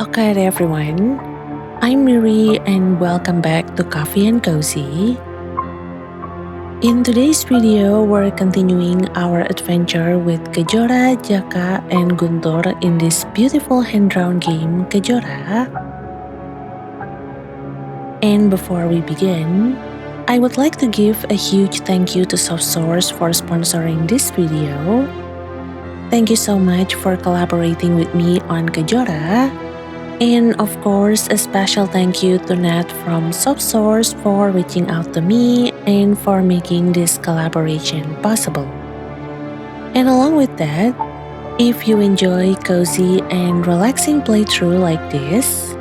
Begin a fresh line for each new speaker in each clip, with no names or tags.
Okay, everyone. I'm Miri and welcome back to Coffee and Cozy. In today's video, we're continuing our adventure with Kejora, Jaka, and Guntur in this beautiful hand-drawn game, Kejora. And before we begin, I would like to give a huge thank you to SoftSource for sponsoring this video. Thank you so much for collaborating with me on Kejora. And of course, a special thank you to Nat from SoftSource for reaching out to me and for making this collaboration possible. And along with that, if you enjoy cozy and relaxing playthrough like this,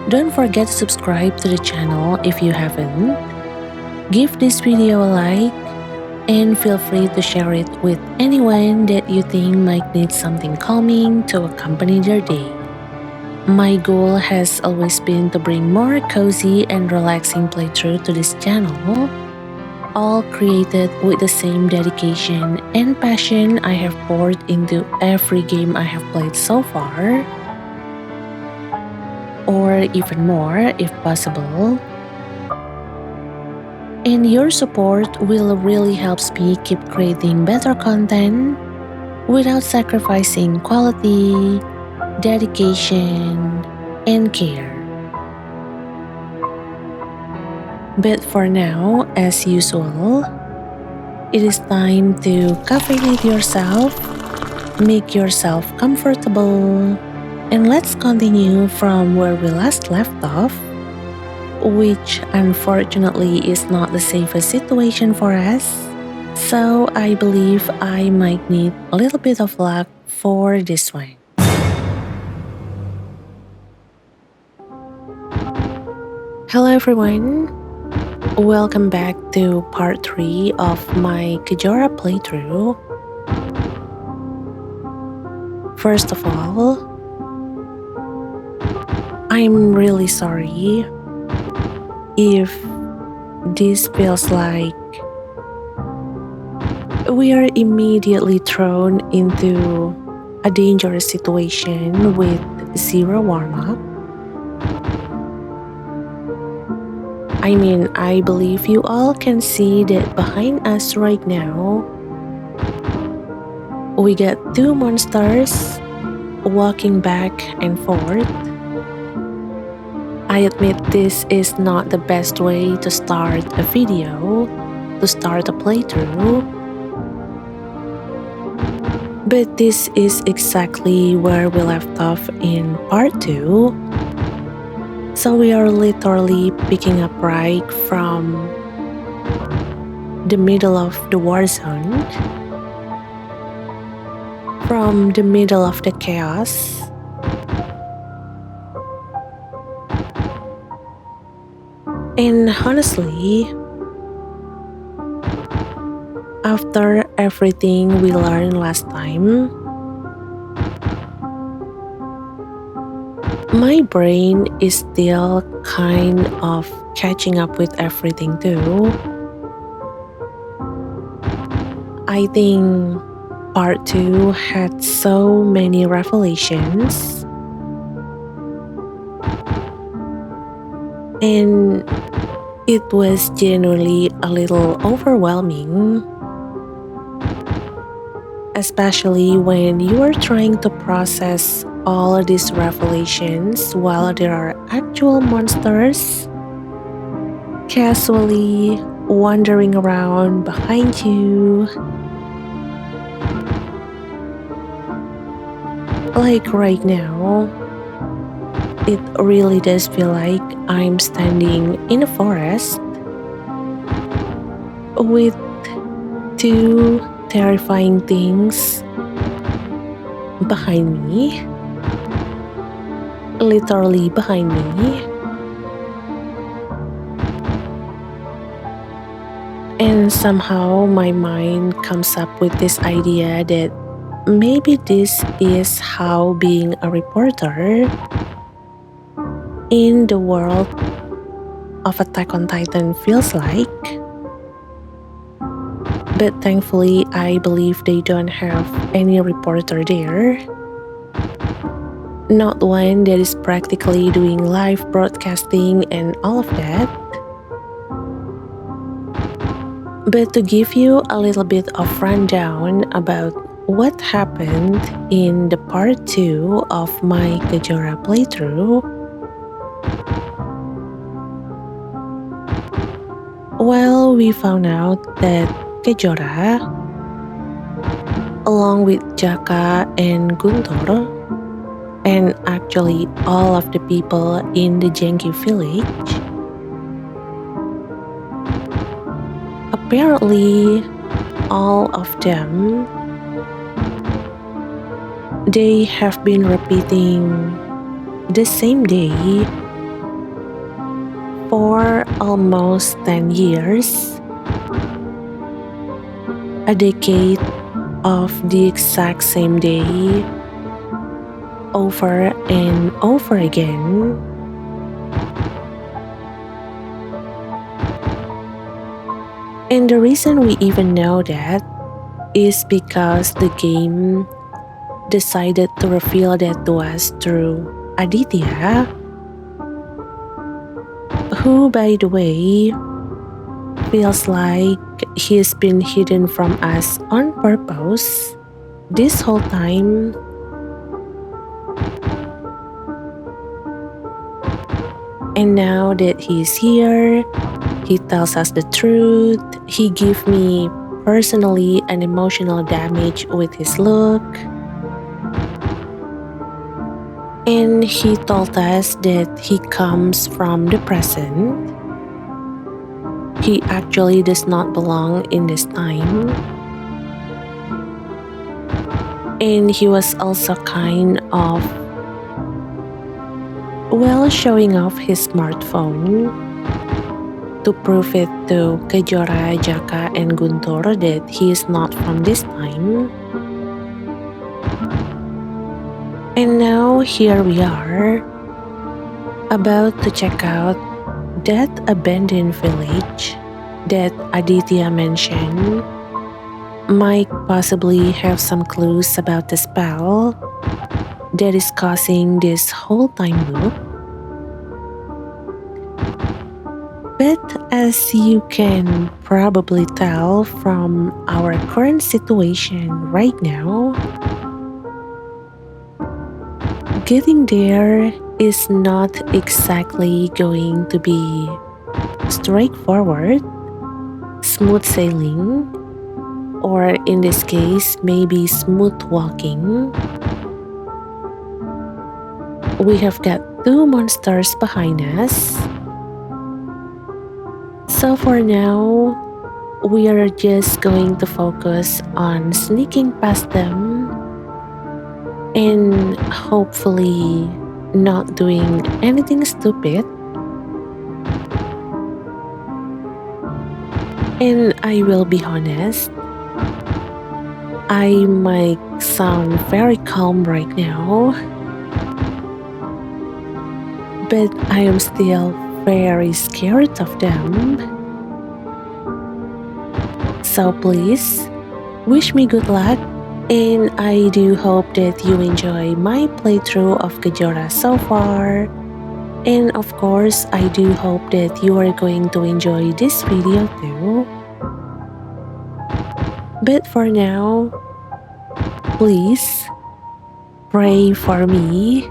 don't forget to subscribe to the channel if you haven't. Give this video a like and feel free to share it with anyone that you think might need something calming to accompany their day. My goal has always been to bring more cozy and relaxing playthrough to this channel, all created with the same dedication and passion I have poured into every game I have played so far, or even more if possible. And your support will really helps me keep creating better content without sacrificing quality, dedication, and care. But for now, as usual, it is time to caffeinate yourself, make yourself comfortable, and let's continue from where we last left off, which unfortunately is not the safest situation for us. So I believe I might need a little bit of luck for this one. Hello everyone, welcome back to part 3 of my Kajora playthrough. First of all, I'm really sorry if this feels like we are immediately thrown into a dangerous situation with zero warm-up. I mean, I believe you all can see that behind us right now, we got two monsters walking back and forth. I admit this is not the best way to start a video, to start a playthrough, but this is exactly where we left off in part 2. So we are literally picking up right from the middle of the war zone, from the middle of the chaos. And honestly, after everything we learned last time, my brain is still kind of catching up with everything too. I think part 2 had so many revelations, and it was genuinely a little overwhelming, especially when you are trying to process all of these revelations while there are actual monsters casually wandering around behind you. Like right now, it really does feel like I'm standing in a forest with two terrifying things behind me, literally behind me. And somehow my mind comes up with this idea that maybe this is how being a reporter in the world of Attack on Titan feels like. But thankfully, I believe they don't have any reporter there. Not one that is practically doing live broadcasting and all of that, but to give you a little bit of rundown about what happened in the part 2 of my Kajora playthrough. Well, we found out that Kejora, along with Jaka and Guntur, and actually all of the people in the Jenki village, apparently all of them, they have been repeating the same day for almost 10 years, a decade of the exact same day over and over again. And the reason we even know that is because the game decided to reveal that to us through Aditya, who, by the way, feels like he's been hidden from us on purpose this whole time. And now that he's here, he tells us the truth. He gave me personally an emotional damage with his look. And he told us that he comes from the present. He actually does not belong in this time. And he was also kind of, well, showing off his smartphone to prove it to Kejora, Jaka, and Guntur that he is not from this time. And now here we are, about to check out that abandoned village that Aditya mentioned might possibly have some clues about the spell that is causing this whole time loop. But as you can probably tell from our current situation right now, getting there is not exactly going to be straightforward, smooth sailing, or in this case, maybe smooth walking. We have got 2 monsters behind us. So for now, we are just going to focus on sneaking past them and hopefully not doing anything stupid. And I will be honest, I might sound very calm right now, but I am still very scared of them. So please, wish me good luck, and I do hope that you enjoy my playthrough of Kajora so far. And of course, I do hope that you are going to enjoy this video too. But for now, please pray for me.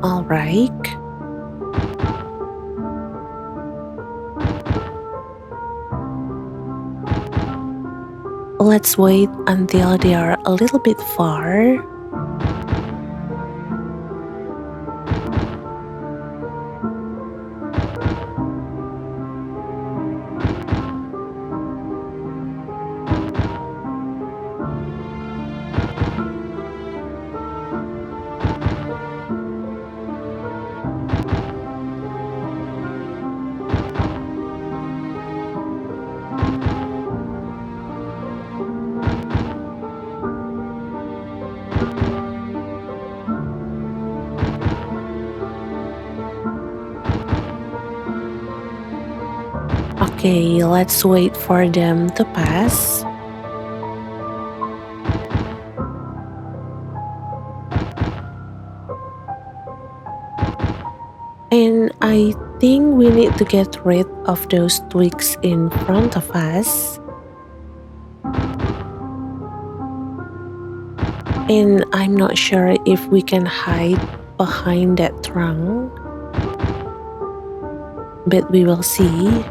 All right. Let's wait until they are a little bit far. Okay, let's wait for them to pass. And I think we need to get rid of those twigs in front of us. And I'm not sure if we can hide behind that trunk, but we will see.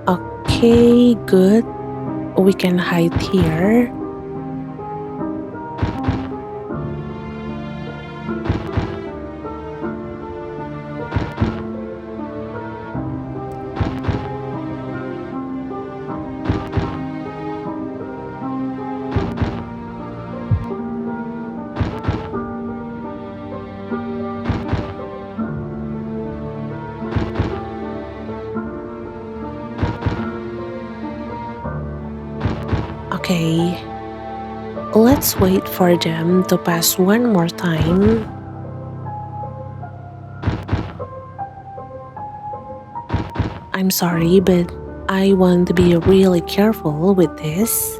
Okay, good. We can hide here. Okay, let's wait for them to pass one more time. I'm sorry, but I want to be really careful with this.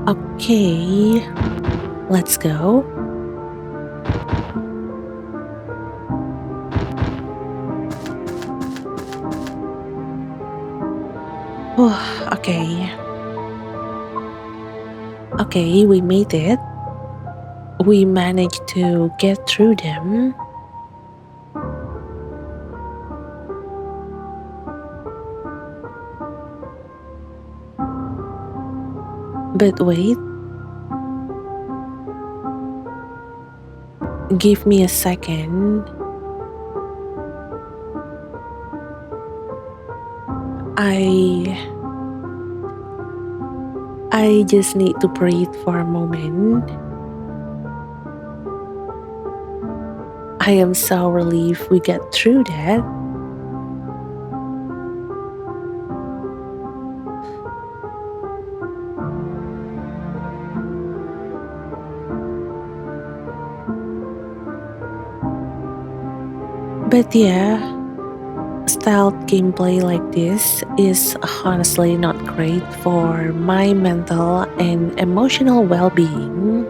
Okay, let's go. Oh, okay. Okay, we made it. We managed to get through them. But wait, give me a second. I just need to breathe for a moment. I am so relieved we got through that. But yeah, stealth gameplay like this is honestly not great for my mental and emotional well-being.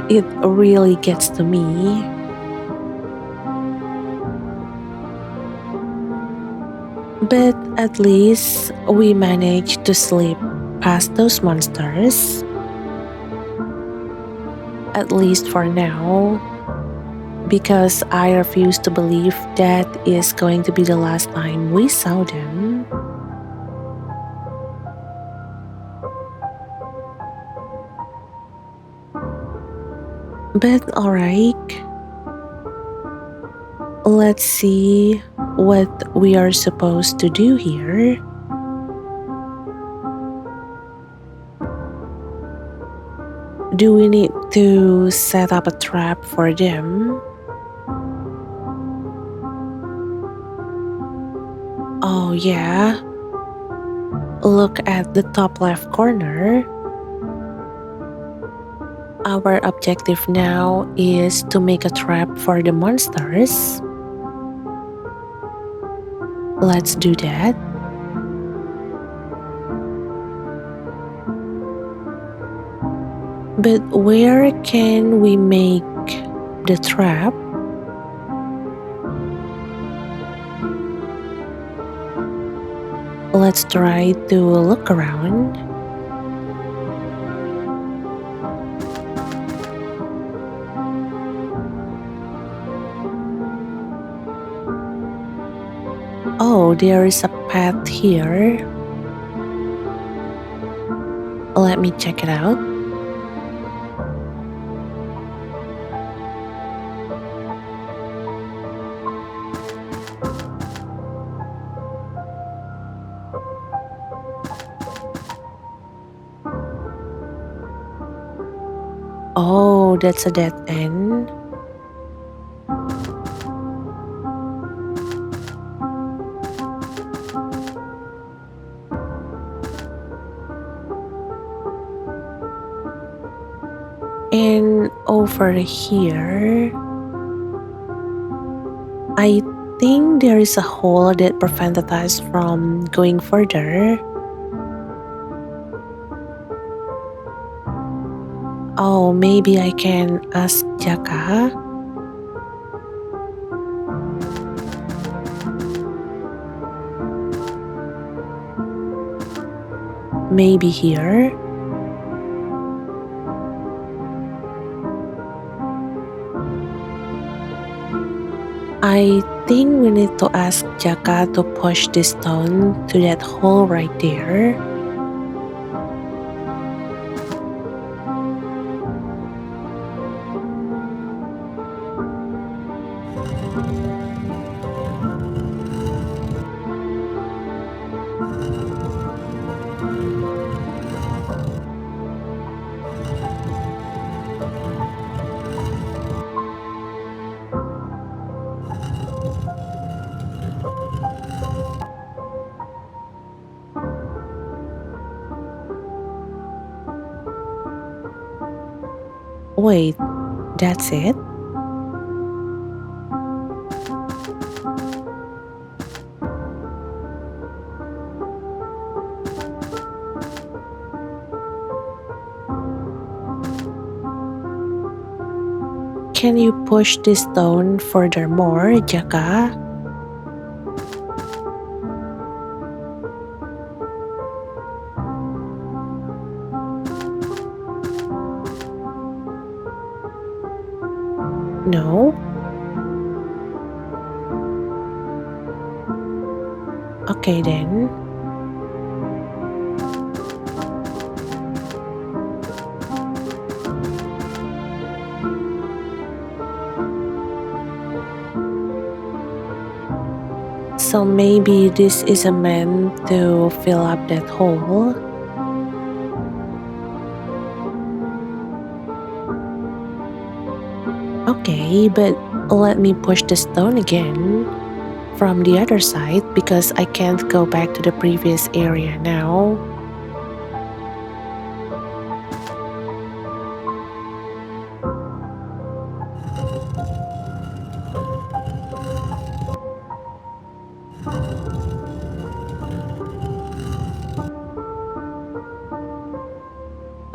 It really gets to me. But at least we managed to slip past those monsters. At least for now. Because I refuse to believe that is going to be the last time we saw them. But alright, let's see what we are supposed to do here. Do we need to set up a trap for them? Oh yeah. Look at the top left corner. Our objective now is to make a trap for the monsters. Let's do that. But where can we make the trap? Let's try to look around. Oh, there is a path here. Let me check it out. Oh, that's a dead end. And over here, I think there is a hole that prevented us from going further. Oh, maybe I can ask Jaka. Maybe here. I think we need to ask Jaka to push this stone to that hole right there. Wait, that's it? Can you push this stone furthermore, Jaka? No? Okay then. So maybe this is meant to fill up that hole. Okay, but let me push the stone again from the other side because I can't go back to the previous area now.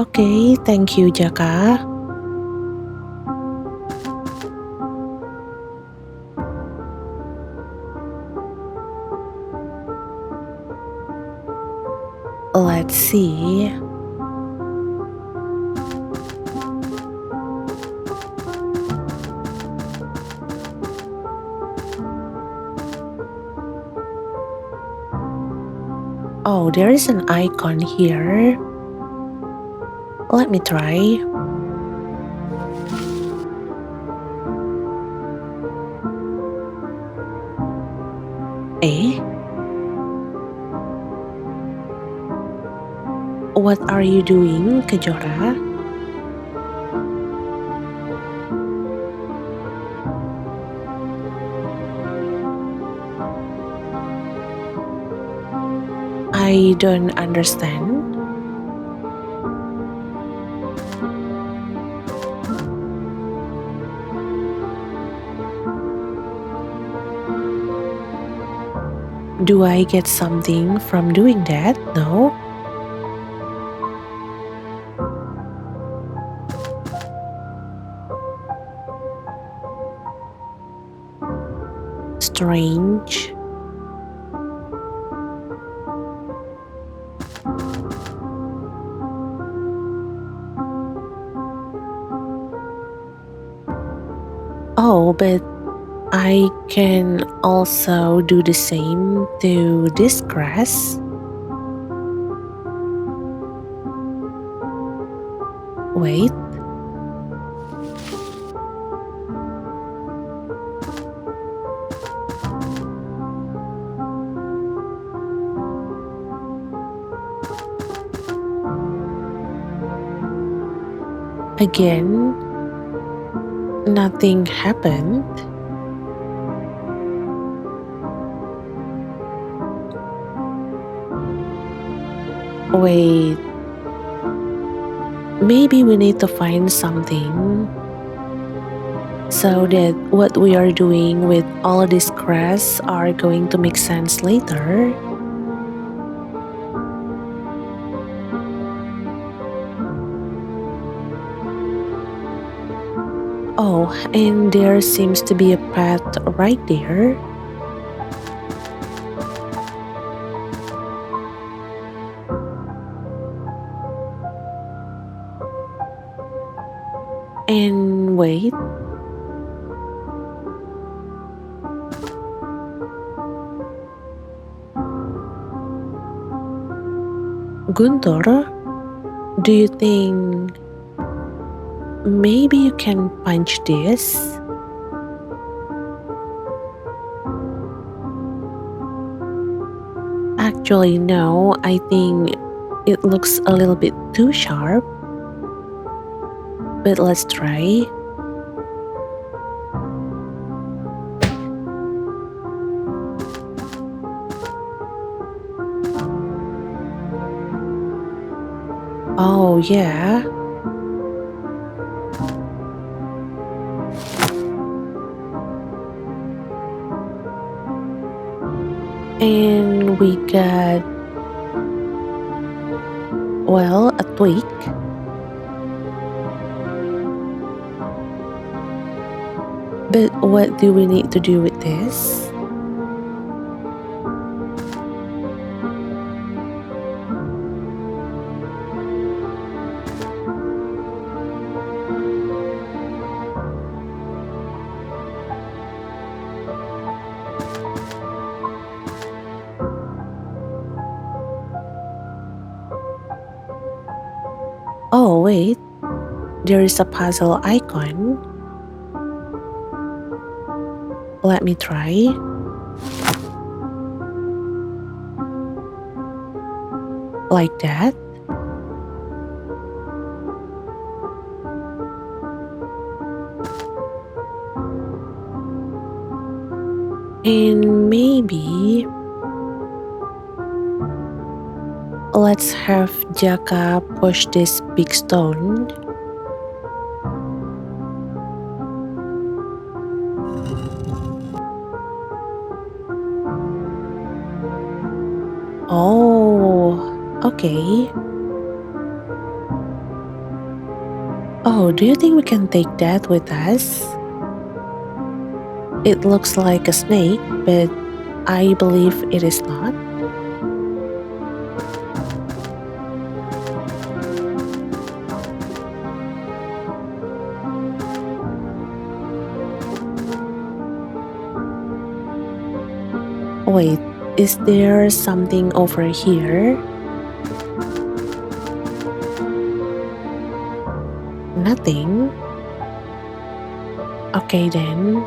Okay, thank you, Jaka. Let's see. Oh, there is an icon here. Let me try. Eh? What are you doing, Kejora? I don't understand. Do I get something from doing that? No? Strange. Oh, but I can also do the same to this grass. Wait. Again, nothing happened. Wait, maybe we need to find something so that what we are doing with all of this grass are going to make sense later. Oh, and there seems to be a path right there. And wait, Guntur, do you think maybe you can punch this? Actually, no, I think it looks a little bit too sharp, but let's try. Oh, yeah. And we got, well, a twig. But what do we need to do with this? Oh, wait, there is a puzzle icon. Let me try. Like that. And maybe let's have Jaka push this big stone. Oh, okay. Oh, do you think we can take that with us? It looks like a snake, but I believe it is not. Wait, is there something over here? Nothing. Okay then.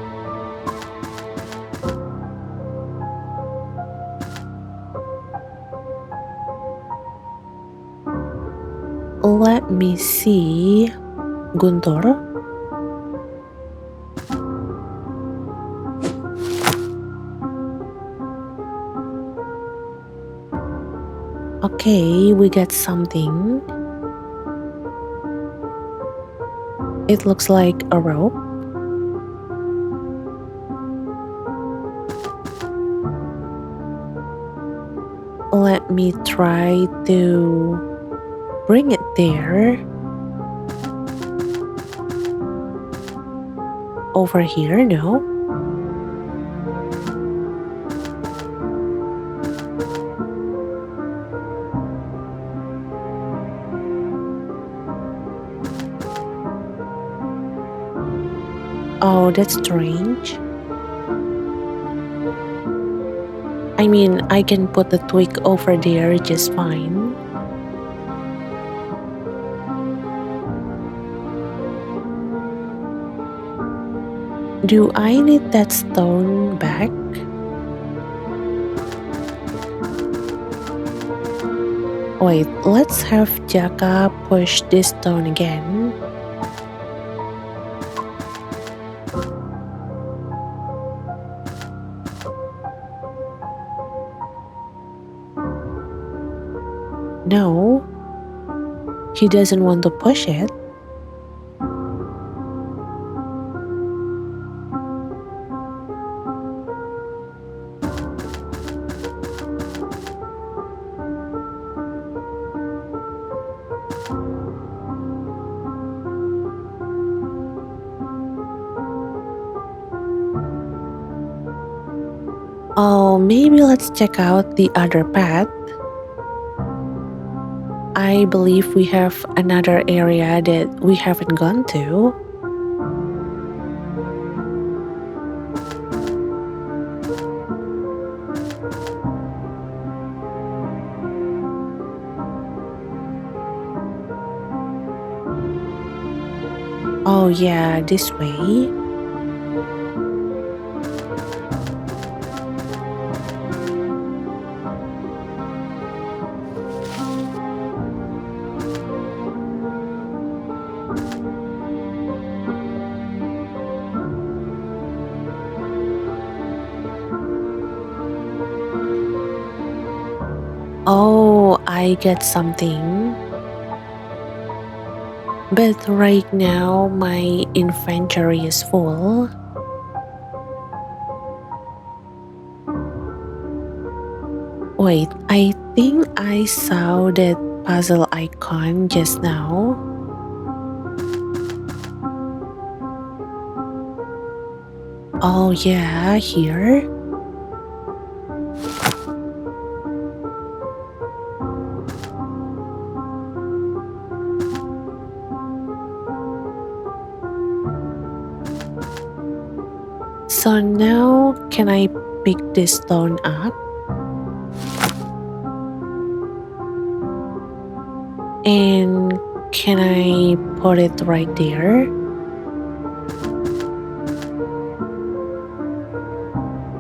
Let me see. Guntur? Okay, we got something. It looks like a rope. Let me try to bring it there. Over here, no? Oh, that's strange. I mean, I can put the twig over there just fine. Do I need that stone back? Wait, let's have Jaka push this stone again. No, he doesn't want to push it. Oh, maybe let's check out the other path. I believe we have another area that we haven't gone to. Oh yeah, this way. Oh, I get something. But right now my inventory is full. Wait, I think I saw that puzzle icon just now. Oh yeah, here. So now can I pick this stone up? And can I put it right there?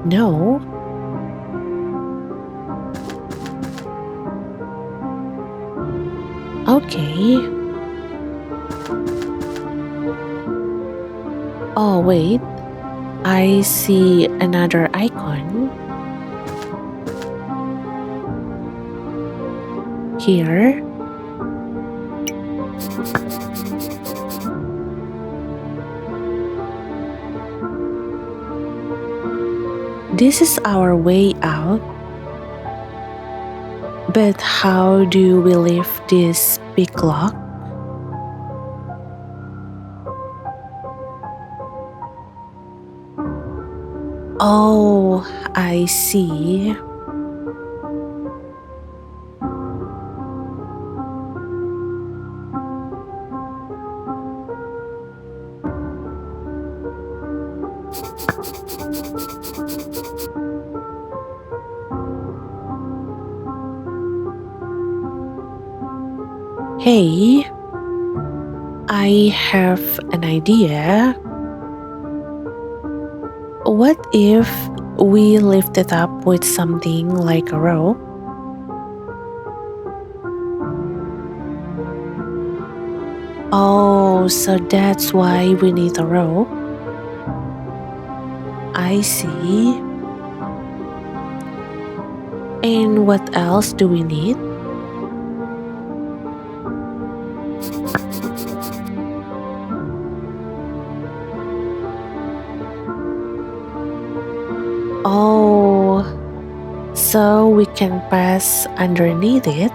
No. Okay. Oh wait, I see another icon. Here. This is our way out. But how do we lift this big lock? Oh, I see. Hey, I have an idea. What if we lift it up with something like a rope? Oh, so that's why we need a rope. I see. And what else do we need? Oh, so we can pass underneath it,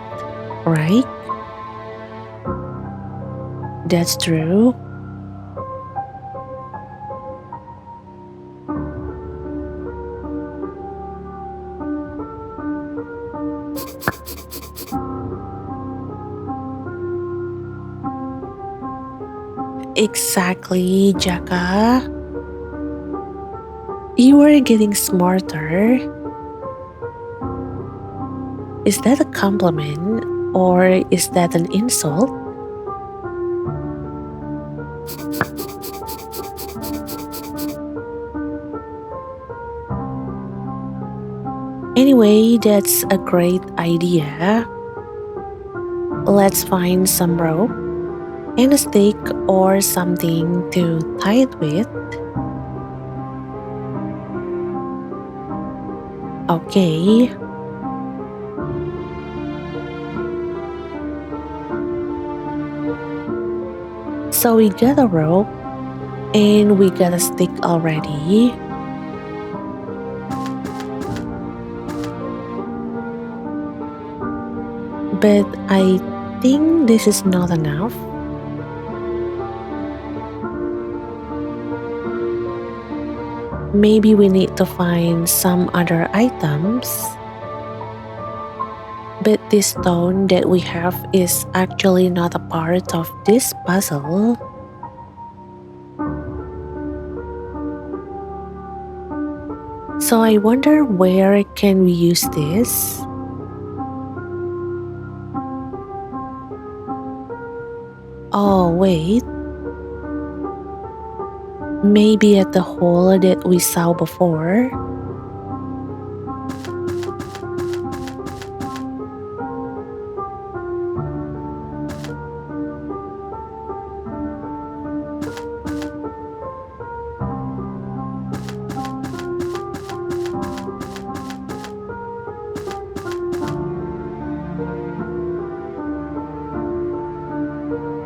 right? That's true. Exactly, Jaka. You are getting smarter. Is that a compliment or is that an insult? Anyway, that's a great idea. Let's find some rope and a stick or something to tie it with. Okay. So we got a rope and we got a stick already. But I think this is not enough. Maybe we need to find some other items. But this stone that we have is actually not a part of this puzzle. So I wonder where can we use this? Oh wait. Maybe at the hole that we saw before.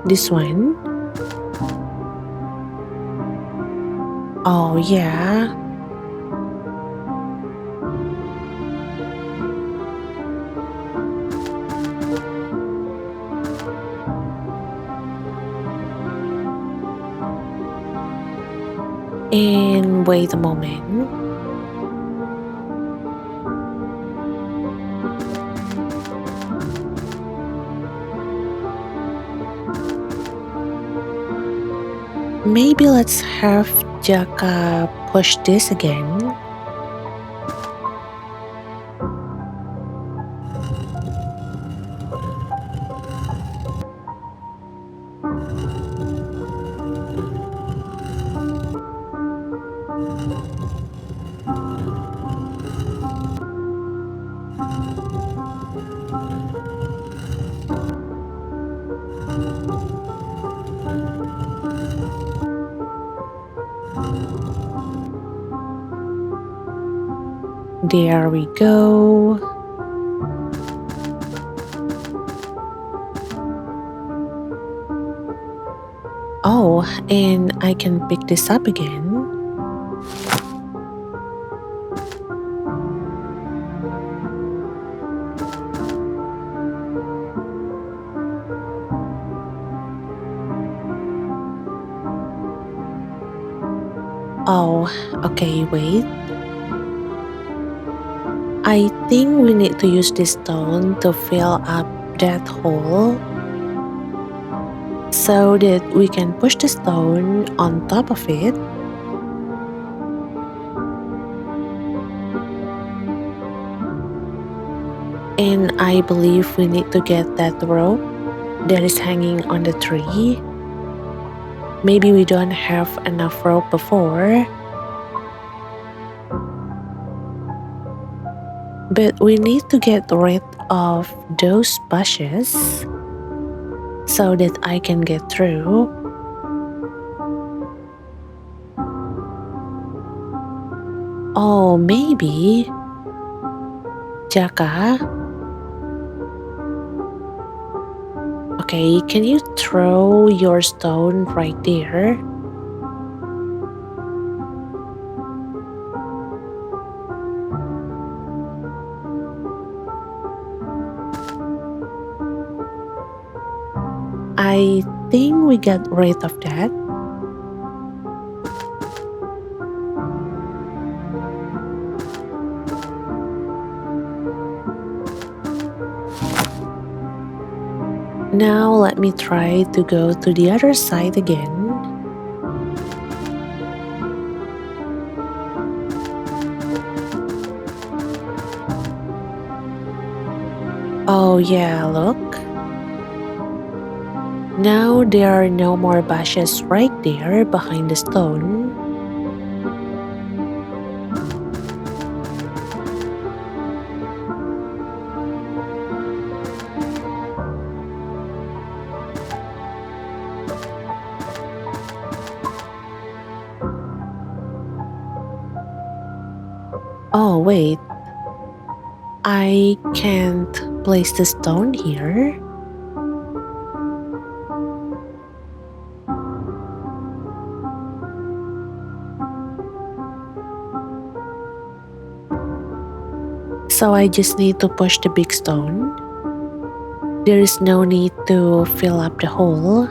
This one? Oh yeah. And wait a moment. Maybe let's have Jaka push this again. There we go. Oh, and I can pick this up again. Oh, okay, wait. I think we need to use this stone to fill up that hole so that we can push the stone on top of it. And I believe we need to get that rope that is hanging on the tree. Maybe we don't have enough rope before. But we need to get rid of those bushes so that I can get through. Oh, maybe. Jaka? Okay, can you throw your stone right there? I think we got rid of that. Now let me try to go to the other side again. Oh yeah, look. Now there are no more bushes right there behind the stone. Oh wait, I can't place the stone here. So I just need to push the big stone. There is no need to fill up the hole.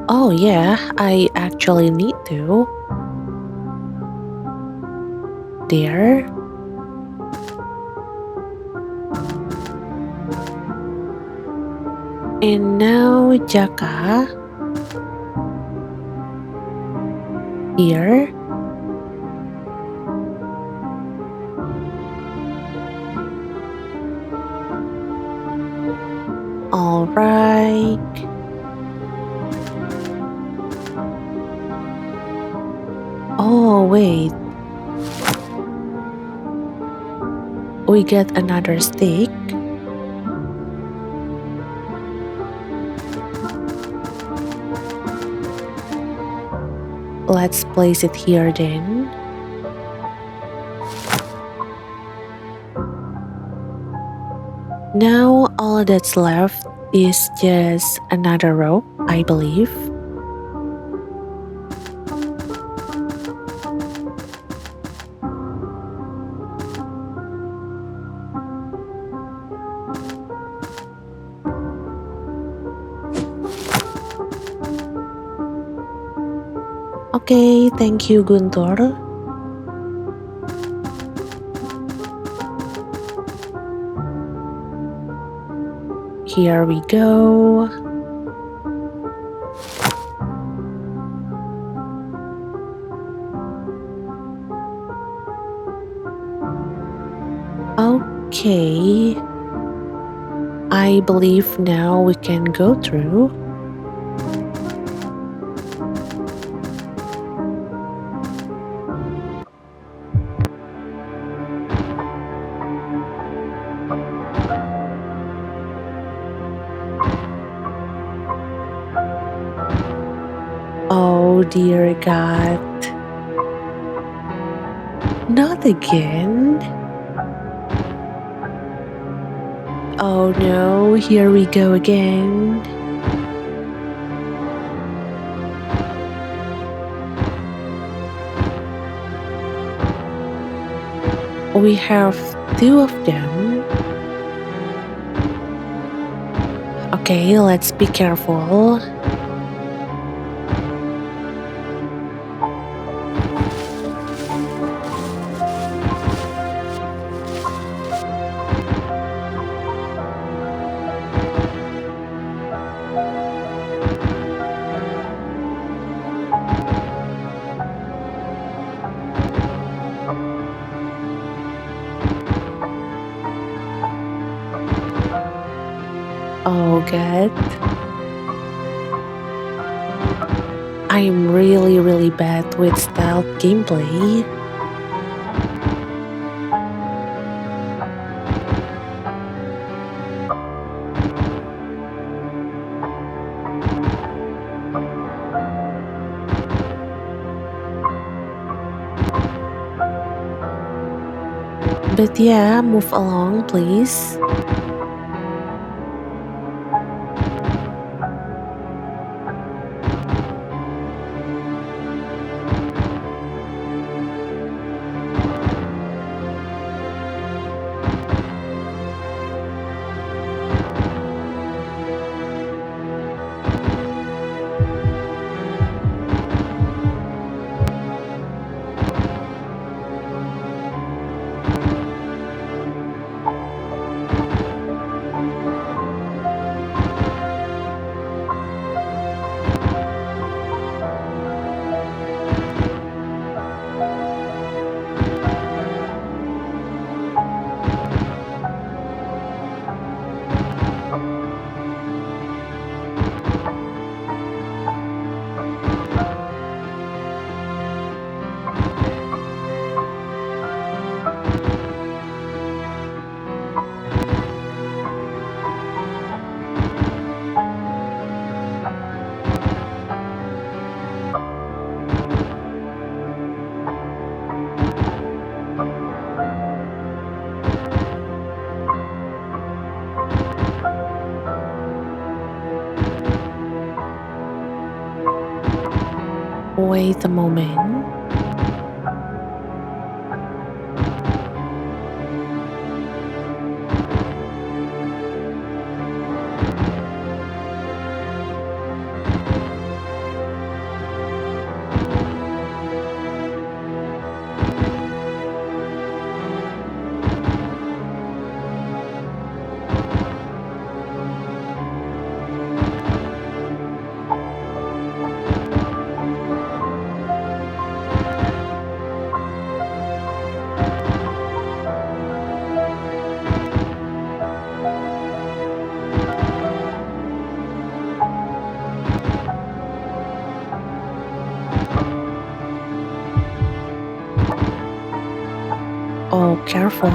Oh yeah, I actually need to. There. And now Jaka. Here. Alright. Oh wait. We get another stick. Let's place it here then. Now all that's left is just another rope, I believe. Okay, thank you, Guntur. Here we go. Okay. I believe now we can go through. Oh dear God. Not again. Oh no, here we go again. We have two of them. Okay, let's be careful. Oh God. I'm really bad with stealth gameplay. But yeah, move along, please. Wait a moment. Oh, careful.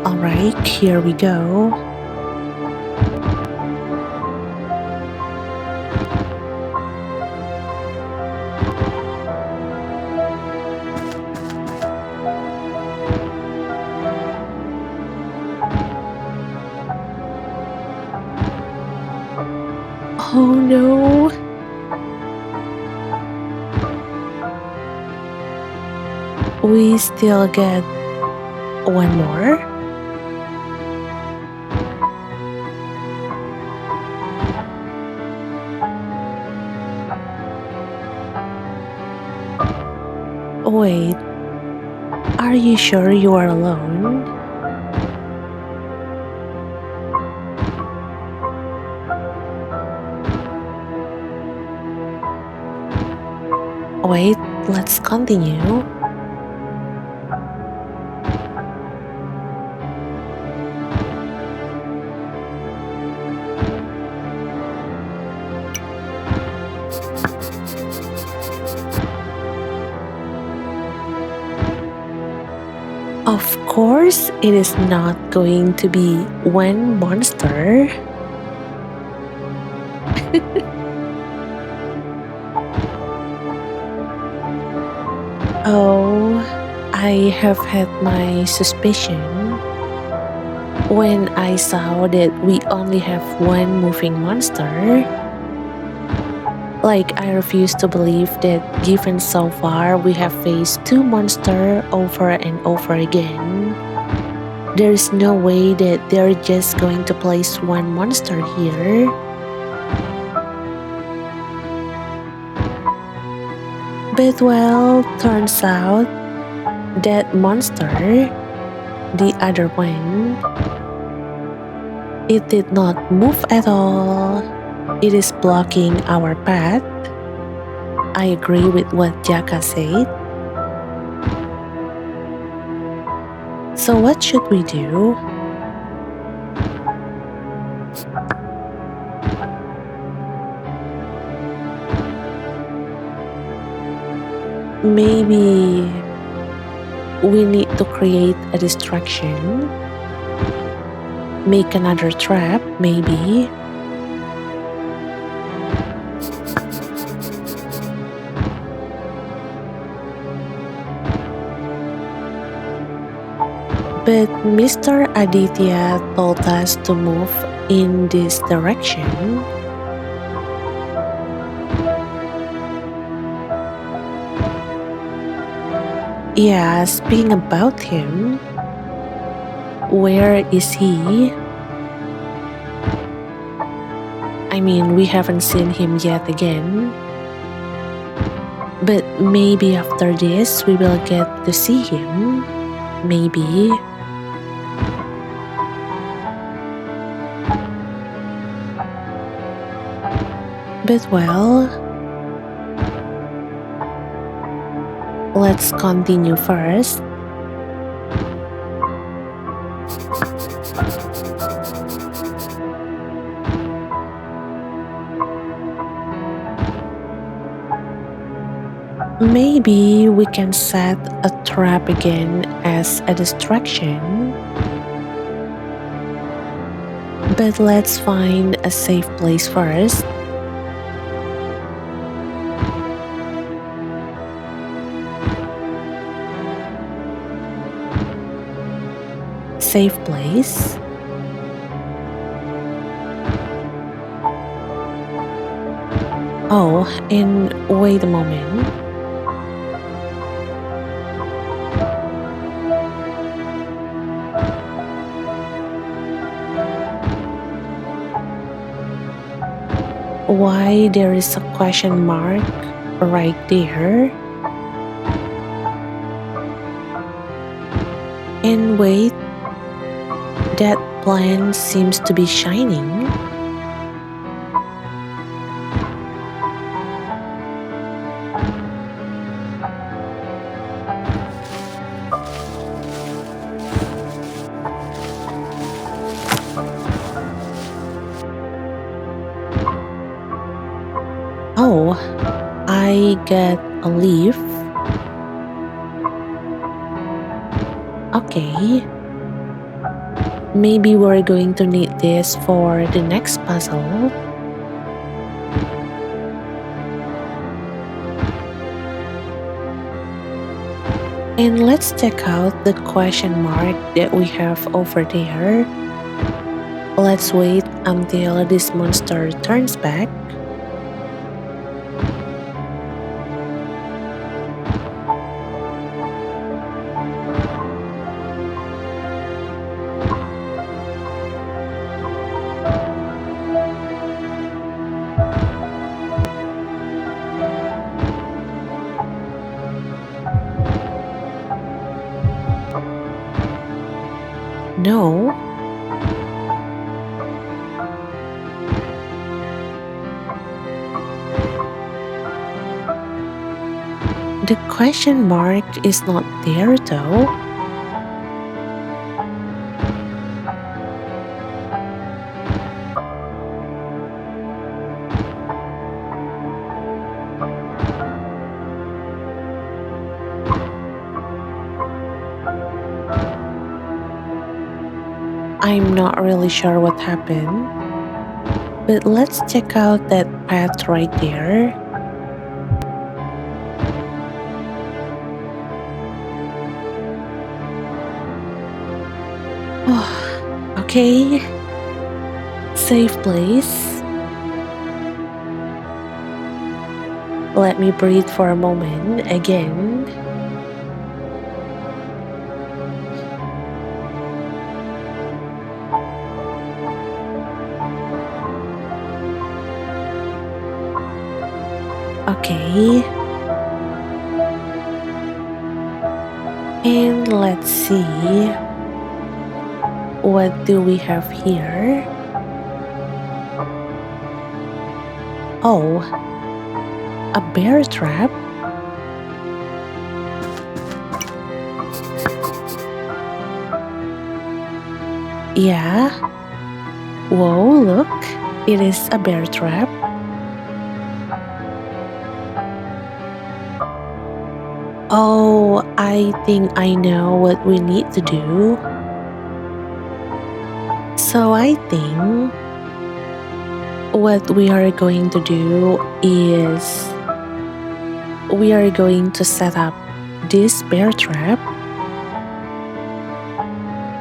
Alright, here we go. Oh no! We still get one more? Wait, are you sure you are alone? Wait, let's continue. Of course, it is not going to be one monster. Oh, I have had my suspicion. When I saw that we only have one moving monster, like I refuse to believe that given so far we have faced two monsters over and over again, there's no way that they're just going to place one monster here. But well, turns out that monster, the other one, it did not move at all. It is blocking our path. I agree with what Jaka said. So what should we do? Maybe we need to create a distraction. Make another trap, maybe. But Mr. Aditya told us to move in this direction. Yeah, speaking about him, where is he? I mean, we haven't seen him yet again. But maybe after this we will get to see him. maybe. But well, let's continue first. Maybe we can set a trap again as a distraction. But let's find a safe place first. Safe place. Oh, and wait a moment. Why there is a question mark right there? And wait, that plant seems to be shining. Oh, I get a leaf. Okay. Maybe we're going to need this for the next puzzle. And let's check out the question mark that we have over there. Let's wait until this monster turns back. No. The question mark is not there though. I'm not really sure what happened, but let's check out that path right there. Oh, okay. Safe place. Let me breathe for a moment again. Okay. And let's see. What do we have here? Oh, a bear trap? Yeah. Whoa, look. It is a bear trap. Oh, I think I know what we need to do. So I think what we are going to do is we are going to set up this bear trap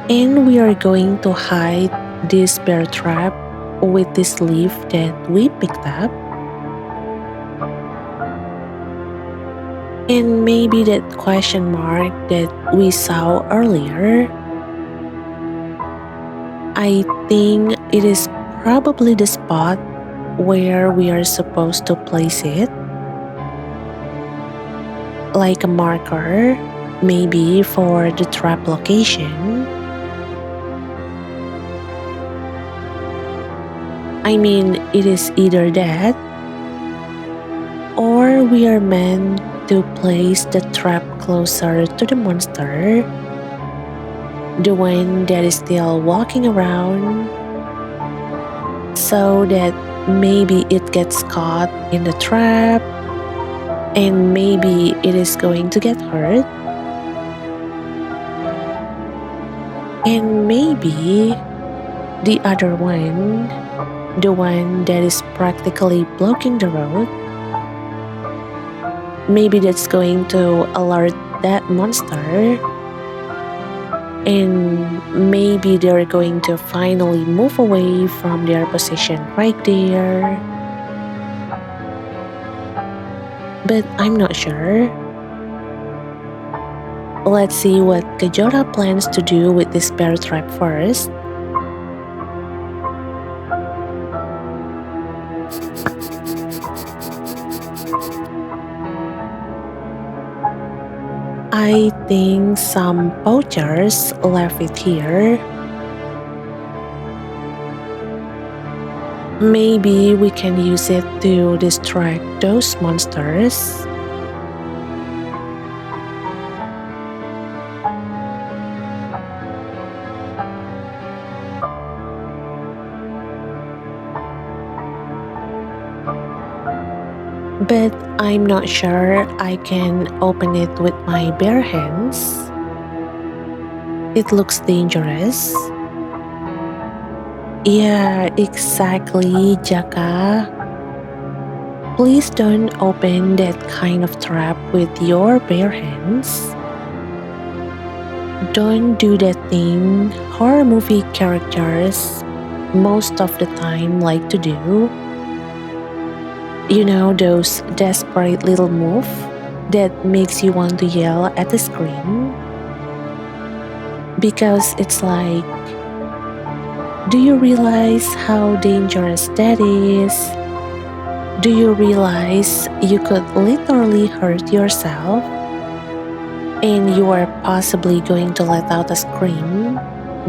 and we are going to hide this bear trap with this leaf that we picked up. And maybe that question mark that we saw earlier, I think it is probably the spot where we are supposed to place it. Like a marker. maybe for the trap location. I mean, it is either that or we are meant to place the trap closer to the monster, the one that is still walking around, so that maybe it gets caught in the trap and maybe it is going to get hurt. And maybe the other one, the one that is practically blocking the road, maybe that's going to alert that monster, and maybe they're going to finally move away from their position right there. But I'm not sure. Let's see what Kajora plans to do with this bear trap first. I think some poachers left it here. Maybe we can use it to distract those monsters. But I'm not sure I can open it with my bare hands. It looks dangerous. Yeah, exactly, Jaka. Please don't open that kind of trap with your bare hands. Don't do that thing horror movie characters most of the time like to do. You know, those desperate little move that makes you want to yell at the screen? Because it's like, do you realize how dangerous that is? Do you realize you could literally hurt yourself? And you are possibly going to let out a scream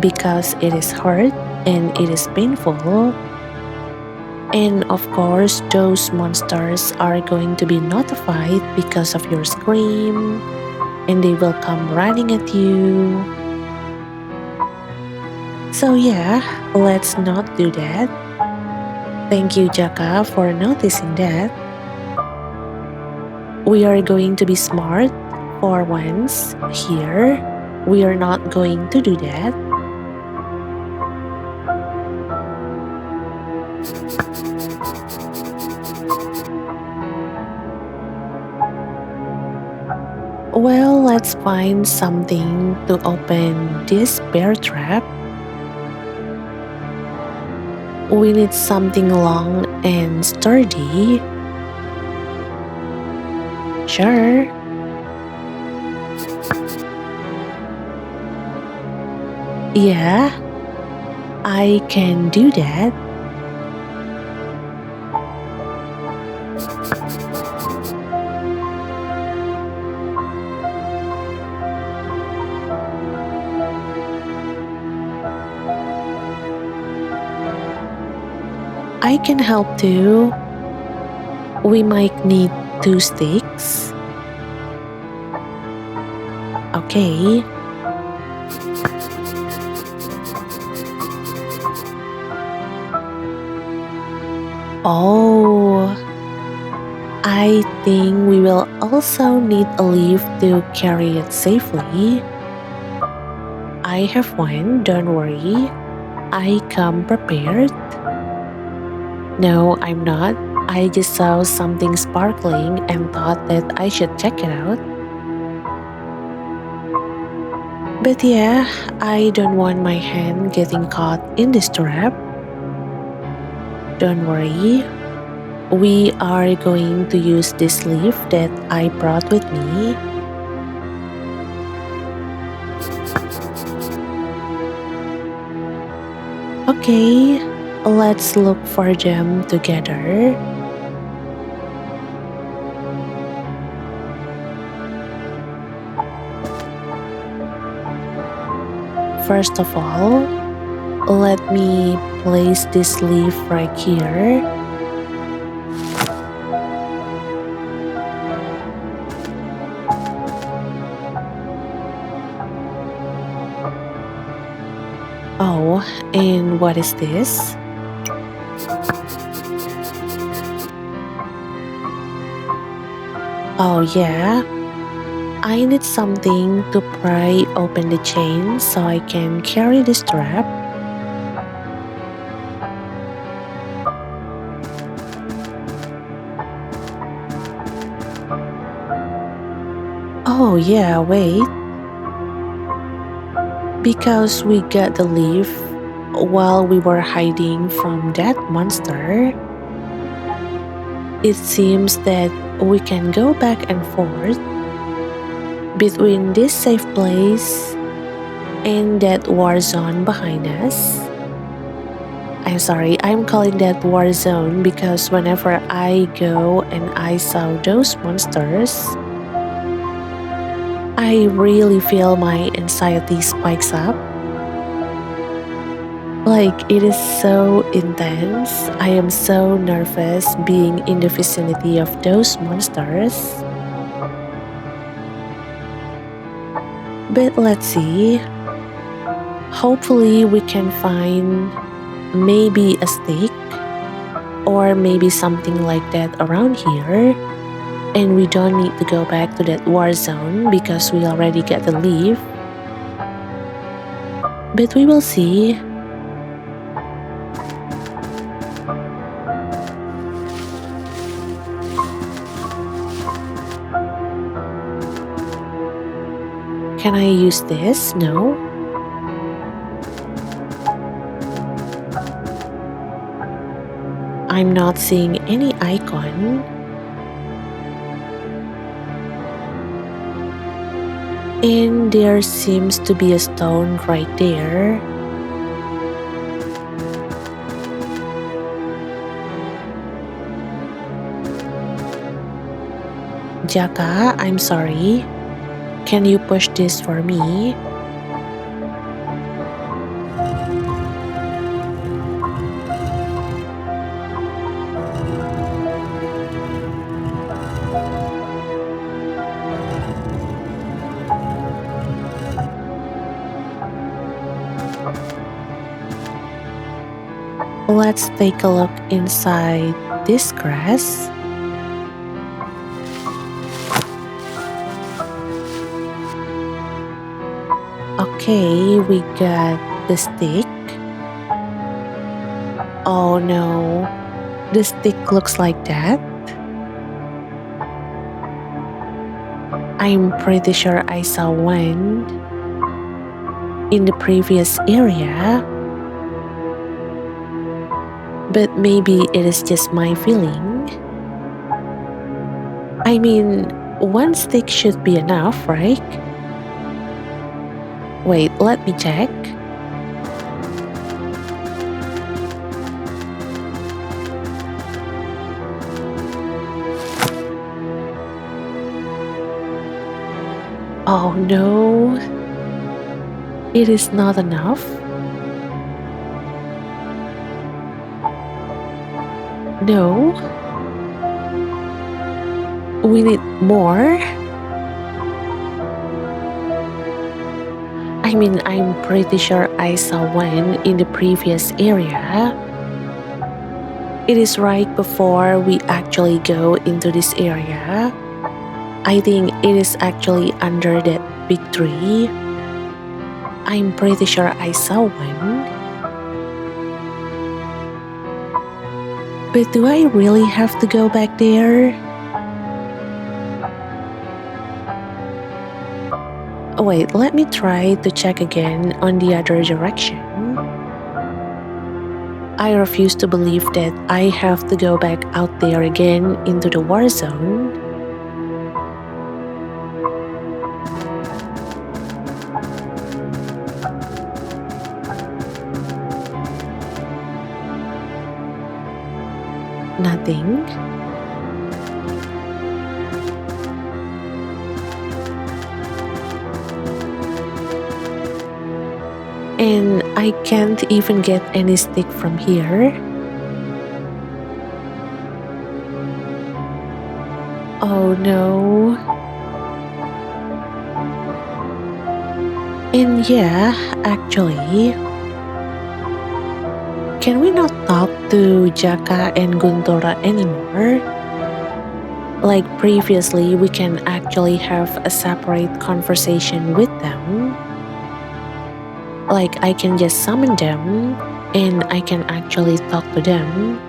because it is hurt and it is painful. And of course, those monsters are going to be notified because of your scream, and they will come running at you. So yeah, let's not do that. Thank you, Jaka, for noticing that. We are going to be smart for once here. We are not going to do that. Well, let's find something to open this bear trap. We need something long and sturdy. Sure. Yeah, I can do that. I can help too. We might need 2 sticks. Okay. Oh, I think we will also need a leaf to carry it safely. I have one, don't worry. I come prepared. No, I'm not. I just saw something sparkling and thought that I should check it out. But yeah, I don't want my hand getting caught in this trap. Don't worry. We are going to use this leaf that I brought with me. Okay, let's look for them together. First of all, let me place this leaf right here. Oh, and what is this? Oh yeah, I need something to pry open the chain so I can carry the strap. Oh yeah, wait. Because we got the leaf while we were hiding from that monster, it seems that we can go back and forth between this safe place and that war zone behind us. I'm sorry, I'm calling that war zone because whenever I go and I saw those monsters, I really feel my anxiety spikes up. Like it is so intense. I am so nervous being in the vicinity of those monsters. But let's see. Hopefully we can find maybe a stick or maybe something like that around here. And we don't need to go back to that war zone because we already got the leaf. But we will see. Can I use this? No. I'm not seeing any icon. And there seems to be a stone right there. Jaka, I'm sorry. Can you push this for me? Let's take a look inside this grass. Okay, we got the stick. Oh no, the stick looks like that. I'm pretty sure I saw one in the previous area. But maybe it is just my feeling. I mean, one stick should be enough, right? Wait, let me check. Oh no, it is not enough. No, we need more. I mean, I'm pretty sure I saw one in the previous area. It is right before we actually go into this area. I think it is actually under that big tree. I'm pretty sure I saw one. But do I really have to go back there? Wait, let me try to check again on the other direction. I refuse to believe that I have to go back out there again into the war zone. Nothing. And I can't even get any stick from here. Oh no. And yeah, actually, can we not talk to Jaka and Guntur anymore? Like previously, we can actually have a separate conversation with them. Like I can just summon them and I can actually talk to them.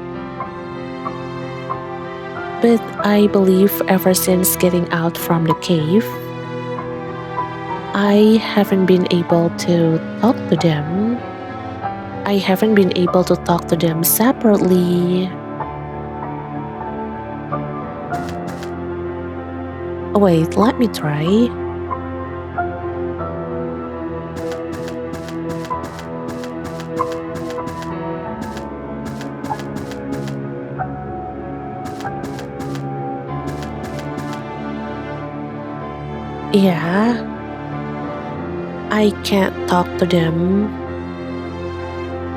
But I believe ever since getting out from the cave, I haven't been able to talk to them. I haven't been able to talk to them separately. Wait, let me try. Yeah, I can't talk to them.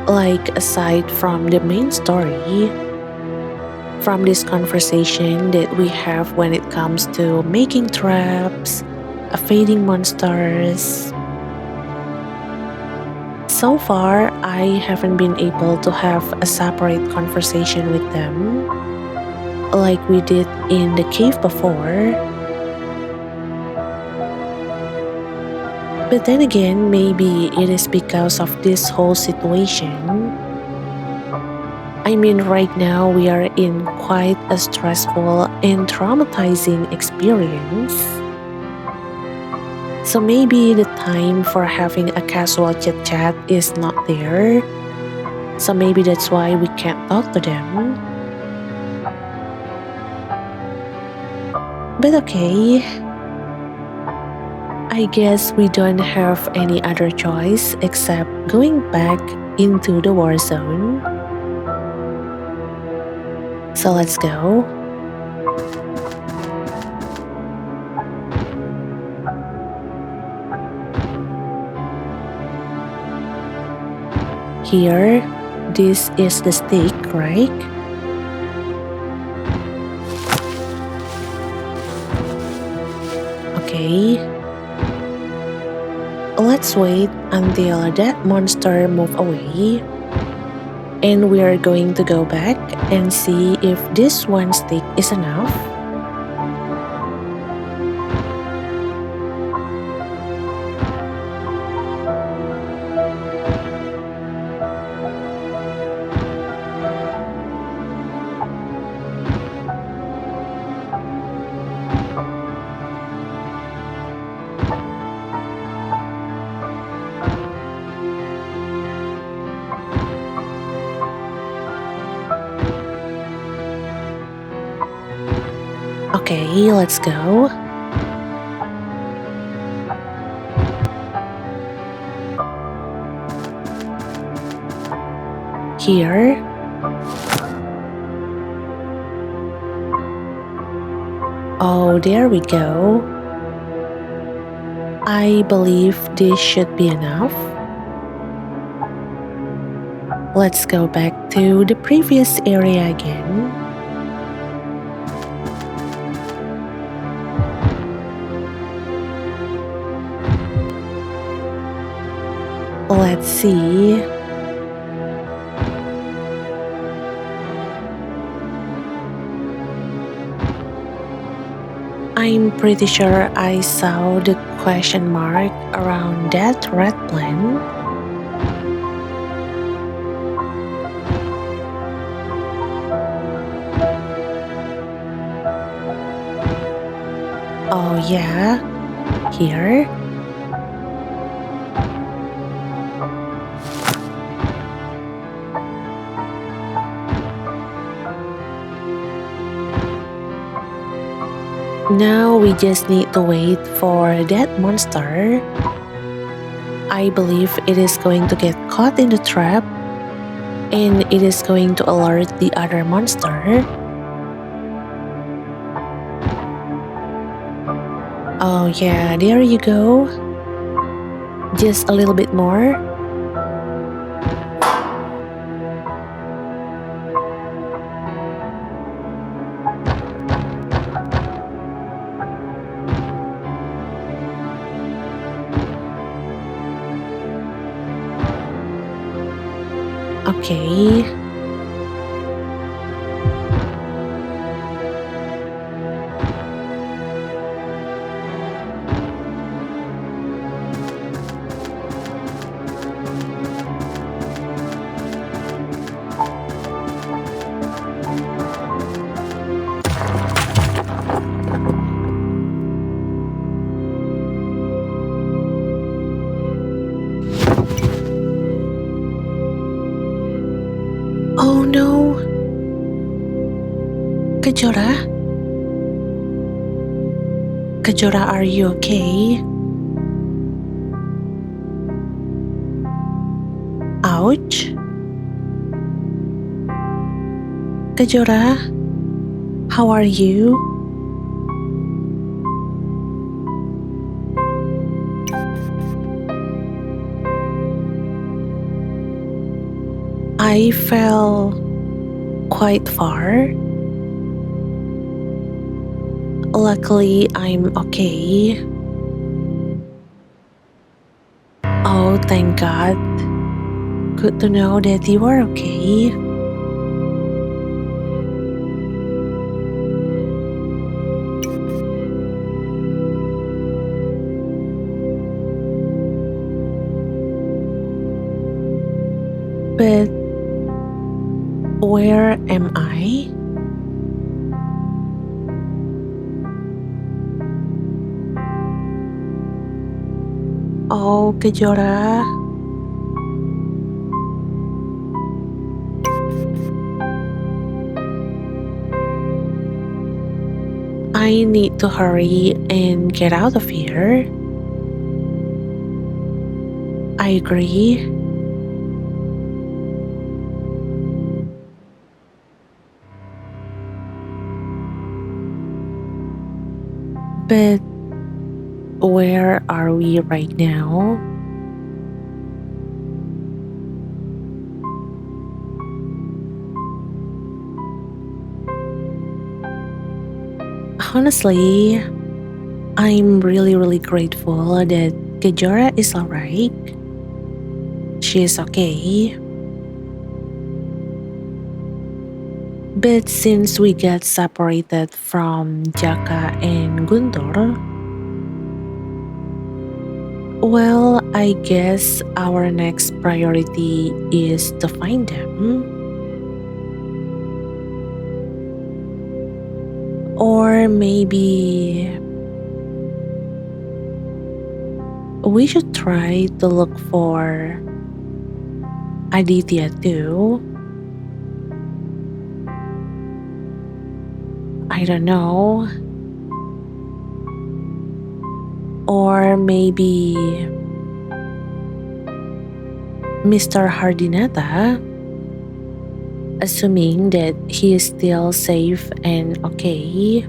Like aside from the main story, from this conversation that we have when it comes to making traps, fading monsters. So far, I haven't been able to have a separate conversation with them like we did in the cave before. But then again, maybe it is because of this whole situation. I mean, right now we are in quite a stressful and traumatizing experience. So maybe the time for having a casual chit chat is not there. So maybe that's why we can't talk to them. But okay, I guess we don't have any other choice except going back into the war zone. So let's go. Here, this is the stick, right? Okay. Let's wait until that monster move away. And we are going to go back and see if this one stick is enough. Okay, let's go. Here. Oh, there we go. I believe this should be enough. Let's go back to the previous area again. Let's see. I'm pretty sure I saw the question mark around that red plant. Oh yeah, here. Now we just need to wait for that monster. I believe it is going to get caught in the trap and it is going to alert the other monster. Oh yeah, there you go. Just a little bit more. Okay. Oh no. Kajora? Kajora, are you okay? Ouch. Kajora, how are you? I fell quite far. Luckily, I'm okay. Oh, thank God. Good to know that you are okay. But where am I? Oh, Kejora. I need to hurry and get out of here. I agree. But where are we right now? Honestly, I'm really grateful that Kejora is alright. She is okay. But since we got separated from Jaka and Guntur, well, I guess our next priority is to find them. Or maybe we should try to look for Aditia too. I don't know. Or maybe Mr. Hardinata, assuming that he is still safe and okay.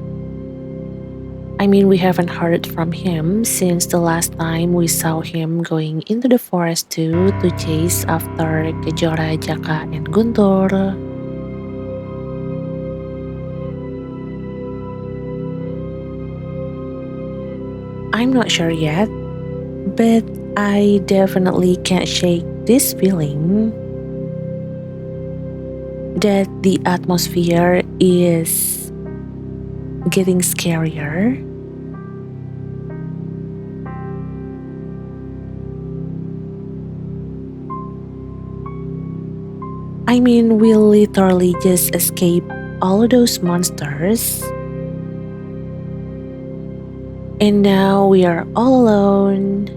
I mean, we haven't heard from him since the last time we saw him going into the forest too to chase after Kejora, Jaka, and Guntur. I'm not sure yet, but I definitely can't shake this feeling that the atmosphere is getting scarier. I mean, we literally just escaped all of those monsters. And now we are all alone,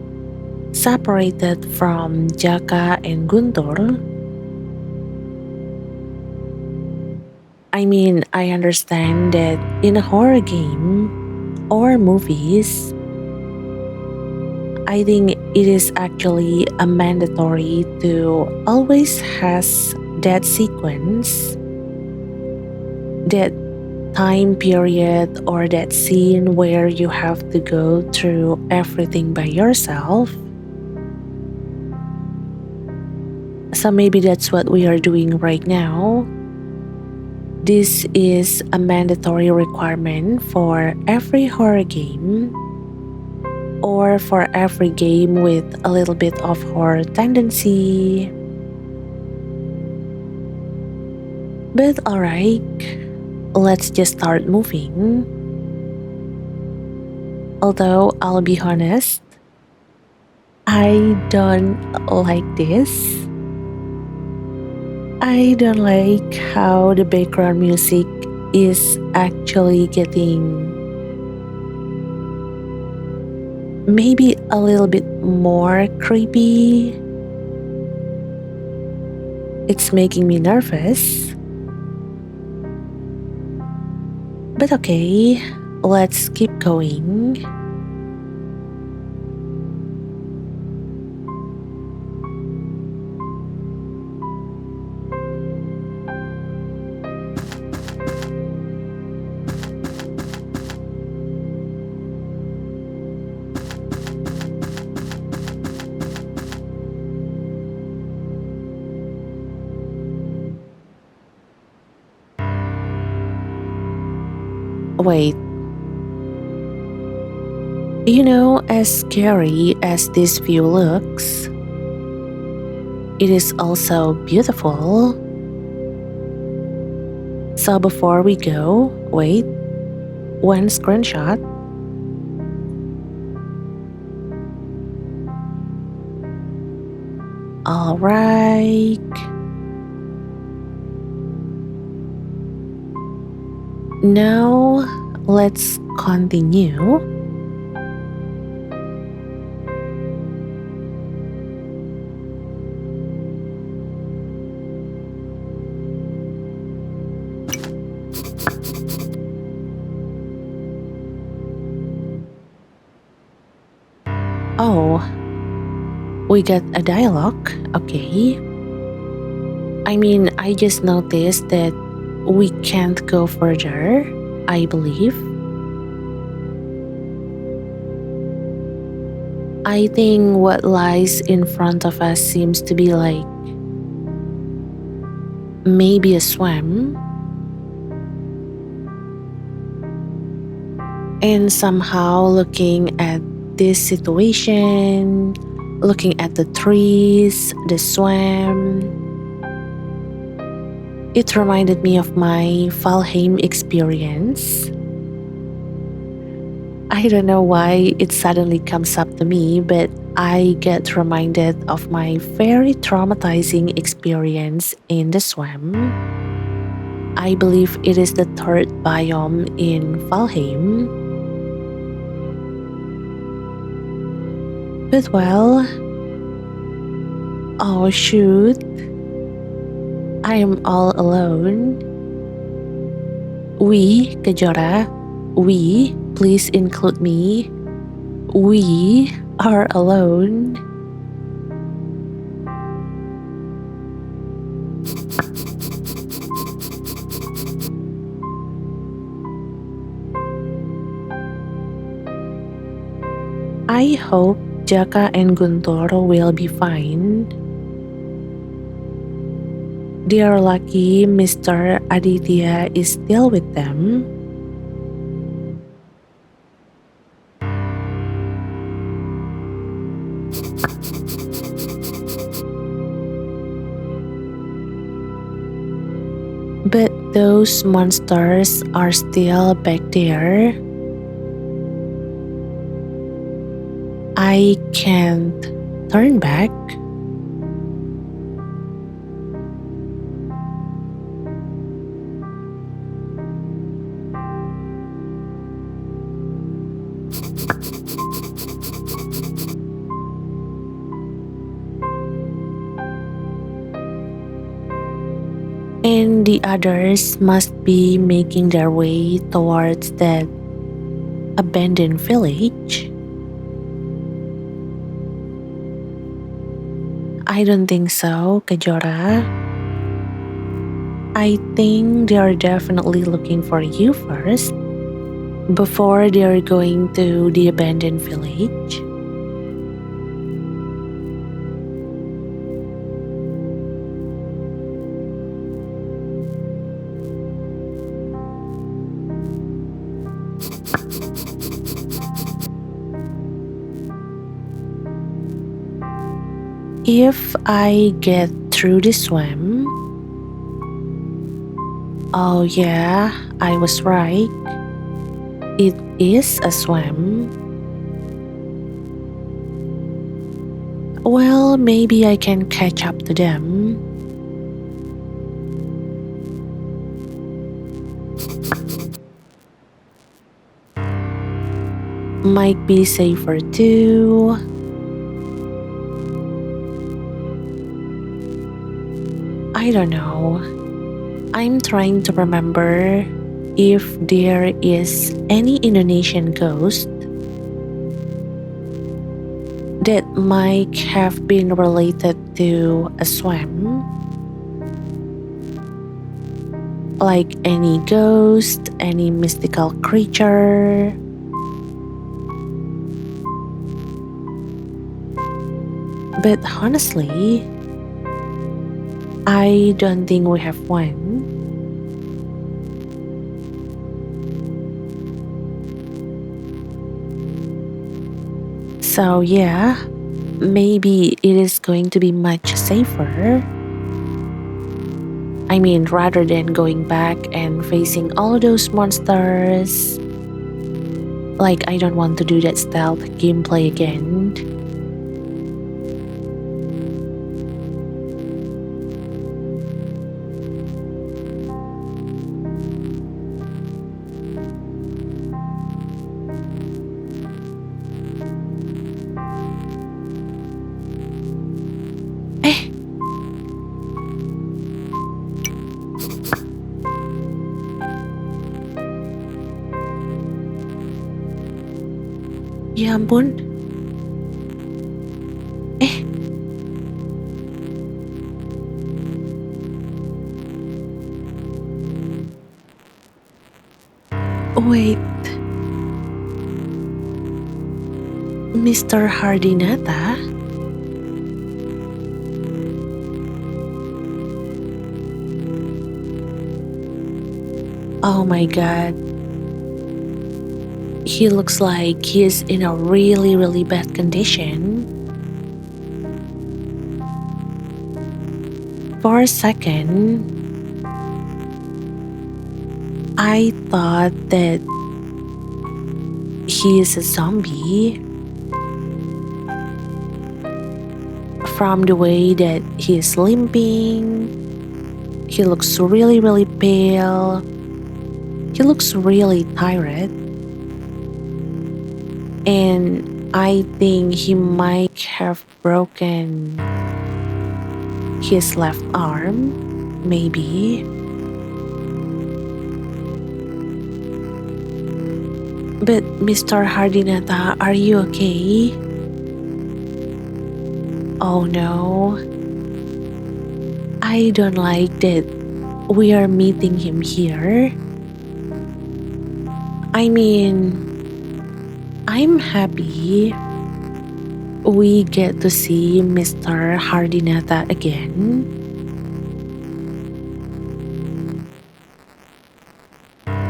separated from Jaka and Guntur. I mean, I understand that in a horror game or movies, I think it is actually a mandatory to always has that sequence, that time period or that scene where you have to go through everything by yourself. So maybe that's what we are doing right now. This is a mandatory requirement for every horror game or for every game with a little bit of horror tendency. But alright, let's just start moving. Although I'll be honest, I don't like this. I don't like how the background music is actually getting maybe a little bit more creepy. It's making me nervous. But okay, let's keep going. Wait, as scary as this view looks, it is also beautiful. So before we go, wait, one screenshot. Alright. Now let's continue. Oh, we got a dialogue, okay. I mean, I just noticed that we can't go further, I believe. I think what lies in front of us seems to be like maybe a swamp. And somehow looking at this situation, looking at the trees, the swamp, it reminded me of my Valheim experience. I don't know why it suddenly comes up to me, but I get reminded of my very traumatizing experience in the swamp. I believe it is the third biome in Valheim. But well, oh shoot, I am all alone. We, Kejora, please include me. We are alone. I hope Jaka and Guntur will be fine. They are lucky Mr. Aditya is still with them. But those monsters are still back there. I can't turn back. And the others must be making their way towards that abandoned village. I don't think so, Kajora. I think they are definitely looking for you first, before they are going to the abandoned village. If I get through this swamp, Oh yeah, I was right. It is a swam. Well, maybe I can catch up to them. Might be safer too. I don't know. I'm trying to remember if there is any Indonesian ghost that might have been related to a swam. Like any ghost, any mystical creature. But honestly, I don't think we have one. So yeah, maybe it is going to be much safer. I mean, rather than going back and facing all those monsters. Like, I don't want to do that stealth gameplay again. Eh, ya ampun. Eh, wait. Mr. Hardinata? Oh my god. He looks like he's in a really, really bad condition. For a second, I thought that he is a zombie. From the way that he is limping, he looks really, really pale. He looks really tired. And I think he might have broken his left arm, maybe. But Mr. Hardinata, are you okay? Oh no. I don't like that we are meeting him here. I mean, I'm happy we get to see Mr. Hardinata again.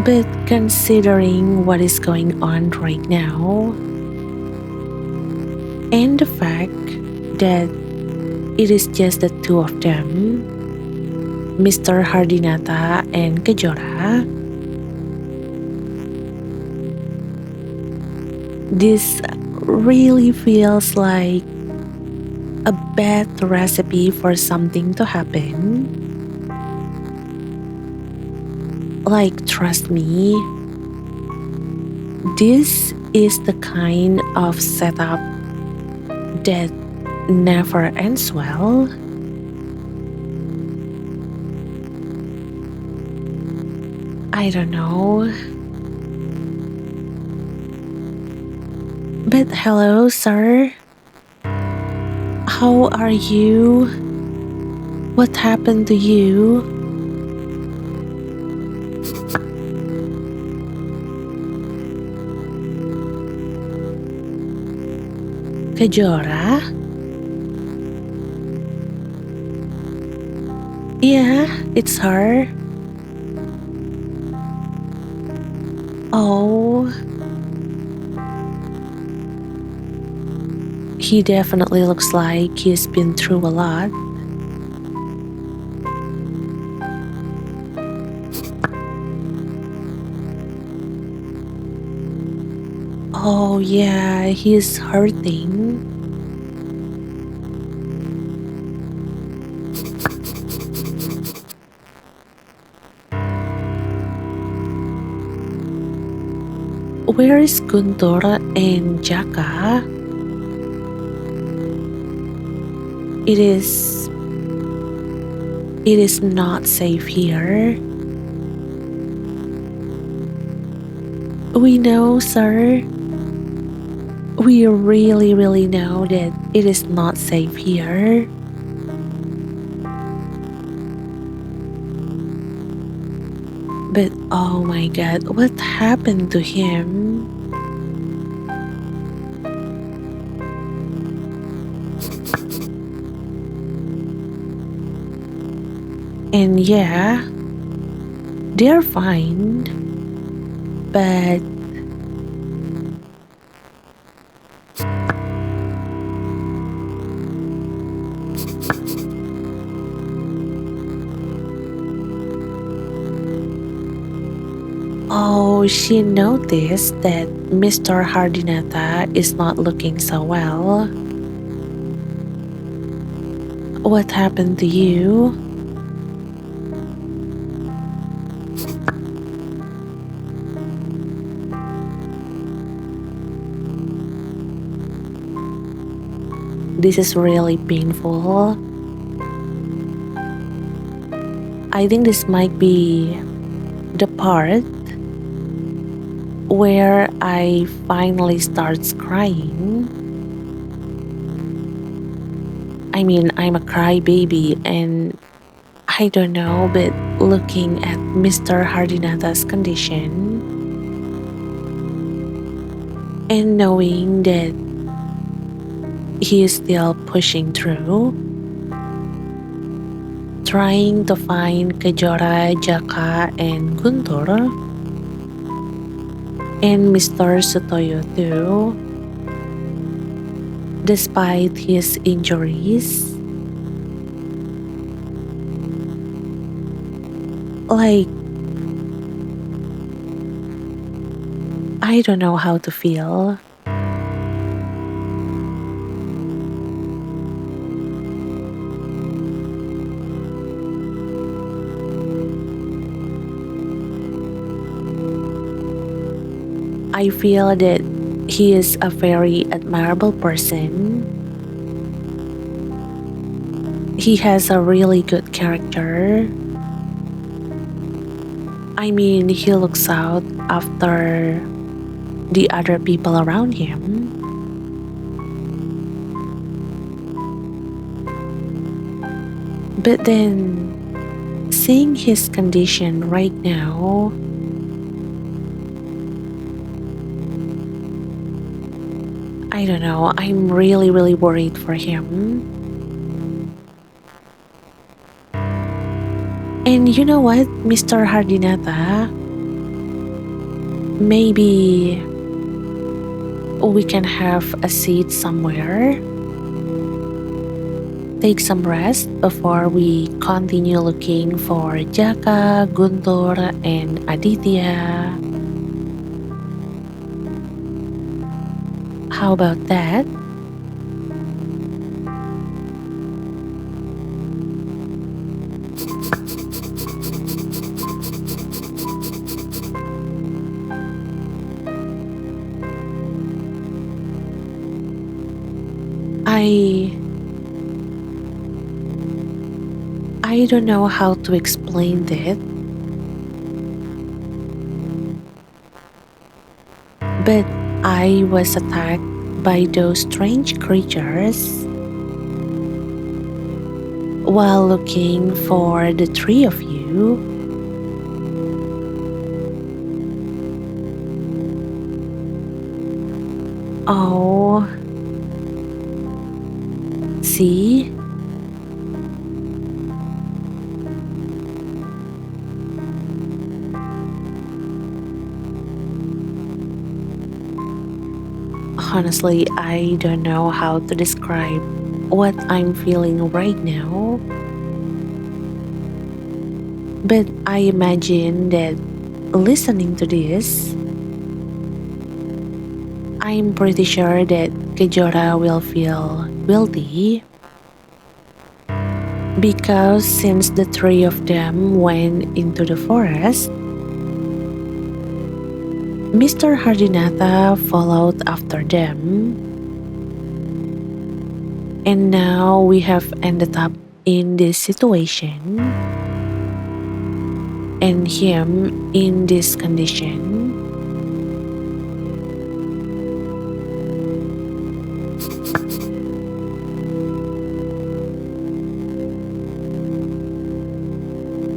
But considering what is going on right now, and the fact that it is just the two of them, Mr. Hardinata and Kejora, this really feels like a bad recipe for something to happen. Like, trust me, this is the kind of setup that never ends well. I don't know. But hello, sir. How are you? What happened to you? Kajora? Yeah, it's her. Oh. He definitely looks like he's been through a lot. Oh, yeah, he's hurting. Where is Guntur and Jaka? It is. It is not safe here. We know, sir. We really, really know that it is not safe here. But oh my god, what happened to him? And yeah, they're fine. But oh, she noticed that Mr. Hardinata is not looking so well. What happened to you? This is really painful. I think this might be the part where I finally starts crying. I mean, I'm a crybaby and I don't know, but looking at Mr. Hardinata's condition and knowing that he is still pushing through, trying to find Kejora, Jaka, and Guntur, and Mr. Sutoyo too, despite his injuries. Like, I don't know how to feel. I feel that he is a very admirable person. He has a really good character. I mean, he looks out after the other people around him. But then, seeing his condition right now, I don't know, I'm really, really worried for him. And you know what, Mr. Hardinata? Maybe we can have a seat somewhere. Take some rest before we continue looking for Jaka, Guntur, and Aditya. How about that? I don't know how to explain that, but I was attacked by those strange creatures while looking for the three of you. Oh, see? Honestly, I don't know how to describe what I'm feeling right now. But I imagine that listening to this, I'm pretty sure that Kejora will feel guilty because since the three of them went into the forest, Mr. Hardinata followed after them, and now we have ended up in this situation and him in this condition.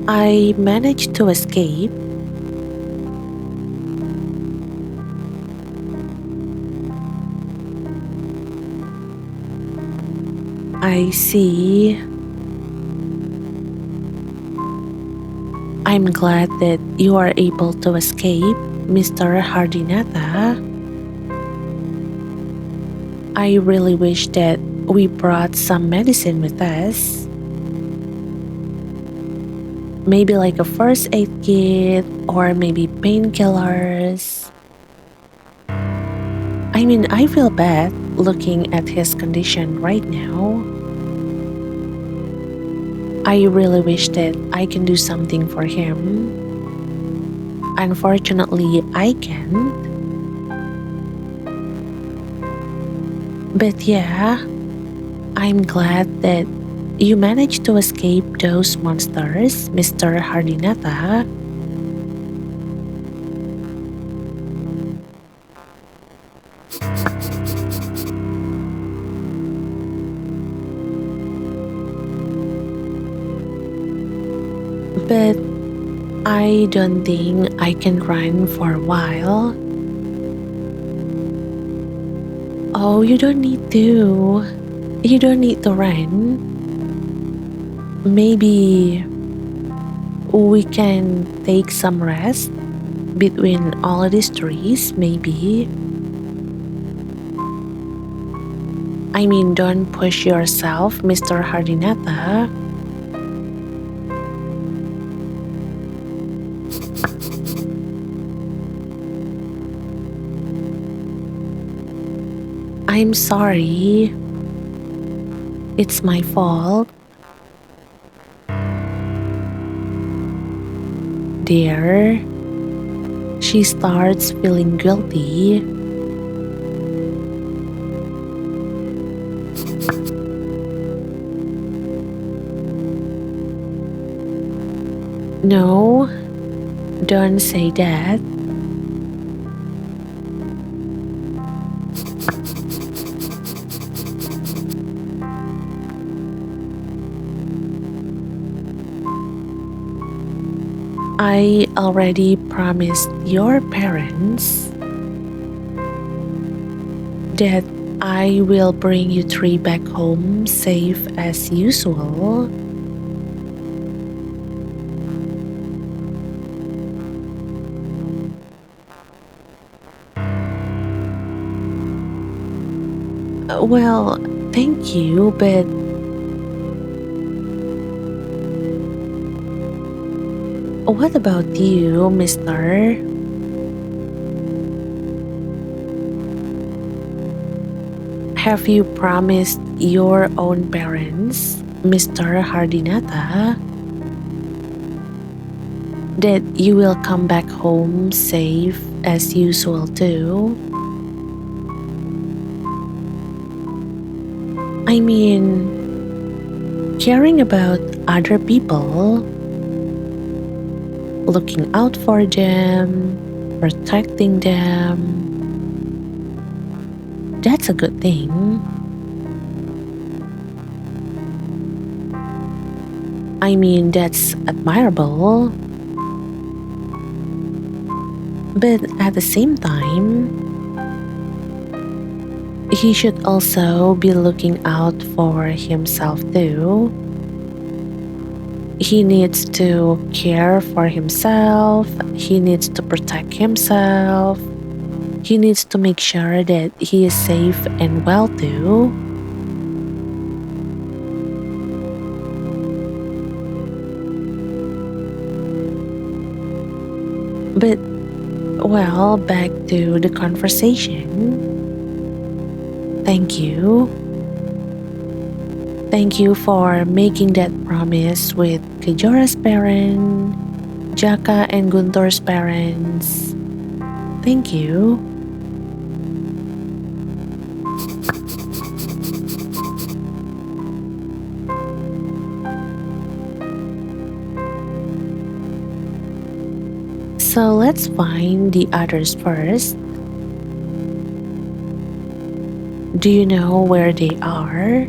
I managed to escape. I see. I'm glad that you are able to escape, Mr. Hardinata. I really wish that we brought some medicine with us. Maybe like a first aid kit or maybe painkillers. I mean, I feel bad looking at his condition right now. I really wish that I can do something for him. Unfortunately, I can't. But yeah, I'm glad that you managed to escape those monsters, Mr. Hardinata. But I don't think I can run for a while. Oh, you don't need to. You don't need to run. Maybe we can take some rest between all of these trees, maybe. I mean, don't push yourself, Mr. Hardinata. I'm sorry. It's my fault. There, she starts feeling guilty. No, don't say that. I already promised your parents that I will bring you three back home safe as usual. Well, thank you, but what about you, mister? Have you promised your own parents, Mr. Hardinata, that you will come back home safe as usual too? I mean, caring about other people, looking out for them, protecting them, that's a good thing. I mean, that's admirable. But at the same time, he should also be looking out for himself too. He needs to care for himself, he needs to protect himself, he needs to make sure that he is safe and well too. But, well, back to the conversation. Thank you. Thank you for making that promise with Kejora's parents, Jaka and Guntur's parents. Thank you. So let's find the others first. Do you know where they are?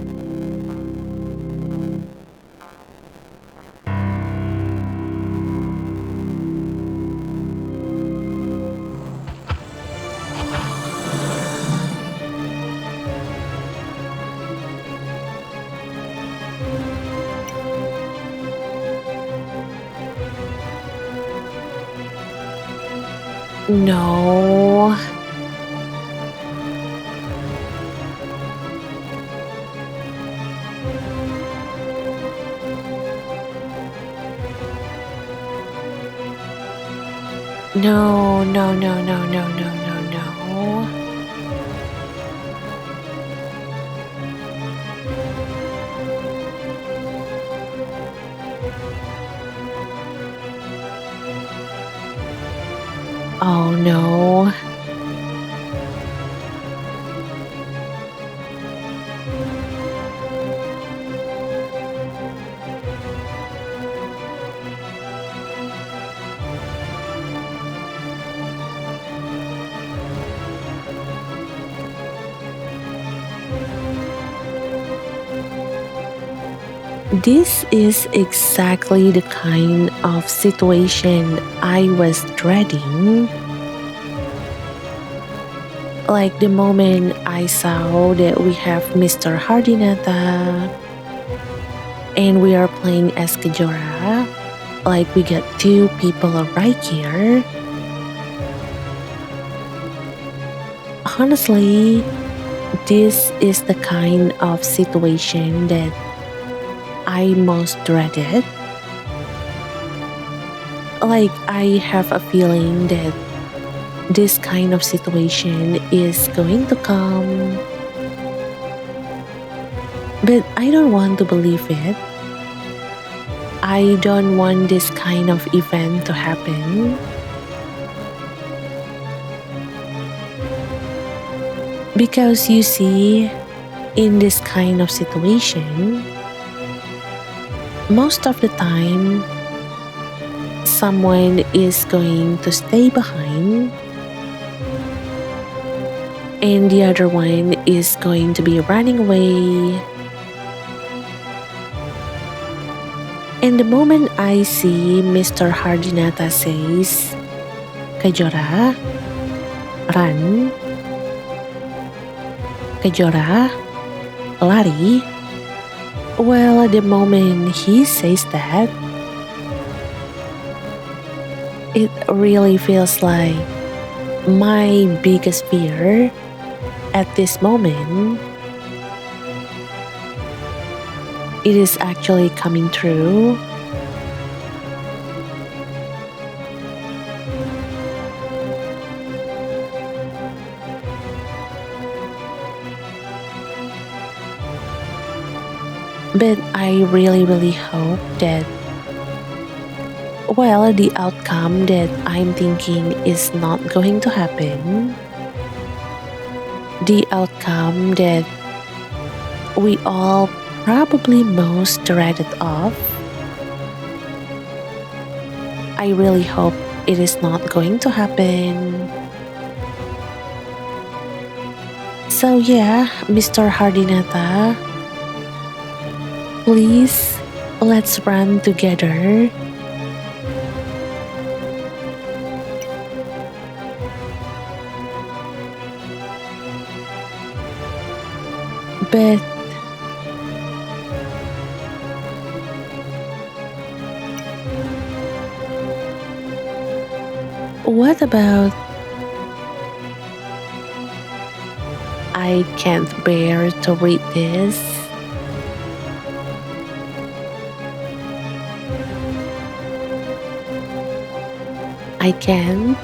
No. No, no, no, no, no, no, no, no. Oh no. This is exactly the kind of situation I was dreading. Like the moment I saw that we have Mr. Hardinata and we are playing as Kejora, like we got two people right here. Honestly, this is the kind of situation that I most dreaded. Like I have a feeling that this kind of situation is going to come. But I don't want to believe it. I don't want this kind of event to happen. Because you see, in this kind of situation, most of the time, someone is going to stay behind and the other one is going to be running away. And the moment I see Mr. Hardinata says, Kajora, run. Kajora, lari. Well, the moment he says that, it really feels like my biggest fear at this moment, it is actually coming true. But I really hope that, well, the outcome that I'm thinking is not going to happen. The outcome that we all probably most dreaded of. I really hope it is not going to happen. So yeah, Mr. Hardinata, please, let's run together. But what about I can't bear to read this? I can't.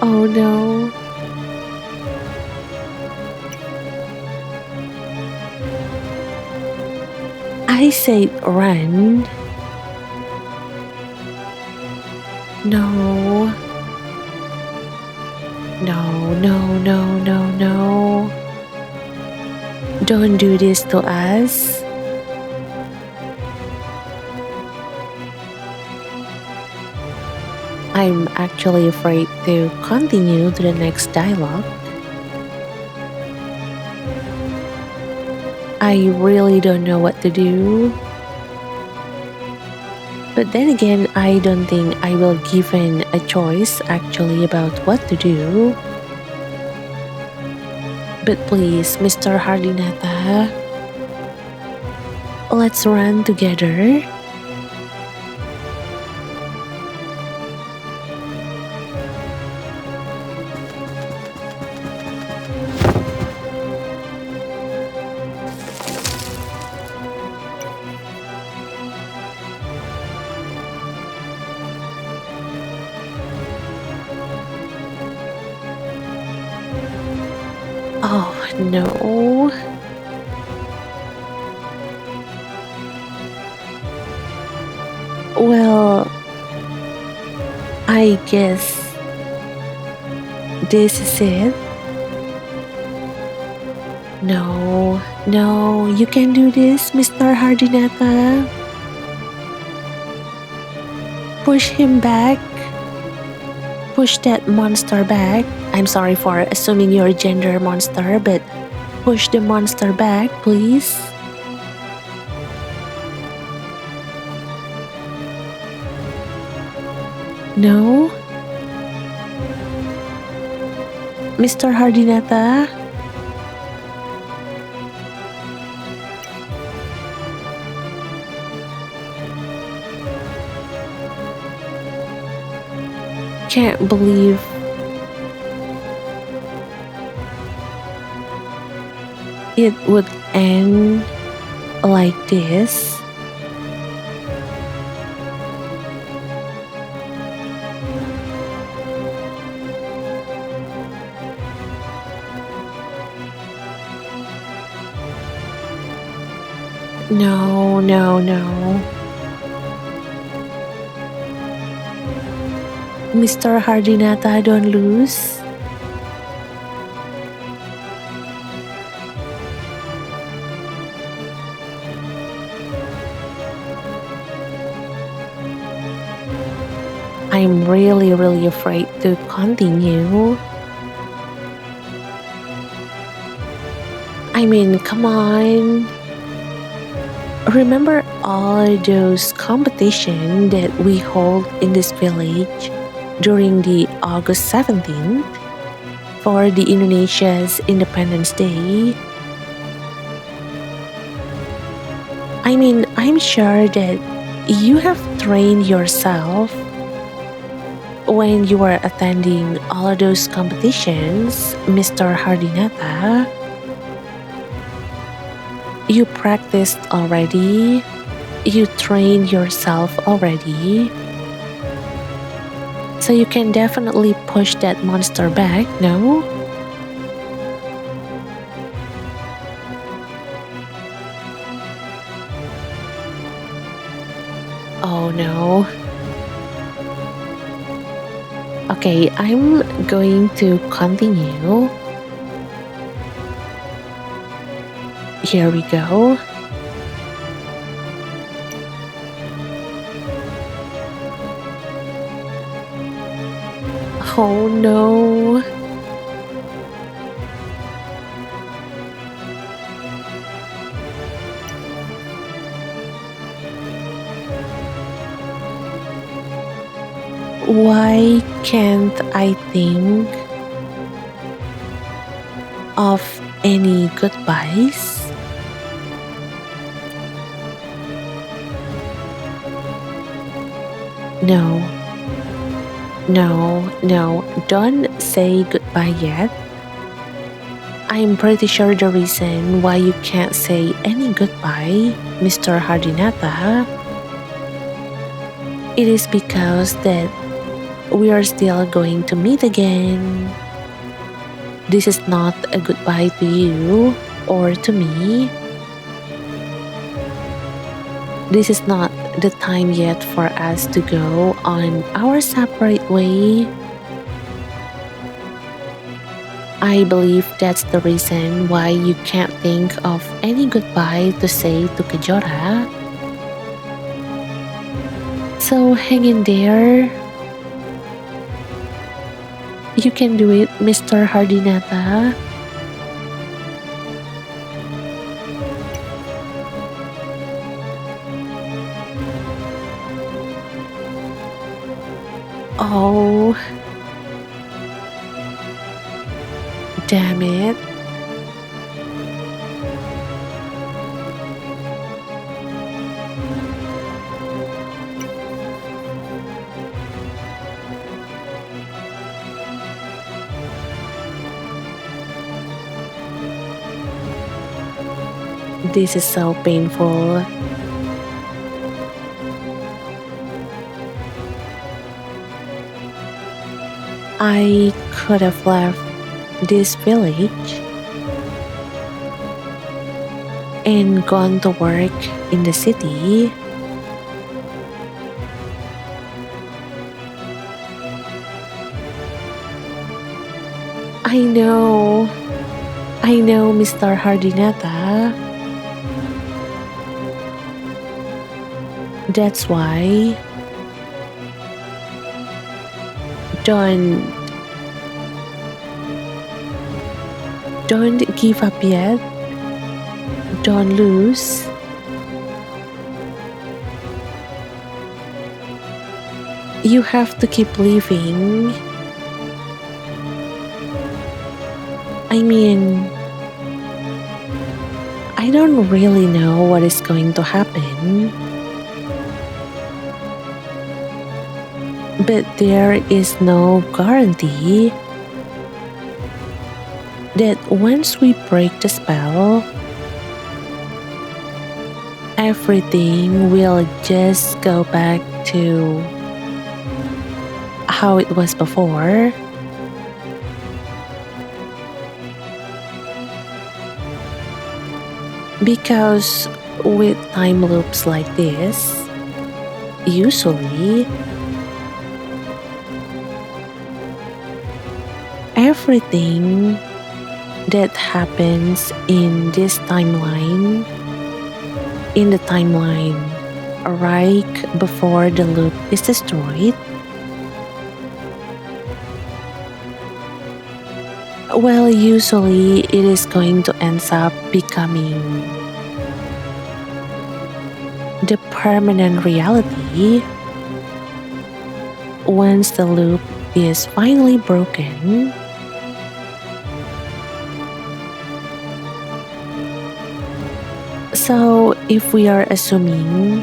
Oh no. I said run. No. No, no, no, no, no. Don't do this to us. I'm actually afraid to continue to the next dialogue. I really don't know what to do. But then again, I don't think I will given a choice actually about what to do. But please, Mr. Hardinata, let's run together. Oh no. Well, I guess this is it. No, no, you can do this, Mr. Hardinata. Push him back. Push that monster back. I'm sorry for assuming your gender, monster, but push the monster back, please. No? Mr. Hardinata? Can't believe it would end like this. No, no, no. Mr. Hardinata, don't lose. I'm really, really afraid to continue. I mean, come on. Remember all those competitions that we hold in this village during the August 17th for the Indonesia's Independence Day? I mean, I'm sure that you have trained yourself when you were attending all of those competitions, Mr. Hardinata. You practiced already. You trained yourself already. So you can definitely push that monster back, no? Oh no. Okay, I'm going to continue. Here we go. Oh no. Why can't I think of any goodbyes? No. No, no, don't say goodbye yet. I'm pretty sure the reason why you can't say any goodbye, Mr. Hardinata, it is because that we are still going to meet again. This is not a goodbye to you or to me. This is not the time yet for us to go on our separate way. I believe that's the reason why you can't think of any goodbye to say to Kajora. So hang in there. You can do it, Mr. Hardinata. Oh, damn it. This is so painful. I could have left this village and gone to work in the city. I know, Mr. Hardinata. That's why don't give up yet. Don't lose. You have to keep living. I mean, I don't really know what is going to happen. But there is no guarantee that once we break the spell, everything will just go back to how it was before. Because with time loops like this, usually everything that happens in this timeline, in the timeline right before the loop is destroyed, well, usually it is going to end up becoming the permanent reality once the loop is finally broken. So if we are assuming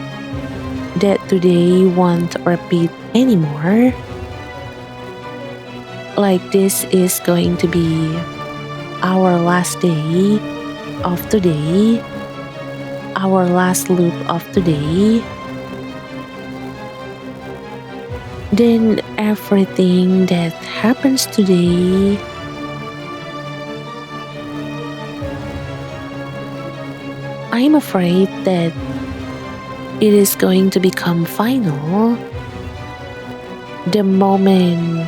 that today won't repeat anymore, like this is going to be our last day of today, our last loop of today, then everything that happens today I'm afraid that it is going to become final the moment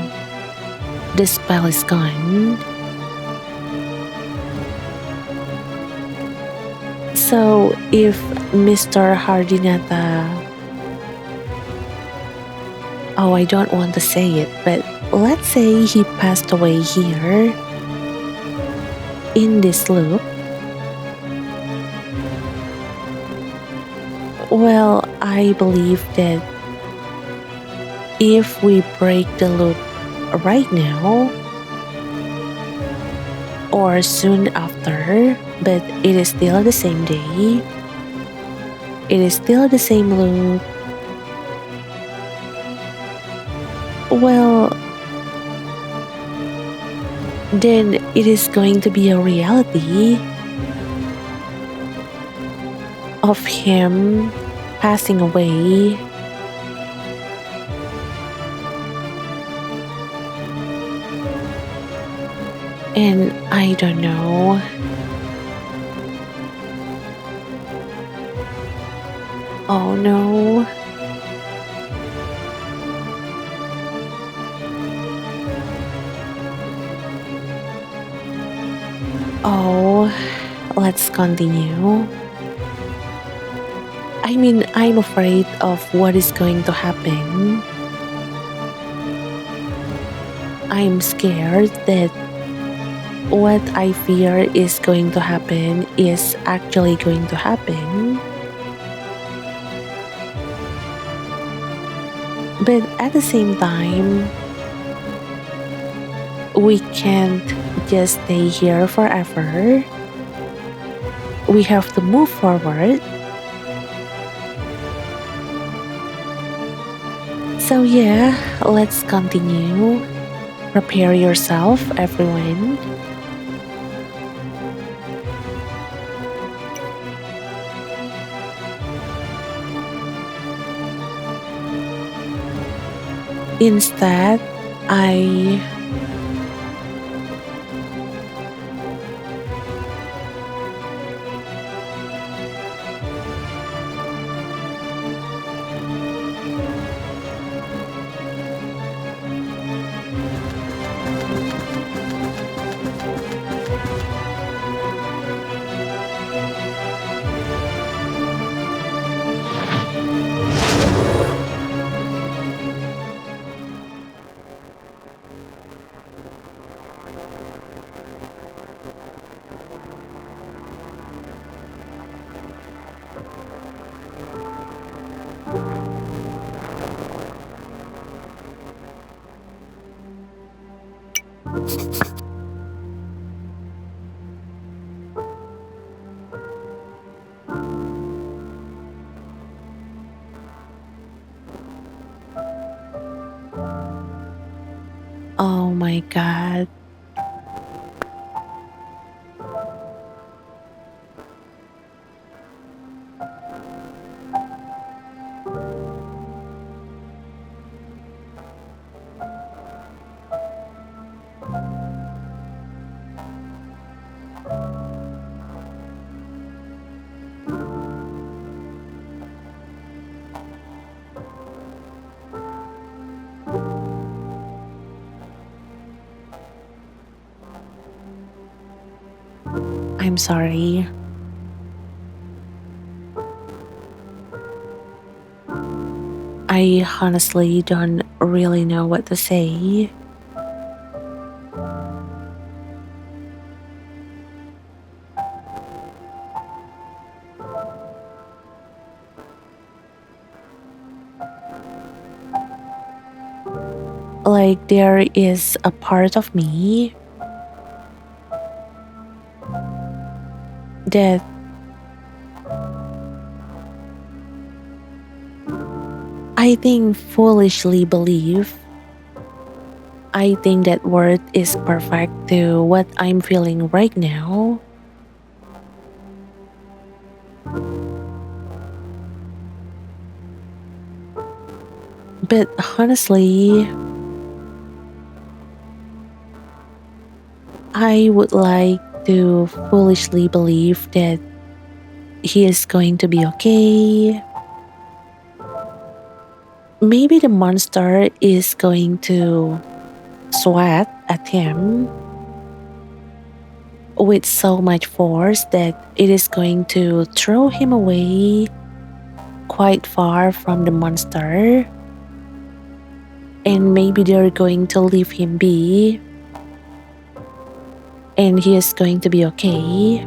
the spell is gone. So if Mr. Hardinata, oh, I don't want to say it, but let's say he passed away here in this loop, well, I believe that if we break the loop right now or soon after, but it is still the same day, it is still the same loop, well, then it is going to be a reality of him passing away And I don't know. Oh no. Oh, let's continue. I mean, I'm afraid of what is going to happen. I'm scared that what I fear is going to happen is actually going to happen. But at the same time, we can't just stay here forever. We have to move forward. So, yeah, let's continue. Prepare yourself, everyone. Instead, I oh my god. I'm sorry. I honestly don't really know what to say. Like, there is a part of me that I think foolishly believe. I think that word is perfect to what I'm feeling right now. But honestly, I would like to foolishly believe that he is going to be okay. Maybe the monster is going to swat at him with so much force that it is going to throw him away quite far from the monster. And maybe they're going to leave him be and he is going to be okay.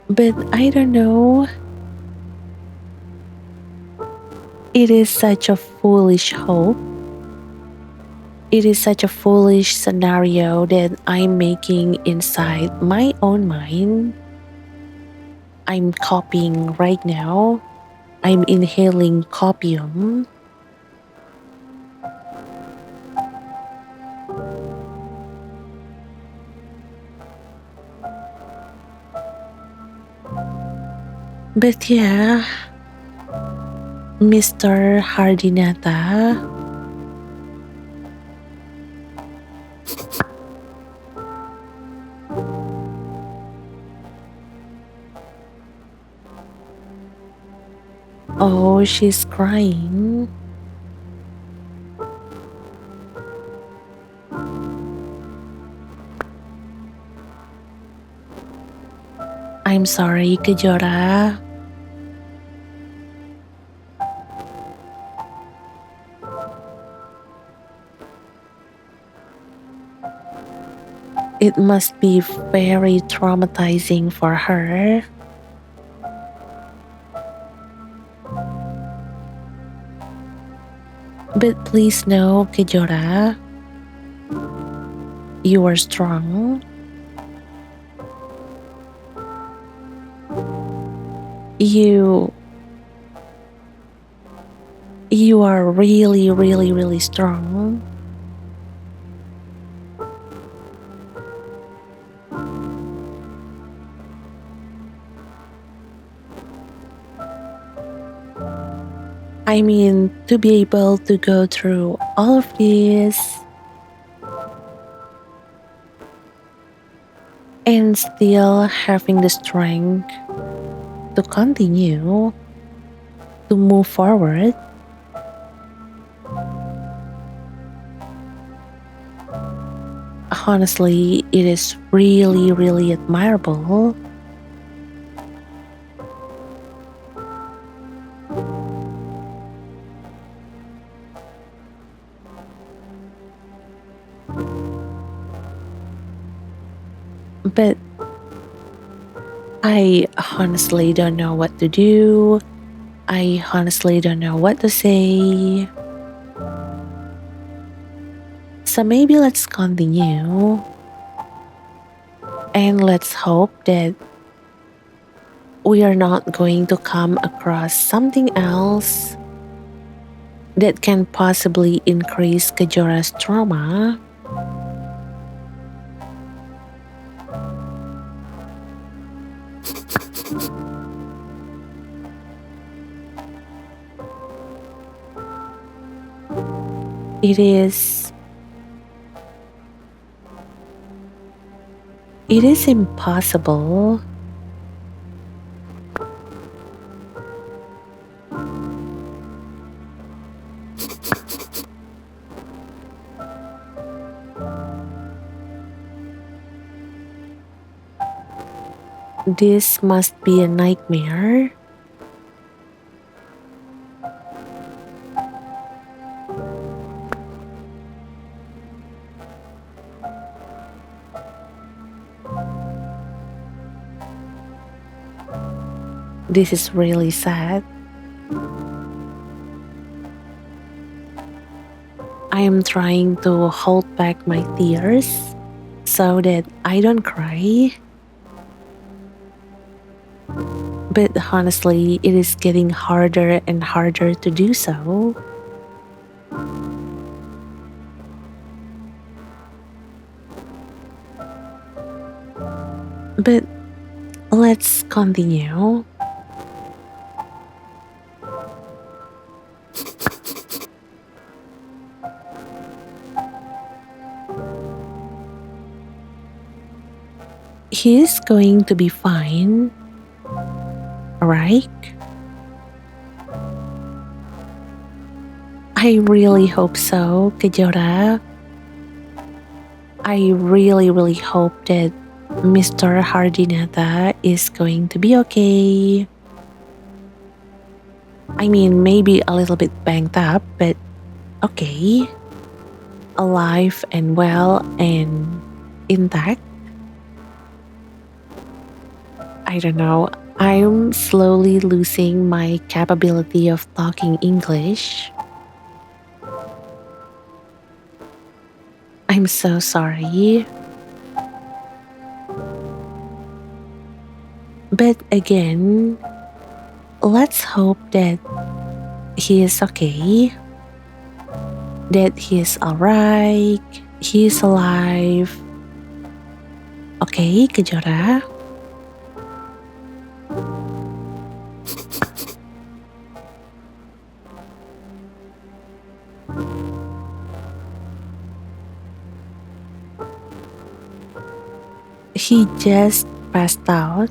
But I don't know. It is such a foolish hope. It is such a foolish scenario that I'm making inside my own mind. I'm copying right now. I'm inhaling copium. But yeah, Mr. Hardinata, Oh, she's crying. I'm sorry, Kajora. It must be very traumatizing for her. But please know, Kejora, you are strong. You you are really, really, really strong. I mean, to be able to go through all of this and still having the strength to continue, to move forward, honestly, it is really, really admirable. But I honestly don't know what to do. I honestly don't know what to say. So maybe let's continue and let's hope that we are not going to come across something else that can possibly increase Kajora's trauma. It is impossible. This must be a nightmare. This is really sad. I am trying to hold back my tears so that I don't cry. But honestly, it is getting harder and harder to do so. But let's continue. He's going to be fine, right? I really hope so, Kajora. I really, really hope that Mr. Hardinata is going to be okay. I mean, maybe a little bit banged up, but okay. Alive and well and intact. I don't know. I'm slowly losing my capability of talking English. I'm so sorry. But again, let's hope that he is okay, that he is alright, he is alive. Okay, Kajora? He just passed out.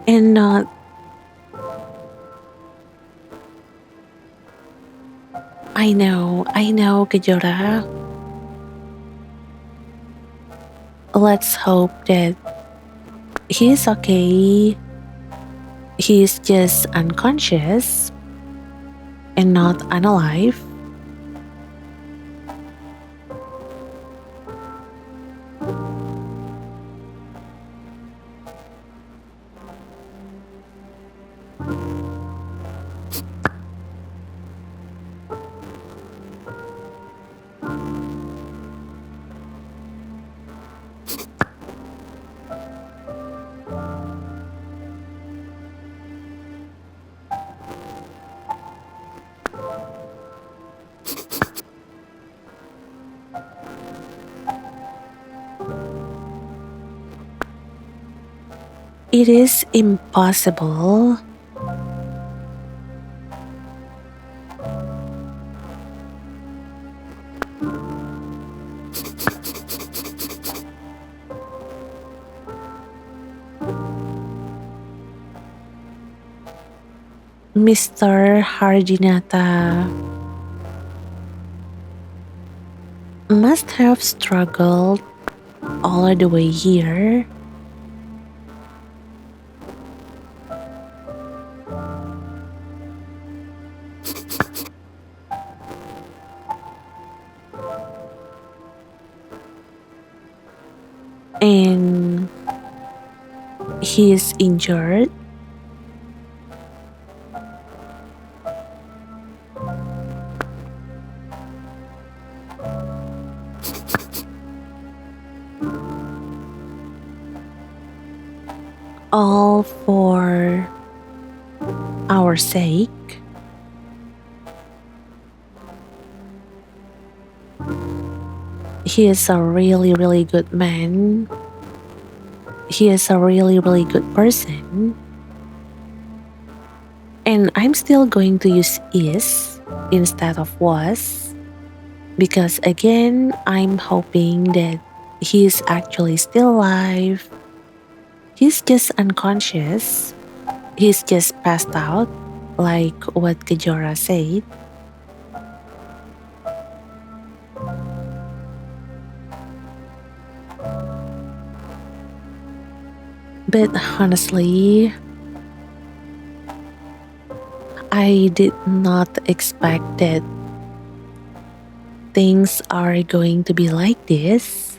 and not. I know, Kajora. Let's hope that he's okay. He's just unconscious and not unalive. It is impossible. Mr. Hardinata must have struggled all the way here. And he is injured. All for our sake. He is a really, really good man. He is a really, really good person. And I'm still going to use is instead of was, because again, I'm hoping that he's actually still alive. He's just unconscious. He's just passed out, like what Kejora said. But honestly, I did not expect that things are going to be like this.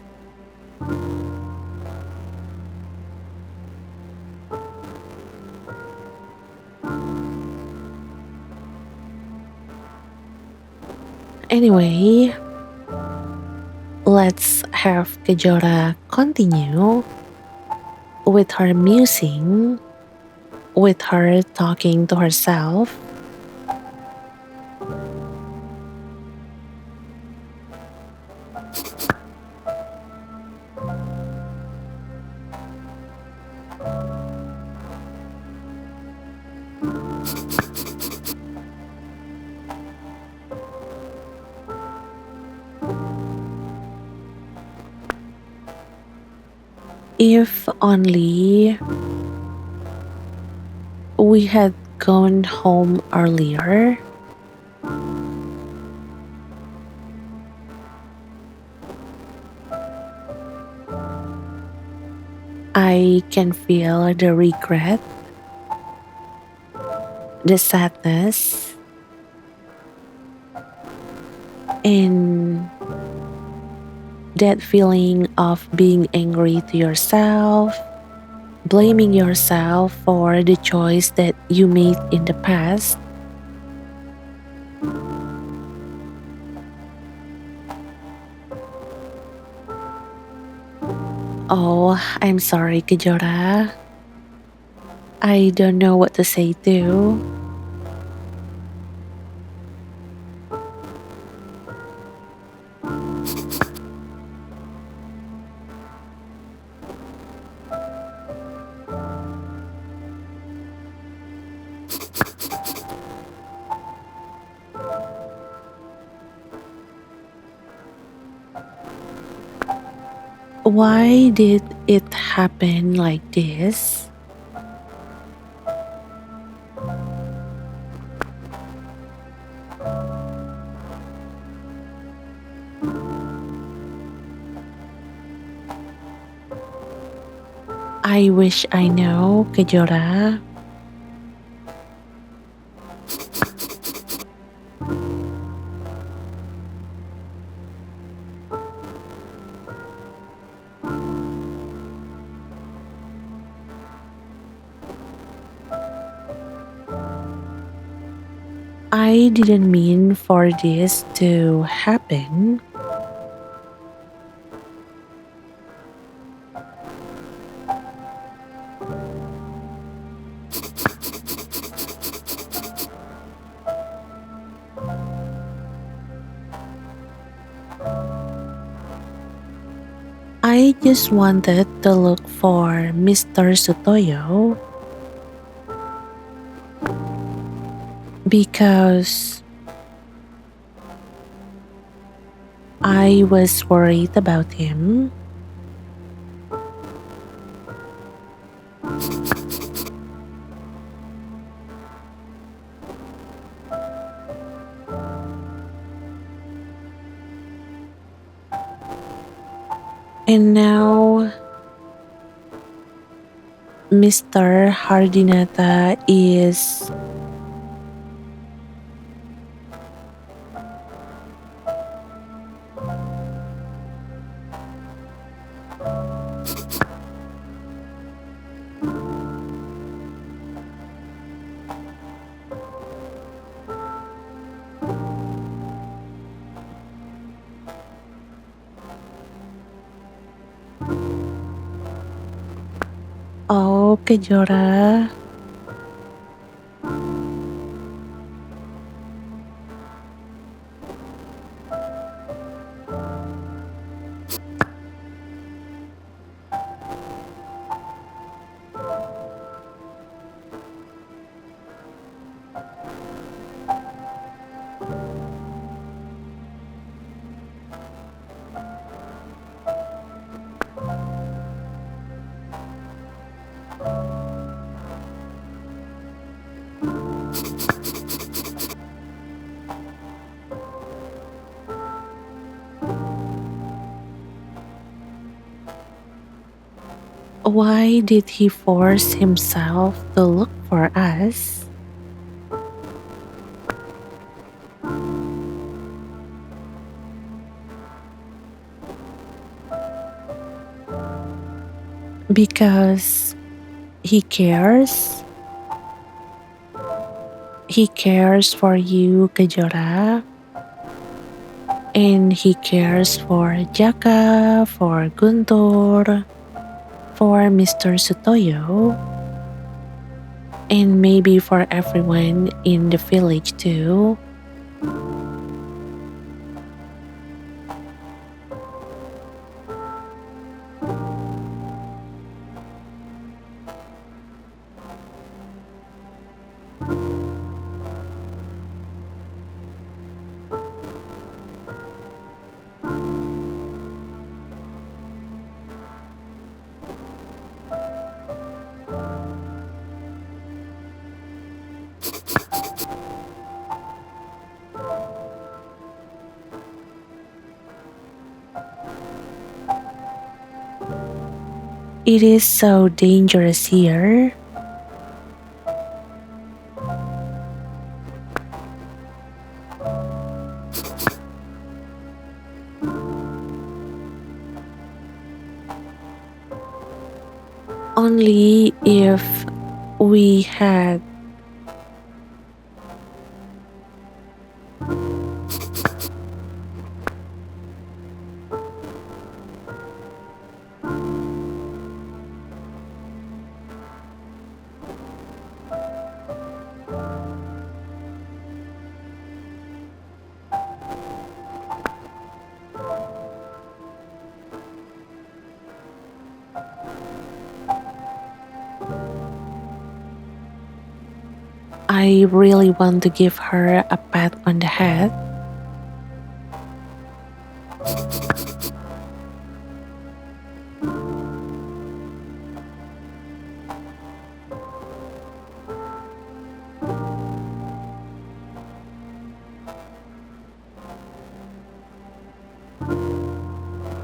Anyway, let's have Kajora continue with her musing, with her talking to herself. If only we had gone home earlier. I can feel the regret, the sadness, and that feeling of being angry to yourself, blaming yourself for the choice that you made in the past. Oh, I'm sorry, Kajora. I don't know what to say too. Why did it happen like this? I wish I know, Kejora. I didn't mean for this to happen. I just wanted to look for Mr. Sutoyo because I was worried about him. And now Mr. Hardinata is oh Kejora. Why did he force himself to look for us? Because he cares. He cares for you, Kajora. And he cares for Jaka, for Guntur, for Mr. Sutoyo, and maybe for everyone in the village too. It is so dangerous here. Only if we had I really want to give her a pat on the head.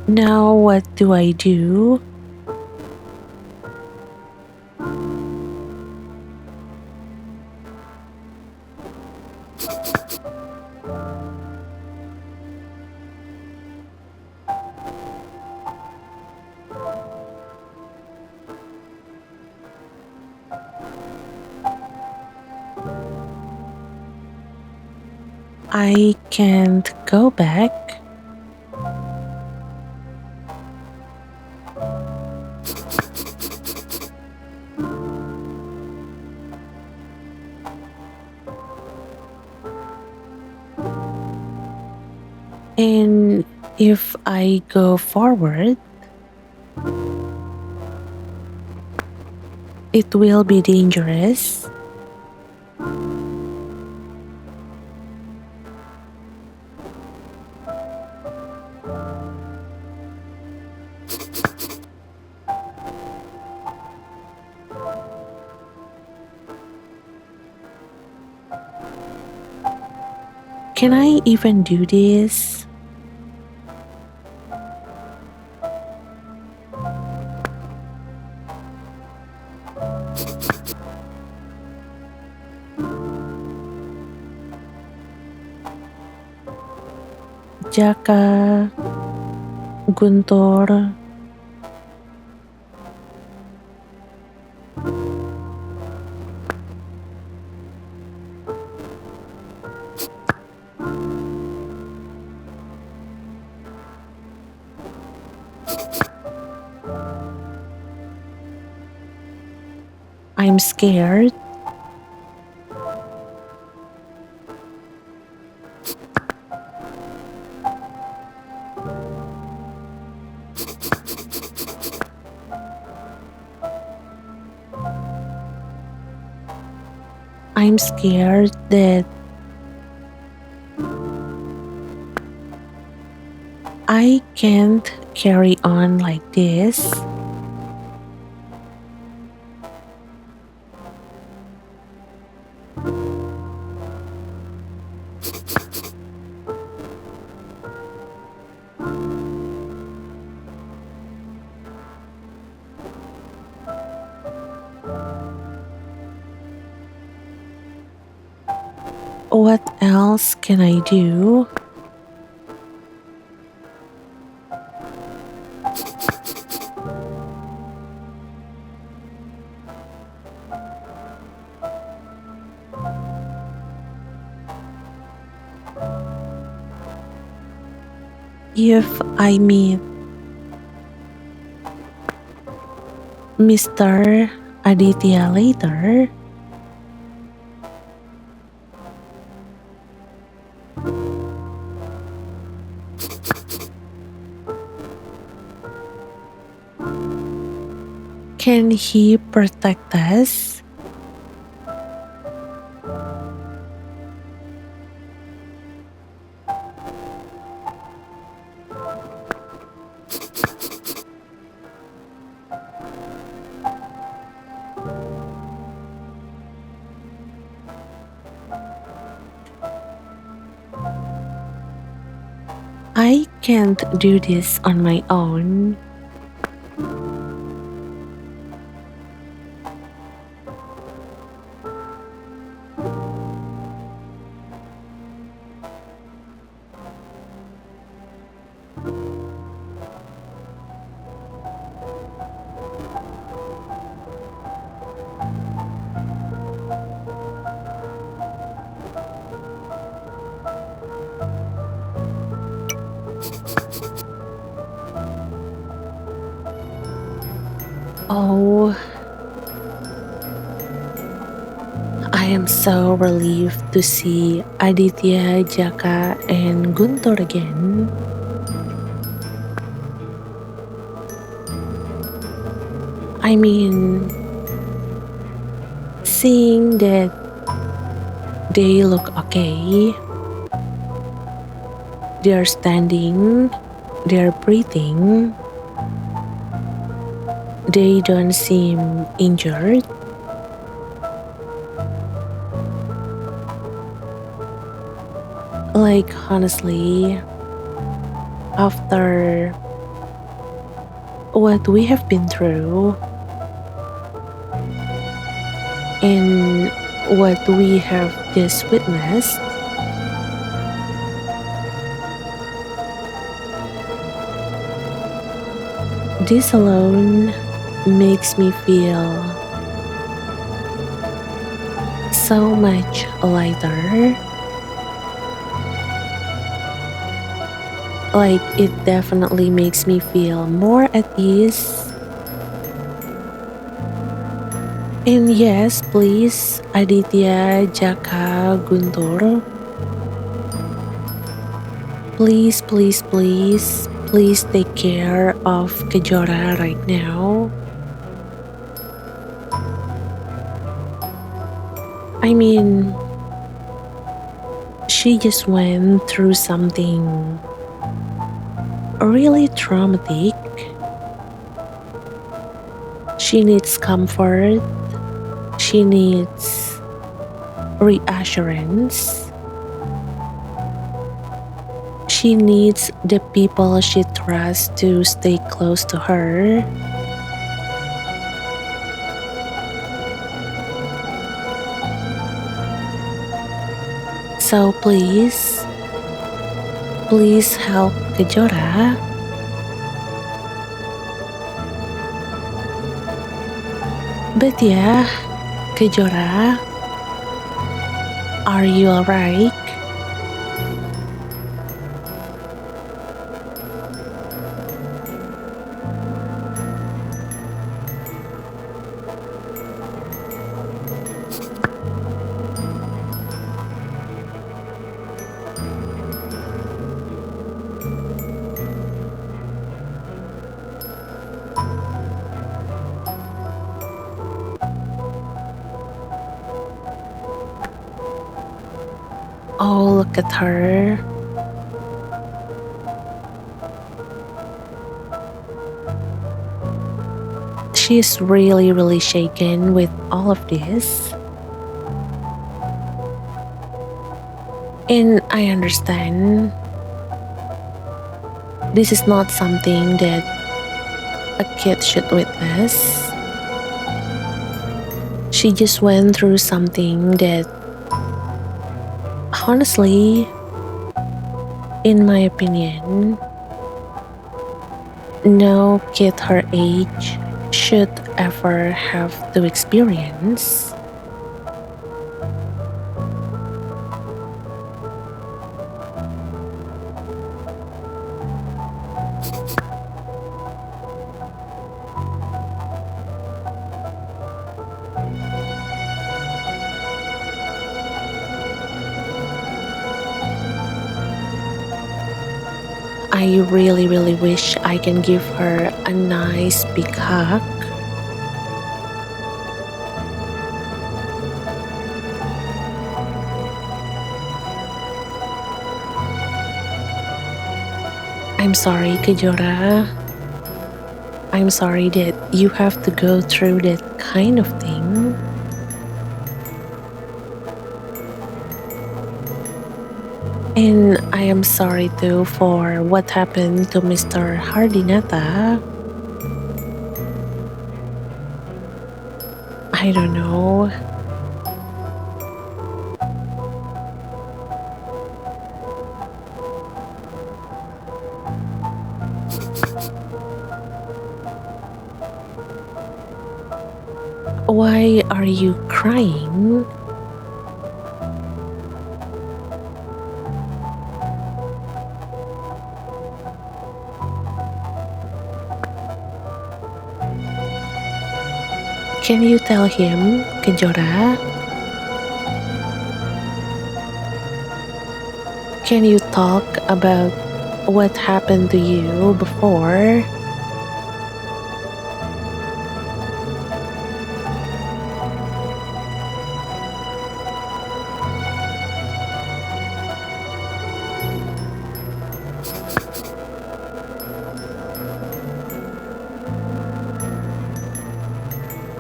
Now what do I do? I can't go back. And if I go forward, it will be dangerous. Can I even do this? Jaka, Guntur, I'm scared. I'm scared that I can't carry on like this. What else can I do? If I meet Mr. Aditya later, can he protect us? I can't do this on my own. Oh, I am so relieved to see Aditya, Jaka, and Guntur again. I mean, seeing that they look okay, they're standing, they're breathing, they don't seem injured. Like, honestly, after what we have been through and what we have just witnessed, this alone makes me feel so much lighter. Like, it definitely makes me feel more at ease. And yes, please, Aditya, Jaka, Guntur, please, please, please, please take care of Kejora right now. I mean, she just went through something really traumatic. She needs comfort. She needs reassurance. She needs the people she trusts to stay close to her. So please, please help Kajora. But yeah, Kajora, are you alright? Oh, look at her. She's really, really shaken with all of this. And I understand. This is not something that a kid should witness. She just went through something that, honestly, in my opinion, no kid her age should ever have to experience. I really, really wish I can give her a nice big hug. I'm sorry, Kajora. I'm sorry that you have to go through that kind of thing. And I am sorry too for what happened to Mr. Hardinata. I don't know. Why are you crying? Can you tell him, Kejora? Can you talk about what happened to you before?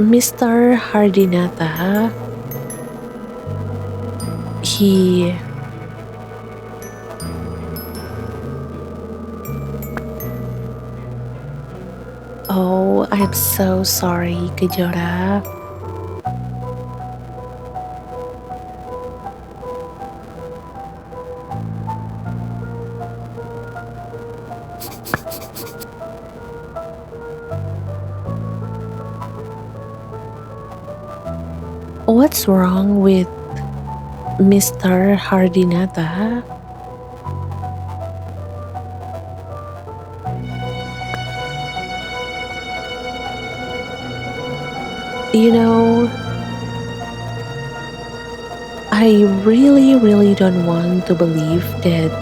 Mr. Hardinata, he Oh, I'm so sorry, Kajora. What's wrong with Mr. Hardinata? You know, I really don't want to believe that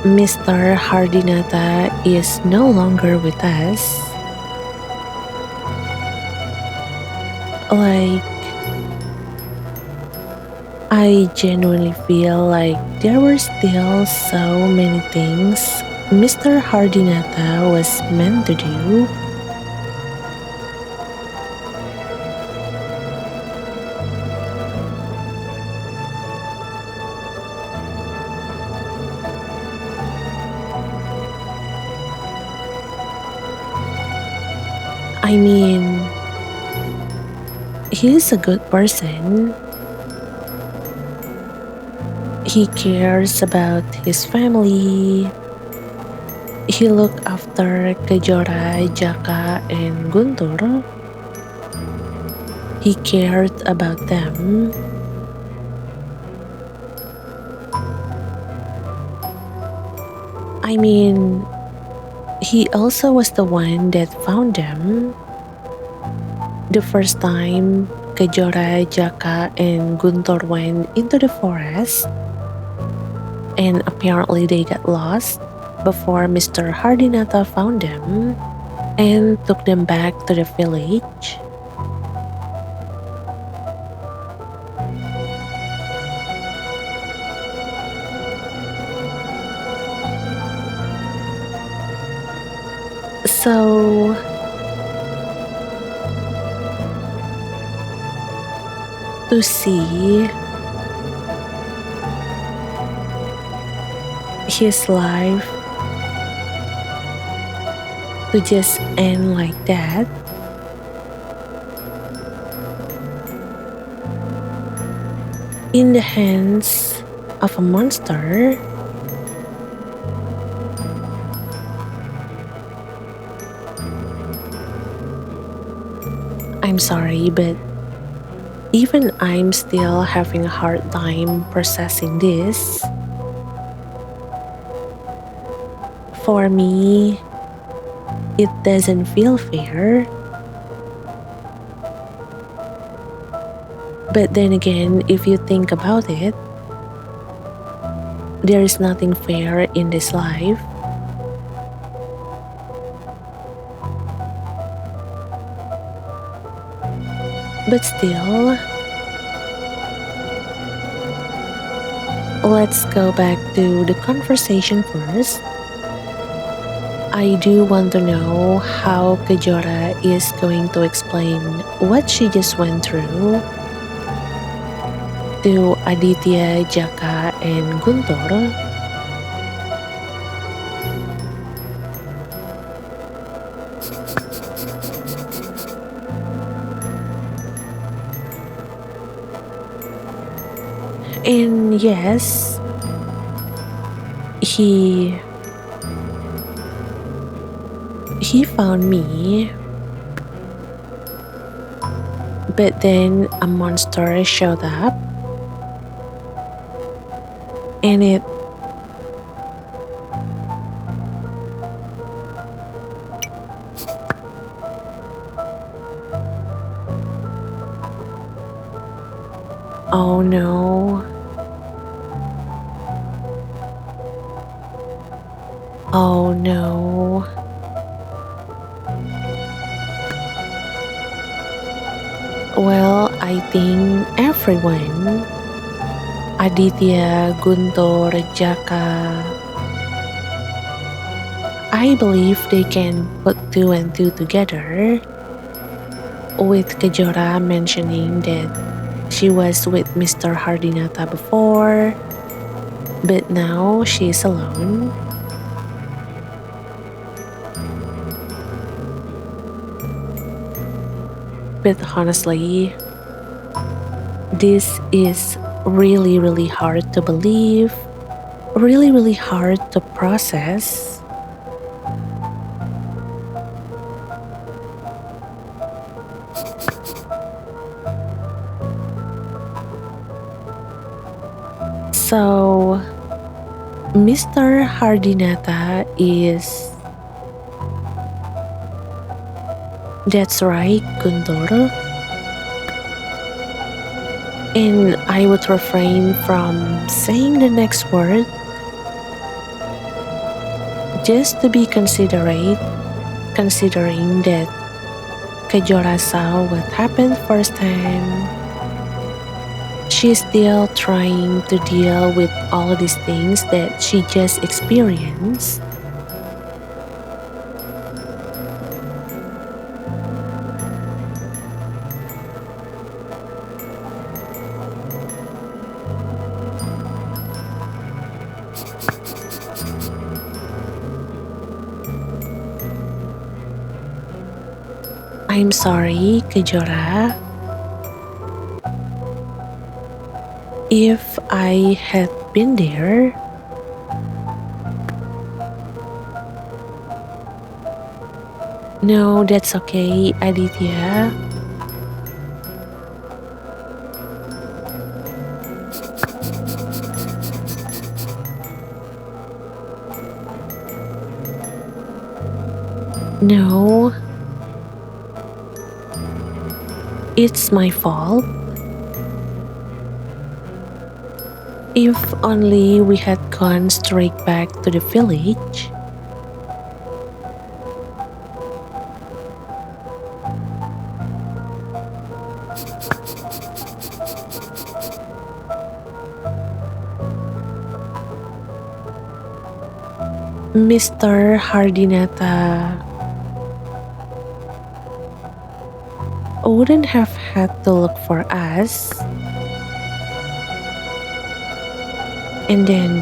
Mr. Hardinata is no longer with us. Like, I genuinely feel like there were still so many things Mr. Hardinata was meant to do. I mean, he's a good person. He cares about his family. He looked after Kejora, Jaka, and Guntur. He cared about them. I mean, he also was the one that found them. The first time Kajora, Jaka, and Guntur went into the forest, and apparently they got lost before Mr. Hardinata found them and took them back to the village. So, to see his life to just end like that, in the hands of a monster, I'm sorry, but even I'm still having a hard time processing this. For me, it doesn't feel fair. But then again, if you think about it, there is nothing fair in this life. But still, let's go back to the conversation first. I do want to know how Kajora is going to explain what she just went through to Aditya, Jaka, and Guntur. And yes, he found me, but then a monster showed up, and oh no, oh no. Well, I think everyone, Aditya, Guntur, Jaka, I believe they can put two and two together, with Kejora mentioning that she was with Mr. Hardinata before, but now she's alone. But honestly, this is really hard to believe, really hard to process. So, Mr. Hardinata is. That's right, Guntur. And I would refrain from saying the next word just to be considerate, considering that Kajora saw what happened first time. She's still trying to deal with all these things that she just experienced. I'm sorry, Kajora, if I had been there. No, that's okay, Aditya. No, it's my fault. If only we had gone straight back to the village. Mr. Hardinata wouldn't have had to look for us. And then,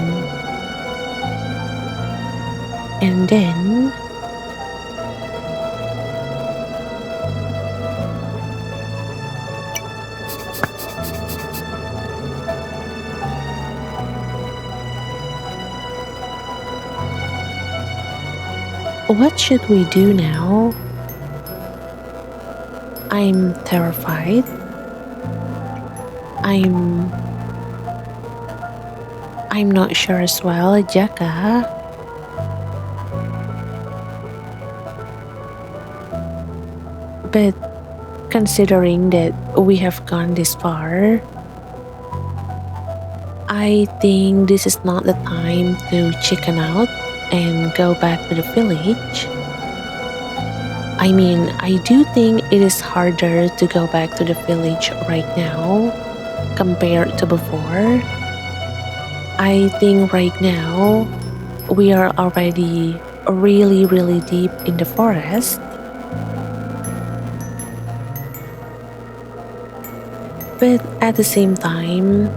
what should we do now? I'm terrified. I'm not sure as well, Jaka. But considering that we have gone this far, I think this is not the time to chicken out and go back to the village. I mean, I do think it is harder to go back to the village right now compared to before. I think right now we are already really deep in the forest. But at the same time,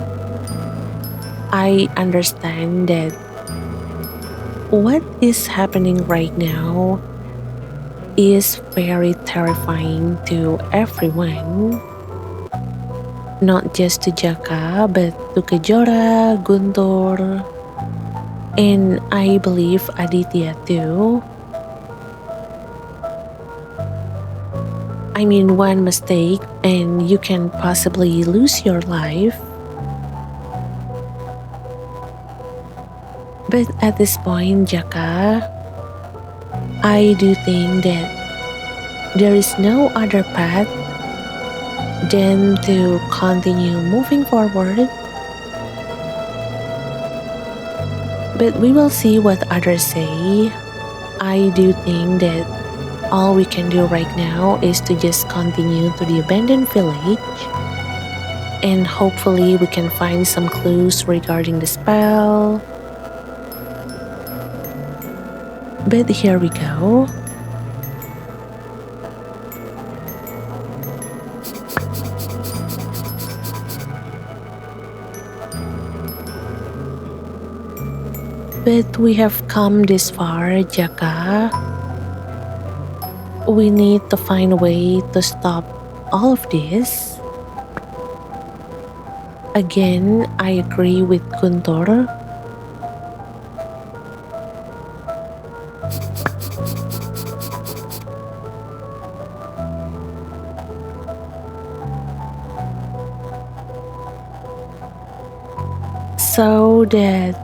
I understand that what is happening right now is very terrifying to everyone. Not just to Jaka, but to Kejora, Guntur, and I believe Aditya too. I mean, one mistake and you can possibly lose your life. But at this point, Jaka, I do think that there is no other path than to continue moving forward. But we will see what others say. I do think that all we can do right now is to just continue to the abandoned village, and hopefully we can find some clues regarding the spell. But here we go. But we have come this far, Jaka. We need to find a way to stop all of this? Again, I agree with Guntur. So that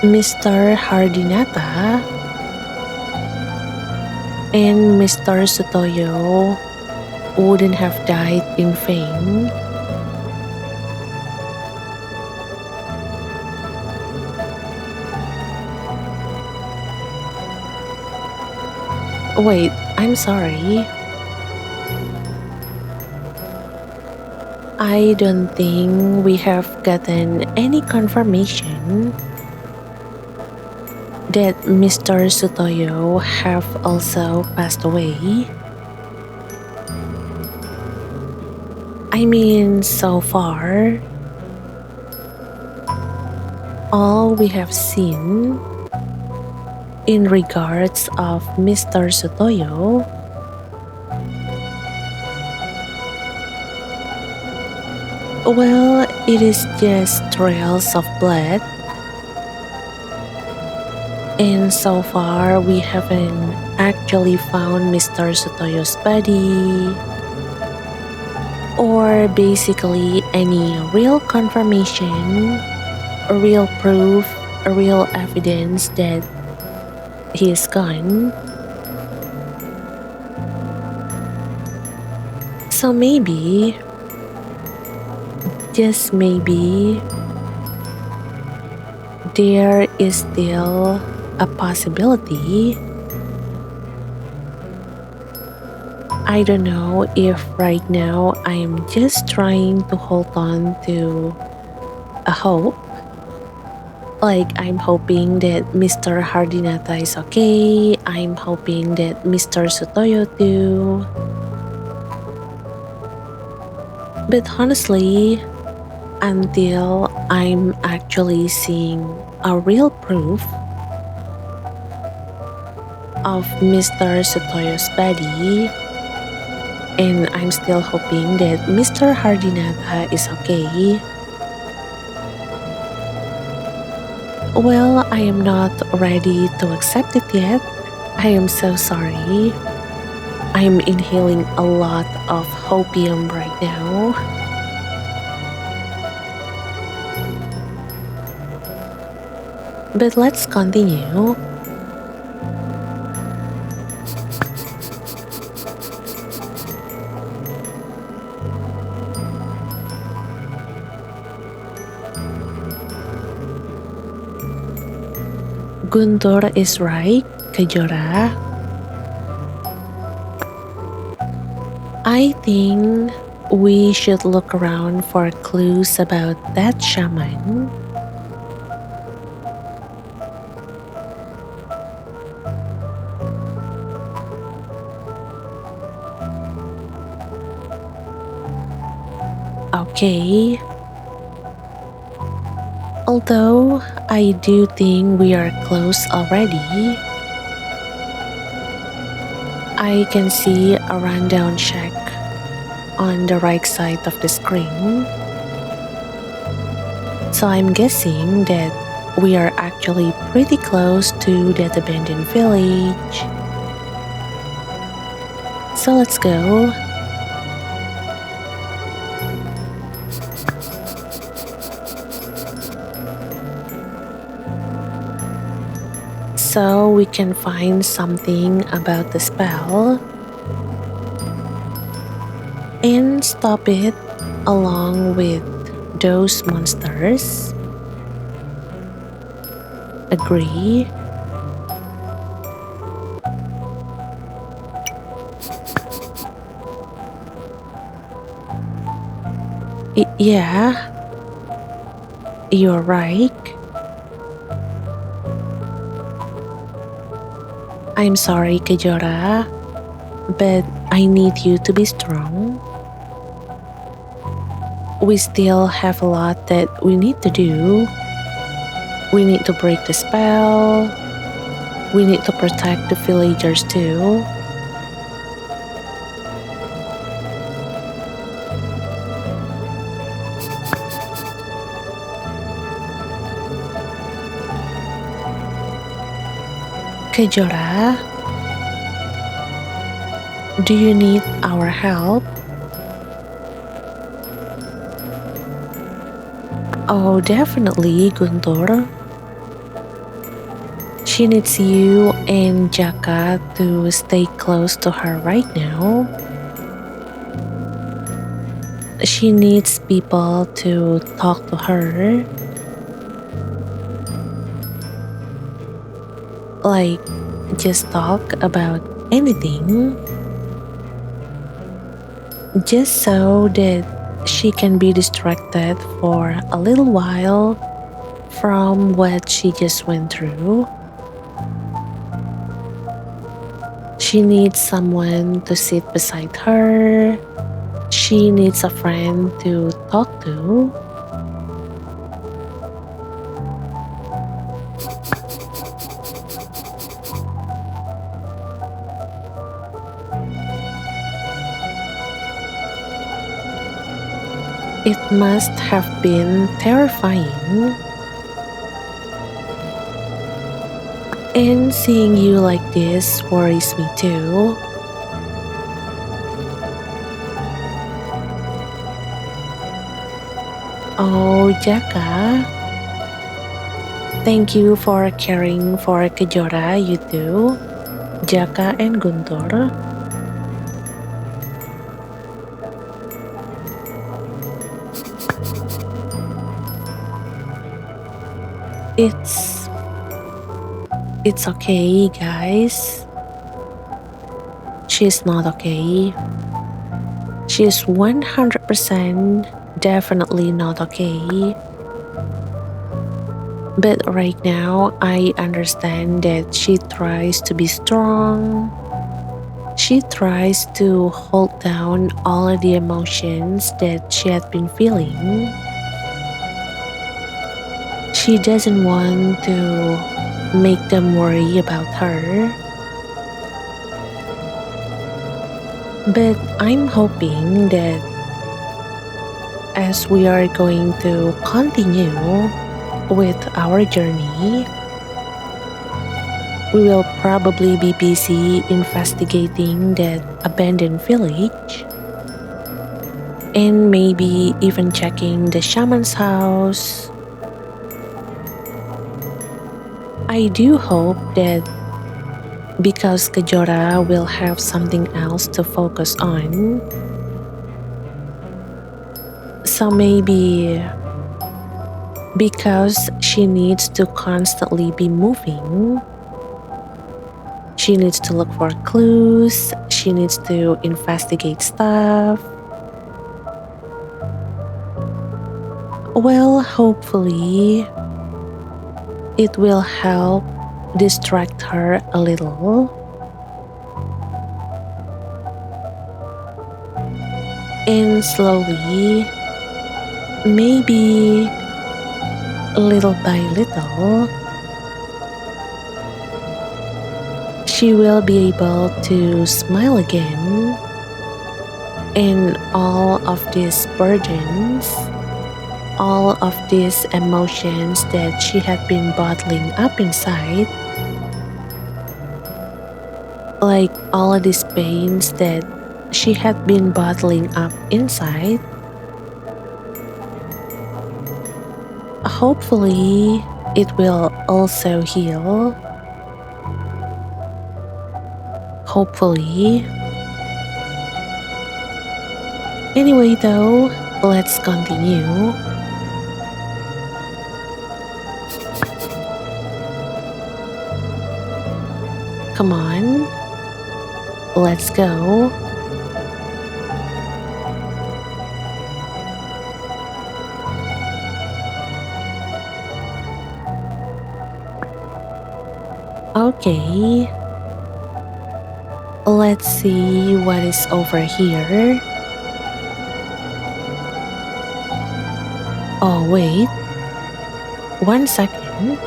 Mr. Hardinata and Mr. Sutoyo wouldn't have died in vain. Wait, I'm sorry. I don't think we have gotten any confirmation that Mr. Sutoyo have also passed away. I mean, so far, all we have seen in regards of Mr. Sutoyo well, it is just trails of blood. And so far, we haven't actually found Mr. Sutoyo's body or basically any real confirmation, a real proof, a real evidence that he is gone. So maybe, just maybe, there is still a possibility. I don't know if right now I'm just trying to hold on to a hope. Like I'm hoping that Mr. Hardinata is okay. I'm hoping that Mr. Sutoyo too. But honestly, until I'm actually seeing a real proof of Mr. Sutoyo's body, and I'm still hoping that Mr. Hardinata is okay. Well, I am not ready to accept it yet. I am so sorry. I am inhaling a lot of hopium right now. But let's continue. Guntur is right, Kejora. I think we should look around for clues about that shaman. Okay. Although I do think we are close already, I can see a rundown check on the right side of the screen. So I'm guessing that we are actually pretty close to that abandoned village. So let's go. So we can find something about the spell and stop it along with those monsters. Agree? Yeah, you're right. I'm sorry, Kejora, but I need you to be strong. We still have a lot that we need to do. We need to break the spell. We need to protect the villagers too. Kejora, do you need our help? Oh, definitely, Guntur. She needs you and Jaka to stay close to her right now. She needs people to talk to her. Like, just talk about anything. Just so that she can be distracted for a little while from what she just went through. She needs someone to sit beside her. She needs a friend to talk to. It must have been terrifying. And seeing you like this worries me too. Oh, Jaka, thank you for caring for Kejora, you too, Jaka and Guntur. It's okay, guys. She's not okay. She's 100% definitely not okay. But right now, I understand that she tries to be strong. She tries to hold down all of the emotions that she had been feeling. She doesn't want to make them worry about her. But I'm hoping that as we are going to continue with our journey, we will probably be busy investigating that abandoned village and maybe even checking the shaman's house. I do hope that because Kajora will have something else to focus on, so maybe because she needs to constantly be moving, she needs to look for clues, she needs to investigate stuff. Well, hopefully, it will help distract her a little. And slowly, maybe little by little, she will be able to smile again, and all of these burdens, all of these emotions that she had been bottling up inside, like all of these pains that she had been bottling up inside, hopefully it will also heal. Hopefully. Anyway though, let's continue. Come on, let's go. Okay, let's see what is over here. Oh wait, 1 second.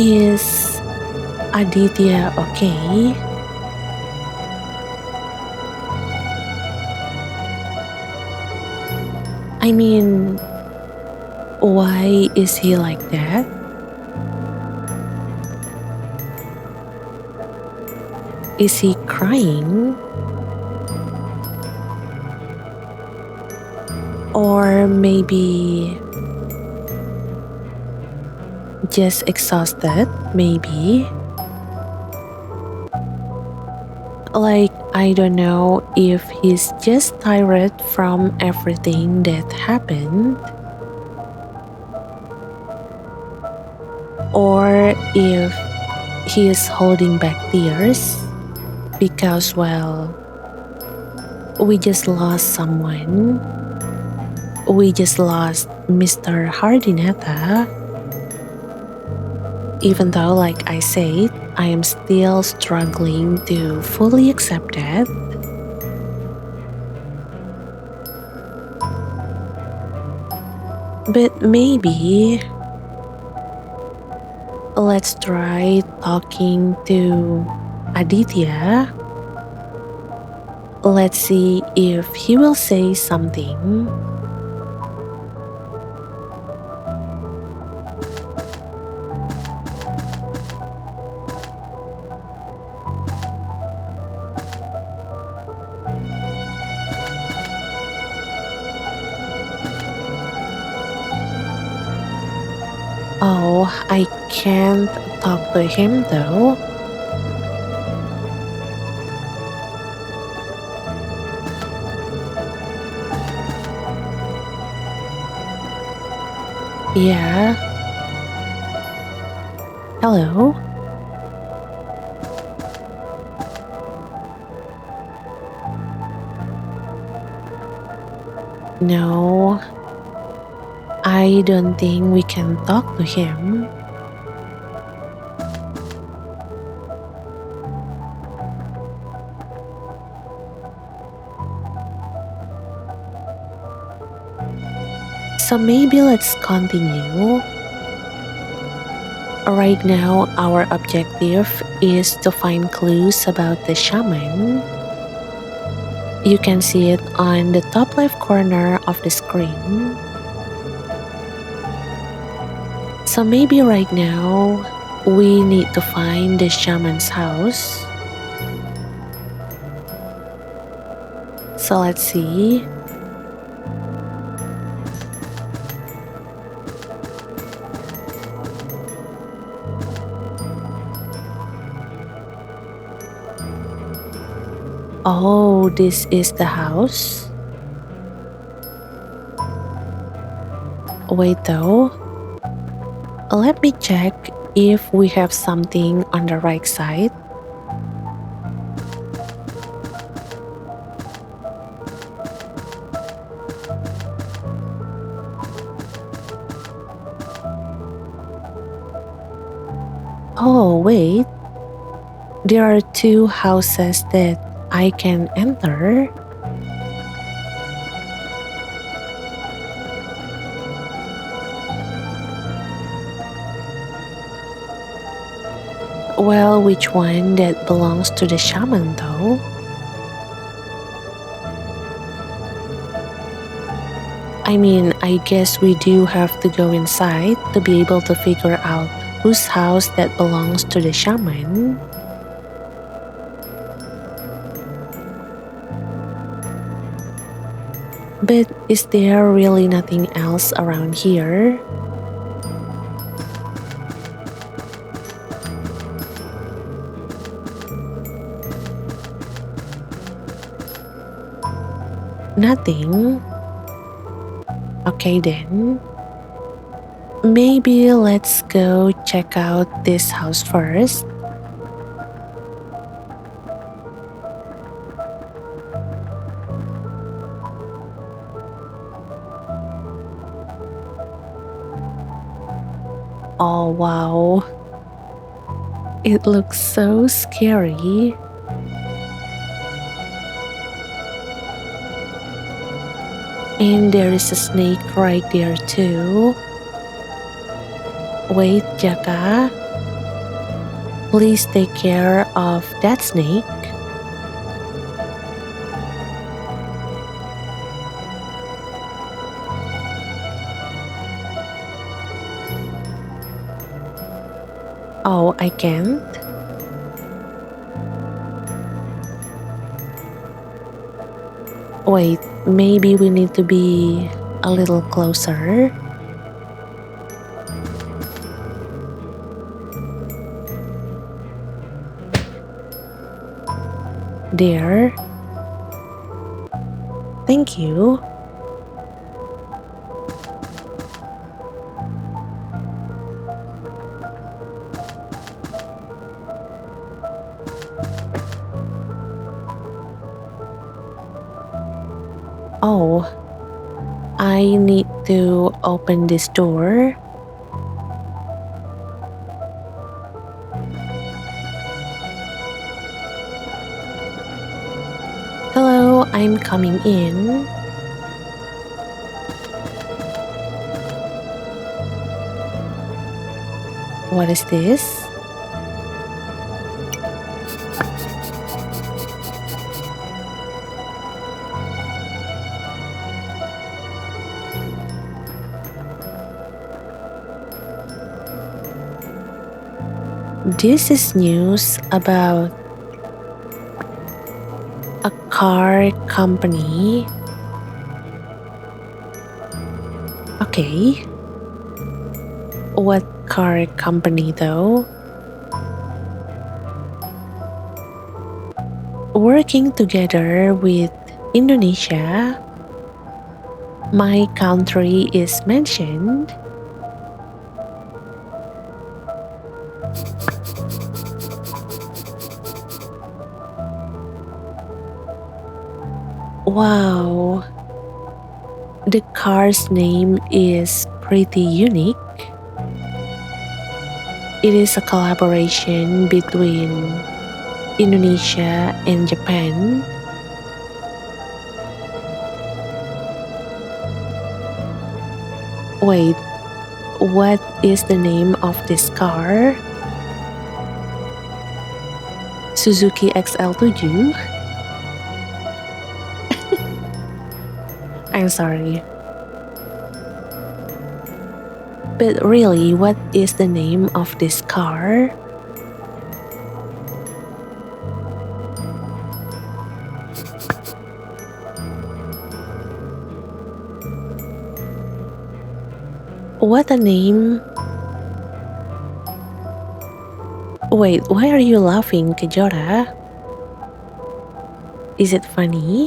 Is Aditia okay? I mean, Why is he like that? Is he crying? Or maybe just exhausted, maybe? Like, I don't know if he's just tired from everything that happened, or if he is holding back tears because, well, we just lost someone. We just lost Mr. Hardinata. Even though, like I said, I am still struggling to fully accept that. But maybe let's try talking to Aditya. Let's see if he will say something. Oh, I can't talk to him though. Yeah. Hello? No, I don't think we can talk to him. So maybe let's continue. Right now, our objective is to find clues about the shaman. You can see it on the top left corner of the screen. So maybe right now, we need to find the shaman's house. So let's see. Oh, this is the house. Wait though. Let me check if we have something on the right side. Oh, wait. There are two houses that I can enter. Well, which one that belongs to the shaman though? I mean, I guess we do have to go inside to be able to figure out whose house that belongs to the shaman. But is there really nothing else around here? Nothing? Okay then. Maybe let's go check out this house first. Oh wow. It looks so scary. And there is a snake right there too. Wait, Jaka. Please take care of that snake. Oh, I can't? Wait, maybe we need to be a little closer. There. Thank you. Oh, I need to open this door. Hello, I'm coming in. What is this? This is news about a car company. Okay. What car company though? Working together with Indonesia, my country is mentioned. Wow, the car's name is pretty unique. It is a collaboration between Indonesia and Japan. Wait, what is the name of this car? Suzuki XL7? I'm sorry. But really, what is the name of this car? What a name. Wait, why are you laughing, Kejora? Is it funny?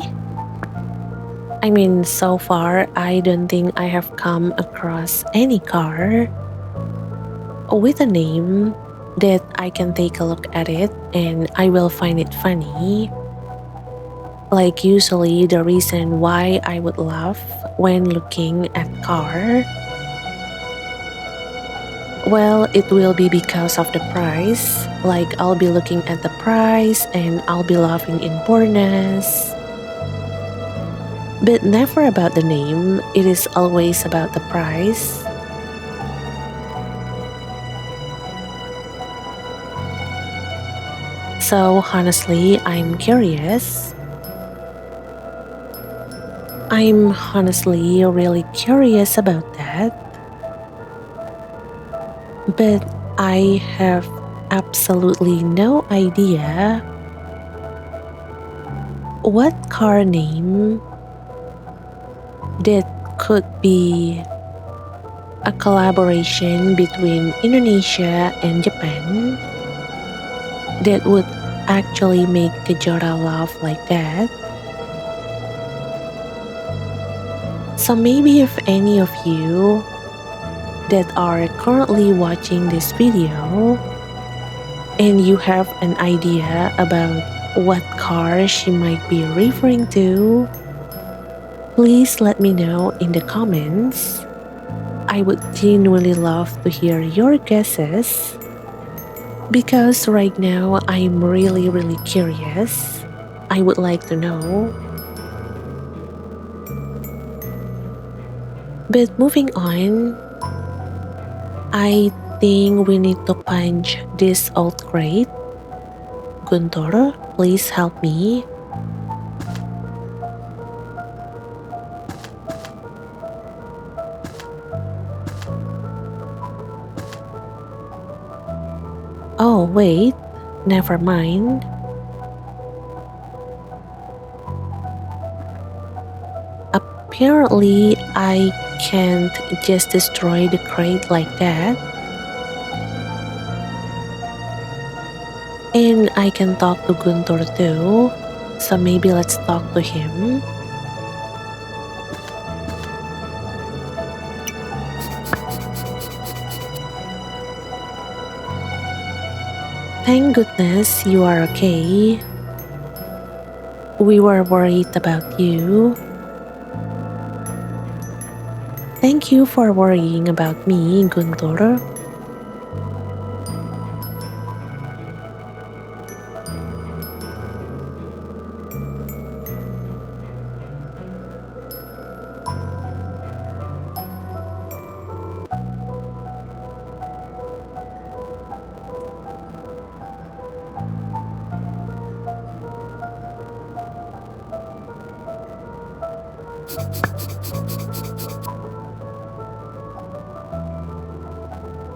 I mean, so far, I don't think I have come across any car with a name that I can take a look at it and I will find it funny. Like usually the reason why I would laugh when looking at car, well, it will be because of the price. Like I'll be looking at the price and I'll be laughing in poorness. But never about the name, it is always about the price. So honestly, I'm curious. I'm honestly really curious about that. But I have absolutely no idea what car name that could be a collaboration between Indonesia and Japan that would actually make Kajora laugh like that. So maybe if any of you that are currently watching this video and you have an idea about what car she might be referring to, please let me know in the comments. I would genuinely love to hear your guesses because right now I'm really curious. I would like to know. But moving on, I think we need to punch this old crate. Guntur, please help me. Oh, wait, never mind. Apparently, I can't just destroy the crate like that. And I can talk to Guntur too. So maybe let's talk to him. Thank goodness you are okay. We were worried about you. Thank you for worrying about me, Guntur.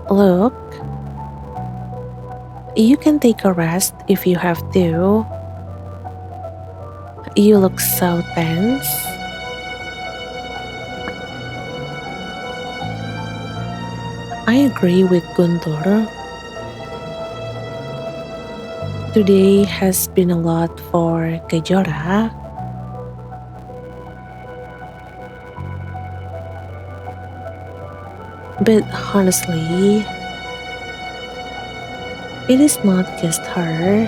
Look, you can take a rest if you have to. You look so tense. I agree with Guntur. Today has been a lot for Kejora. But honestly, it is not just her.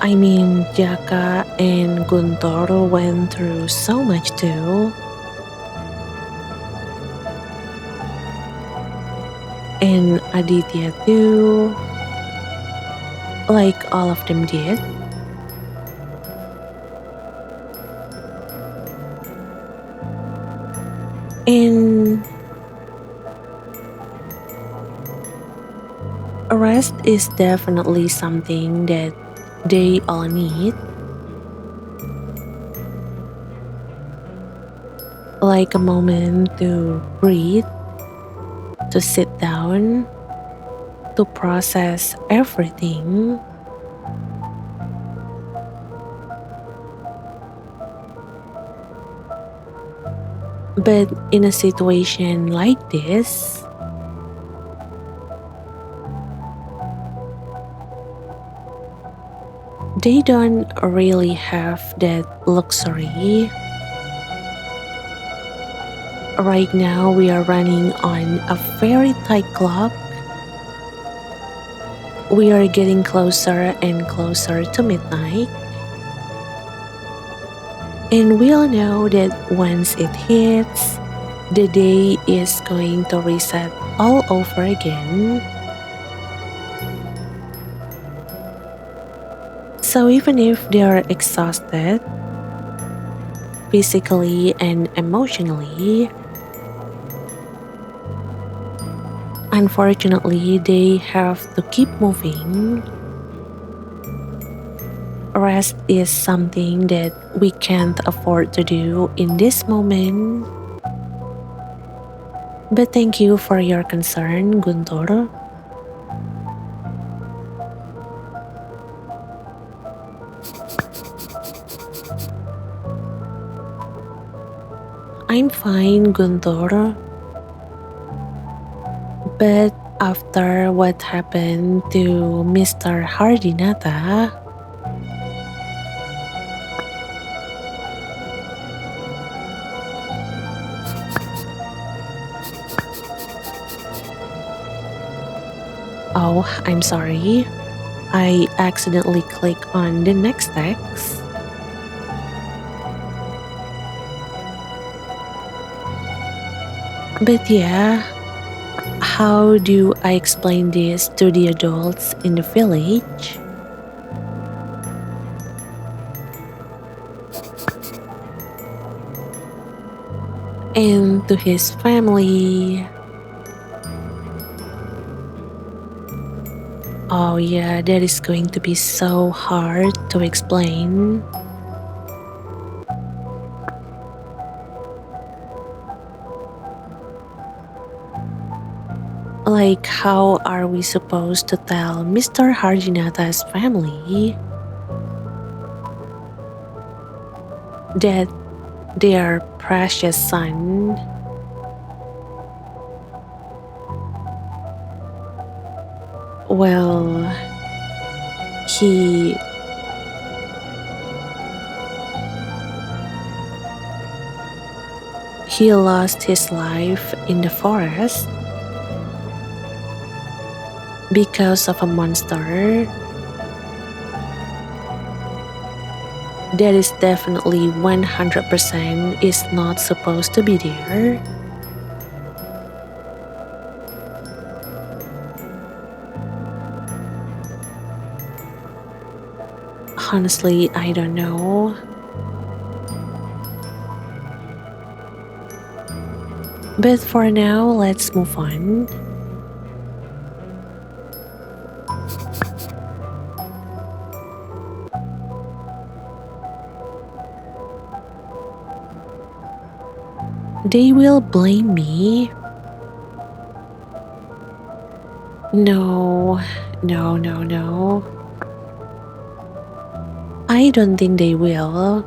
I mean, Jaka and Guntur went through so much too. And Aditya too. Like all of them did. And rest is definitely something that they all need. Like a moment to breathe, to sit down, to process everything. But in a situation like this, they don't really have that luxury. Right now, we are running on a very tight clock. We are getting closer and closer to midnight. And we all know that once it hits, the day is going to reset all over again. So even if they are exhausted, physically and emotionally, unfortunately, they have to keep moving. Rest is something that we can't afford to do in this moment. But thank you for your concern, Guntur. I'm fine, Guntur. But after what happened to Mr. Hardinata, oh, I'm sorry. I accidentally clicked on the next text. But yeah, how do I explain this to the adults in the village? And to his family? Oh yeah, that is going to be so hard to explain. Like, how are we supposed to tell Mr. Hardinata's family that their precious son well he he lost his life in the forest because of a monster that is definitely 100% is not supposed to be there? Honestly, I don't know. But for now, let's move on. They will blame me. No, no, no, no. I don't think they will.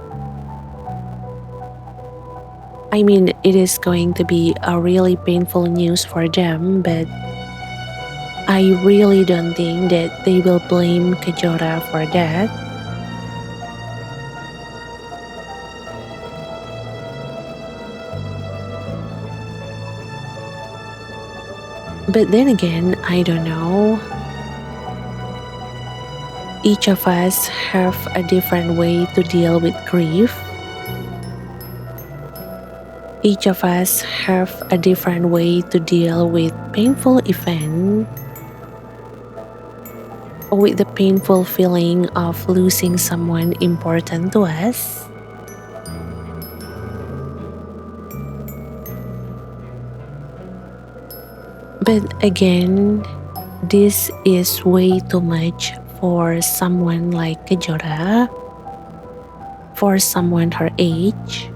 I mean, it is going to be a really painful news for them, but I really don't think that they will blame Kajora for that. But then again, I don't know. Each of us have a different way to deal with grief. Each of us have a different way to deal with painful event, or with the painful feeling of losing someone important to us. But again, this is way too much for someone like Kejora, for someone her age.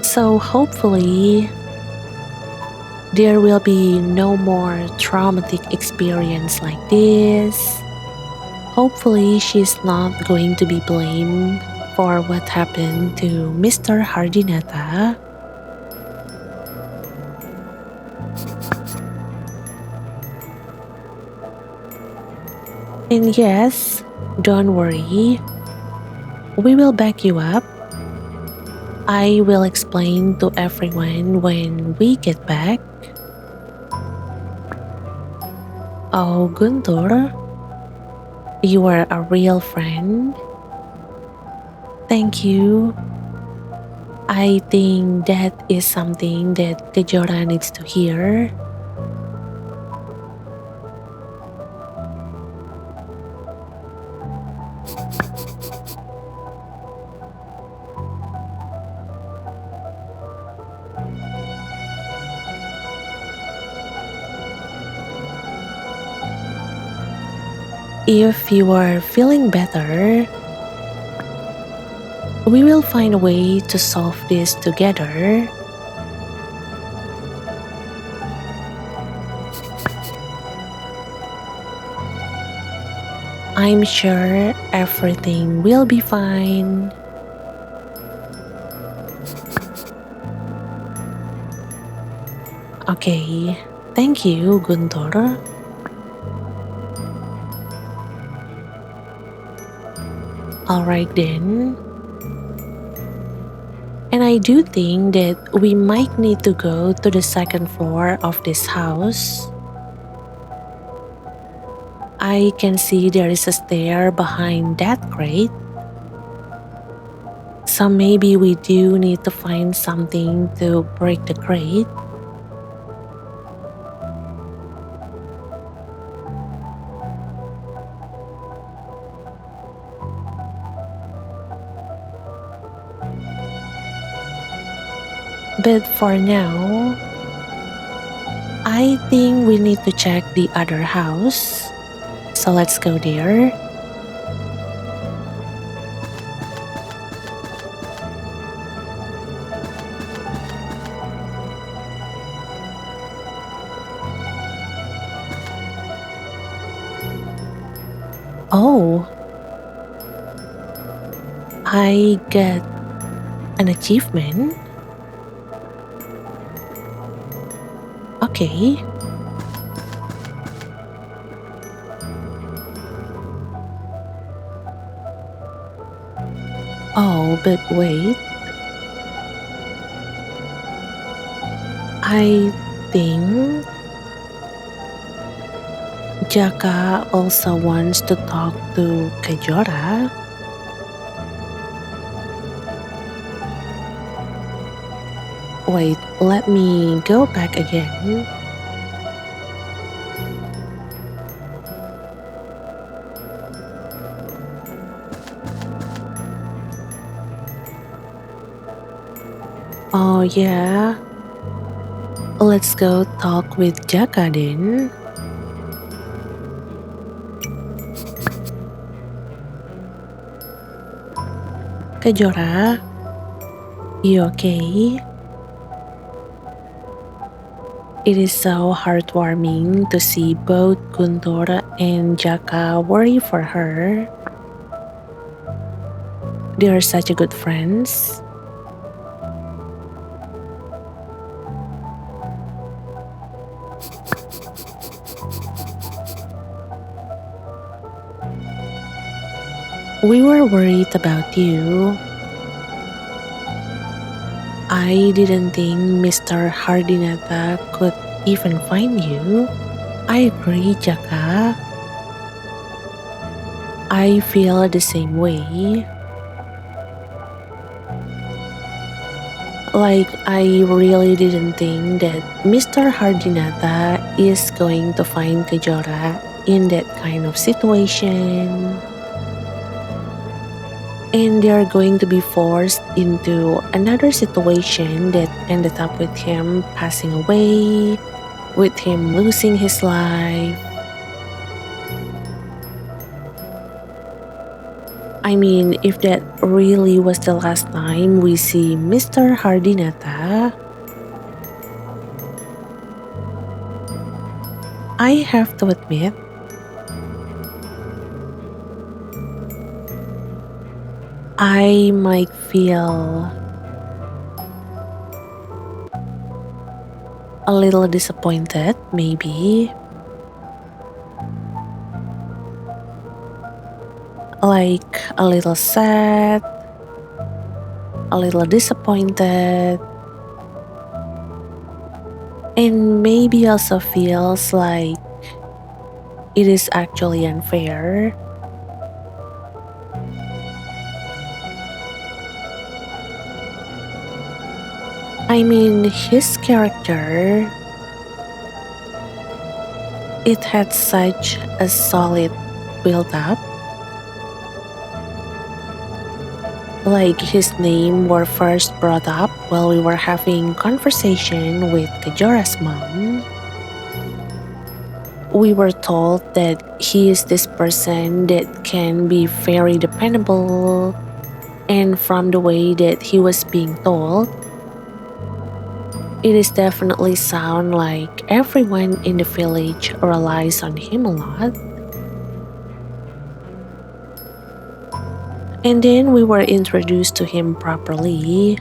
So hopefully, there will be no more traumatic experience like this. Hopefully, she's not going to be blamed for what happened to Mr. Hardinata. And yes, don't worry. We will back you up. I will explain to everyone when we get back. Oh, Guntur, you are a real friend. Thank you. I think that is something that Kejora needs to hear. If you are feeling better, we will find a way to solve this together. I'm sure everything will be fine. Okay, thank you, Guntur. Alright then. And I do think that we might need to go to the second floor of this house. I can see there is a stair behind that crate. So maybe we do need to find something to break the crate. But for now, I think we need to check the other house. So let's go there. Oh, I get an achievement? Okay. Oh, but wait. I think Jaka also wants to talk to Kejora. Wait, let me go back again. Oh yeah, let's go talk with Jaka then. Kajora, you okay? It is so heartwarming to see both Guntur and Jaka worry for her. They are such a good friends. We were worried about you. I didn't think Mr. Hardinata could even find you. I agree, Jaka. I feel the same way. Like, I really didn't think that Mr. Hardinata is going to find Kajora in that kind of situation. And they are going to be forced into another situation that ended up with him passing away, with him losing his life. I mean, if that really was the last time we see Mr. Hardinata, I have to admit, I might feel a little disappointed, maybe. Like a little sad, a little disappointed, and maybe also feels like it is actually unfair. I mean, his character, it had such a solid build-up. Like his name were first brought up while we were having conversation with Kajora's mom. We were told that he is this person that can be very dependable, and from the way that he was being told, it is definitely sound like everyone in the village relies on him a lot. And then we were introduced to him properly.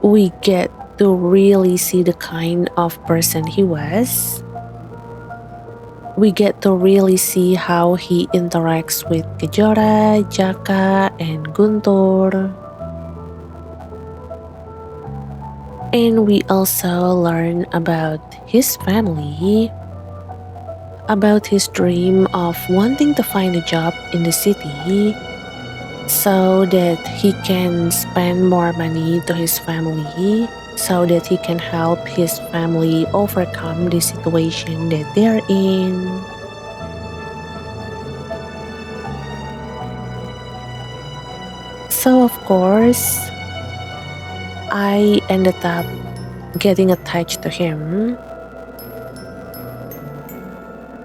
We get to really see the kind of person he was. We get to really see how he interacts with Kejora, Jaka, and Guntur. And we also learn about his family, about his dream of wanting to find a job in the city so that he can spend more money to his family, so that he can help his family overcome the situation that they're in. So of course, I ended up getting attached to him.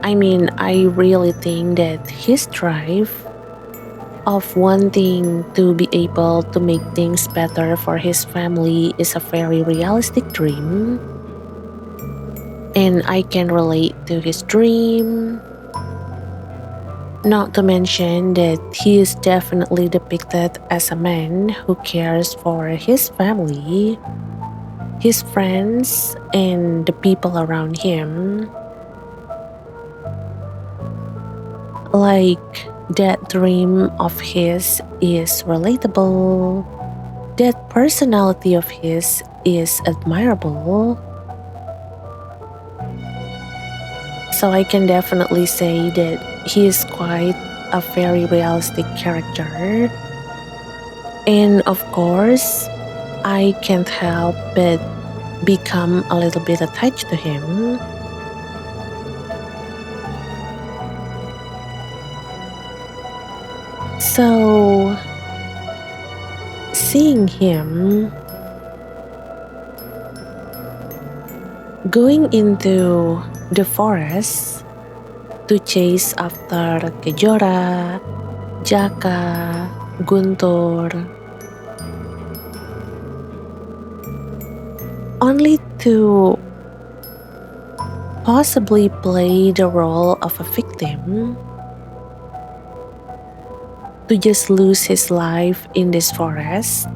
I mean, I really think that his drive of wanting to be able to make things better for his family is a very realistic dream. And I can relate to his dream. Not to mention that he is definitely depicted as a man who cares for his family, his friends, and the people around him. Like, that dream of his is relatable, that personality of his is admirable. So I can definitely say that he is quite a very realistic character. And of course, I can't help but become a little bit attached to him. So, seeing him going into the forest to chase after Kejora, Jaka, Guntur, only to possibly play the role of a victim, to just lose his life in this forest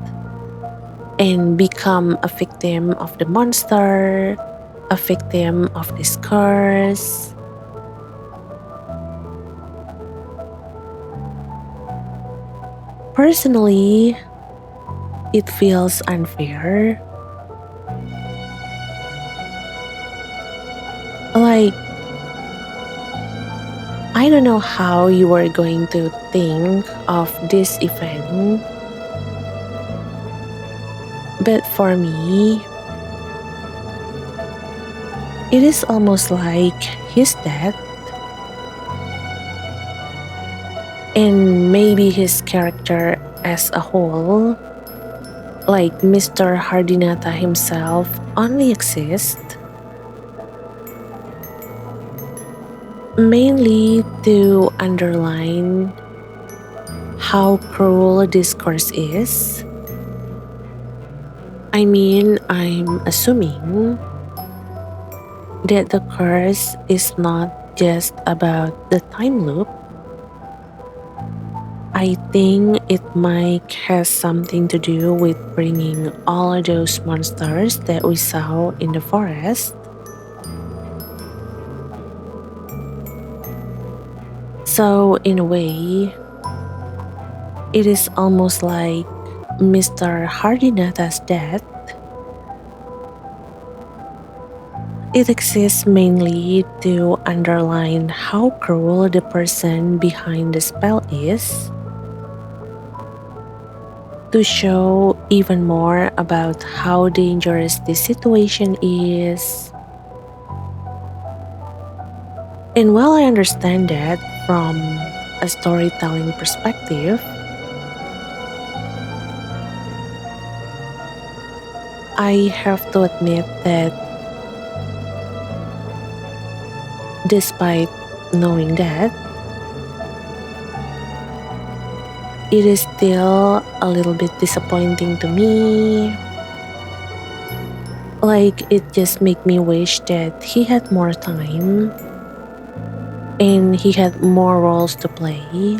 and become a victim of the monster, a victim of this curse. Personally, it feels unfair. Like, I don't know how you are going to think of this event, but for me, it is almost like his death and maybe his character as a whole, like Mr. Hardinata himself, only exists mainly to underline how cruel this curse is. I mean, I'm assuming that the curse is not just about the time loop. I think it might has something to do with bringing all of those monsters that we saw in the forest. So, in a way, it is almost like Mr. Hardinata's death. It exists mainly to underline how cruel the person behind the spell is, to show even more about how dangerous this situation is. And while I understand that from a storytelling perspective, I have to admit that despite knowing that, it is still a little bit disappointing to me. Like, it just make me wish that he had more time and he had more roles to play.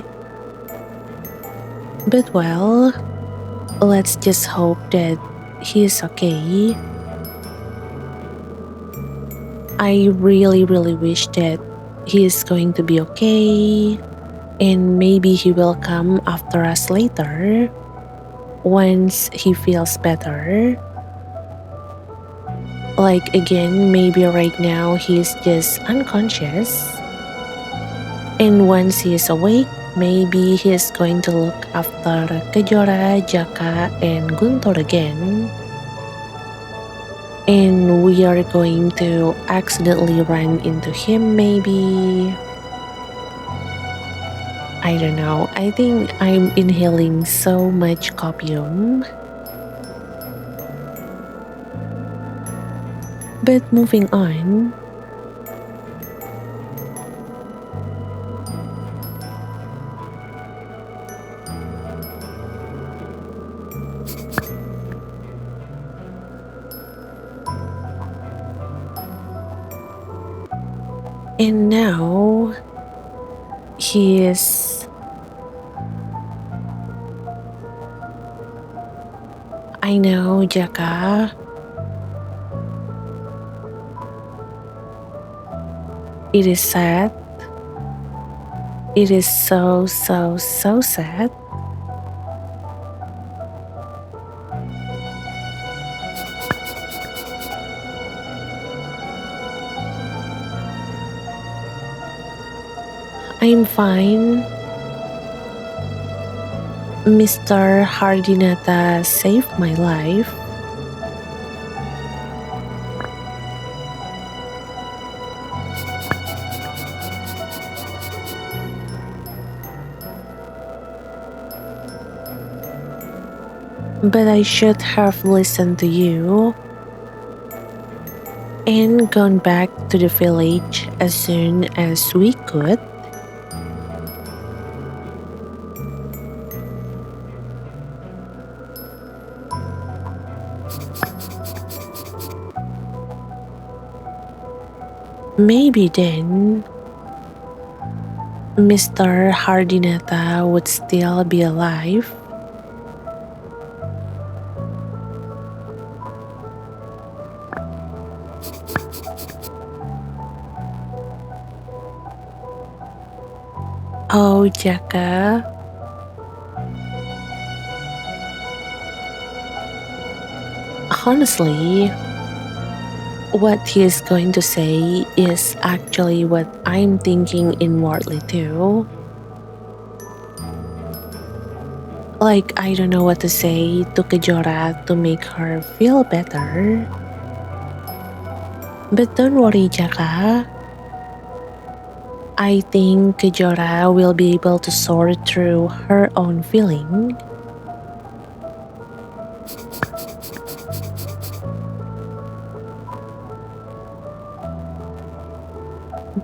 But well, let's just hope that he is okay. I really, really wish that he is going to be okay, and maybe he will come after us later once he feels better. Like, again, maybe right now he's just unconscious, and once he is awake, maybe he's going to look after Kejora, Jaka, and Guntur again. And we are going to accidentally run into him maybe. I don't know. I think I'm inhaling so much copium. But moving on. And now, He is... I know, Jaka. It is sad. It is so sad. I'm fine. Mr. Hardinata saved my life. But I should have listened to you and gone back to the village as soon as we could. Maybe then Mr. Hardinata would still be alive. Oh, Jaka. Honestly, what he is going to say is actually what I'm thinking inwardly too. Like, I don't know what to say to Kejora to make her feel better. But don't worry, Jaka. I think Kejora will be able to sort through her own feeling.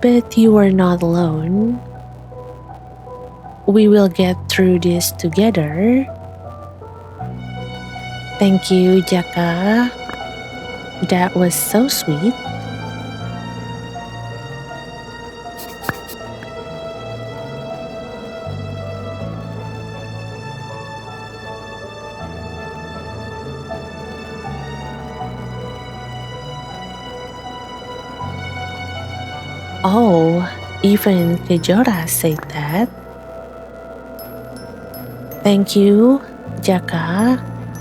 But you are not alone. We will get through this together. Thank you, Jaka. That was so sweet. Oh, even Kejora said that. Thank you, Jaka,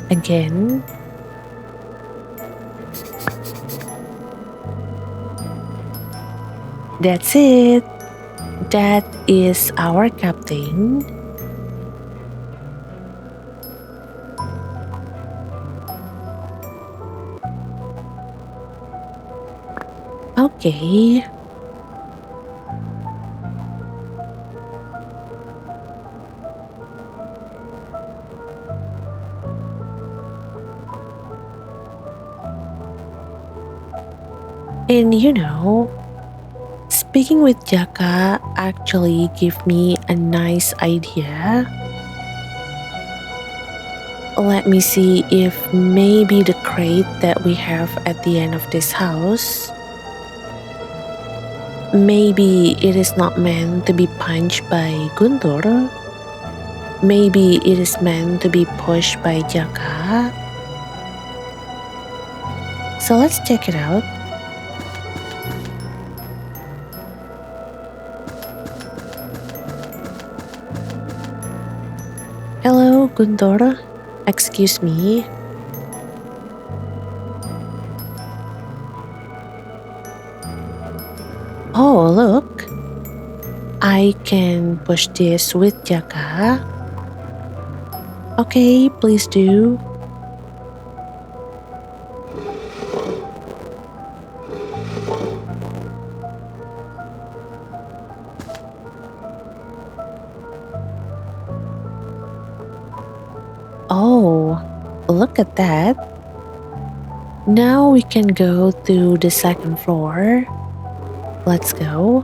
again. That's it. That is our captain. Okay. And speaking with Jaka actually gave me a nice idea. Let me see if maybe the crate that we have at the end of this house, maybe it is not meant to be punched by Guntur. Maybe it is meant to be pushed by Jaka. So let's check it out. Hello, Guntur. Excuse me. Oh, look. I can push this with Jaka. Okay, please do. Oh, look at that. Now we can go to the second floor. Let's go.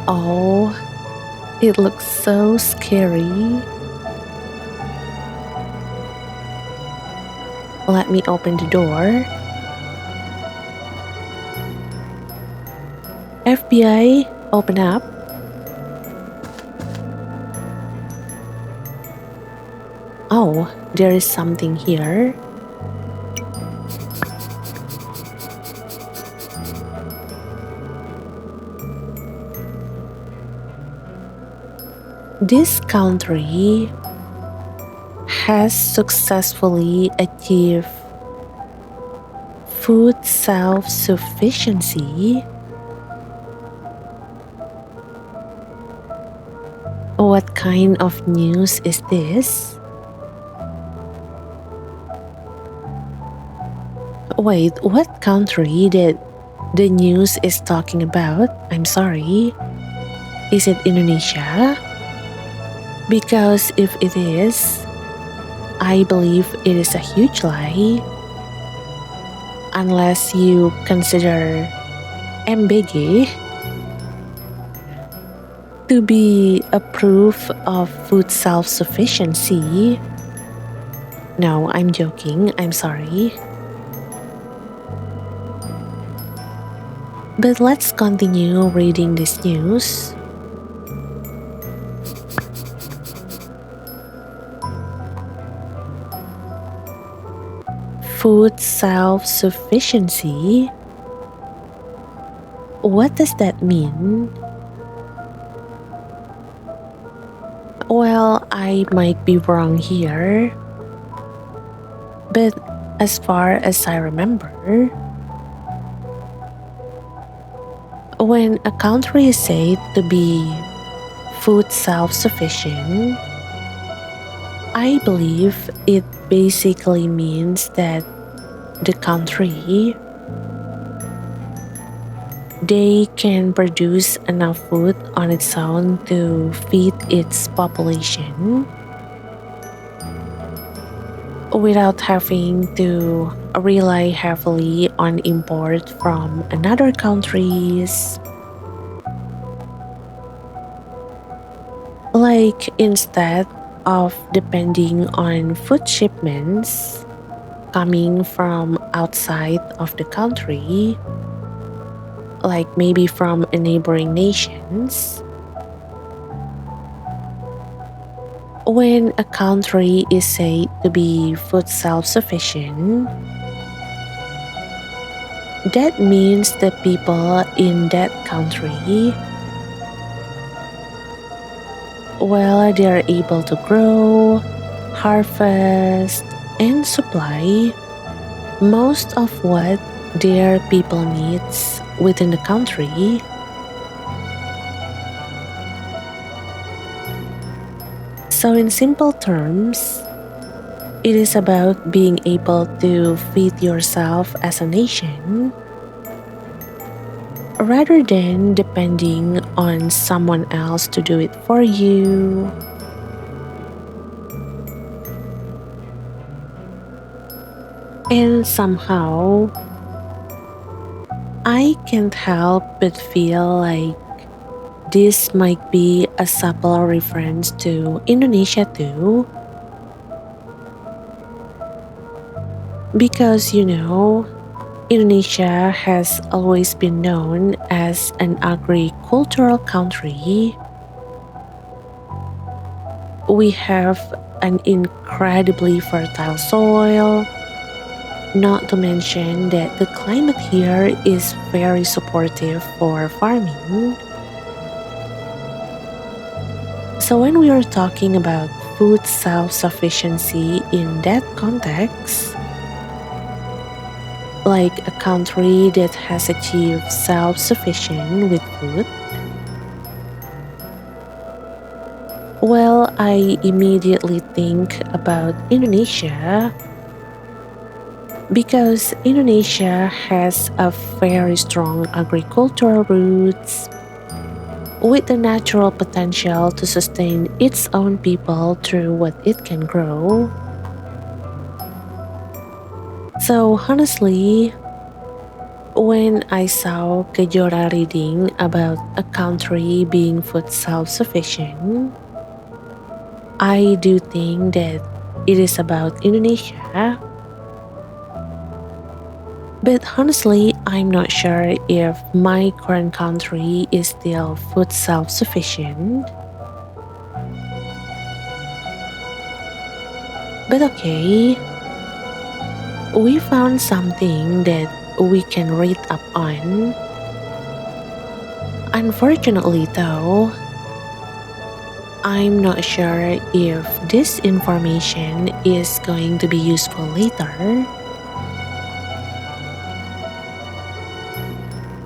Oh, it looks so scary. Let me open the door. FBI, open up. Oh, there is something here. This country has successfully achieved food self-sufficiency. What kind of news is this? Wait, what country that the news is talking about? I'm sorry. Is it Indonesia? Because if it is, I believe it is a huge lie. Unless you consider MBG to be a proof of food self-sufficiency. No, I'm joking. I'm sorry. But let's continue reading this news. Food self-sufficiency? What does that mean? Well, I might be wrong here. But as far as I remember, when a country is said to be food self-sufficient, I believe it basically means that the country, they can produce enough food on its own to feed its population without having to rely heavily on import from another countries. Like instead of depending on food shipments coming from outside of the country, like maybe from a neighboring nations. When a country is said to be food self-sufficient, that means the people in that country, well, they are able to grow, harvest, and supply most of what their people needs within the country. So in simple terms, it is about being able to feed yourself as a nation rather than depending on someone else to do it for you. And somehow, I can't help but feel like this might be a subtle reference to Indonesia too. Because, Indonesia has always been known as an agricultural country. We have an incredibly fertile soil, not to mention that the climate here is very supportive for farming. So when we are talking about food self-sufficiency in that context, like a country that has achieved self-sufficient with food, well, I immediately think about Indonesia because Indonesia has a very strong agricultural roots with the natural potential to sustain its own people through what it can grow. So honestly, when I saw Kejora reading about a country being food self-sufficient, I do think that it is about Indonesia. But honestly, I'm not sure if my current country is still food self-sufficient. But okay, we found something that we can read up on. Unfortunately, though, I'm not sure if this information is going to be useful later.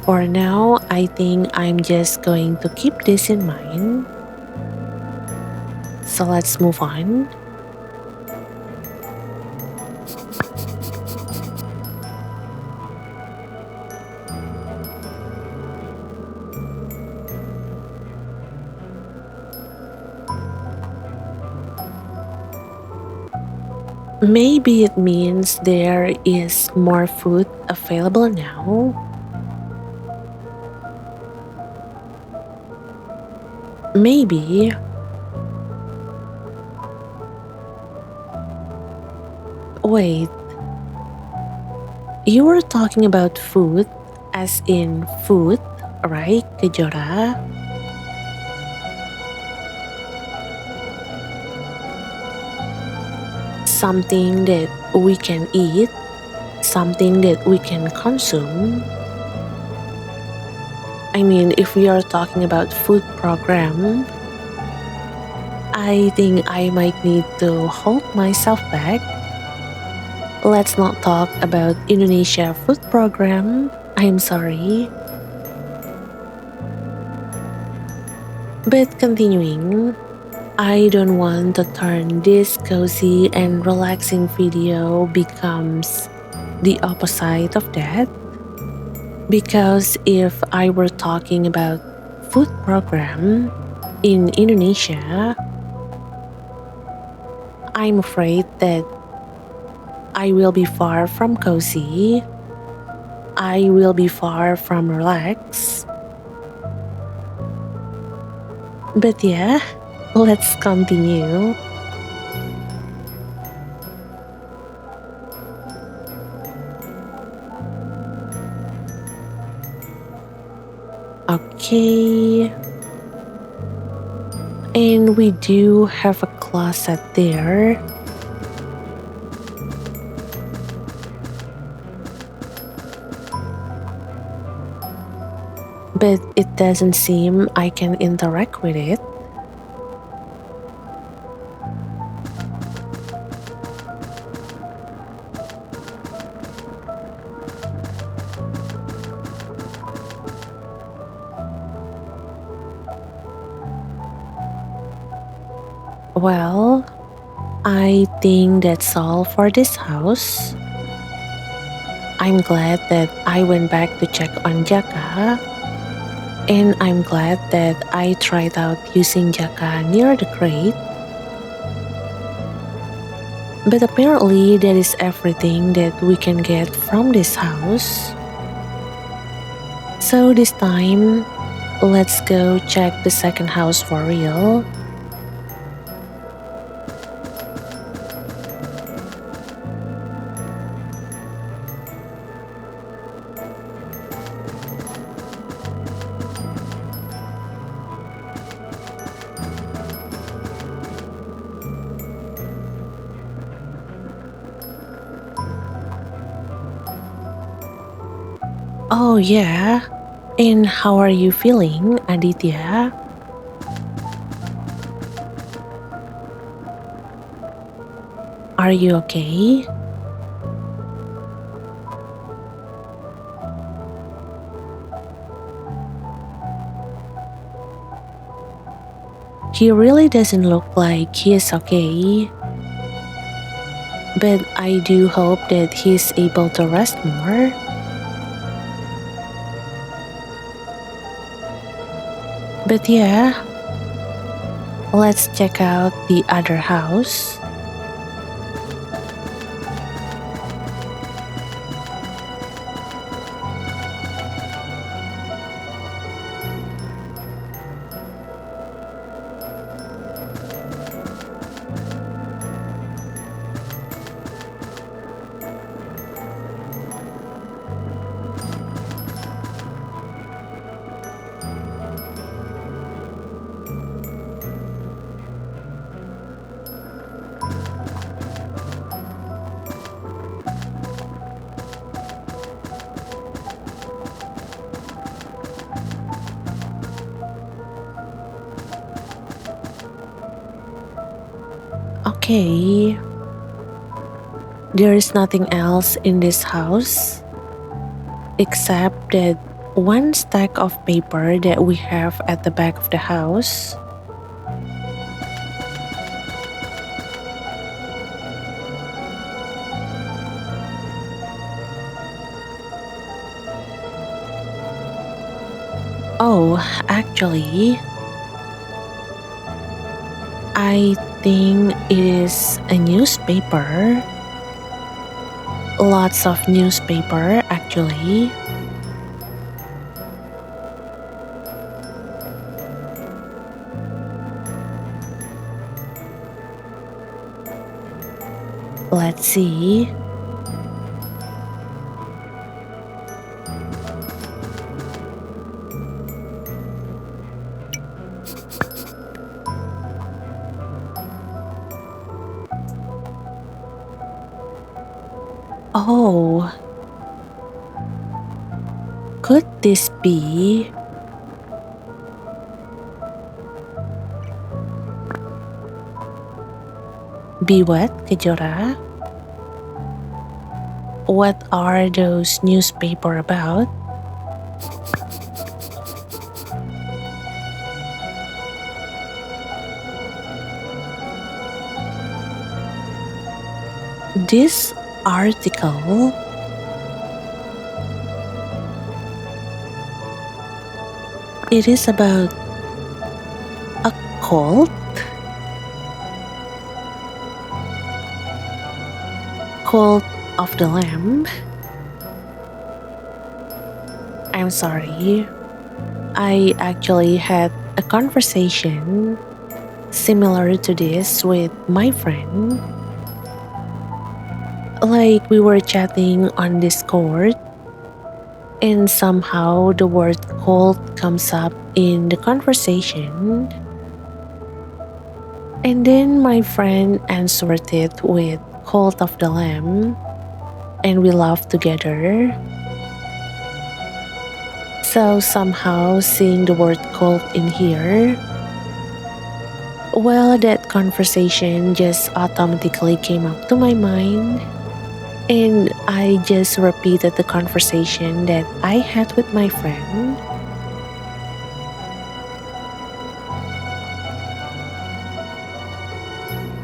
For now, I think I'm just going to keep this in mind. So let's move on. Maybe it means there is more food available now. Maybe. Wait, you were talking about food as in food, right, Kejora? Something that we can eat, something that we can consume. I mean, if we are talking about food program, I think I might need to hold myself back. Let's not talk about Indonesia food program. I'm sorry. But continuing, I don't want to turn this cozy and relaxing video becomes the opposite of that. Because if I were talking about food program in Indonesia, I'm afraid that I will be far from cozy. I will be far from relaxed. But yeah, let's continue. Okay. And we do have a closet there. But it doesn't seem I can interact with it. Well, I think that's all for this house. I'm glad that I went back to check on Jaka, and I'm glad that I tried out using Jaka near the crate. But apparently that is everything that we can get from this house. So this time, let's go check the second house for real. Oh yeah, and how are you feeling, Aditya? Are you okay? He really doesn't look like he is okay. But I do hope that he's able to rest more. But yeah, let's check out the other house. Okay, there is nothing else in this house except that one stack of paper that we have at the back of the house. Oh, actually, I think it is a newspaper. Lots of newspaper, actually. Let's see. Oh, could this be? Be what, Kejora? What are those newspaper about? This article, it is about a cult? Cult of the Lamb? I'm sorry. I actually had a conversation similar to this with my friend. Like we were chatting on Discord, and somehow the word cult comes up in the conversation. And then my friend answered it with Cult of the Lamb, and we laughed together. So somehow seeing the word cult in here, well, that conversation just automatically came up to my mind. And I just repeated the conversation that I had with my friend.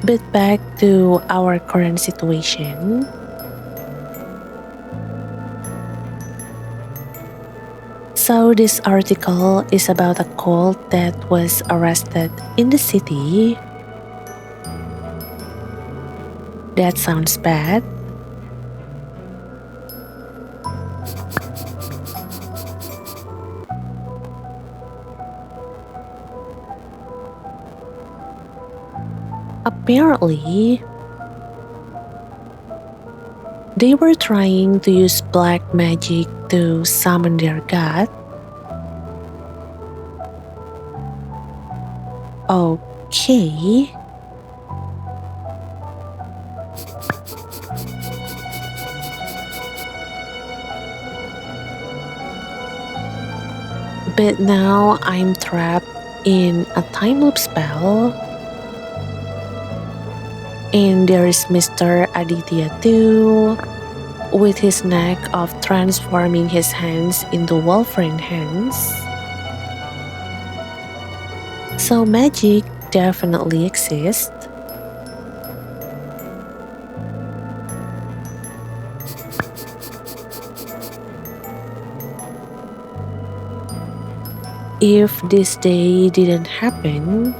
But back to our current situation. So this article is about a cult that was arrested in the city. That sounds bad. Apparently, they were trying to use black magic to summon their god. Okay. But now I'm trapped in a time loop spell. And there is Mr. Aditya too, with his knack of transforming his hands into wolverine hands. So magic definitely exists. If this day didn't happen,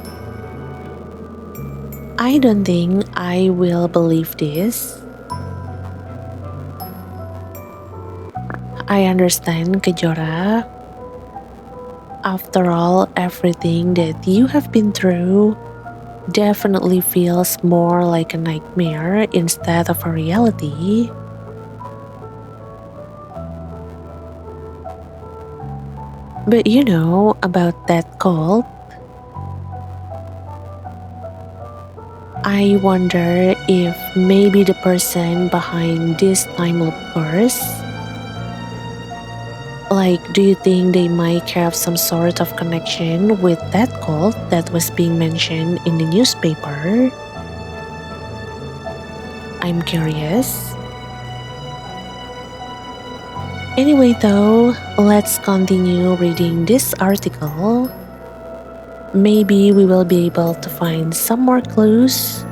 I don't think I will believe this. I understand, Kajora. After all, everything that you have been through definitely feels more like a nightmare instead of a reality. But you know about that cult? I wonder if maybe the person behind this time loop curse, like, do you think they might have some sort of connection with that cult that was being mentioned in the newspaper? I'm curious. Anyway, though, let's continue reading this article. Maybe we will be able to find some more clues.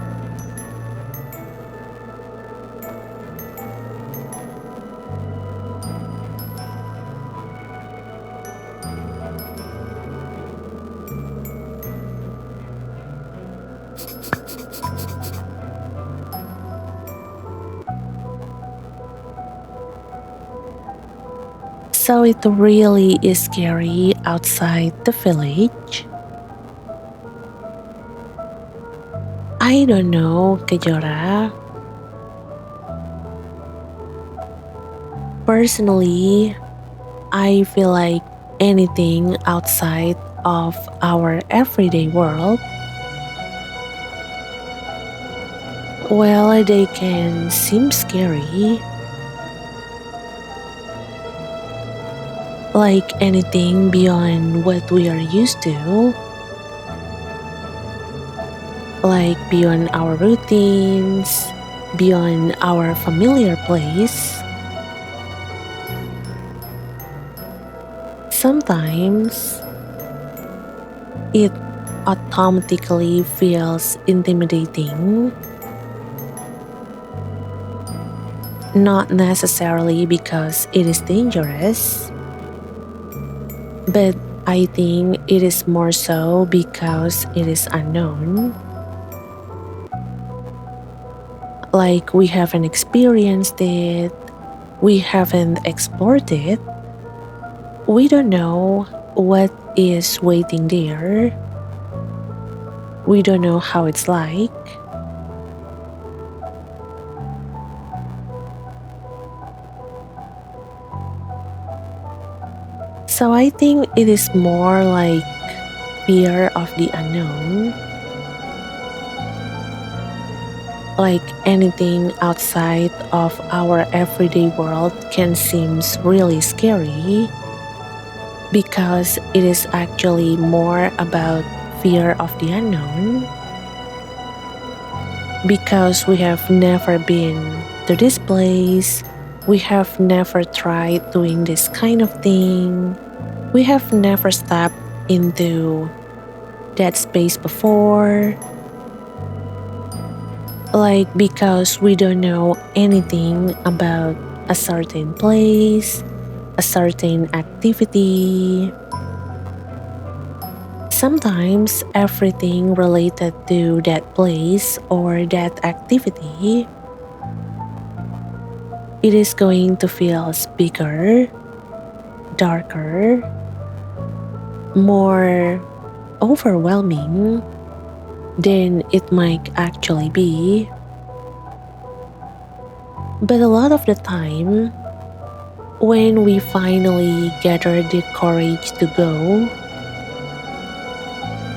So it really is scary outside the village. I don't know, Kejora. Personally, I feel like anything outside of our everyday world, well, they can seem scary. Like anything beyond what we are used to, like beyond our routines, beyond our familiar place. Sometimes it automatically feels intimidating, not necessarily because it is dangerous, but I think it is more so because it is unknown. Like we haven't experienced it, we haven't explored it, we don't know what is waiting there, we don't know how it's like. So I think it is more like fear of the unknown. Like anything outside of our everyday world can seem really scary because it is actually more about fear of the unknown. Because we have never been to this place, we have never tried doing this kind of thing, we have never stepped into that space before. Like because we don't know anything about a certain place, a certain activity. Sometimes everything related to that place or that activity, it is going to feel bigger, darker, more overwhelming than it might actually be. But a lot of the time, when we finally gather the courage to go,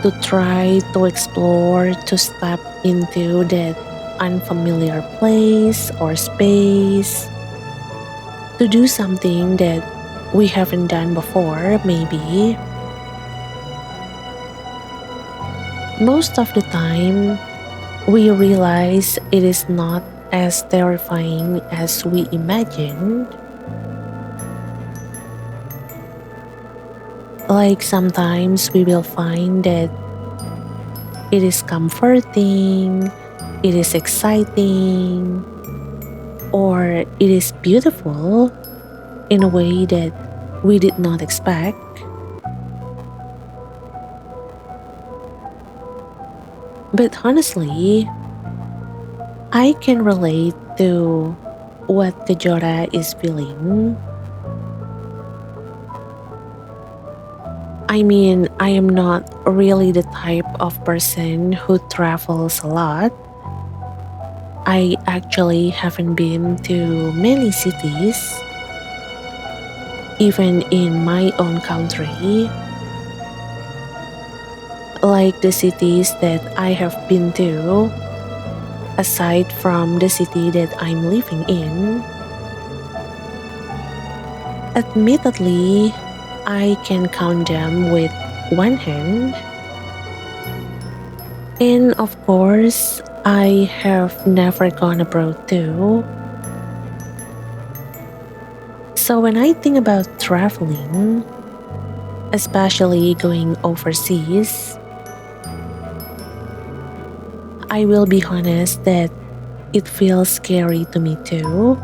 to try to explore, to step into that unfamiliar place or space, to do something that we haven't done before, maybe. Most of the time, we realize it is not as terrifying as we imagined. Like sometimes we will find that it is comforting, it is exciting, or it is beautiful in a way that we did not expect. But honestly, I can relate to what Kajora is feeling. I mean, I am not really the type of person who travels a lot. I actually haven't been to many cities, even in my own country. Like the cities that I have been to, aside from the city that I'm living in. Admittedly, I can count them with one hand. And of course, I have never gone abroad too. So when I think about traveling, especially going overseas, I will be honest that it feels scary to me too.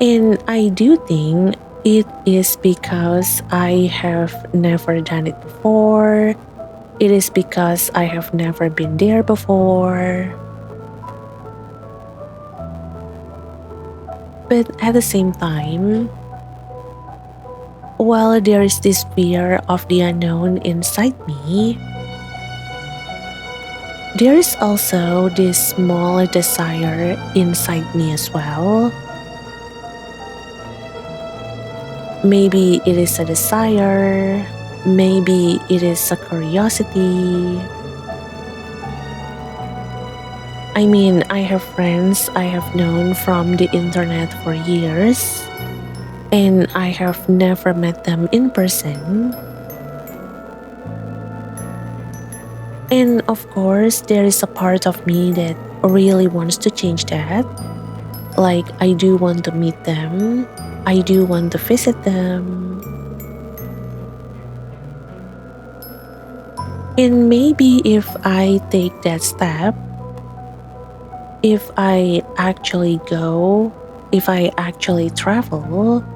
And I do think it is because I have never done it before. It is because I have never been there before. But at the same time, while there is this fear of the unknown inside me, there is also this small desire inside me as well. Maybe it is a desire, maybe it is a curiosity. I mean, I have friends I have known from the internet for years, and I have never met them in person. And of course, there is a part of me that really wants to change that. Like, I do want to meet them, I do want to visit them. And maybe if I take that step, if I actually go, if I actually travel,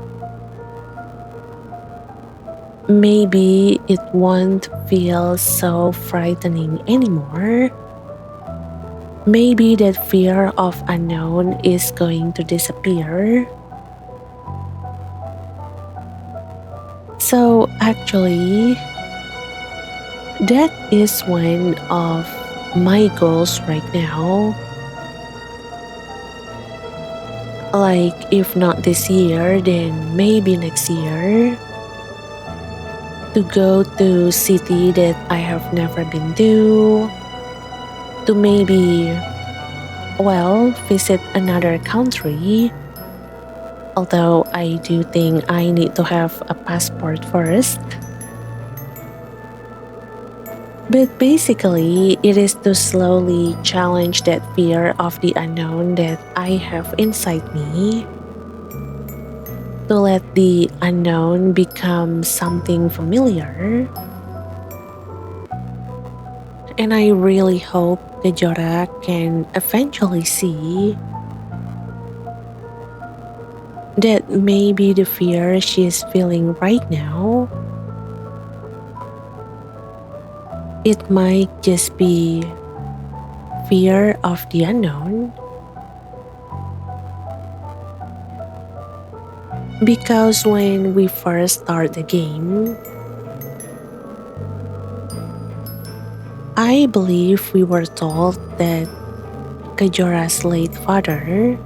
maybe it won't feel so frightening anymore. Maybe that fear of unknown is going to disappear. So actually, that is one of my goals right now. Like, if not this year, then maybe next year, to go to city that I have never been to maybe, well, visit another country. Although I do think I need to have a passport first. But basically, it is to slowly challenge that fear of the unknown that I have inside me. To let the unknown become something familiar. And I really hope Kejora can eventually see that maybe the fear she is feeling right now, it might just be fear of the unknown. Because when we first start the game, I believe we were told that Kajora's late father,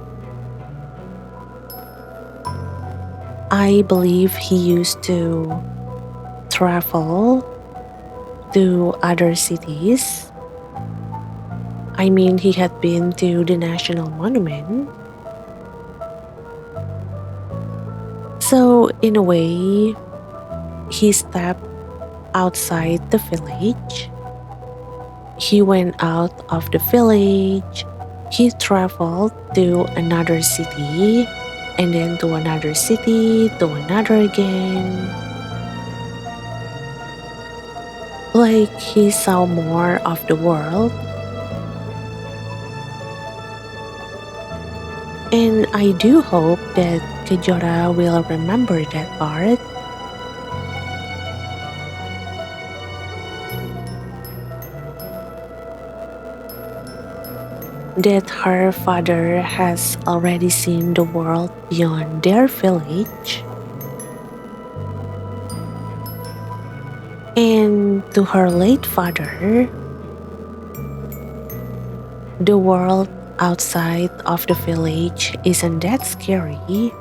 I believe he used to travel to other cities. I mean, he had been to the National Monument. So, in a way, he stepped outside the village. He went out of the village. He traveled to another city, and then to another city, to another again. Like, he saw more of the world. And I do hope that Kejora will remember that part. That her father has already seen the world beyond their village. And to her late father, the world outside of the village isn't that scary.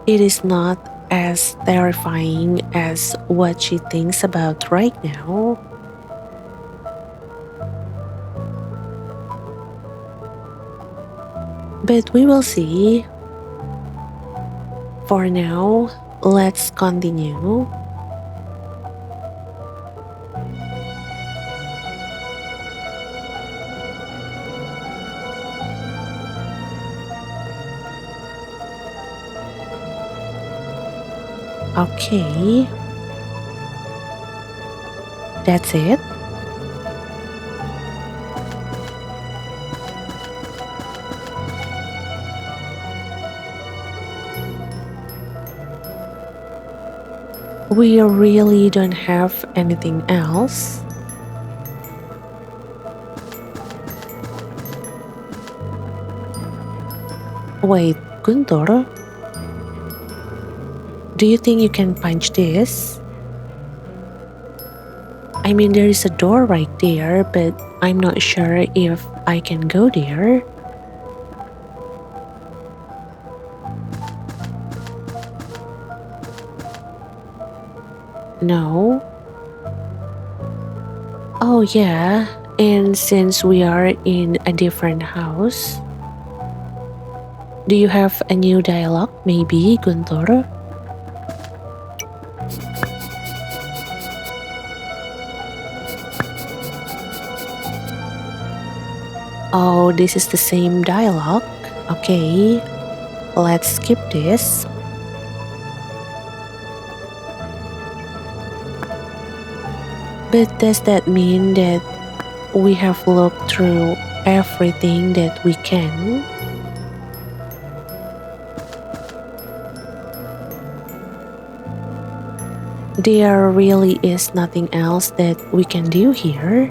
It is not as terrifying as what she thinks about right now. But we will see. For now, let's continue. Okay, that's it. We really don't have anything else. Wait, Guntur, do you think you can punch this? I mean, there is a door right there, but I'm not sure if I can go there. No. Oh, yeah. And since we are in a different house, do you have a new dialogue, maybe, Guntur? Oh, this is the same dialogue. Okay, let's skip this. But does that mean that we have looked through everything that we can? There really is nothing else that we can do here.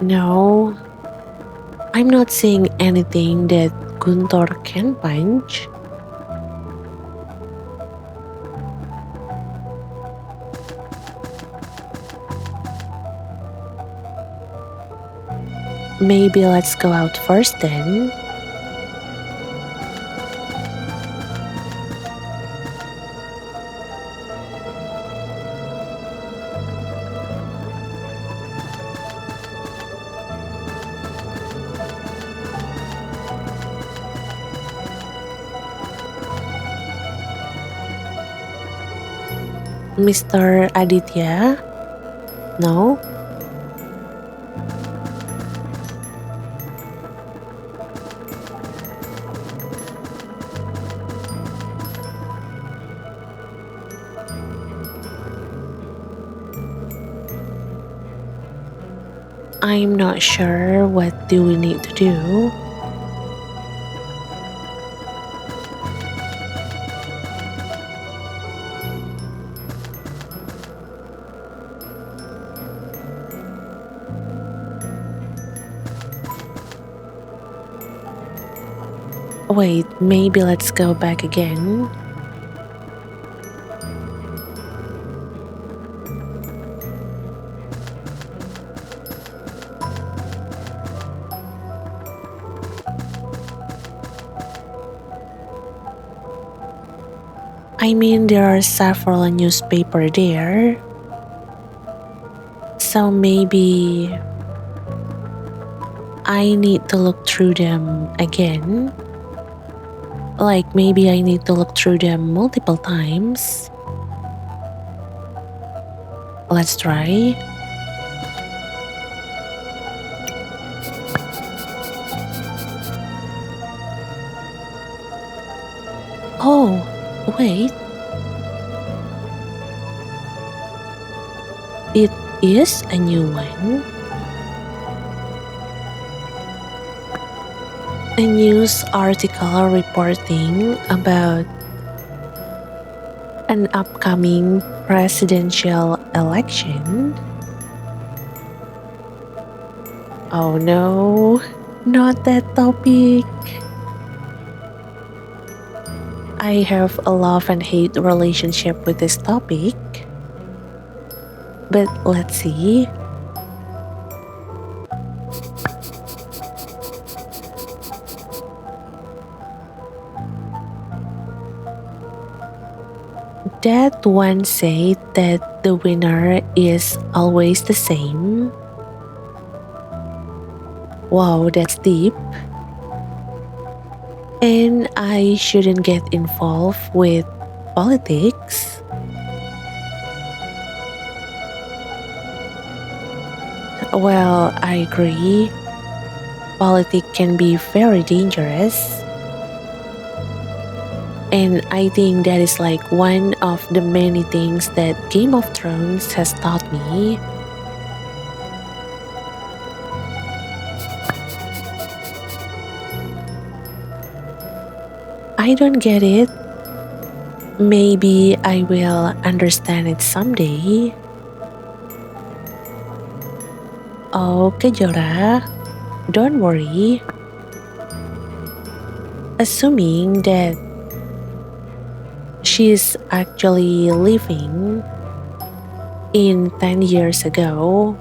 No, I'm not seeing anything that Guntur can punch. Maybe let's go out first then. Mr. Aditya? No? I'm not sure what do we need to do. Wait, maybe let's go back again. I mean, there are several newspapers there. So maybe I need to look through them again. Like maybe I need to look through them multiple times. Let's try. Oh, wait. It is a new one. A news article reporting about an upcoming presidential election. Oh no, not that topic. I have a love and hate relationship with this topic. But let's see. That one said that the winner is always the same. Wow, that's deep. And I shouldn't get involved with politics. Well, I agree. Politics can be very dangerous. And I think that is like one of the many things that Game of Thrones has taught me. I don't get it. Maybe I will understand it someday. Oh, Kejora, don't worry. Assuming that she's actually living in 10 years ago.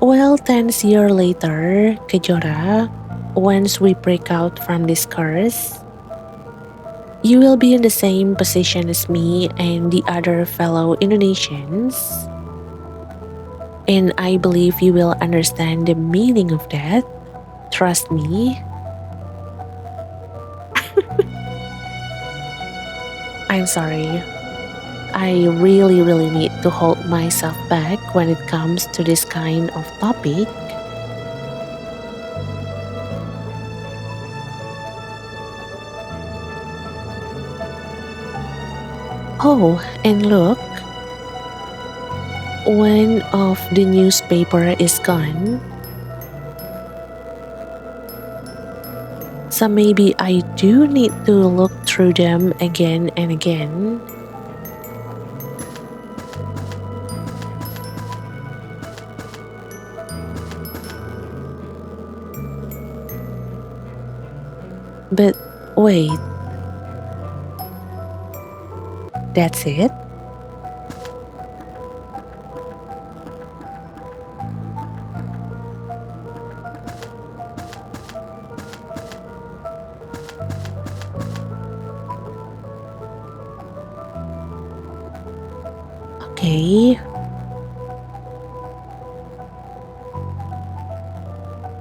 Well, 10 years later, Kajora, once we break out from this curse, you will be in the same position as me and the other fellow Indonesians. And I believe you will understand the meaning of that. Trust me. I'm sorry. I really need to hold myself back when it comes to this kind of topic. Oh, and look, one of the newspaper is gone. So maybe I do need to look through them again and again. But wait, that's it? Okay.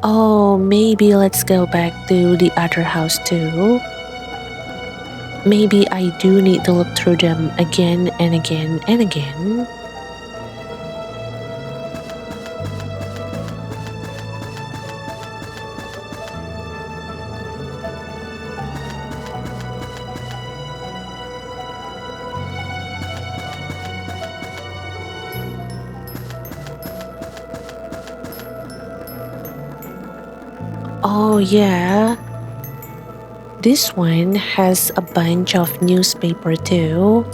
Oh, maybe let's go back to the other house too. Maybe I do need to look through them again and again and again. Oh, yeah. This one has a bunch of newspaper too.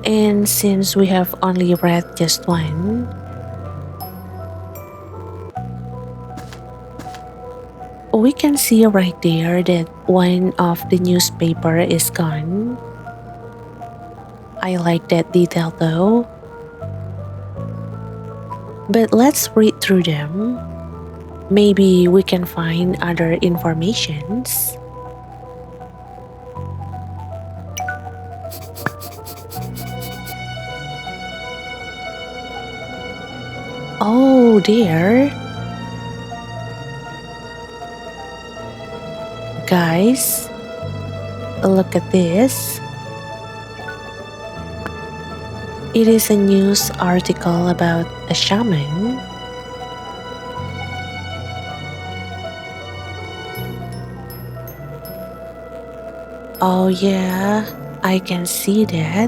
And since we have only read just one, we can see right there that one of the newspaper is gone. I like that detail though. But let's read through them. Maybe we can find other informations. Oh, there. Guys, look at this. It is a news article about a shaman. Oh yeah, I can see that.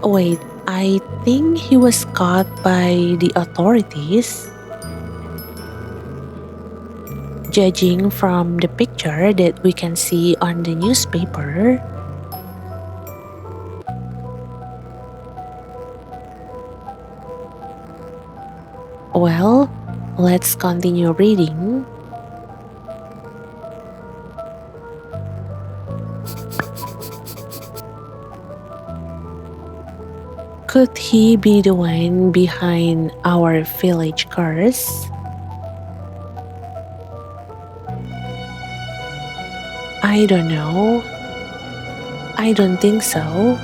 Wait, I think he was caught by the authorities. Judging from the picture that we can see on the newspaper. Well, let's continue reading. Could he be the one behind our village curse? I don't know. I don't think so.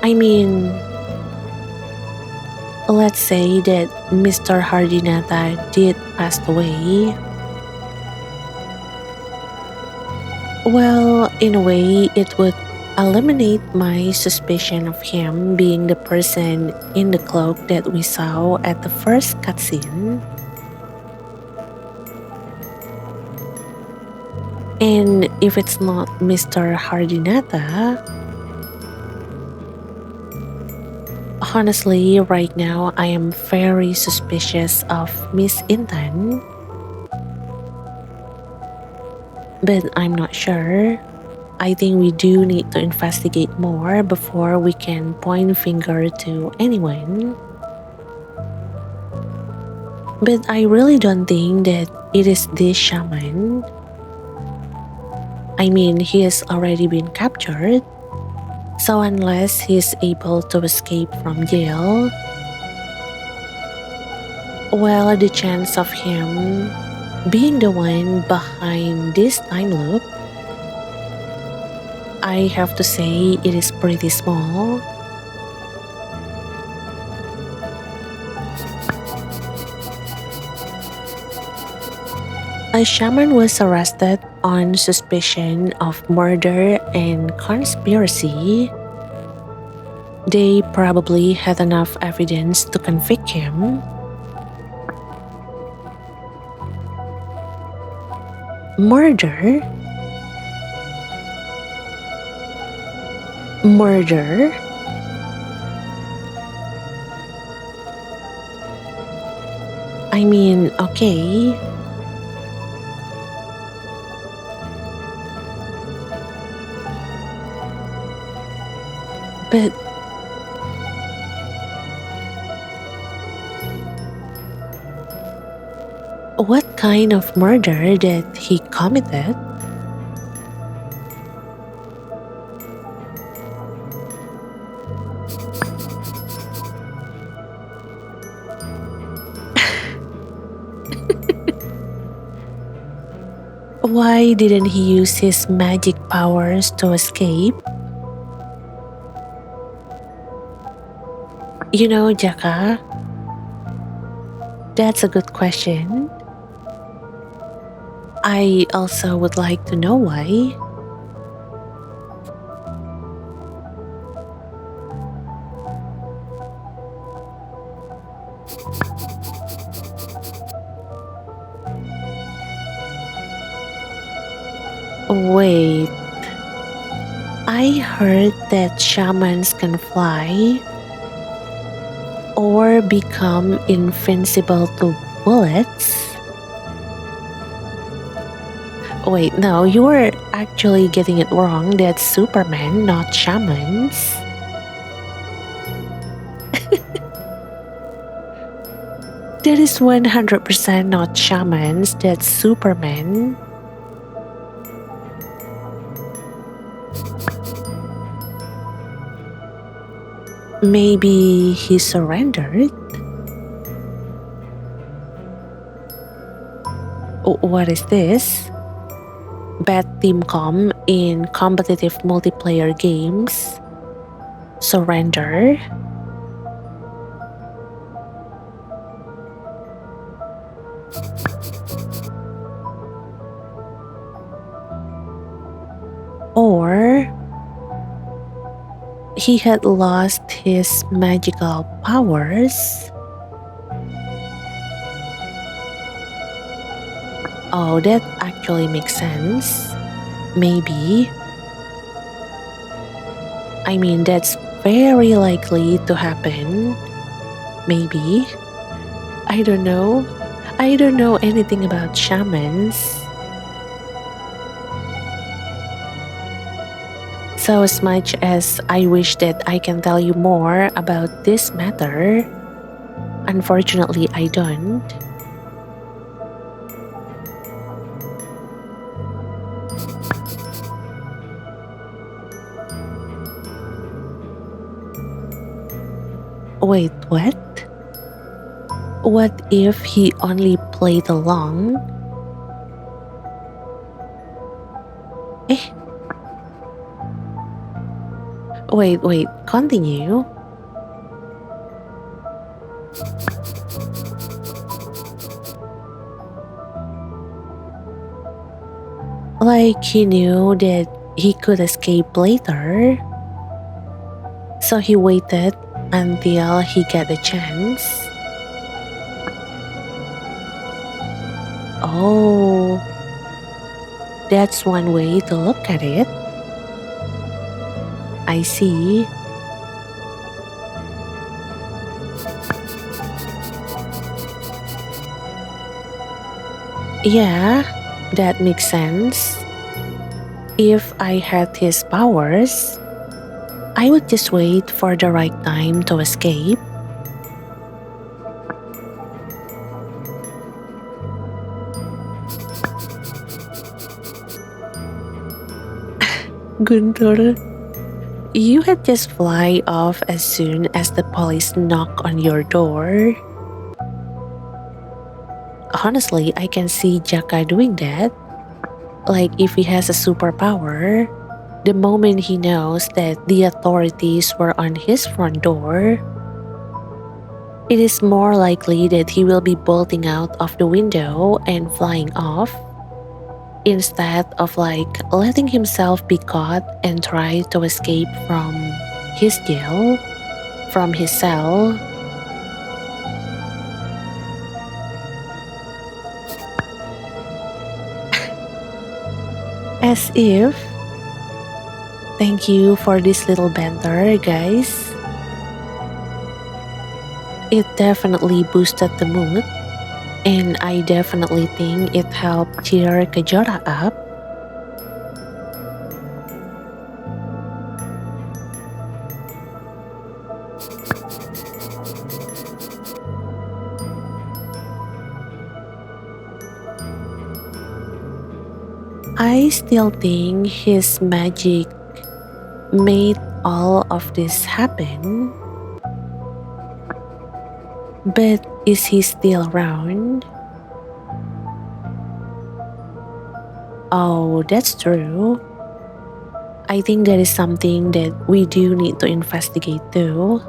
I mean, let's say that Mr. Hardinata did pass away. Well, in a way, it would eliminate my suspicion of him being the person in the cloak that we saw at the first cutscene. And if it's not Mr. Hardinata, honestly, right now I am very suspicious of Miss Intan, but I'm not sure. I think we do need to investigate more before we can point finger to anyone. But I really don't think that it is this shaman. I mean, he has already been captured. So unless he is able to escape from jail, well, the chance of him being the one behind this time loop, I have to say it is pretty small. A shaman was arrested on suspicion of murder and conspiracy. They probably had enough evidence to convict him. Murder? Murder? I mean, okay. But what kind of murder that he committed? Why didn't he use his magic powers to escape? You know, Jaka, that's a good question. I also would like to know why. Wait, I heard that shamans can fly or become invincible to bullets. Wait, no, you are actually getting it wrong. That's Superman, not shamans. That is 100% not shamans, that's Superman. Maybe he surrendered? What is this? Bad team com in competitive multiplayer games. Surrender? Or he had lost his magical powers. Oh, that actually makes sense. Maybe. I mean, that's very likely to happen. Maybe. I don't know. I don't know anything about shamans. So as much as I wish that I can tell you more about this matter, unfortunately I don't. Wait, what? What if he only played along? Eh, wait, continue. Like he knew that he could escape later, so he waited until he got a chance. Oh, that's one way to look at it. I see. Yeah, that makes sense. If I had his powers, I would just wait for the right time to escape. Guntur, you had just fly off as soon as the police knock on your door. Honestly, I can see Jaka doing that. Like if he has a superpower, the moment he knows that the authorities were on his front door, it is more likely that he will be bolting out of the window and flying off instead of letting himself be caught and try to escape from his jail, from his cell. As if. Thank you for this little banter, guys. It definitely boosted the mood, and I definitely think it helped cheer Kajora up. I still think his magic made all of this happen. But is he still around? Oh, that's true. I think that is something that we do need to investigate too.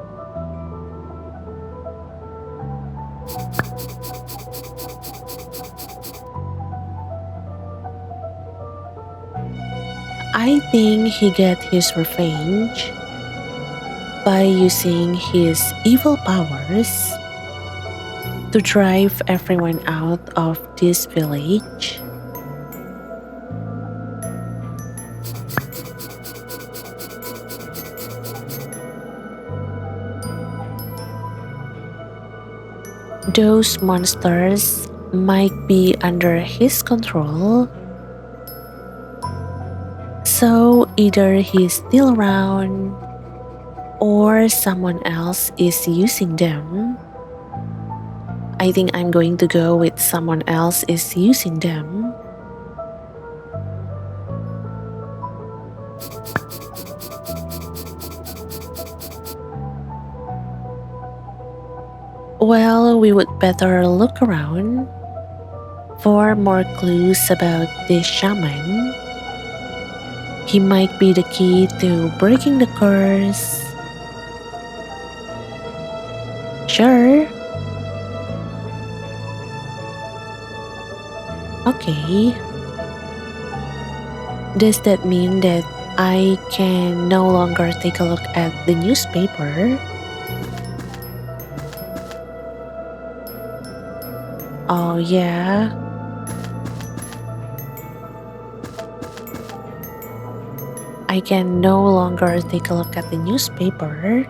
I think he got his revenge by using his evil powers to drive everyone out of this village. Those monsters might be under his control, so either he's still around or someone else is using them. I think I'm going to go with someone else is using them. Well, we would better look around for more clues about this shaman. He might be the key to breaking the curse. Sure. Okay. Does that mean that I can no longer take a look at the newspaper? Oh, yeah. I can no longer take a look at the newspaper.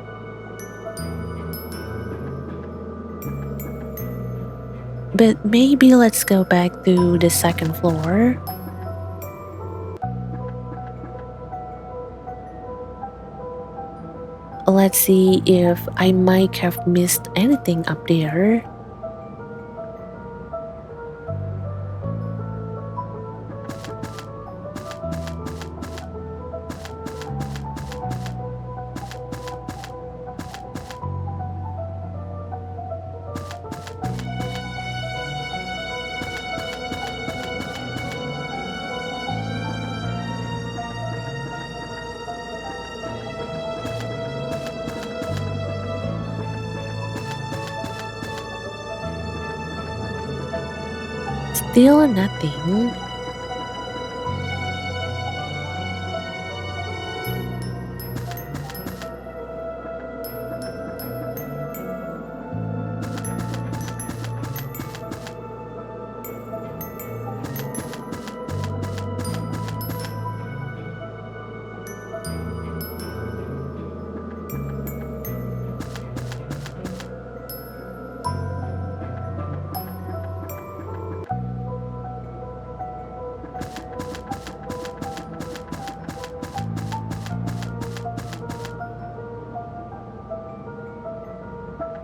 But maybe let's go back to the second floor. Let's see if I might have missed anything up there. Still nothing.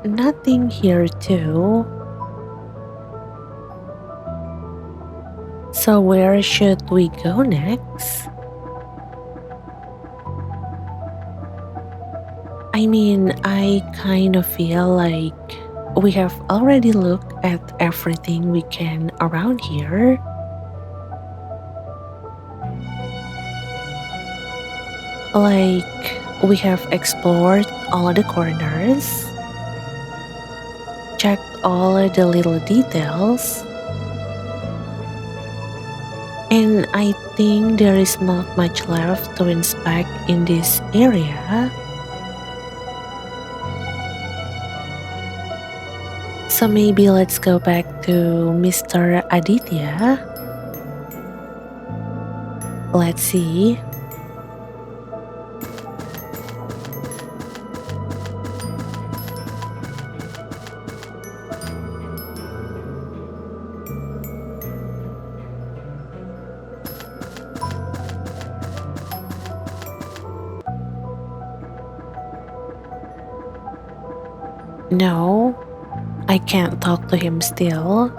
Nothing here too. So where should we go next? I mean, I kind of feel like we have already looked at everything we can around here. Like, we have explored all the corners, checked all the little details, and I think there is not much left to inspect in this area. So maybe let's go back to Mr. Aditya. Let's see. No, I can't talk to him still.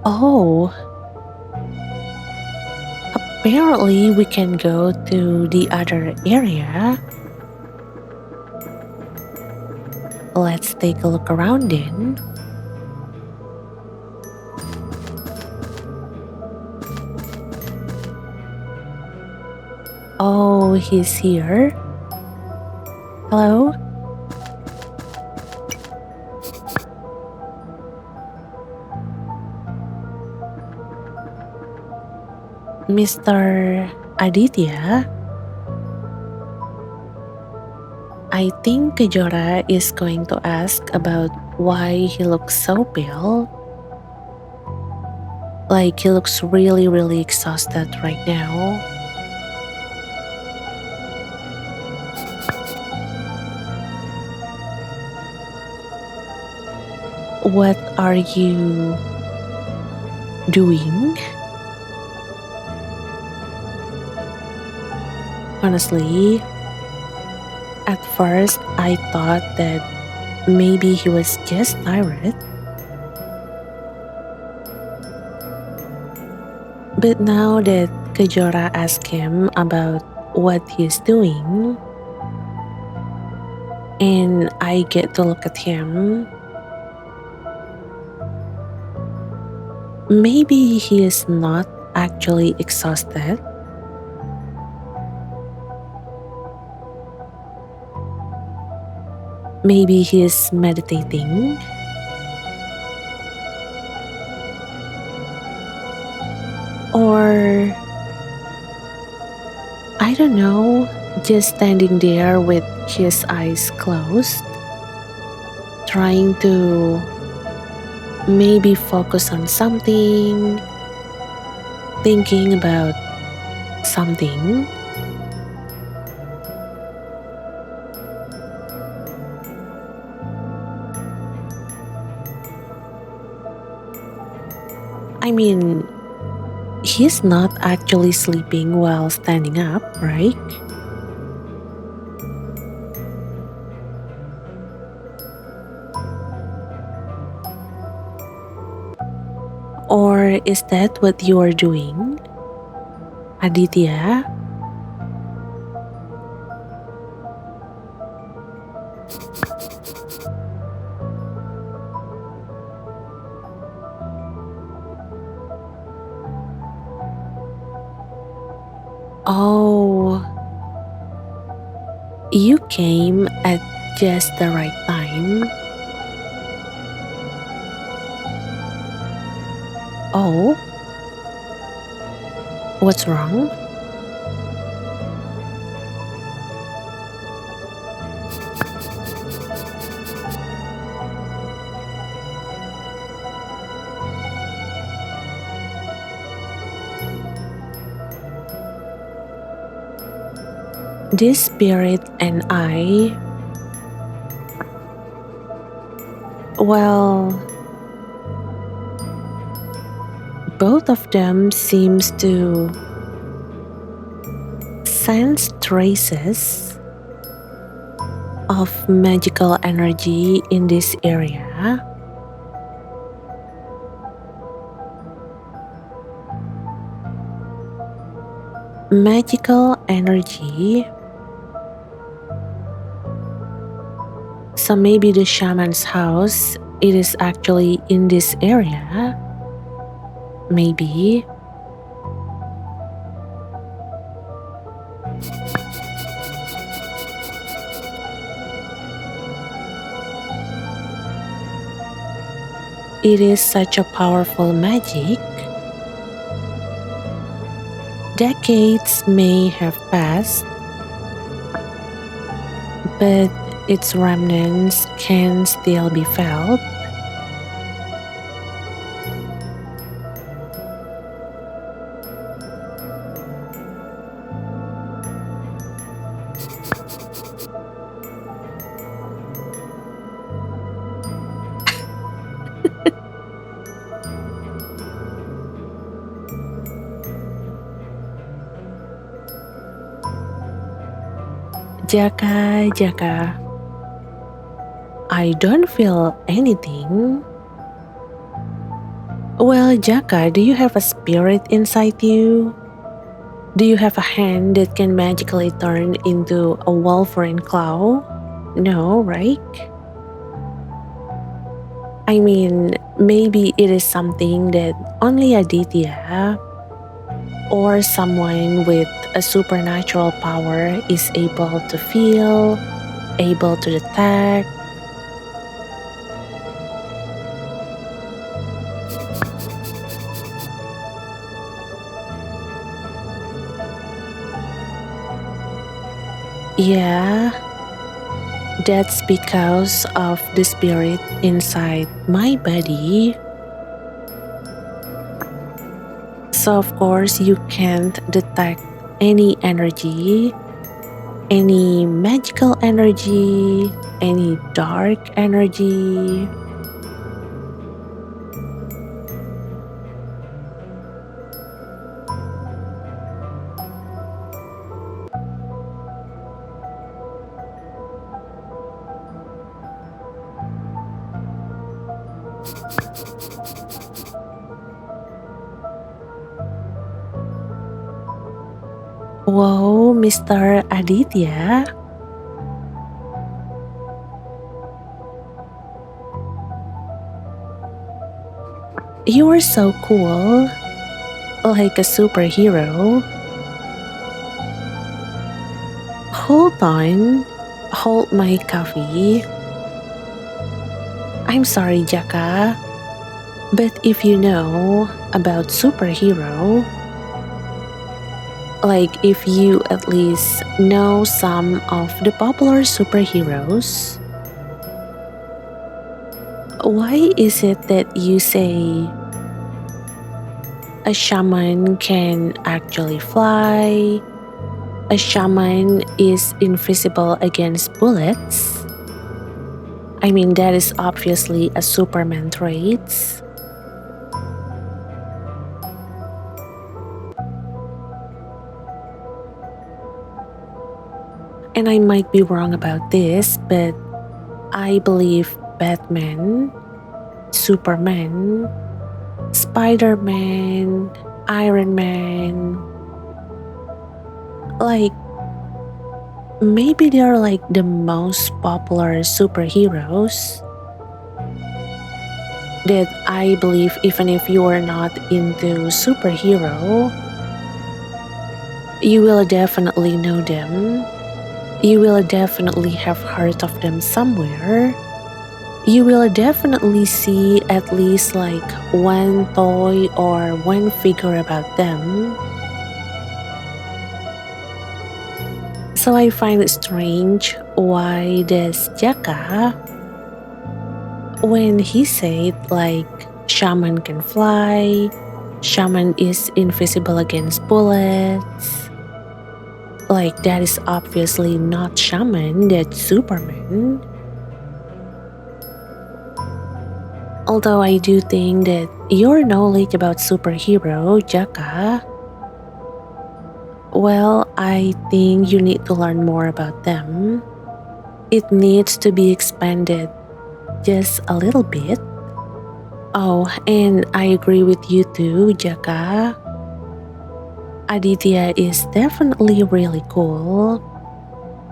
Oh, apparently we can go to the other area. Let's take a look around then. Oh, he's here. Hello? Mr. Aditya? I think Kejora is going to ask about why he looks so pale. Like he looks really, really exhausted right now. What are you doing? Honestly, at first I thought that maybe he was just tired. But now that Kajora asked him about what he's doing, and I get to look at him, maybe he is not actually exhausted. Maybe he is meditating. Or, I don't know, just standing there with his eyes closed, trying to maybe focus on something, thinking about something. I mean, he's not actually sleeping while standing up, right? Or is that what you are doing, Aditya? You came at just the right time. Oh, what's wrong? This spirit and I, well, both of them seems to sense traces of magical energy in this area. Magical energy. So maybe the shaman's house, it is actually in this area. Maybe. It is such a powerful magic. Decades may have passed, but its remnants can still be felt. Jaka, Jaka, I don't feel anything. Well, Jaka, do you have a spirit inside you? Do you have a hand that can magically turn into a wolverine claw? No, right? I mean, maybe it is something that only Aditya or someone with a supernatural power is able to feel, able to detect. Yeah, that's because of the spirit inside my body. So, of course, you can't detect any energy, any magical energy, any dark energy. Whoa, Mr. Aditya. You are so cool, like a superhero. Hold on, hold my coffee. I'm sorry, Jaka, but if you know about superhero, like if you at least know some of the popular superheroes, why is it that you say a shaman can actually fly? A shaman is invisible against bullets? I mean, that is obviously a Superman trait. And I might be wrong about this, but I believe Batman, Superman, Spider-Man, Iron Man, like maybe they're like the most popular superheroes that I believe even if you are not into superhero, you will definitely know them. You will definitely have heard of them somewhere. You will definitely see at least like one toy or one figure about them. So I find it strange why does Jaka, when he said like shaman can fly, shaman is invisible against bullets, like that is obviously not shaman, that's Superman. Although I do think that your knowledge about superhero, Jaka, well, I think you need to learn more about them. It needs to be expanded just a little bit. Oh, and I agree with you too, Jaka. Aditya is definitely really cool.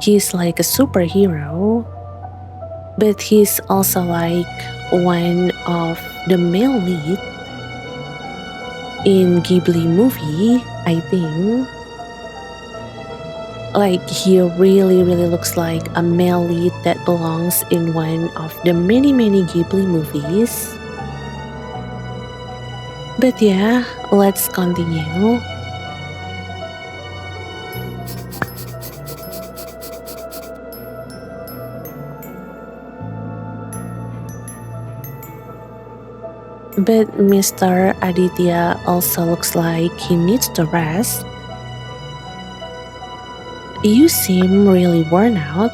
He's like a superhero, but he's also like one of the male lead in Ghibli movie, I think. Like he really looks like a male lead that belongs in one of the many Ghibli movies. But yeah, let's continue. But Mr. Aditya also looks like he needs to rest. You seem really worn out.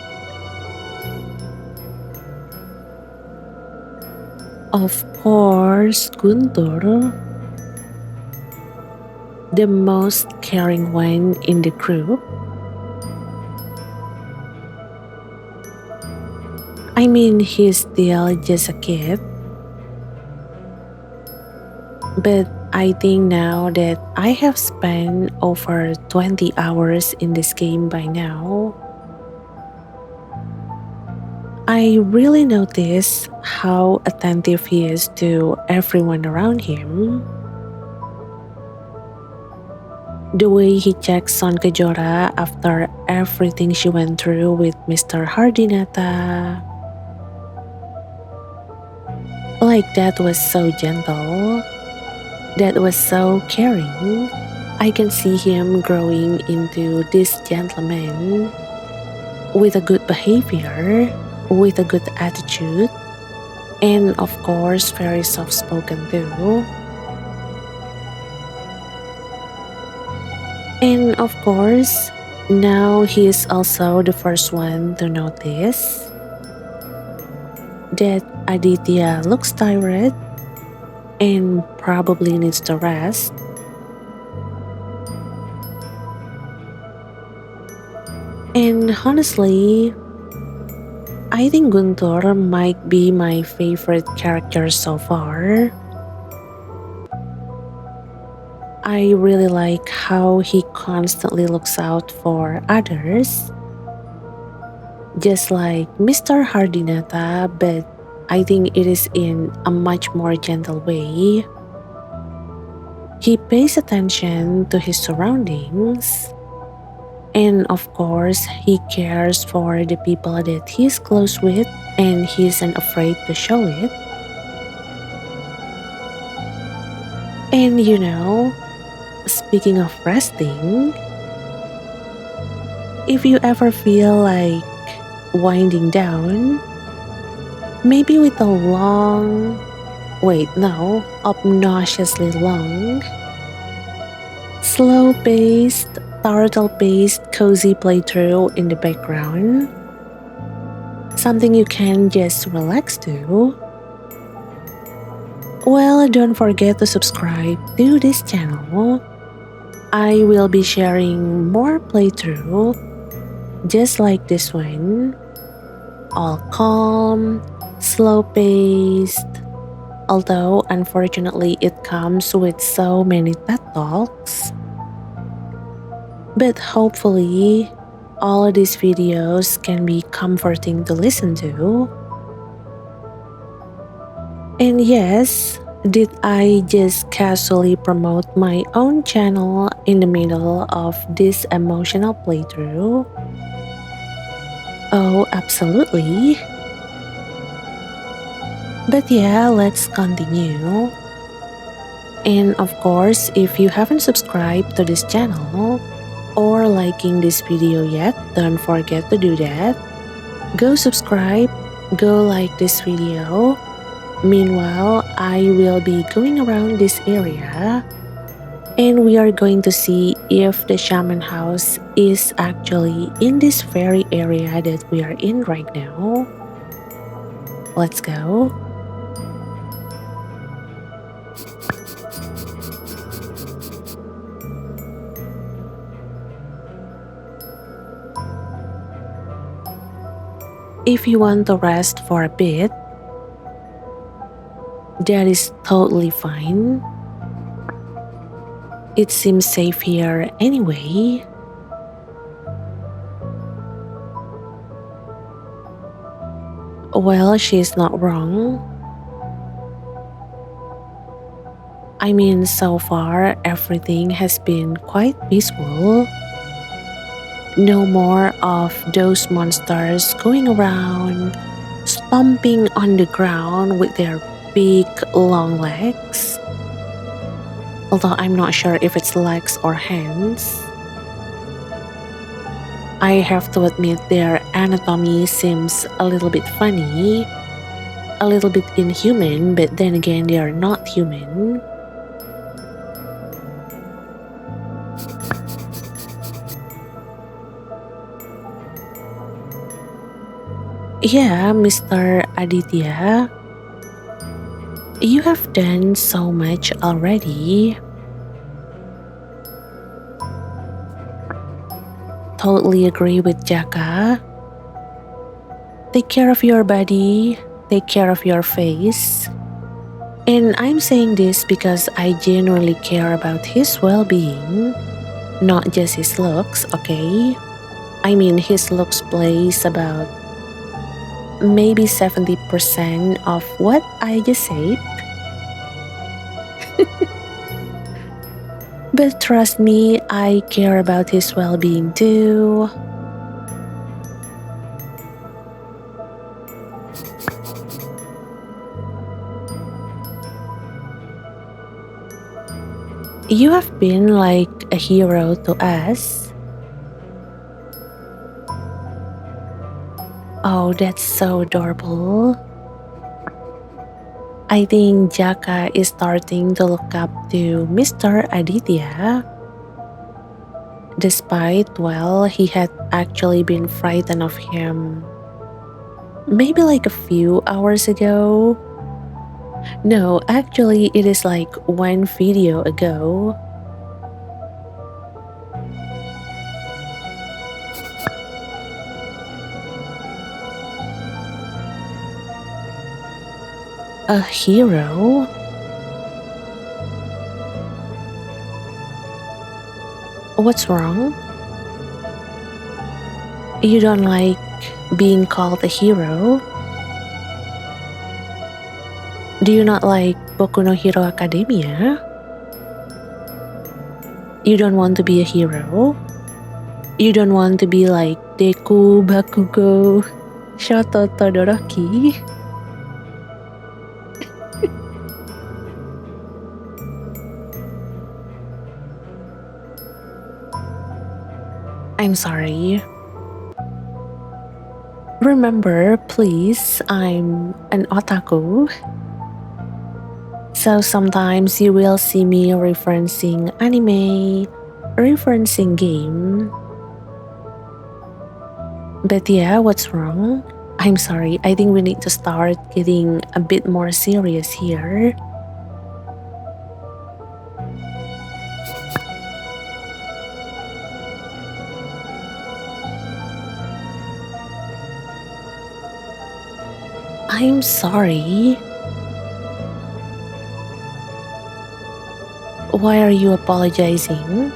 Of course, Guntur, the most caring one in the group. I mean, he's still just a kid. But I think now that I have spent over 20 hours in this game by now, I really notice how attentive he is to everyone around him. The way he checks on Kejora after everything she went through with Mr. Hardinata. Like that was so gentle. That was so caring. I can see him growing into this gentleman with a good behavior, with a good attitude, and of course very soft-spoken too. And of course, now he is also the first one to notice that Aditya looks tired and probably needs to rest. And honestly, I think Guntur might be my favorite character so far. I really like how he constantly looks out for others, just like Mr. Hardinata, but I think it is in a much more gentle way. He pays attention to his surroundings, and of course, he cares for the people that he's close with, and he isn't afraid to show it. And you know, speaking of resting, if you ever feel like winding down, maybe with a long, obnoxiously long, slow-paced, turtle-paced, cozy playthrough in the background, something you can just relax to, well, don't forget to subscribe to this channel. I will be sharing more playthrough just like this one, all calm, slow-paced, although unfortunately it comes with so many TED Talks. But hopefully, all of these videos can be comforting to listen to. And yes, did I just casually promote my own channel in the middle of this emotional playthrough? Oh, absolutely. But yeah, let's continue. And of course, if you haven't subscribed to this channel or liking this video yet, don't forget to do that. Go subscribe, go like this video. Meanwhile, I will be going around this area and we are going to see if the shaman house is actually in this very area that we are in right now. Let's go. If you want to rest for a bit, that is totally fine. It seems safe here anyway. Well, she's not wrong. I mean, so far, everything has been quite peaceful. No more of those monsters going around, stomping on the ground with their big, long legs. Although I'm not sure if it's legs or hands. I have to admit their anatomy seems a little bit funny, a little bit inhuman, but then again, they are not human. Yeah, Mr. Aditya, you have done so much already. Totally agree with Jaka. Take care of your body, take care of your face. And I'm saying this because I genuinely care about his well-being, not just his looks, okay? I mean, his looks plays about maybe 70% of what I just said. But trust me, I care about his well-being too. You have been like a hero to us. Oh, that's so adorable. I think Jaka is starting to look up to Mr. Aditya. Despite, well, he had actually been frightened of him maybe like a few hours ago. No, actually, it is like one video ago. A hero? What's wrong? You don't like being called a hero? Do you not like Boku no Hero Academia? You don't want to be a hero? You don't want to be like Deku, Bakugo, Shoto Todoroki? I'm sorry. Remember, please, I'm an otaku. So sometimes you will see me referencing anime, referencing game. But yeah, what's wrong? I'm sorry, I think we need to start getting a bit more serious here. I'm sorry. Why are you apologizing?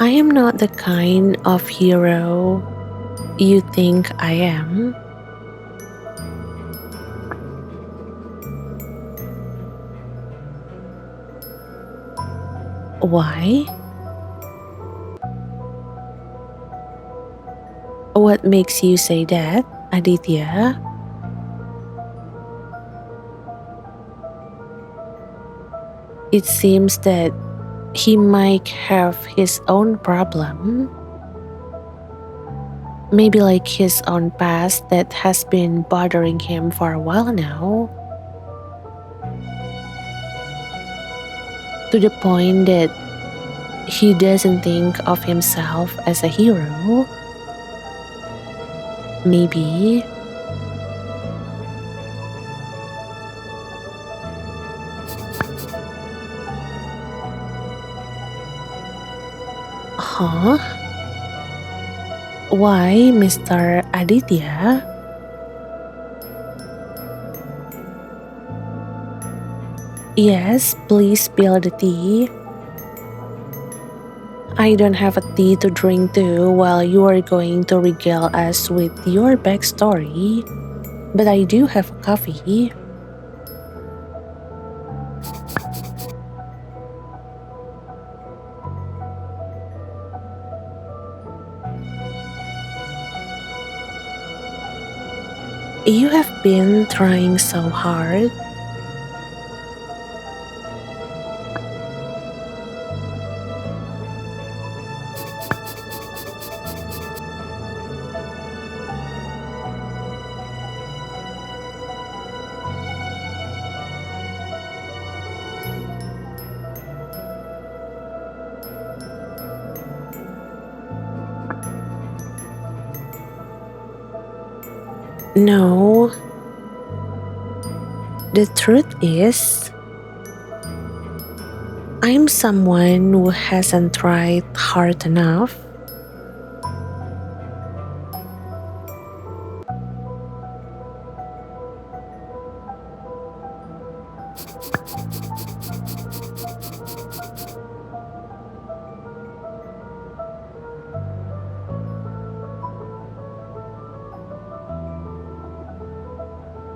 I am not the kind of hero you think I am? Why? What makes you say that, Aditya? It seems that he might have his own problem. Maybe like his own past that has been bothering him for a while now. To the point that he doesn't think of himself as a hero. Maybe. Huh? Why, Mr. Aditya? Yes, please spill the tea. I don't have a tea to drink to while you are going to regale us with your backstory, but I do have coffee. You have been trying so hard. No, the truth is, I'm someone who hasn't tried hard enough.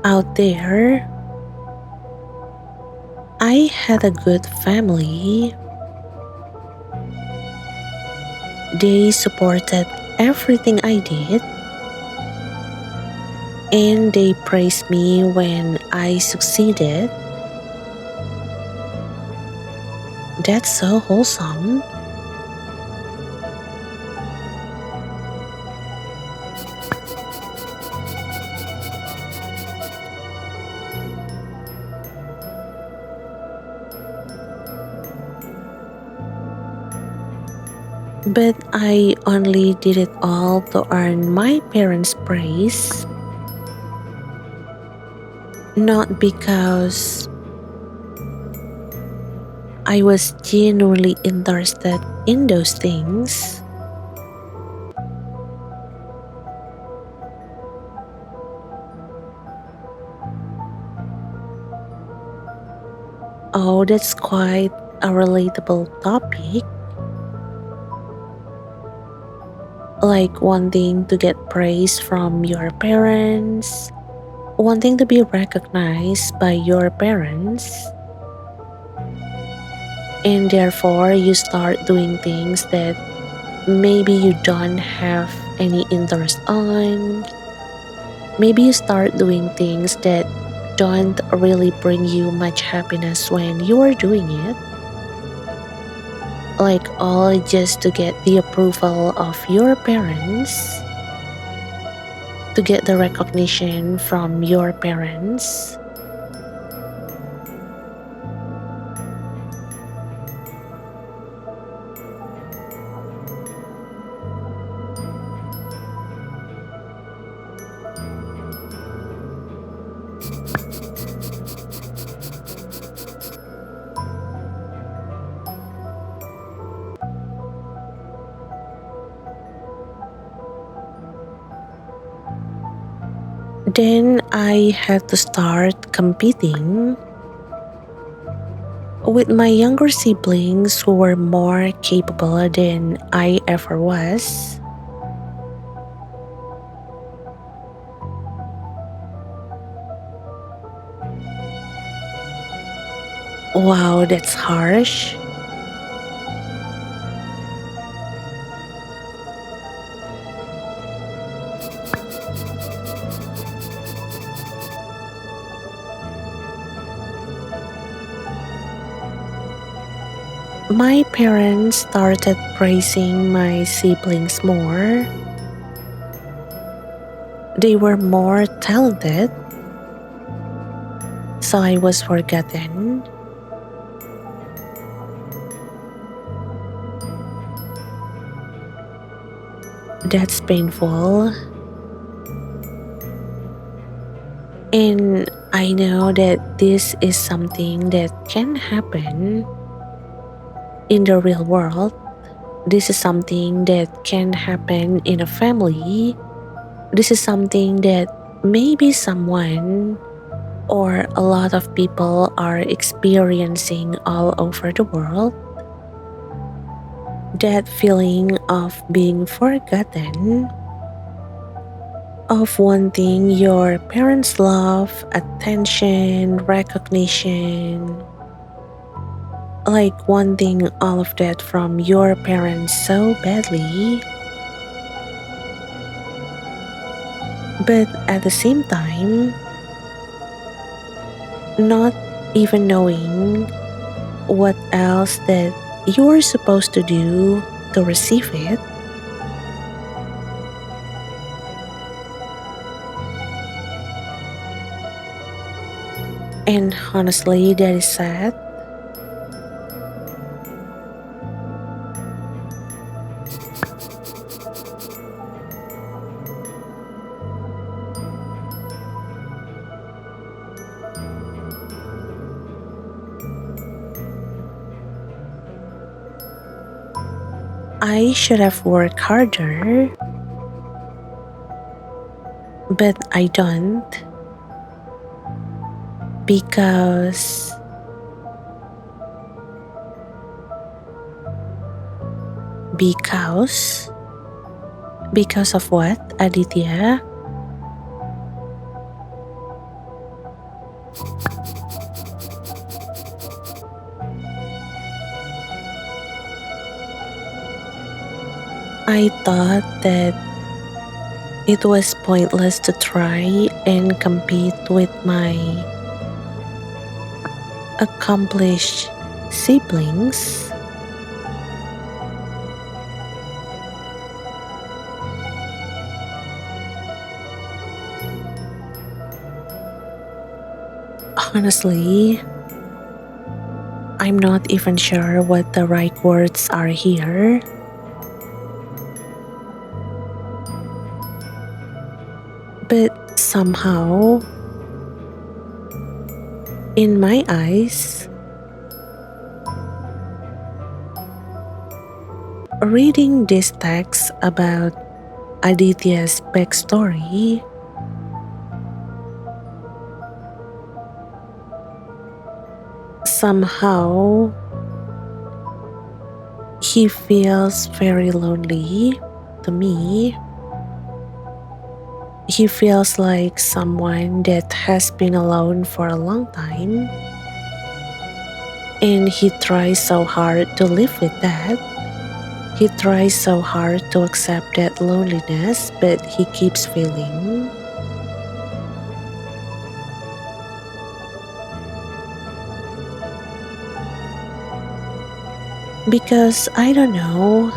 Out there, I had a good family. They supported everything I did, and they praised me when I succeeded. That's so wholesome. But I only did it all to earn my parents' praise, not because I was genuinely interested in those things. Oh, that's quite a relatable topic. Like wanting to get praise from your parents, wanting to be recognized by your parents, and therefore you start doing things that maybe you don't have any interest on. Maybe you start doing things that don't really bring you much happiness when you are doing it. Like all just to get the approval of your parents, to get the recognition from your parents. Then I had to start competing with my younger siblings who were more capable than I ever was. Wow, that's harsh. My parents started praising my siblings more. They were more talented, so I was forgotten. That's painful. And I know that this is something that can happen in the real world. This is something that can happen in a family. This is something that maybe someone or a lot of people are experiencing all over the world. That feeling of being forgotten, of wanting your parents' love, attention, recognition, like wanting all of that from your parents so badly, but at the same time, not even knowing what else that you're supposed to do to receive it. And honestly, that is sad. I should have worked harder, but I don't because because because of what, Aditya? I thought that it was pointless to try and compete with my accomplished siblings. Honestly, I'm not even sure what the right words are here. But somehow, in my eyes, reading this text about Aditya's backstory, somehow he feels very lonely to me. He feels like someone that has been alone for a long time, and he tries so hard to live with that. He tries so hard to accept that loneliness, but he keeps failing. Because I don't know,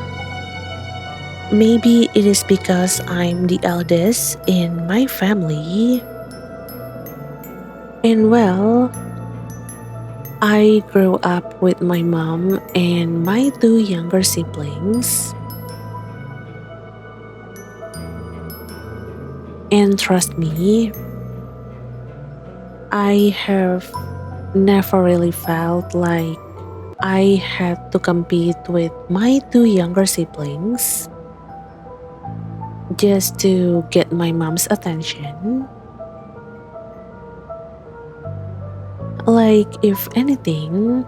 maybe it is because I'm the eldest in my family. And well, I grew up with my mom and my two younger siblings. And trust me, I have never really felt like I had to compete with my two younger siblings just to get my mom's attention. Like, if anything,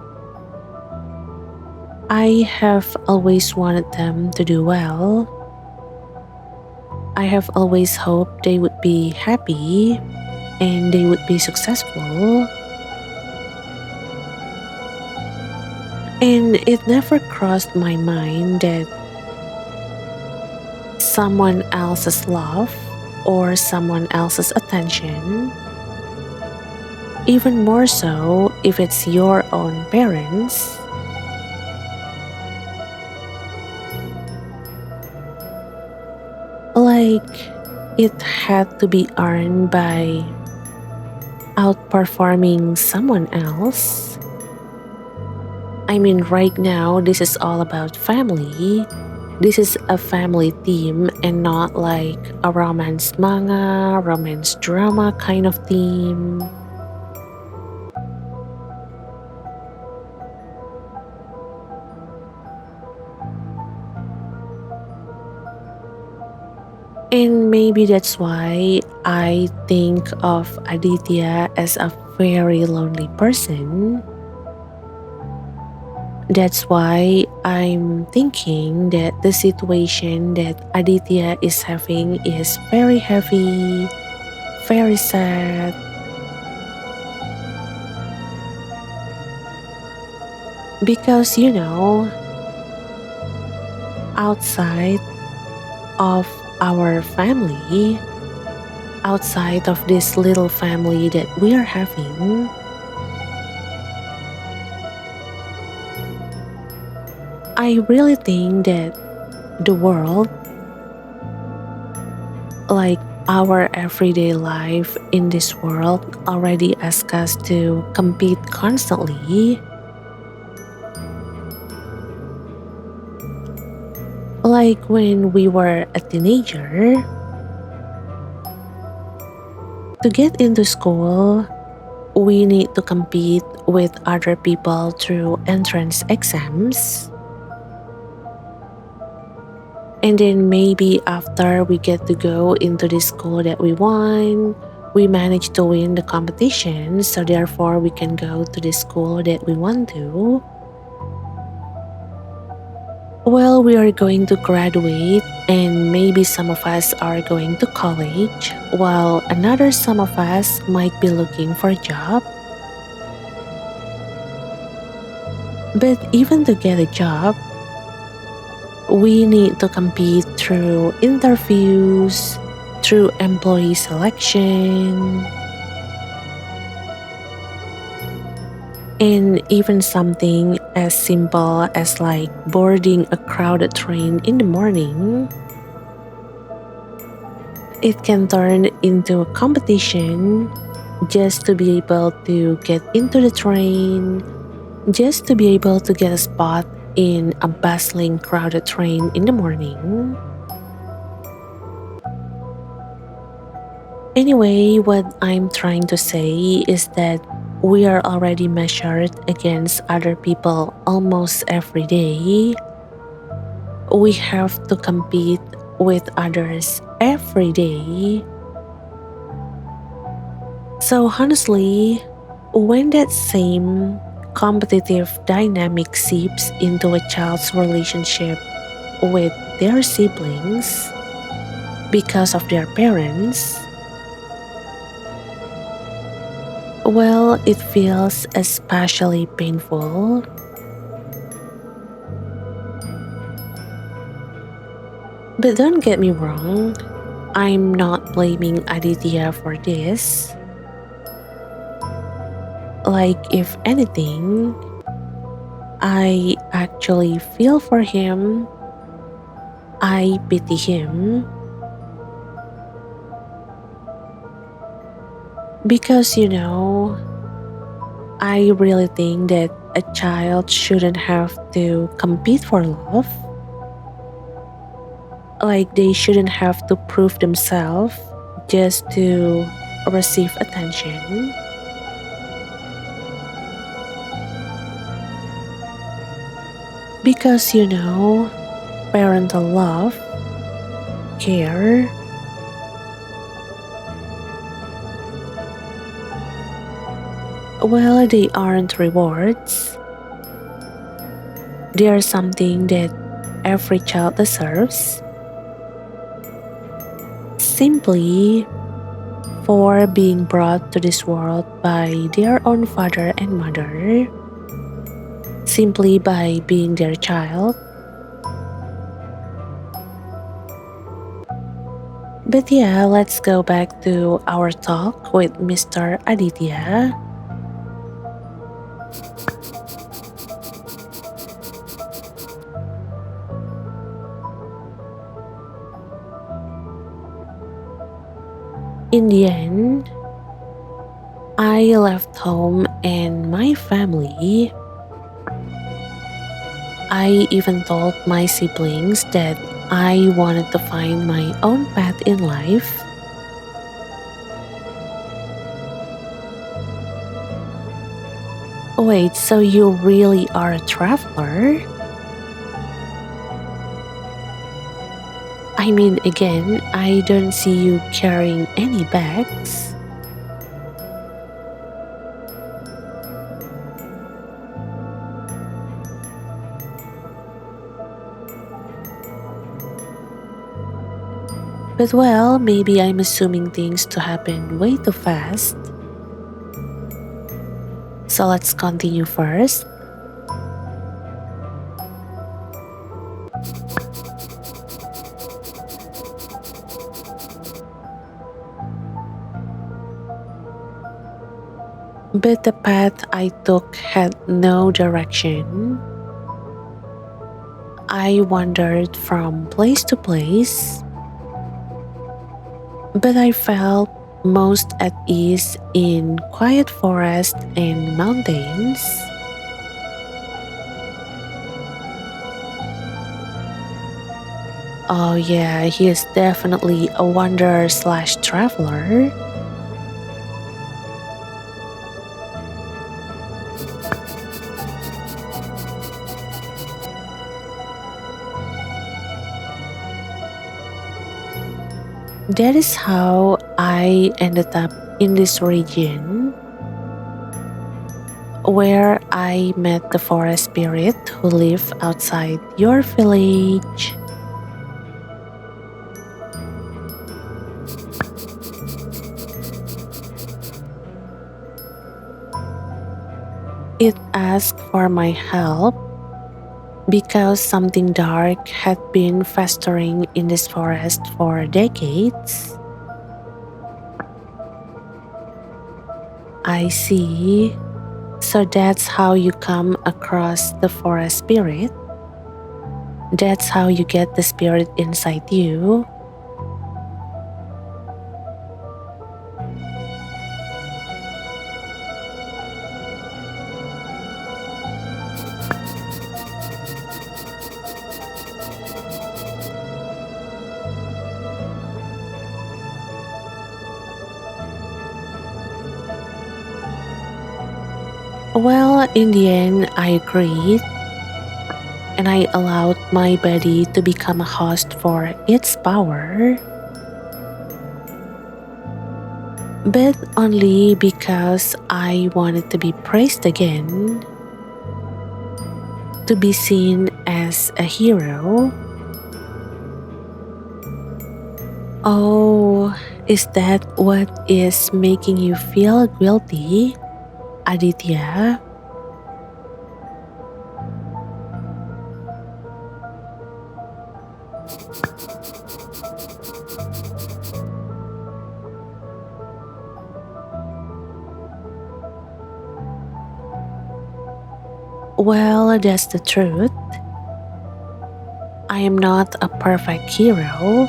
I have always wanted them to do well. I have always hoped they would be happy and they would be successful. And it never crossed my mind that someone else's love or someone else's attention, even more so if it's your own parents, like it had to be earned by outperforming someone else. I mean, right now, this is all about family. This is a family theme and not like a romance manga, romance drama kind of theme. And maybe that's why I think of Aditya as a very lonely person. That's why I'm thinking that the situation that Aditya is having is very heavy, very sad. Because, outside of our family, outside of this little family that we are having, I really think that the world, like our everyday life in this world, already asks us to compete constantly. Like when we were a teenager, to get into school, we need to compete with other people through entrance exams. And then maybe after we get to go into the school that we want, we manage to win the competition, so therefore we can go to the school that we want to. Well, we are going to graduate, and maybe some of us are going to college, while another some of us might be looking for a job. But even to get a job, we need to compete through interviews, through employee selection, and even something as simple as like boarding a crowded train in the morning. It can turn into a competition just to be able to get into the train, just to be able to get a spot in a bustling crowded train in the morning. Anyway, what I'm trying to say is that we are already measured against other people almost every day. We have to compete with others every day. So honestly, when that same competitive dynamic seeps into a child's relationship with their siblings because of their parents, well, it feels especially painful. But don't get me wrong, I'm not blaming Aditya for this. Like, if anything, I actually feel for him. I pity him. Because, I really think that a child shouldn't have to compete for love. Like, they shouldn't have to prove themselves just to receive attention. Because, parental love, care, well, they aren't rewards. They are something that every child deserves, simply for being brought to this world by their own father and mother. simply by being their child. But yeah, let's go back to our talk with Mr. Aditya. In the end, I left home and my family. I even told my siblings that I wanted to find my own path in life. Wait, so you really are a traveler? I mean, again, I don't see you carrying any bags. But well, maybe I'm assuming things to happen way too fast. So let's continue first. But the path I took had no direction. I wandered from place to place, but I felt most at ease in quiet forests and mountains. Oh yeah, he is definitely a wanderer slash traveler. That is how I ended up in this region where I met the forest spirit who live outside your village. It asked for my help because something dark had been festering in this forest for decades. I see. So that's how you come across the forest spirit? That's how you get the spirit inside you? Well, in the end, I agreed and I allowed my body to become a host for its power. But only because I wanted to be praised again, to be seen as a hero. Oh, is that what is making you feel guilty, Aditya? Well, that's the truth. I am not a perfect hero.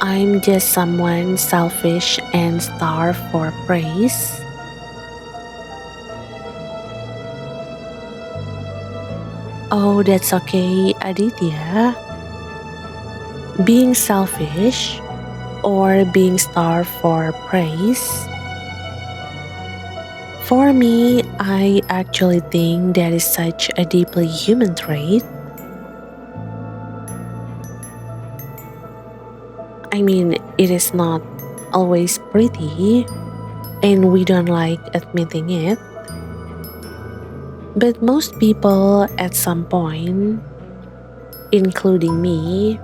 I'm just someone selfish and starved for praise. Oh, that's okay, Aditya. Being selfish or being starved for praise. For me, I actually think that is such a deeply human trait. I mean, it is not always pretty, and we don't like admitting it. But most people at some point, including me,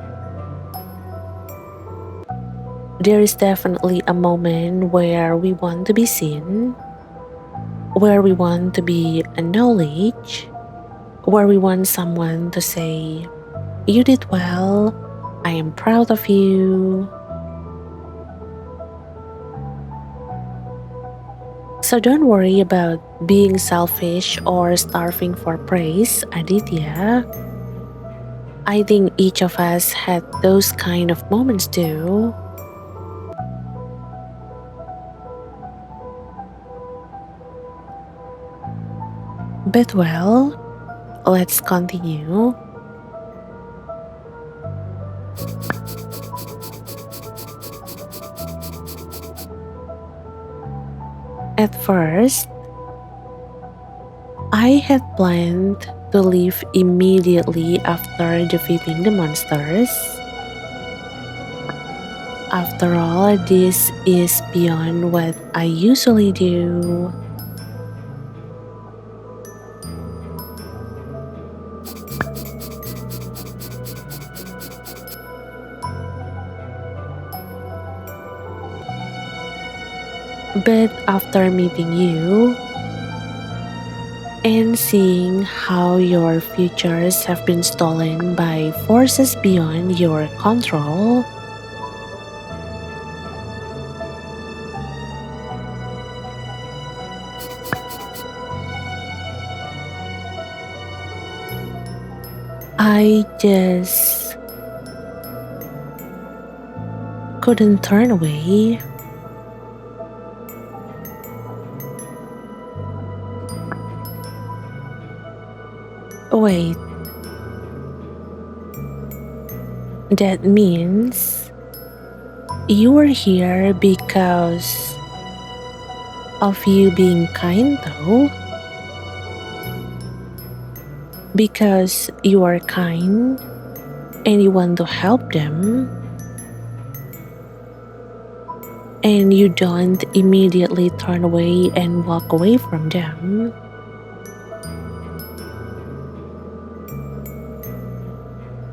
there is definitely a moment where we want to be seen, where we want to be acknowledged, where we want someone to say, "You did well, I am proud of you." So don't worry about being selfish or starving for praise, Aditya. I think each of us had those kind of moments too. But well, let's continue. At first, I had planned to leave immediately after defeating the monsters. After all, this is beyond what I usually do. But after meeting you and seeing how your futures have been stolen by forces beyond your control, I just couldn't turn away. Wait, that means you were here because of you being kind, though? Because you are kind and you want to help them, and you don't immediately turn away and walk away from them.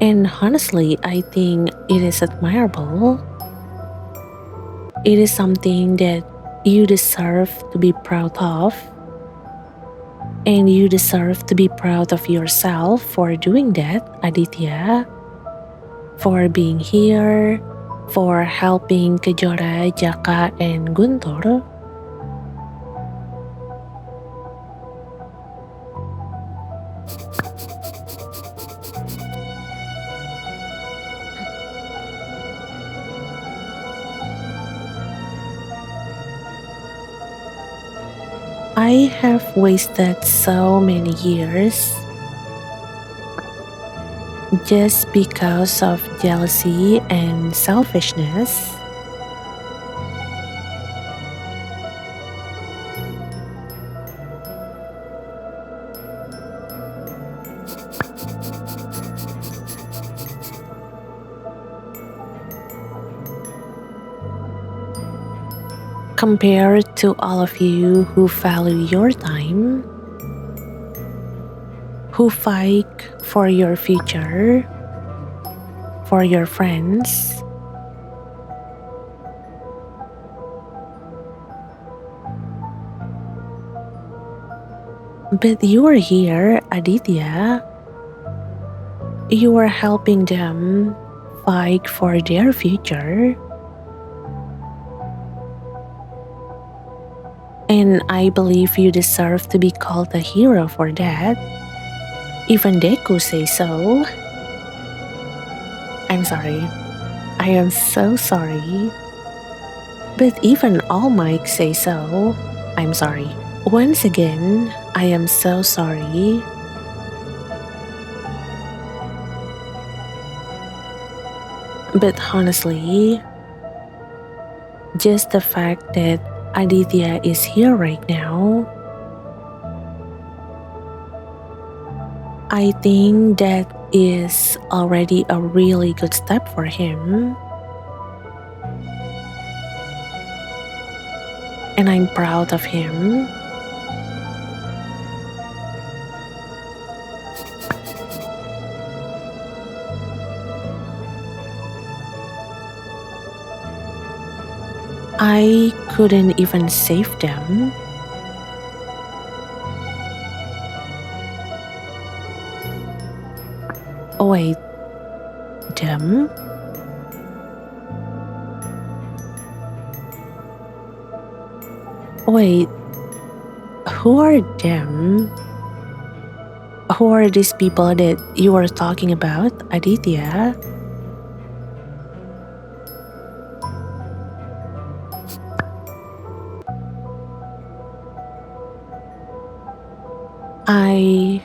And honestly, I think it is admirable. It is something that you deserve to be proud of. And you deserve to be proud of yourself for doing that, Aditya. For being here, for helping Kejora, Jaka, and Guntur. I have wasted so many years just because of jealousy and selfishness. Compared to all of you who value your time, who fight for your future, for your friends, but you are here, Aditya. You are helping them fight for their future. And I believe you deserve to be called a hero for that. Even Deku say so. I'm sorry. I am so sorry. But even All Might say so. I'm sorry. Once again, I am so sorry. But honestly, just the fact that Aditya is here right now, I think that is already a really good step for him. And I'm proud of him. I couldn't even save them. Oh wait, them? Wait, who are them? Who are these people that you were talking about, Aditya? I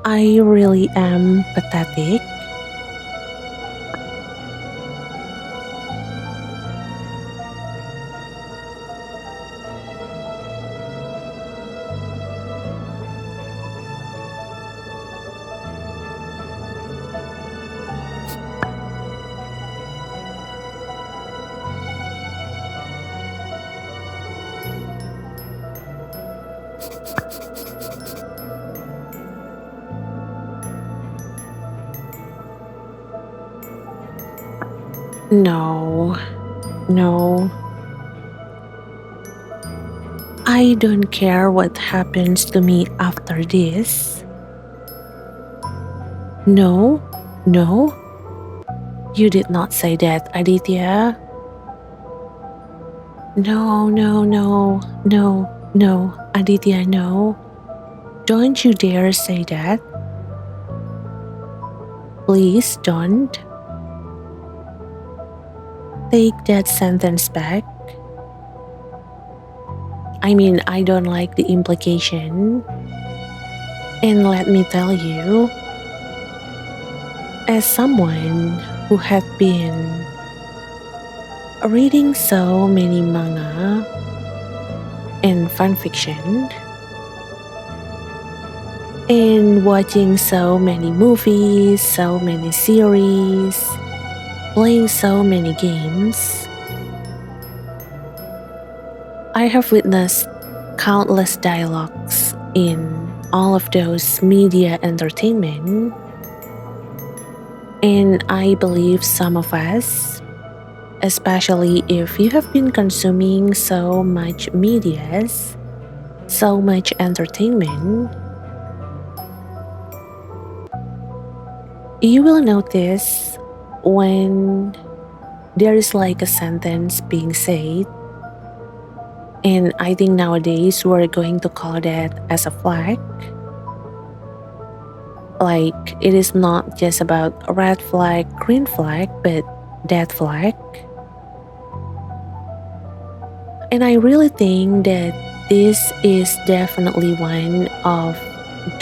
I really am pathetic. No, no. I don't care what happens to me after this. No, no. You did not say that, Aditya. No, no, no, no, no, Aditya, no. Don't you dare say that. Please don't. Take that sentence back. I mean, I don't like the implication. And let me tell you, as someone who had been reading so many manga and fanfiction, and watching so many movies, so many series, playing so many games, I have witnessed countless dialogues in all of those media entertainment, and I believe some of us, especially if you have been consuming so much medias, so much entertainment, you will notice when there is like a sentence being said, and I think nowadays we're going to call that as a flag. Like, it is not just about a red flag, green flag, but that flag. And I really think that this is definitely one of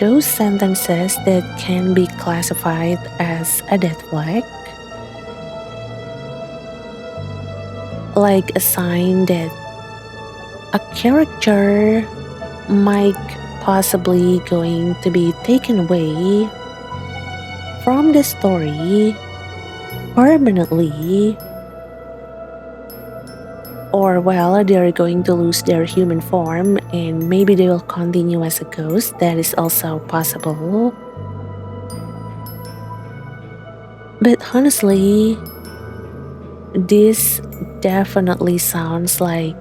those sentences that can be classified as a dead flag. Like a sign that a character might possibly going to be taken away from the story permanently, or well, they're going to lose their human form and maybe they will continue as a ghost. That is also possible. But honestly, this definitely sounds like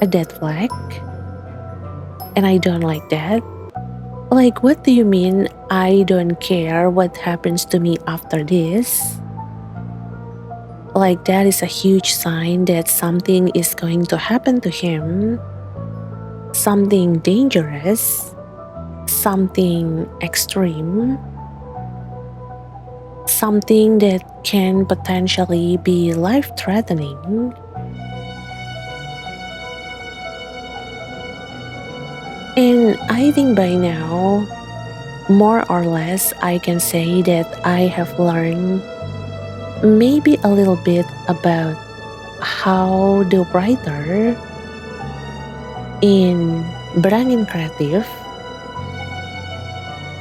a dead flag, and I don't like that. Like, what do you mean I don't care what happens to me after this? Like, that is a huge sign that something is going to happen to him, something dangerous, something extreme, something that can potentially be life-threatening. And I think by now, more or less, I can say that I have learned maybe a little bit about how the writer in Berangin Kreatif,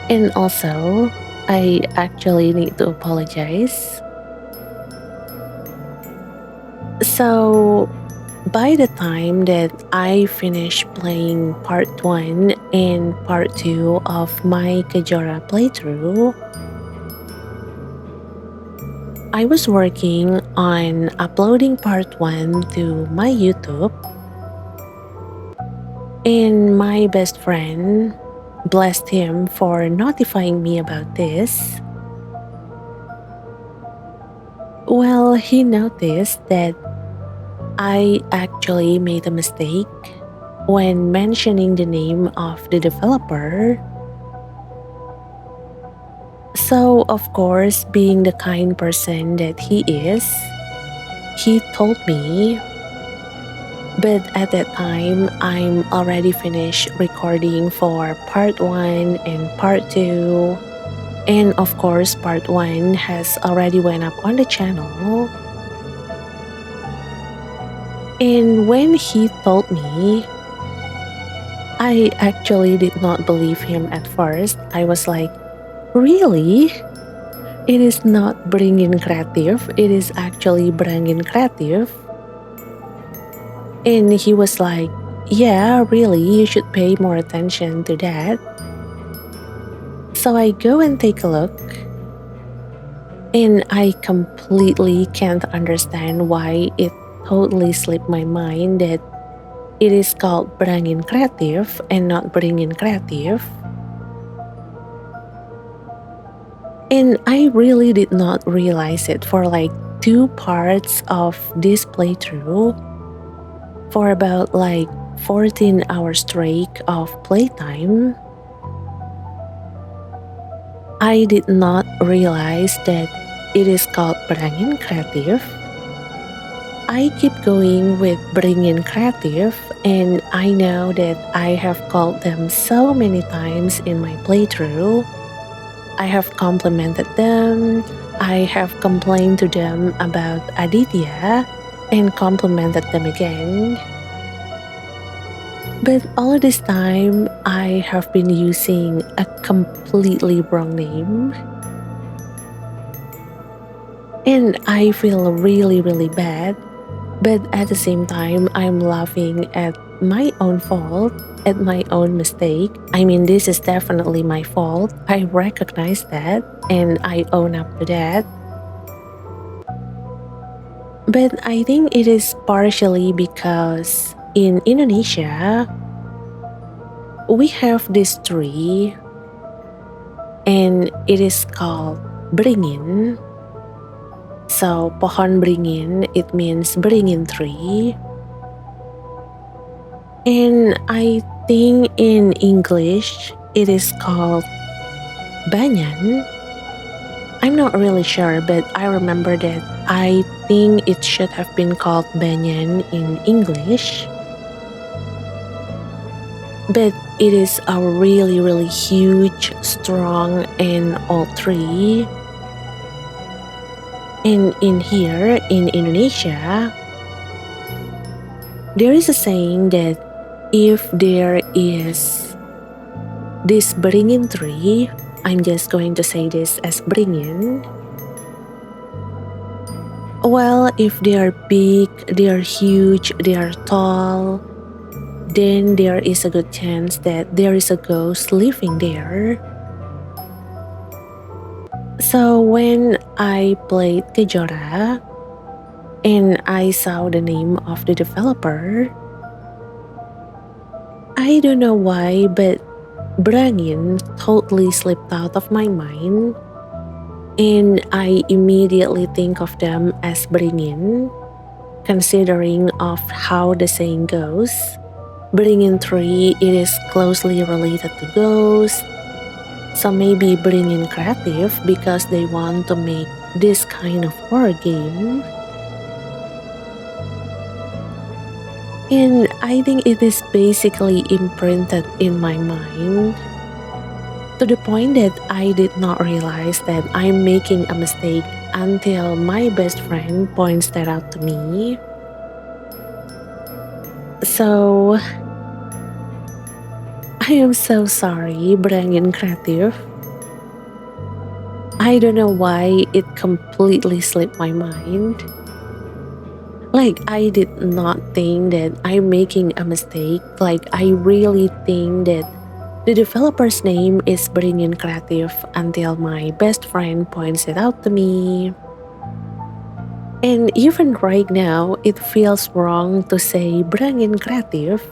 and also I actually need to apologize. So by the time that I finished playing part 1 and part 2 of my Kajora playthrough, I was working on uploading part 1 to my YouTube, and my best friend, blessed him for notifying me about this. Well, he noticed that I actually made a mistake when mentioning the name of the developer. So, of course, being the kind person that he is, he told me. But at that time, I'm already finished recording for part 1 and part 2. And of course, part 1 has already went up on the channel. And when he told me, I actually did not believe him at first. I was like, really? It is not bringing creative, it is actually bringing creative. And he was like, yeah, really, you should pay more attention to that. So I go and take a look, and I completely can't understand why it totally slipped my mind that it is called bringing creative and not bringing creative. And I really did not realize it for like 2 parts of this playthrough. For about like 14 hours straight of playtime, I did not realize that it is called bringing creative. I keep going with bringing creative, and I know that I have called them so many times in my playthrough. I have complimented them, I have complained to them about Aditia, and complimented them again. But all this time, I have been using a completely wrong name. And I feel really, really bad. But at the same time, I'm laughing at my own fault, at my own mistake. I mean, this is definitely my fault. I recognize that and I own up to that. But I think it is partially because in Indonesia, we have this tree and it is called beringin. So pohon beringin, it means beringin tree. And I think in English it is called banyan. I'm not really sure, but I remember that I think it should have been called banyan in English. But it is a really, really huge, strong, and old tree. And in here, in Indonesia, there is a saying that if there is this beringin tree, I'm just going to say this as beringin. Well, if they are big, they are huge, they are tall, then there is a good chance that there is a ghost living there. So when I played Kejora and I saw the name of the developer, I don't know why, but Brangin totally slipped out of my mind, and I immediately think of them as Beringin, considering of how the saying goes. Beringin tree, it is closely related to ghosts, so maybe Beringin creative because they want to make this kind of horror game. And I think it is basically imprinted in my mind, to the point that I did not realize that I'm making a mistake until my best friend points that out to me. So, I am so sorry, Brangin Creative. I don't know why it completely slipped my mind. Like, I did not think that I'm making a mistake. Like, I really think that the developer's name is Bringing Creative until my best friend points it out to me. And even right now, it feels wrong to say Bringing Creative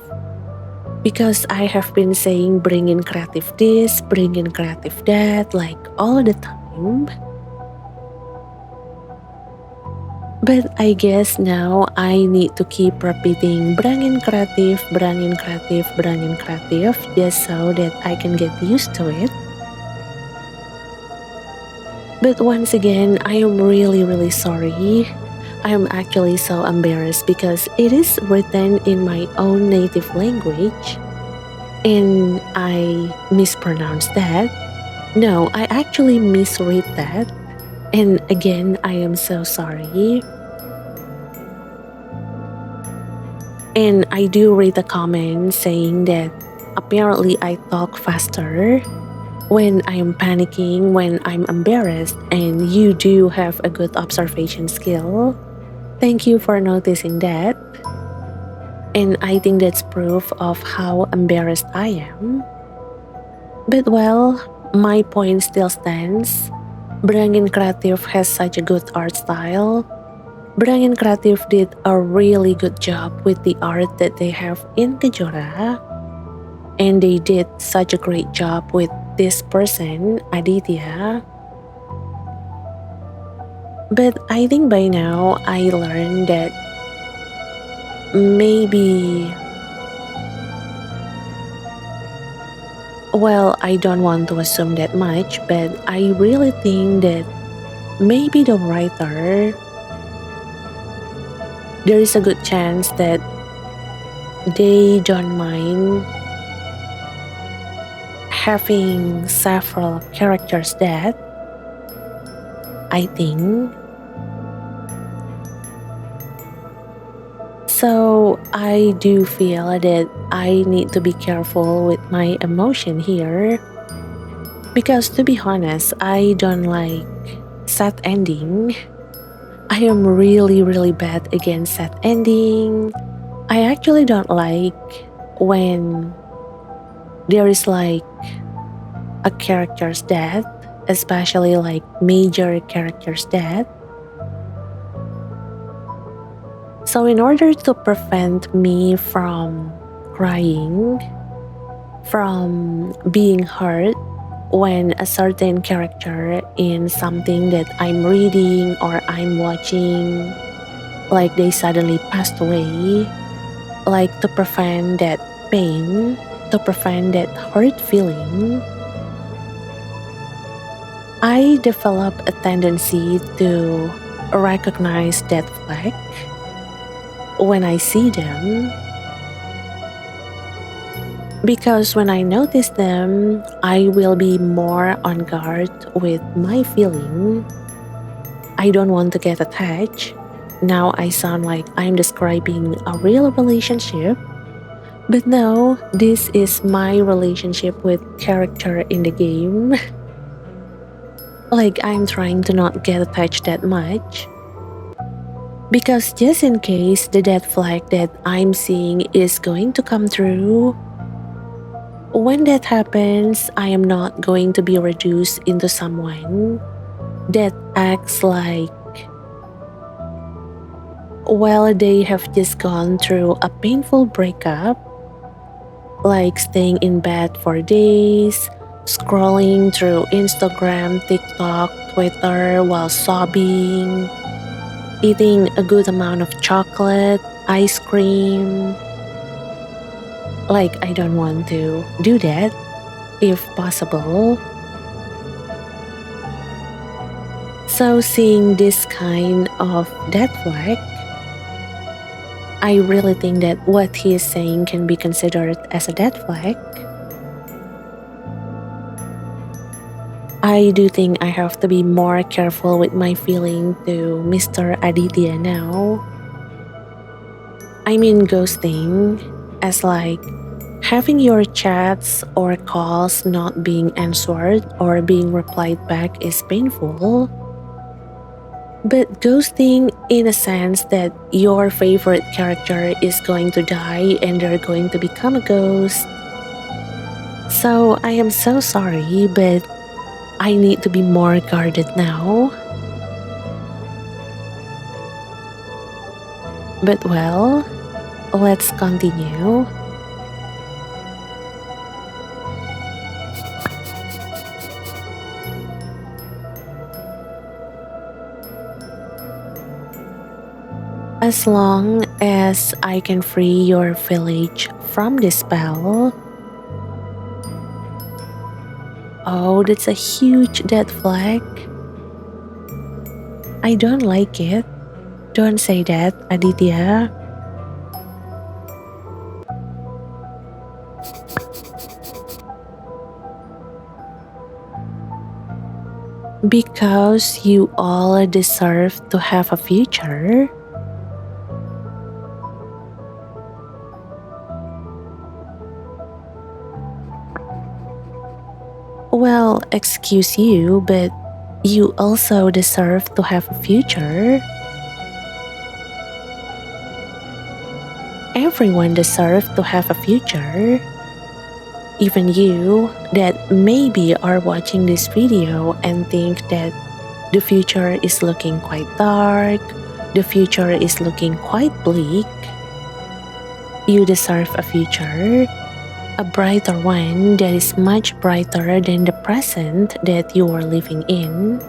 because I have been saying Bringing Creative this, Bringing Creative that, like all the time. But I guess now I need to keep repeating Bringing Creative, Bringing Creative, Bringing Creative just so that I can get used to it. But once again, I am really sorry. I am actually so embarrassed because it is written in my own native language and I mispronounced that. No, I actually misread that. And again, I am so sorry. And I do read a comment saying that apparently I talk faster when I'm panicking, when I'm embarrassed, and you do have a good observation skill. Thank you for noticing that. And I think that's proof of how embarrassed I am. But well, my point still stands. Brangin Creative has such a good art style. Brangin Creative did a really good job with the art that they have in Kejora. And they did such a great job with this person, Aditia. But I think by now I learned that maybe, well, I don't want to assume that much, but I really think that maybe the writer, there is a good chance that they don't mind having several characters dead. I think. So I do feel that I need to be careful with my emotion here. Because to be honest, I don't like sad ending. I am really bad against sad ending. I actually don't like when there is like a character's death, especially like major character's death. So in order to prevent me from crying, from being hurt when a certain character in something that I'm reading or I'm watching, like they suddenly passed away, like to prevent that pain, to prevent that hurt feeling, I develop a tendency to recognize that flag when I see them. Because when I notice them, I will be more on guard with my feeling. I don't want to get attached. Now I sound like I'm describing a real relationship. But no, this is my relationship with character in the game. Like I'm trying to not get attached that much. Because just in case the dead flag that I'm seeing is going to come true, when that happens, I am not going to be reduced into someone that acts like, well, they have just gone through a painful breakup, like staying in bed for days, scrolling through Instagram, TikTok, Twitter while sobbing, eating a good amount of chocolate, ice cream. Like, I don't want to do that, if possible. So seeing this kind of dead flag, I really think that what he is saying can be considered as a dead flag. I do think I have to be more careful with my feeling to Mr. Aditya now. I mean ghosting, as like having your chats or calls not being answered or being replied back is painful. But ghosting in a sense that your favorite character is going to die and they're going to become a ghost. So I am so sorry, but I need to be more guarded now. But well, let's continue. As long as I can free your village from this spell. Oh, that's a huge dead flag. I don't like it. Don't say that, Aditya. Because you all deserve to have a future. Well, excuse you, but you also deserve to have a future. Everyone deserves to have a future. Even you that maybe are watching this video and think that the future is looking quite dark, the future is looking quite bleak. You deserve a future, a brighter one that is much brighter than the present that you are living in.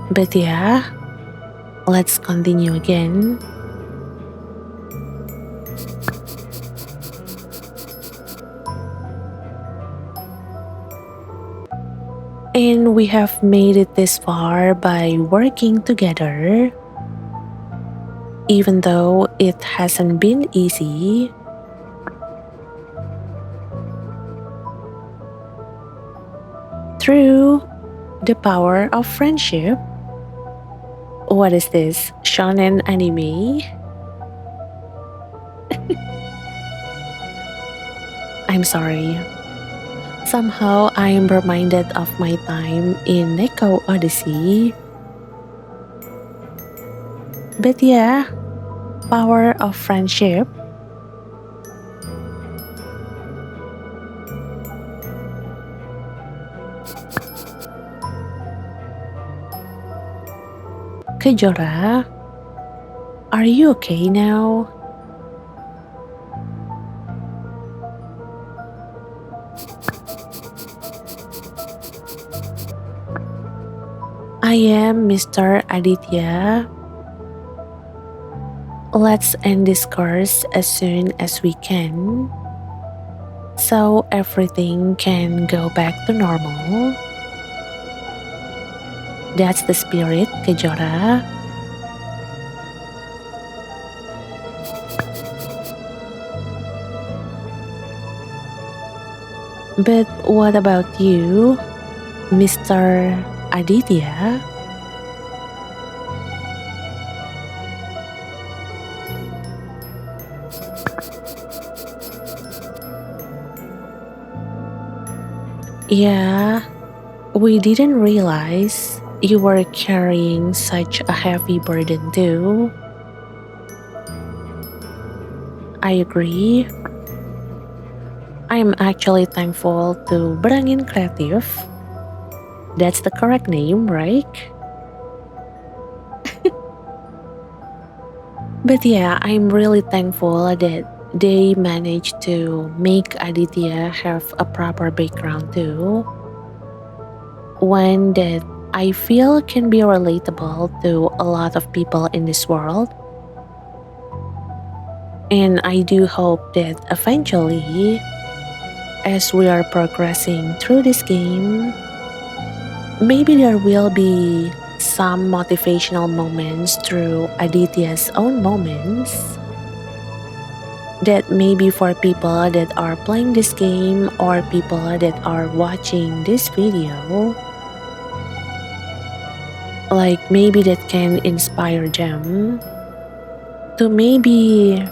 But yeah, let's continue again. And we have made it this far by working together. Even though it hasn't been easy. Through the power of friendship. What is this? Shonen anime? I'm sorry. Somehow I am reminded of my time in Neko Odyssey. But yeah, power of friendship. Kejora, are you okay now? I am Mr. Aditya. Let's end this course as soon as we can, so everything can go back to normal. That's the spirit, Kajora. But what about you, Mr. Aditya? Yeah, we didn't realize you were carrying such a heavy burden too. I agree. I'm actually thankful to Berangin Creative. That's the correct name, right? But yeah, I'm really thankful that they managed to make Aditya have a proper background too. One that I feel can be relatable to a lot of people in this world. And I do hope that eventually, as we are progressing through this game, maybe there will be some motivational moments through Aditya's own moments that maybe for people that are playing this game or people that are watching this video, like maybe that can inspire them to maybe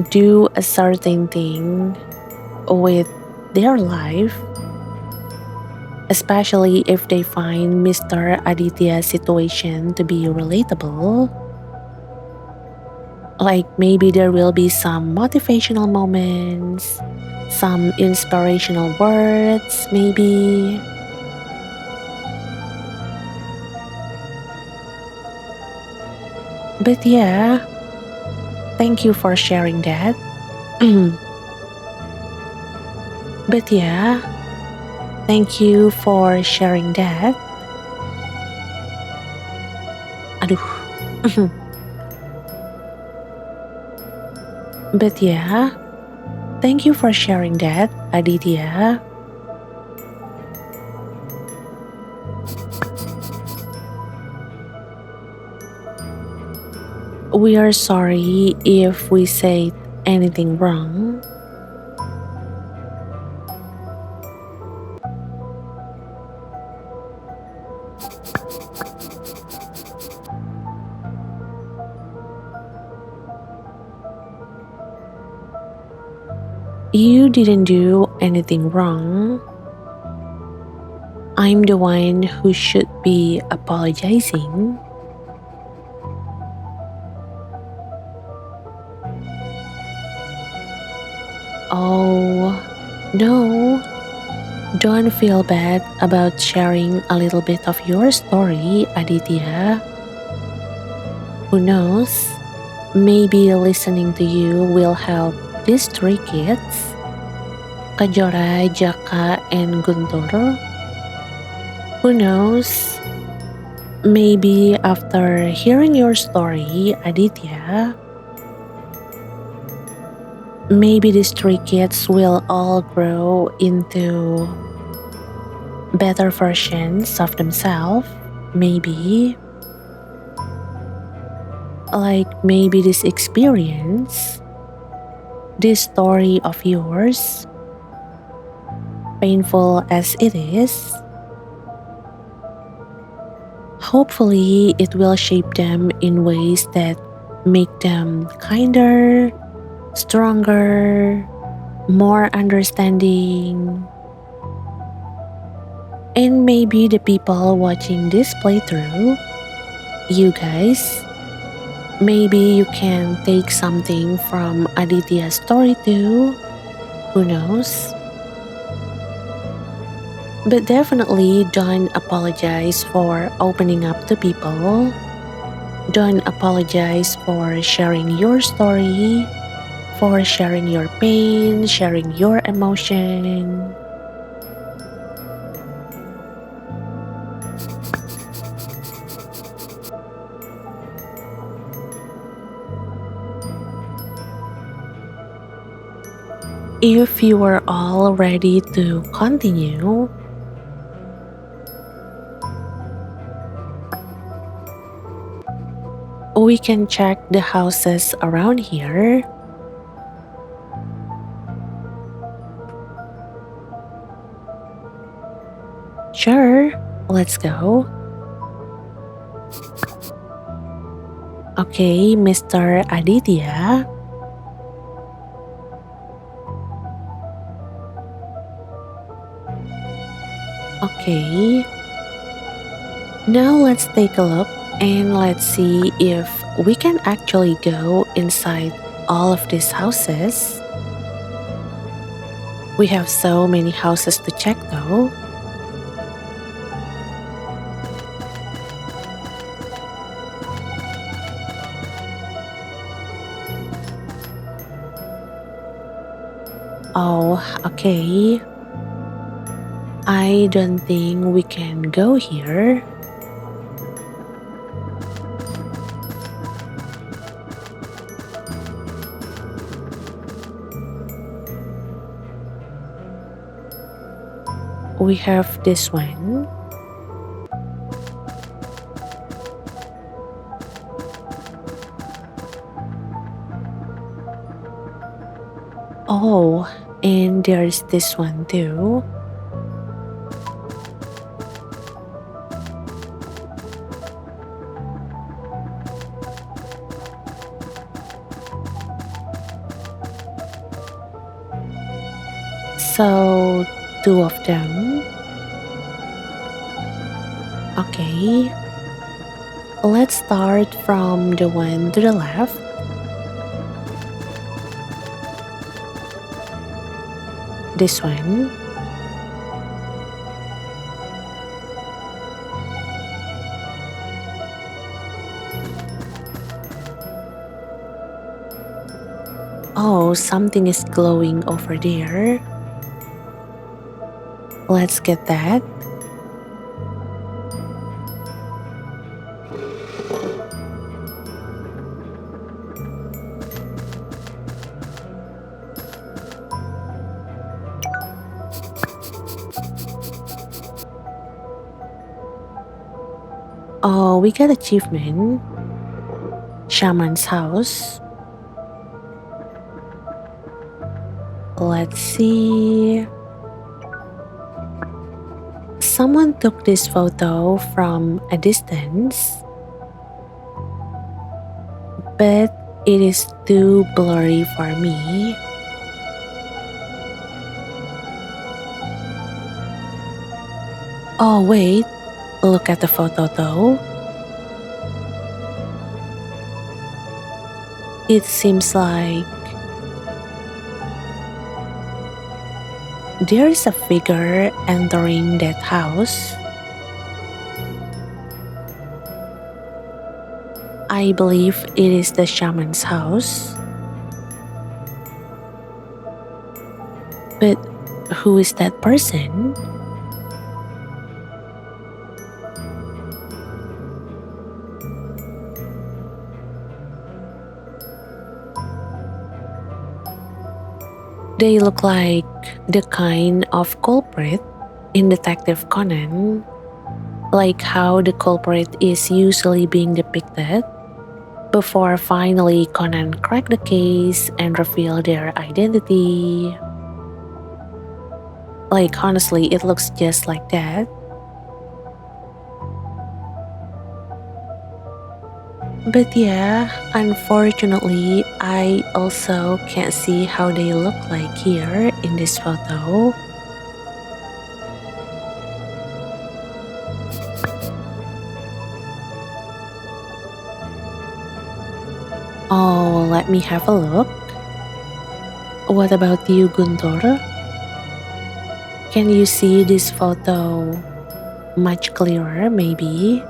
do a certain thing with their life, especially if they find Mr. Aditya's situation to be relatable. Like maybe there will be some motivational moments, some inspirational words, maybe. But yeah, thank you for sharing that. But yeah, thank you for sharing that. Aduh. But yeah, thank you for sharing that, Aditya. We are sorry if we said anything wrong. You didn't do anything wrong. I'm the one who should be apologizing. Oh, no. Don't feel bad about sharing a little bit of your story, Aditya. Who knows? Maybe listening to you will help these three kids, Kajora, Jaka, and Guntur. Who knows? Maybe after hearing your story, Aditya, maybe these three kids will all grow into better versions of themselves. Maybe. Like maybe this experience, this story of yours, painful as it is, hopefully it will shape them in ways that make them kinder, stronger, more understanding. And maybe the people watching this playthrough, you guys, maybe you can take something from Aditya's story too. Who knows? But definitely don't apologize for opening up to people. Don't apologize for sharing your story, for sharing your pain, sharing your emotion. If you are all ready to continue, we can check the houses around here. Sure, let's go. Okay, Mr. Aditya. Okay. Now let's take a look and let's see if we can actually go inside all of these houses. We have so many houses to check though. Oh, okay. I don't think we can go here. We have this one. Oh, and there's this one too. So, two of them. Okay. Let's start from the one to the left. This one. Oh, something is glowing over there. Let's get that. Oh, we got achievement. Shaman's house. Let's see. Someone took this photo from a distance, but it is too blurry for me. Oh wait, look at the photo though. It seems like there is a figure entering that house. I believe it is the shaman's house. But who is that person? They look like the kind of culprit in Detective Conan, like how the culprit is usually being depicted before finally Conan crack the case and reveal their identity. Like honestly, it looks just like that. But yeah, unfortunately, I also can't see how they look like here in this photo. Oh, let me have a look. What about you, Guntur? Can you see this photo much clearer, maybe?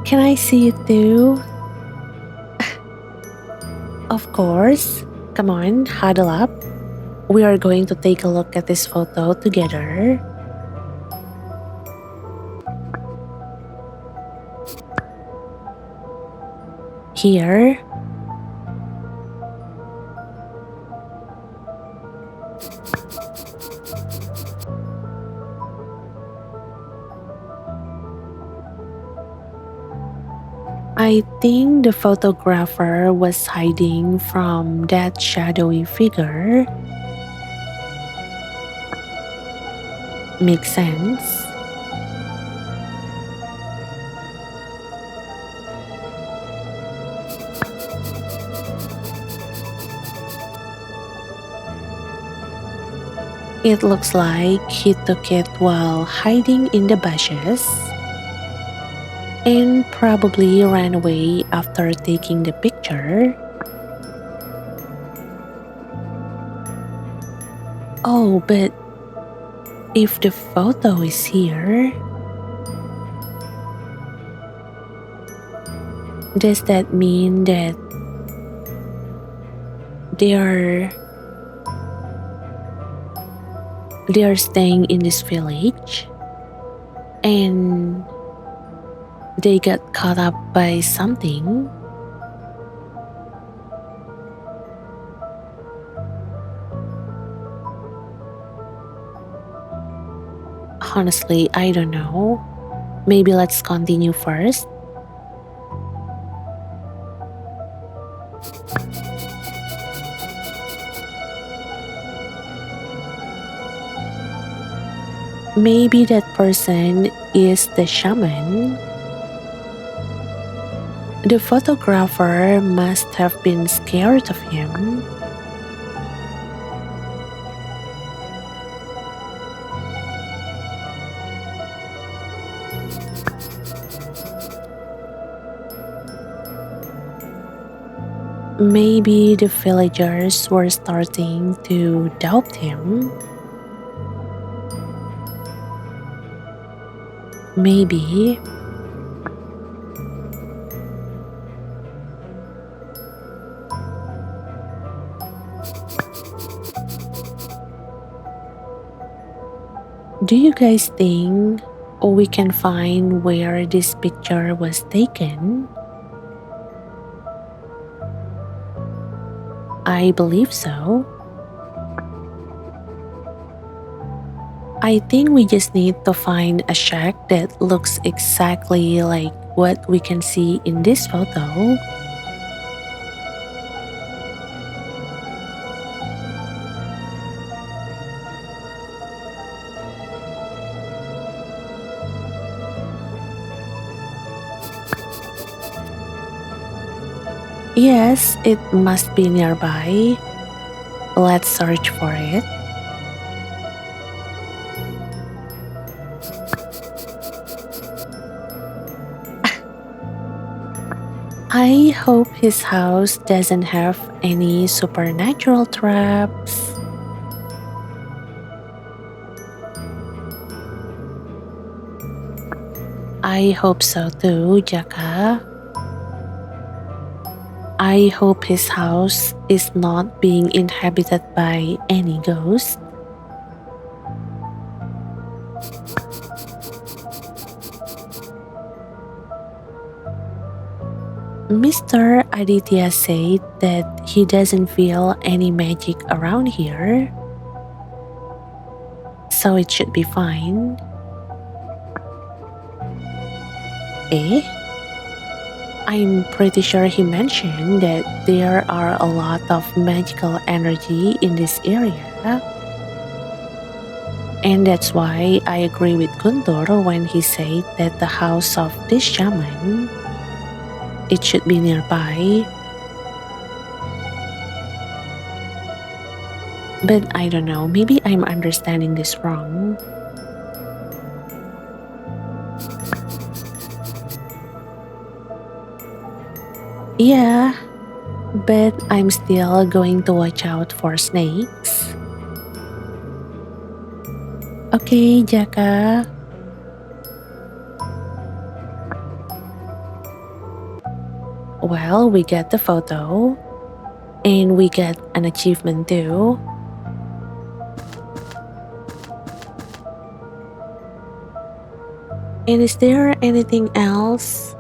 Can I see it too? Of course. Come on, huddle up. We are going to take a look at this photo together. Here. I think the photographer was hiding from that shadowy figure. Makes sense. It looks like he took it while hiding in the bushes and probably ran away after taking the picture. Oh, but if the photo is here, does that mean that they are staying in this village and they got caught up by something? Honestly, I don't know. Maybe let's continue first. Maybe that person is the shaman. The photographer must have been scared of him. Maybe the villagers were starting to doubt him. Maybe. Do you guys think we can find where this picture was taken? I believe so. I think we just need to find a shack that looks exactly like what we can see in this photo. Yes, it must be nearby. Let's search for it. I hope his house doesn't have any supernatural traps. I hope so too, Jaka. I hope his house is not being inhabited by any ghost. Mr. Aditya said that he doesn't feel any magic around here, so it should be fine. Eh? I'm pretty sure he mentioned that there are a lot of magical energy in this area. And that's why I agree with Guntur when he said that the house of this shaman, it should be nearby. But I don't know, maybe I'm understanding this wrong. Yeah, but I'm still going to watch out for snakes. Okay, Jaka. Well, we got the photo. And we got an achievement too. And is there anything else?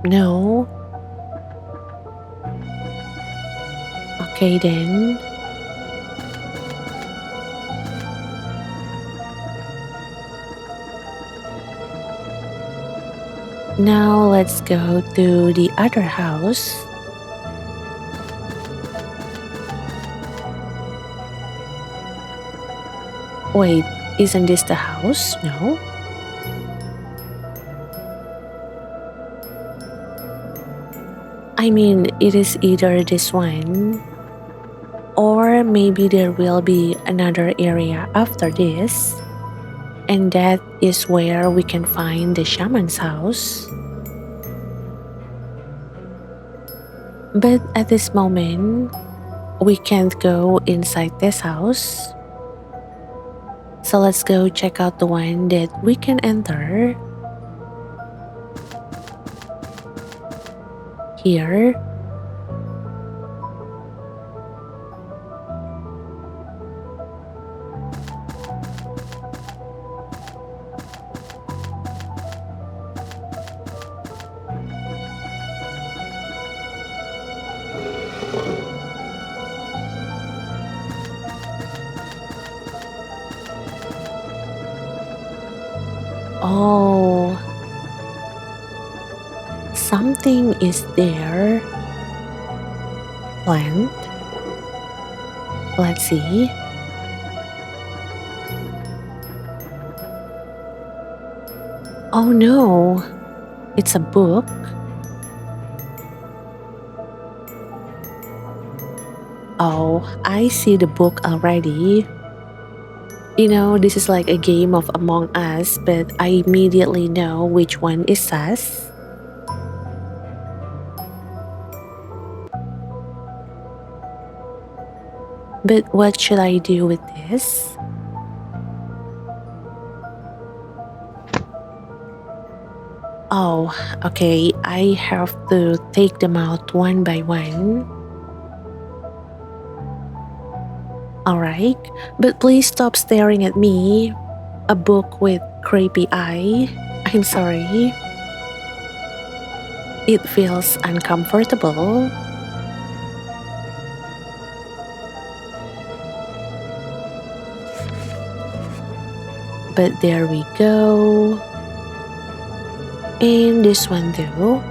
No. Okay then. Now let's go to the other house. Wait, isn't this the house? No? I mean, it is either this one, or maybe there will be another area after this, and that is where we can find the shaman's house. But at this moment, we can't go inside this house. So let's go check out the one that we can enter. Here. Oh, something is there. Plant. Let's see. Oh no, it's a book. Oh, I see the book already. This is like a game of Among Us, but I immediately know which one is us. But what should I do with this? Oh, okay, I have to take them out one by one. Alright, but please stop staring at me. A book with creepy eye. I'm sorry. It feels uncomfortable. But there we go. And this one too.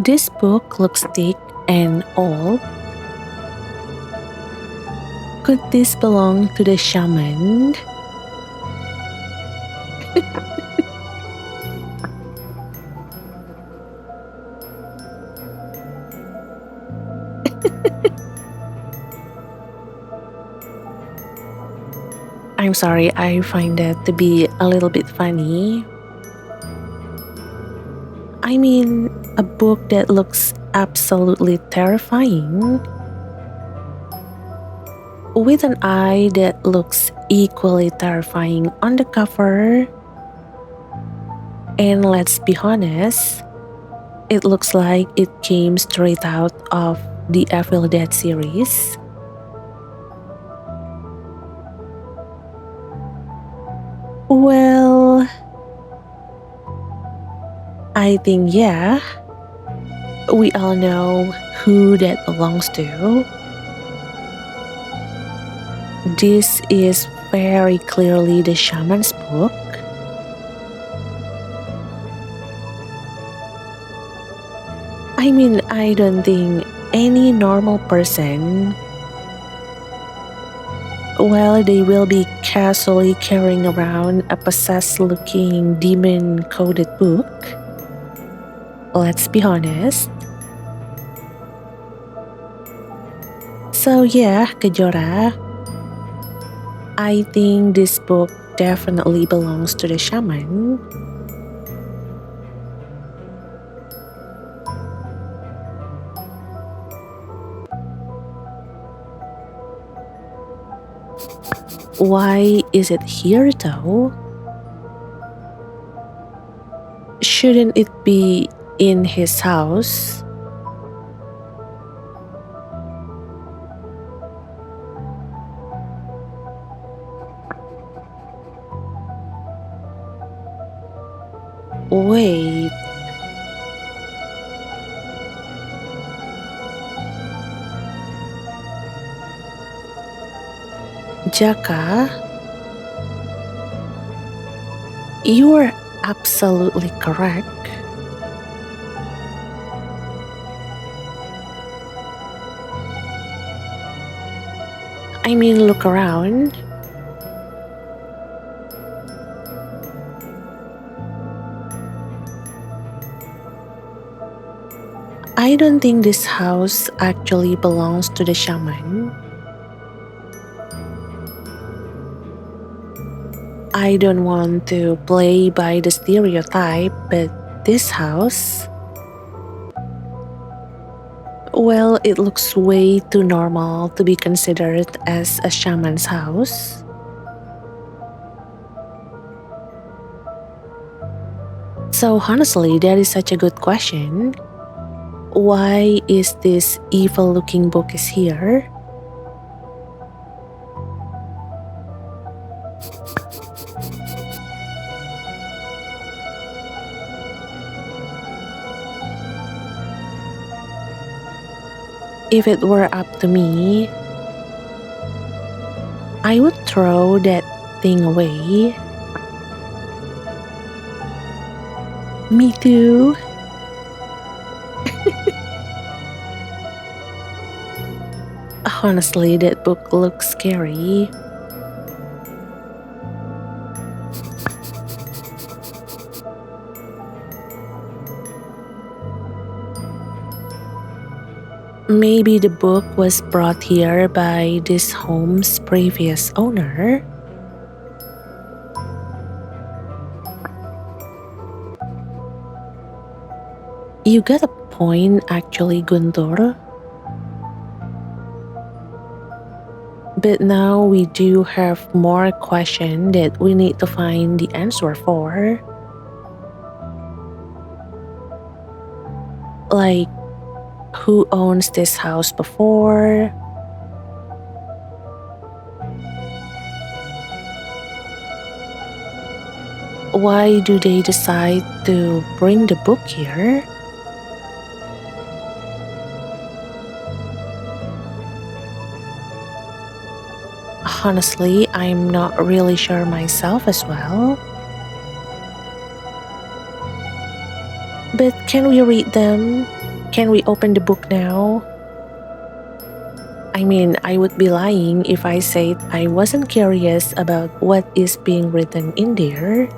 This book looks thick and old. Could this belong to the shaman? I'm sorry, I find that to be a little bit funny. I mean, a book that looks absolutely terrifying, with an eye that looks equally terrifying on the cover. And let's be honest, it looks like it came straight out of the Evil Dead series. Well, I think yeah, we all know who that belongs to. This is very clearly the shaman's book. I mean, I don't think any normal person, well, they will be casually carrying around a possessed-looking demon-coded book. Let's be honest. So yeah, Kejora, I think this book definitely belongs to the shaman. Why is it here though? Shouldn't it be in his house? Wait. Jaka, you are absolutely correct. I mean, look around. I don't think this house actually belongs to the shaman. I don't want to play by the stereotype, but this house, well, it looks way too normal to be considered as a shaman's house. So honestly, that is such a good question. Why is this evil-looking book is here? If it were up to me, I would throw that thing away. Me too. Honestly, that book looks scary. Maybe the book was brought here by this home's previous owner. You got a point, actually, Guntur. But now we do have more questions that we need to find the answer for. Like, who owns this house before? Why do they decide to bring the book here? Honestly, I'm not really sure myself as well. But can we read them? Can we open the book now? I mean, I would be lying if I said I wasn't curious about what is being written in there.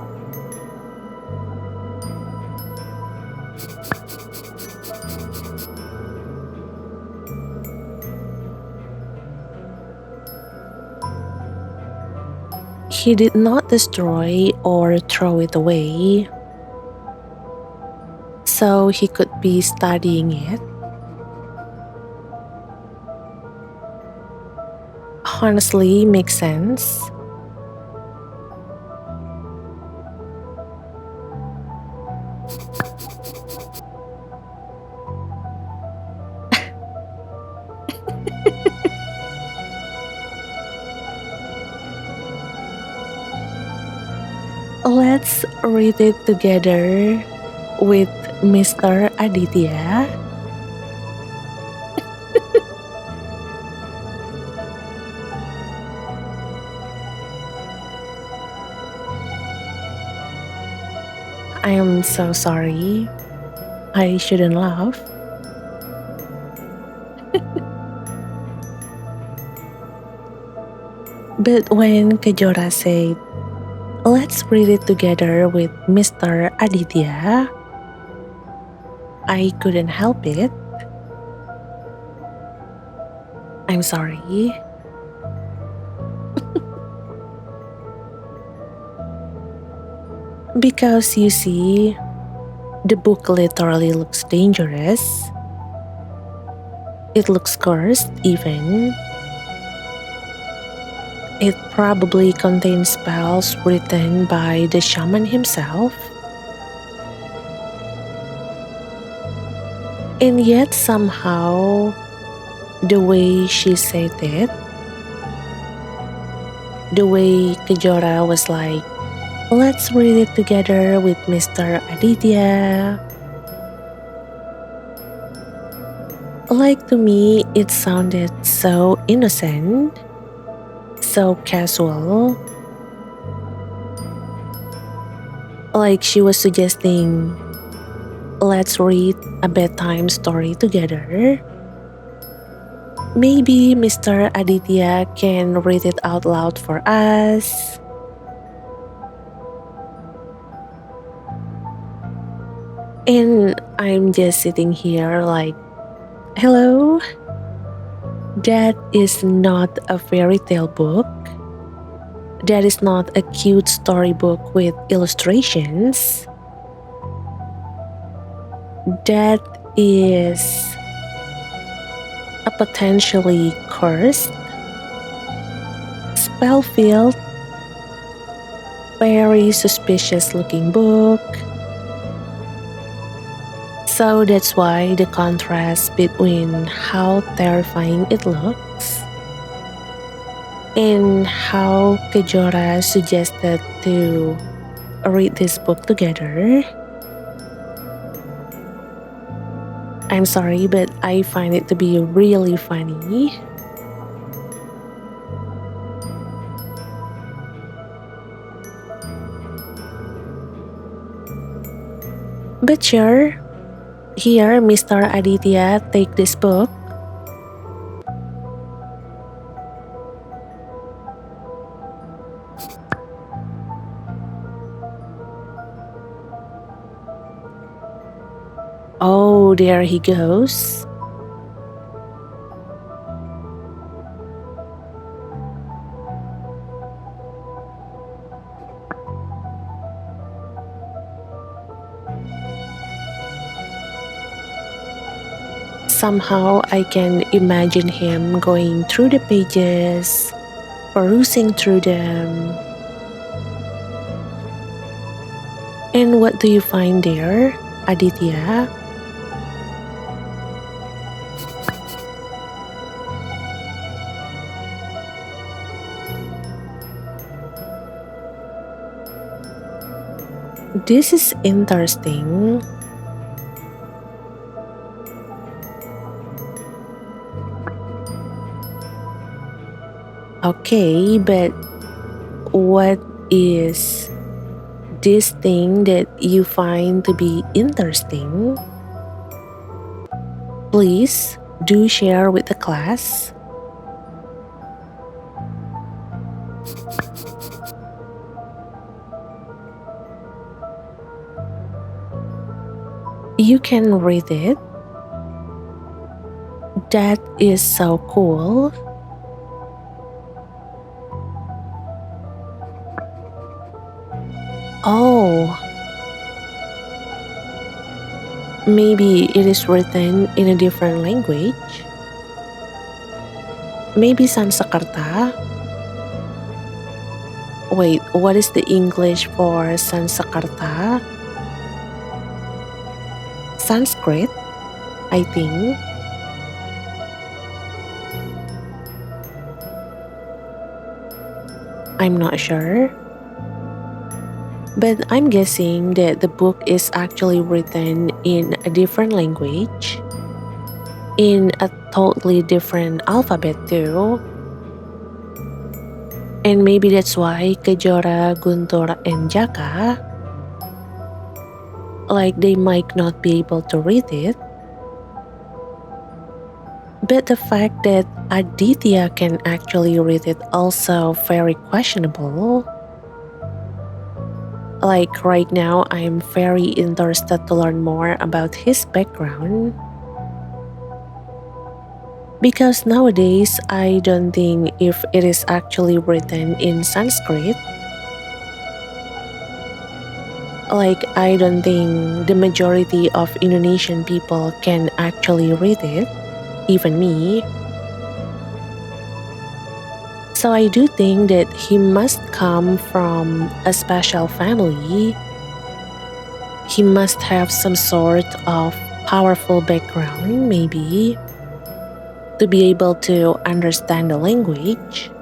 He did not destroy or throw it away, so he could be studying it. Honestly, makes sense. Let's read it together with Mr. Aditya. I am so sorry. I shouldn't laugh. But when Kejora said, let's read it together with Mr. Aditya, I couldn't help it. I'm sorry. Because you see, the book literally looks dangerous. It looks cursed, even. It probably contains spells written by the shaman himself. And yet, somehow, the way she said it, the way Kajora was like, let's read it together with Mr. Aditya. Like, to me, it sounded so innocent, so casual. Like she was suggesting, let's read a bedtime story together. Maybe Mr. Aditya can read it out loud for us. And I'm just sitting here like, hello? That is not a fairy tale book. That is not a cute storybook with illustrations. That is a potentially cursed, spell-filled, very suspicious looking book. So that's why the contrast between how terrifying it looks and how Kejora suggested to read this book together. I'm sorry, but I find it to be really funny. But sure, here, Mr. Aditya, take this book. Oh, there he goes. Somehow I can imagine him going through the pages, perusing through them. And what do you find there, Aditya? This is interesting. Okay, but what is this thing that you find to be interesting? Please do share with the class. You can read it. That is so cool. Oh, maybe it is written in a different language. Maybe Sanskerta. Wait, what is the English for Sanskerta? Sanskrit, I think. I'm not sure. But I'm guessing that the book is actually written in a different language, in a totally different alphabet too. And maybe that's why Kejora, Guntur and Jaka, like they might not be able to read it. But the fact that Aditya can actually read it also very questionable. Like right now, I'm very interested to learn more about his background. Because nowadays, I don't think if it is actually written in Sanskrit. Like, I don't think the majority of Indonesian people can actually read it, even me. So I do think that he must come from a special family. He must have some sort of powerful background, maybe, to be able to understand the language.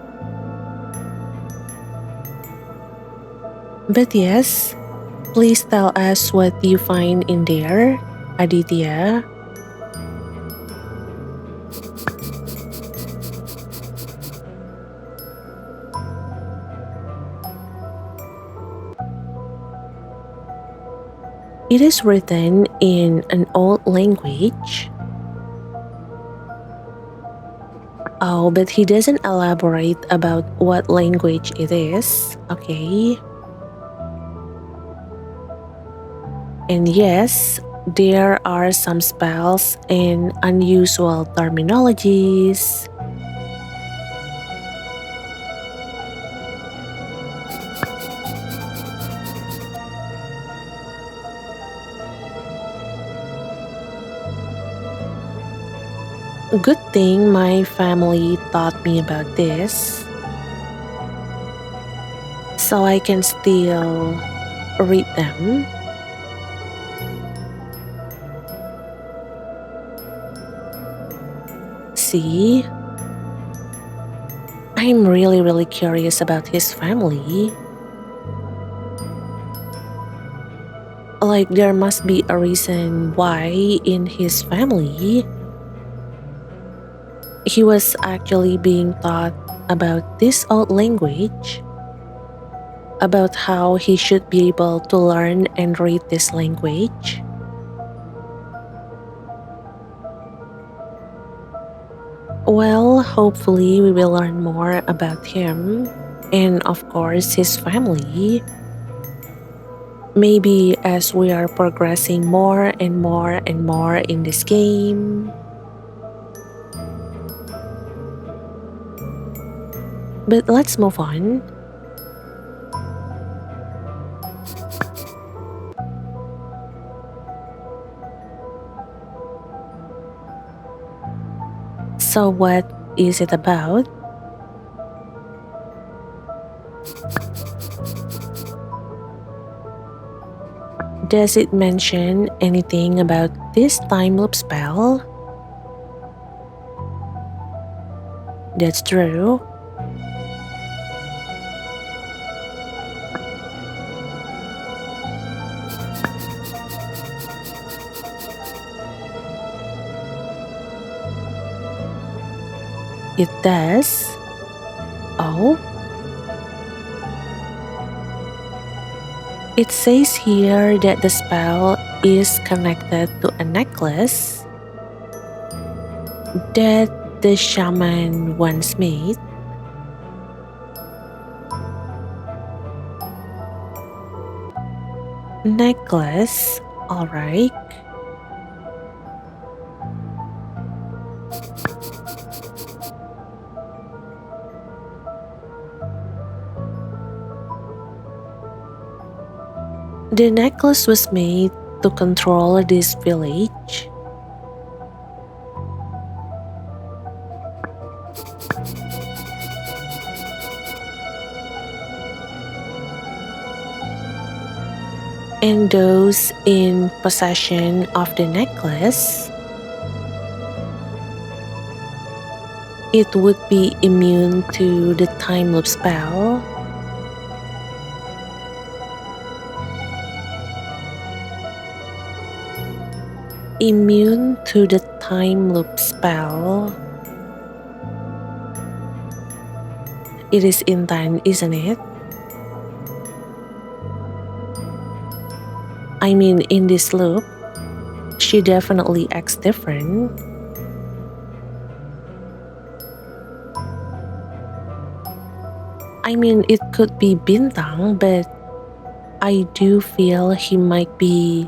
But yes, please tell us what you find in there, Aditya. It is written in an old language. Oh, but he doesn't elaborate about what language it is, okay? And yes, there are some spells and unusual terminologies. Good thing my family taught me about this, so I can still read them. See? I'm really curious about his family. Like, there must be a reason why in his family he was actually being taught about this old language, about how he should be able to learn and read this language. Well, hopefully, we will learn more about him and, of course, his family. Maybe as we are progressing more and more and more in this game. But let's move on. So, what is it about? Does it mention anything about this time loop spell? That's true. It does. Oh? It says here that the spell is connected to a necklace that the shaman once made. Necklace, alright. The necklace was made to control this village. And those in possession of the necklace, it would be immune to the time loop spell. Immune to the time loop spell. It is Intan, isn't it? I mean, in this loop, she definitely acts different. I mean, it could be Bintang, but I do feel he might be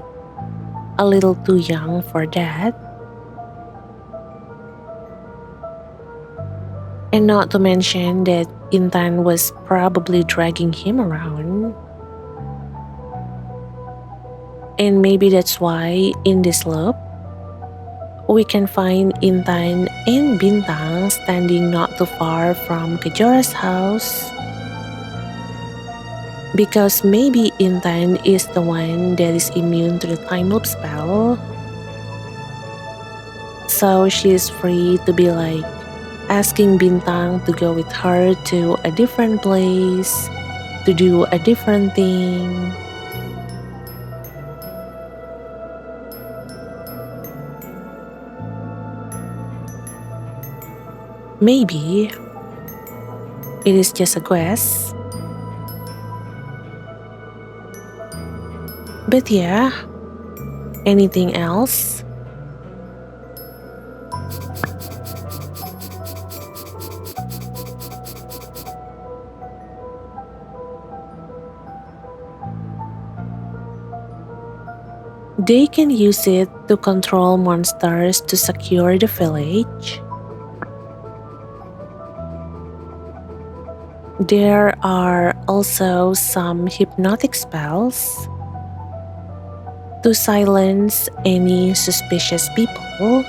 a little too young for that. And not to mention that Intan was probably dragging him around. And maybe that's why in this loop, we can find Intan and Bintang standing not too far from Kejora's house. Because maybe Intan is the one that is immune to the time loop spell. So she is free to be like asking Bintang to go with her to a different place, to do a different thing. Maybe it is just a guess. But yeah, anything else? They can use it to control monsters to secure the village. There are also some hypnotic spells to silence any suspicious people.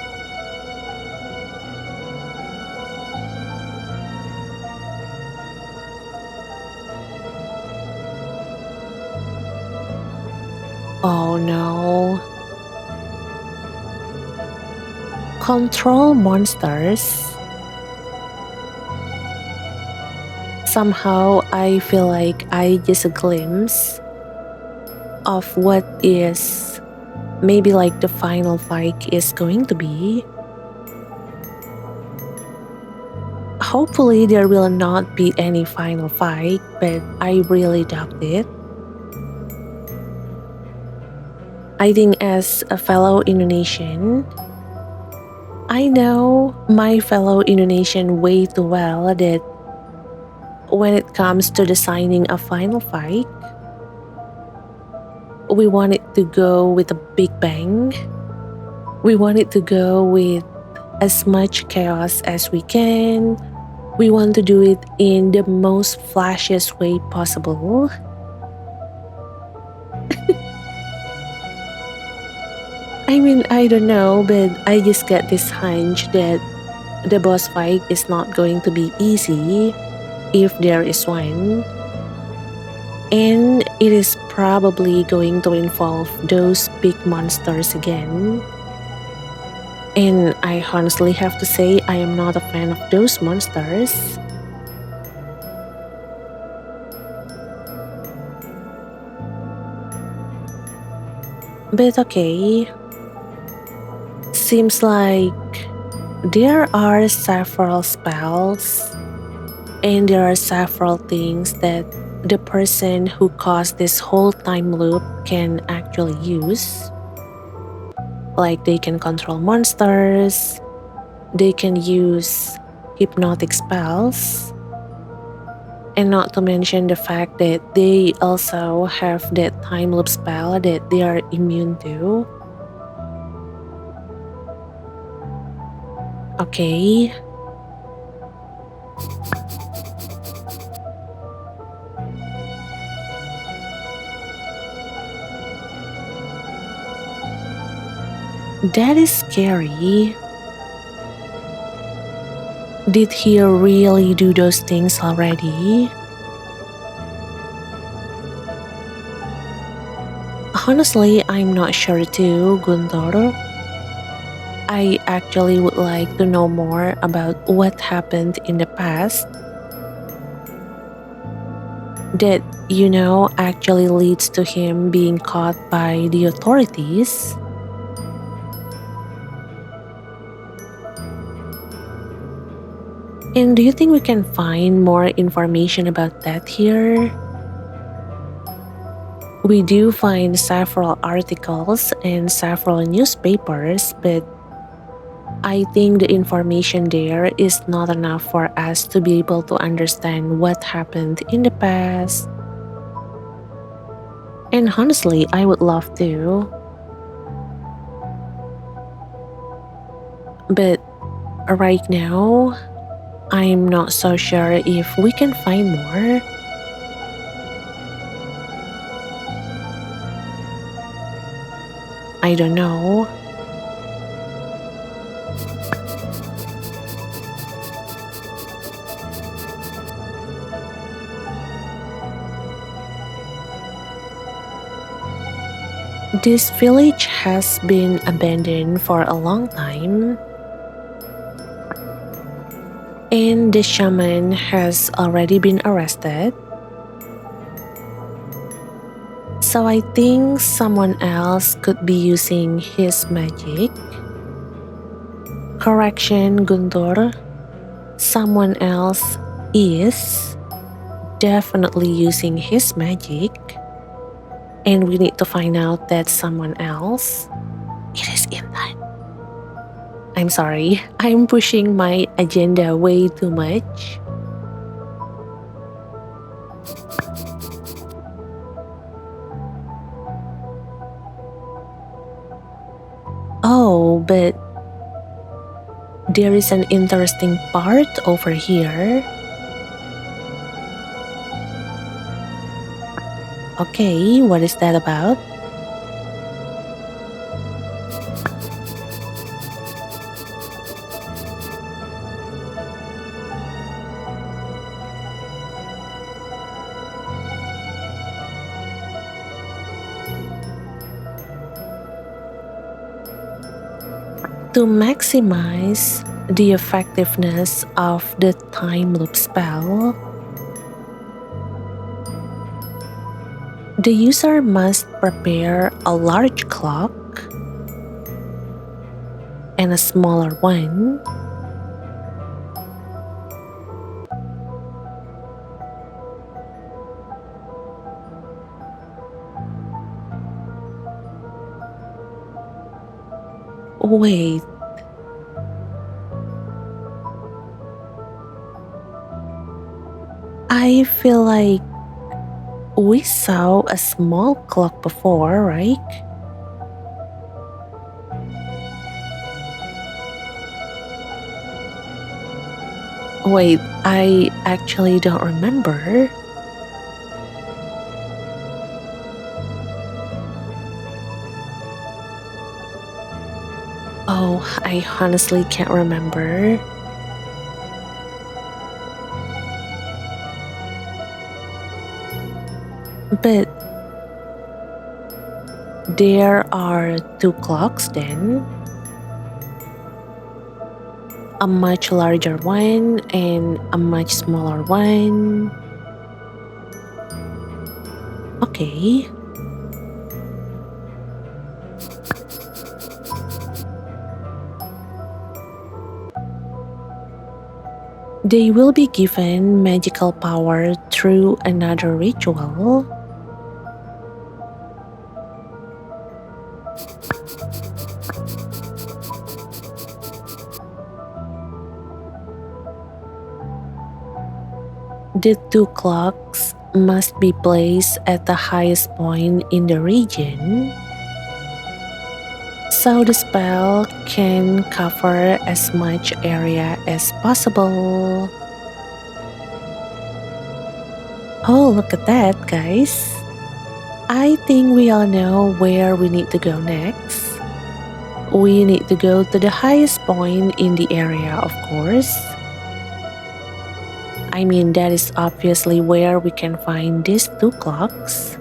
Oh no. Control monsters. Somehow I feel like I just a glimpse of what is maybe like the final fight is going to be. Hopefully there will not be any final fight, but I really doubt it. I think as a fellow Indonesian, I know my fellow Indonesian way too well that when it comes to designing a final fight, we want it to go with a big bang. We want it to go with as much chaos as we can. We want to do it in the most flashiest way possible. I mean, I don't know, but I just get this hunch that the boss fight is not going to be easy if there is one. And it is probably going to involve those big monsters again. And I honestly have to say, I am not a fan of those monsters. But okay, seems like there are several spells and there are several things that the person who caused this whole time loop can actually use. Like they can control monsters, they can use hypnotic spells, and not to mention the fact that they also have that time loop spell that they are immune to. Okay. That is scary. Did he really do those things already? Honestly, I'm not sure too, Guntur. I actually would like to know more about what happened in the past that, actually leads to him being caught by the authorities. And do you think we can find more information about that here? We do find several articles and several newspapers, but I think the information there is not enough for us to be able to understand what happened in the past. And honestly, I would love to. But right now, I'm not so sure if we can find more. I don't know. This village has been abandoned for a long time, and the shaman has already been arrested. So I think someone else could be using his magic. Correction, Guntur. Someone else is definitely using his magic. And we need to find out that someone else. It is Intan. I'm sorry, I'm pushing my agenda way too much. Oh, but there is an interesting part over here. Okay, what is that about? To maximize the effectiveness of the time loop spell, the user must prepare a large clock and a smaller one. Wait, I feel like we saw a small clock before, right? Wait, I actually don't remember. Oh, I honestly can't remember. But there are two clocks then, a much larger one and a much smaller one. Okay. They will be given magical power through another ritual. The two clocks must be placed at the highest point in the region, so the spell can cover as much area as possible. Oh, look at that, guys. I think we all know where we need to go next. We need to go to the highest point in the area, of course. I mean, that is obviously where we can find these two clocks.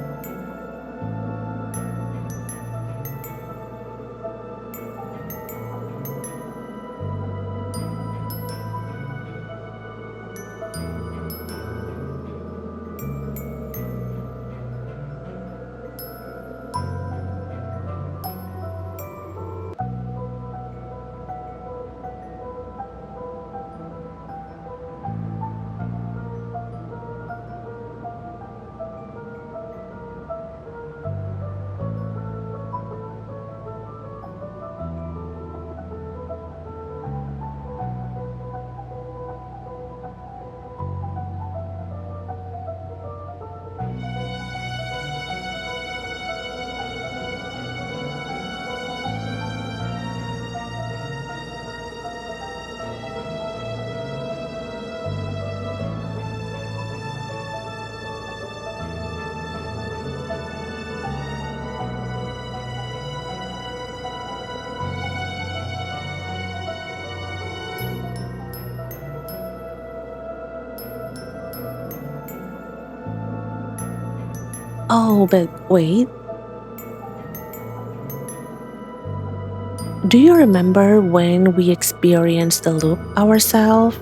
Oh, but wait. Do you remember when we experienced the loop ourselves?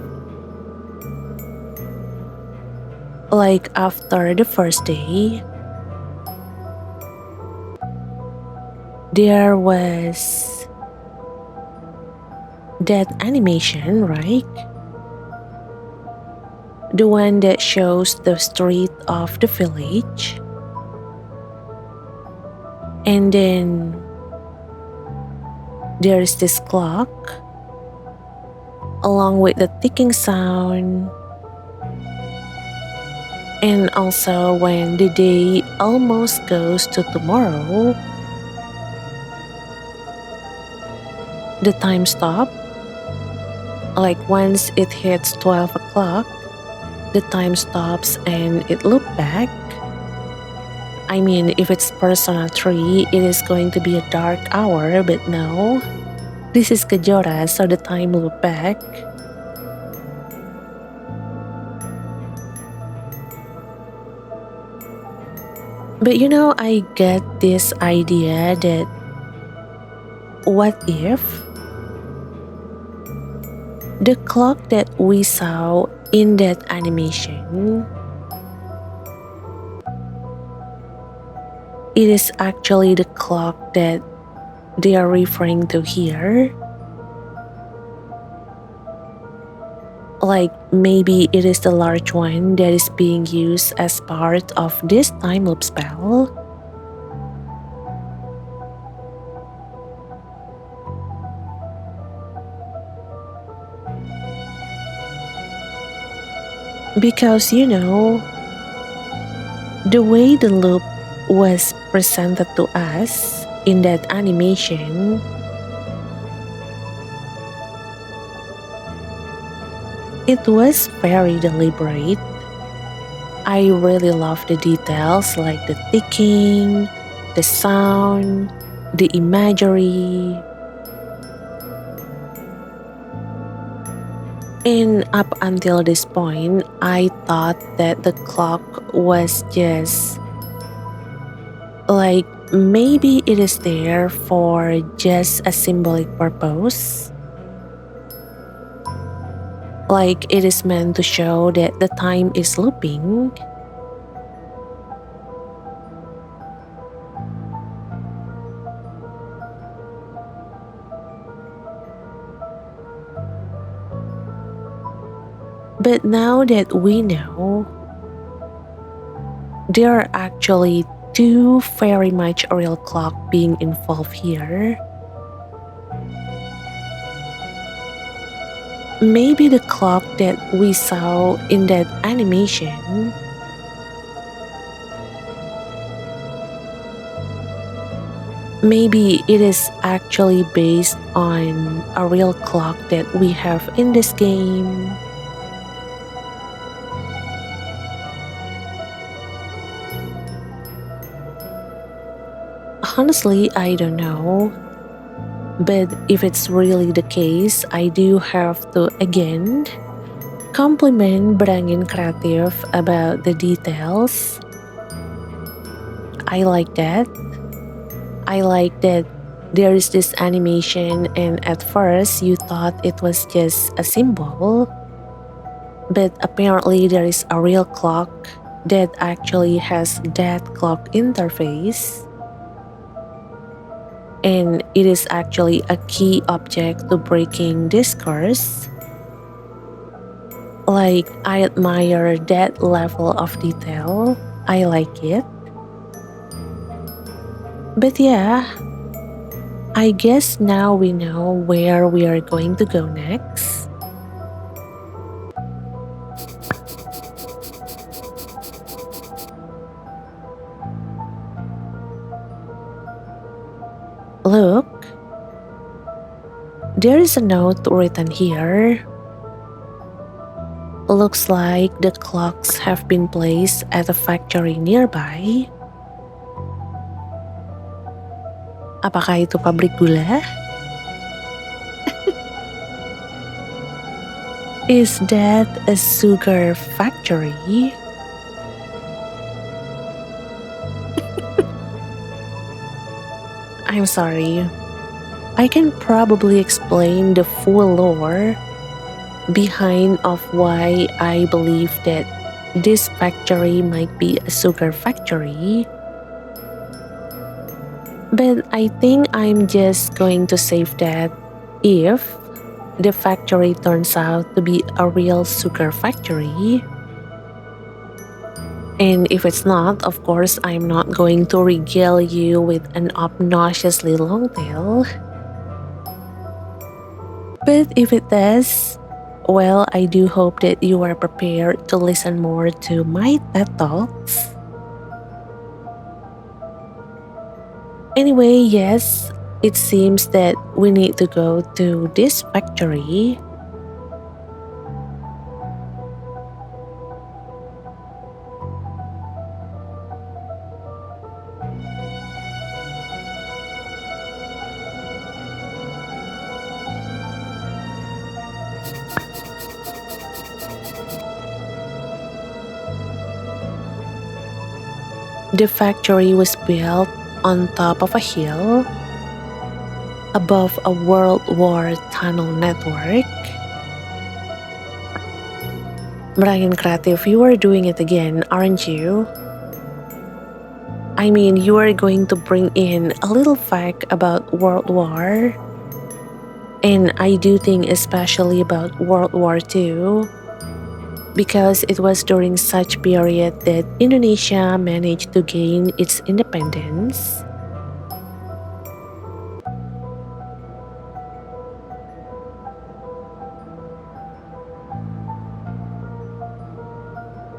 Like after the first day, there was that animation, right? The one that shows the street of the village. And then there's this clock, along with the ticking sound. And also when the day almost goes to tomorrow, the time stops. Like once it hits 12 o'clock, the time stops and it loops back. I mean, if it's Persona 3, it is going to be a dark hour, but no. This is Kajora, so the time loop back. But I get this idea that what if the clock that we saw in that animation, it is actually the clock that they are referring to here? Like maybe it is the large one that is being used as part of this time loop spell. Because, the way the loop was presented to us in that animation, it was very deliberate. I really love the details like the ticking, the sound, the imagery. And up until this point, I thought that the clock was just like maybe it is there for just a symbolic purpose. Like it is meant to show that the time is looping. But now that we know, there are actually two very much real clock being involved here. Maybe the clock that we saw in that animation, maybe it is actually based on a real clock that we have in this game. Honestly, I don't know. But if it's really the case, I do have to again compliment Brangin Creative about the details. I like that. I like that there is this animation, and at first you thought it was just a symbol, but apparently there is a real clock that actually has that clock interface. And it is actually a key object to breaking this curse. Like, I admire that level of detail. I like it. But yeah, I guess now we know where we are going to go next. Look, there is a note written here. Looks like the clocks have been placed at a factory nearby. Apakah itu pabrik gula? Is that a sugar factory? I'm sorry. I can probably explain the full lore behind of why I believe that this factory might be a sugar factory. But I think I'm just going to save that if the factory turns out to be a real sugar factory. And if it's not, of course, I'm not going to regale you with an obnoxiously long tale. But if it does, well, I do hope that you are prepared to listen more to my TED Talks. Anyway, yes, it seems that we need to go to this factory. The factory was built on top of a hill above a World War tunnel network. Brian Creative, you are doing it again, aren't you? I mean, you are going to bring in a little fact about World War. And I do think especially about World War II, because it was during such period that Indonesia managed to gain its independence.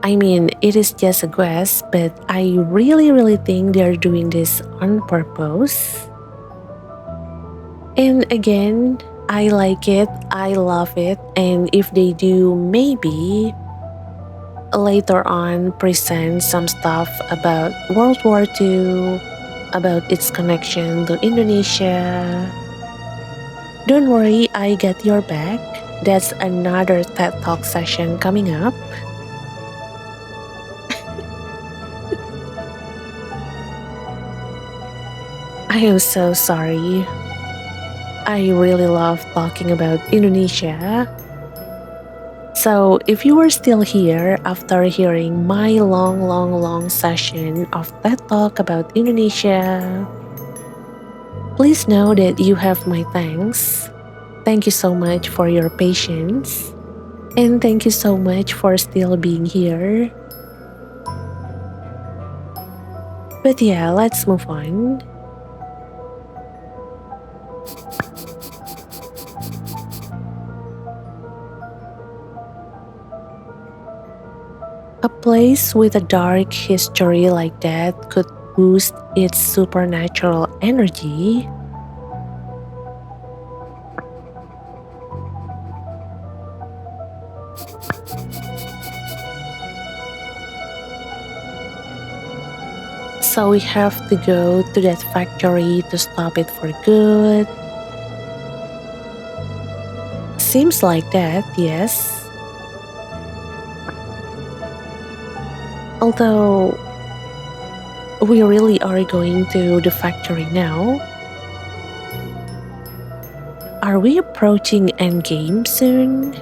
I mean, it is just a guess, but I really think they're doing this on purpose. And again, I like it, I love it, and if they do, maybe later on present some stuff about World War II, about its connection to Indonesia. Don't worry, I got your back. That's another TED Talk session coming up. I am so sorry. I really love talking about Indonesia. So, if you are still here after hearing my long session of TED Talk about Indonesia, please know that you have my thanks. Thank you so much for your patience. And thank you so much for still being here. But yeah, let's move on. A place with a dark history like that could boost its supernatural energy. So we have to go to that factory to stop it for good. Seems like that, yes. Although, we really are going to the factory now. Are we approaching Endgame soon?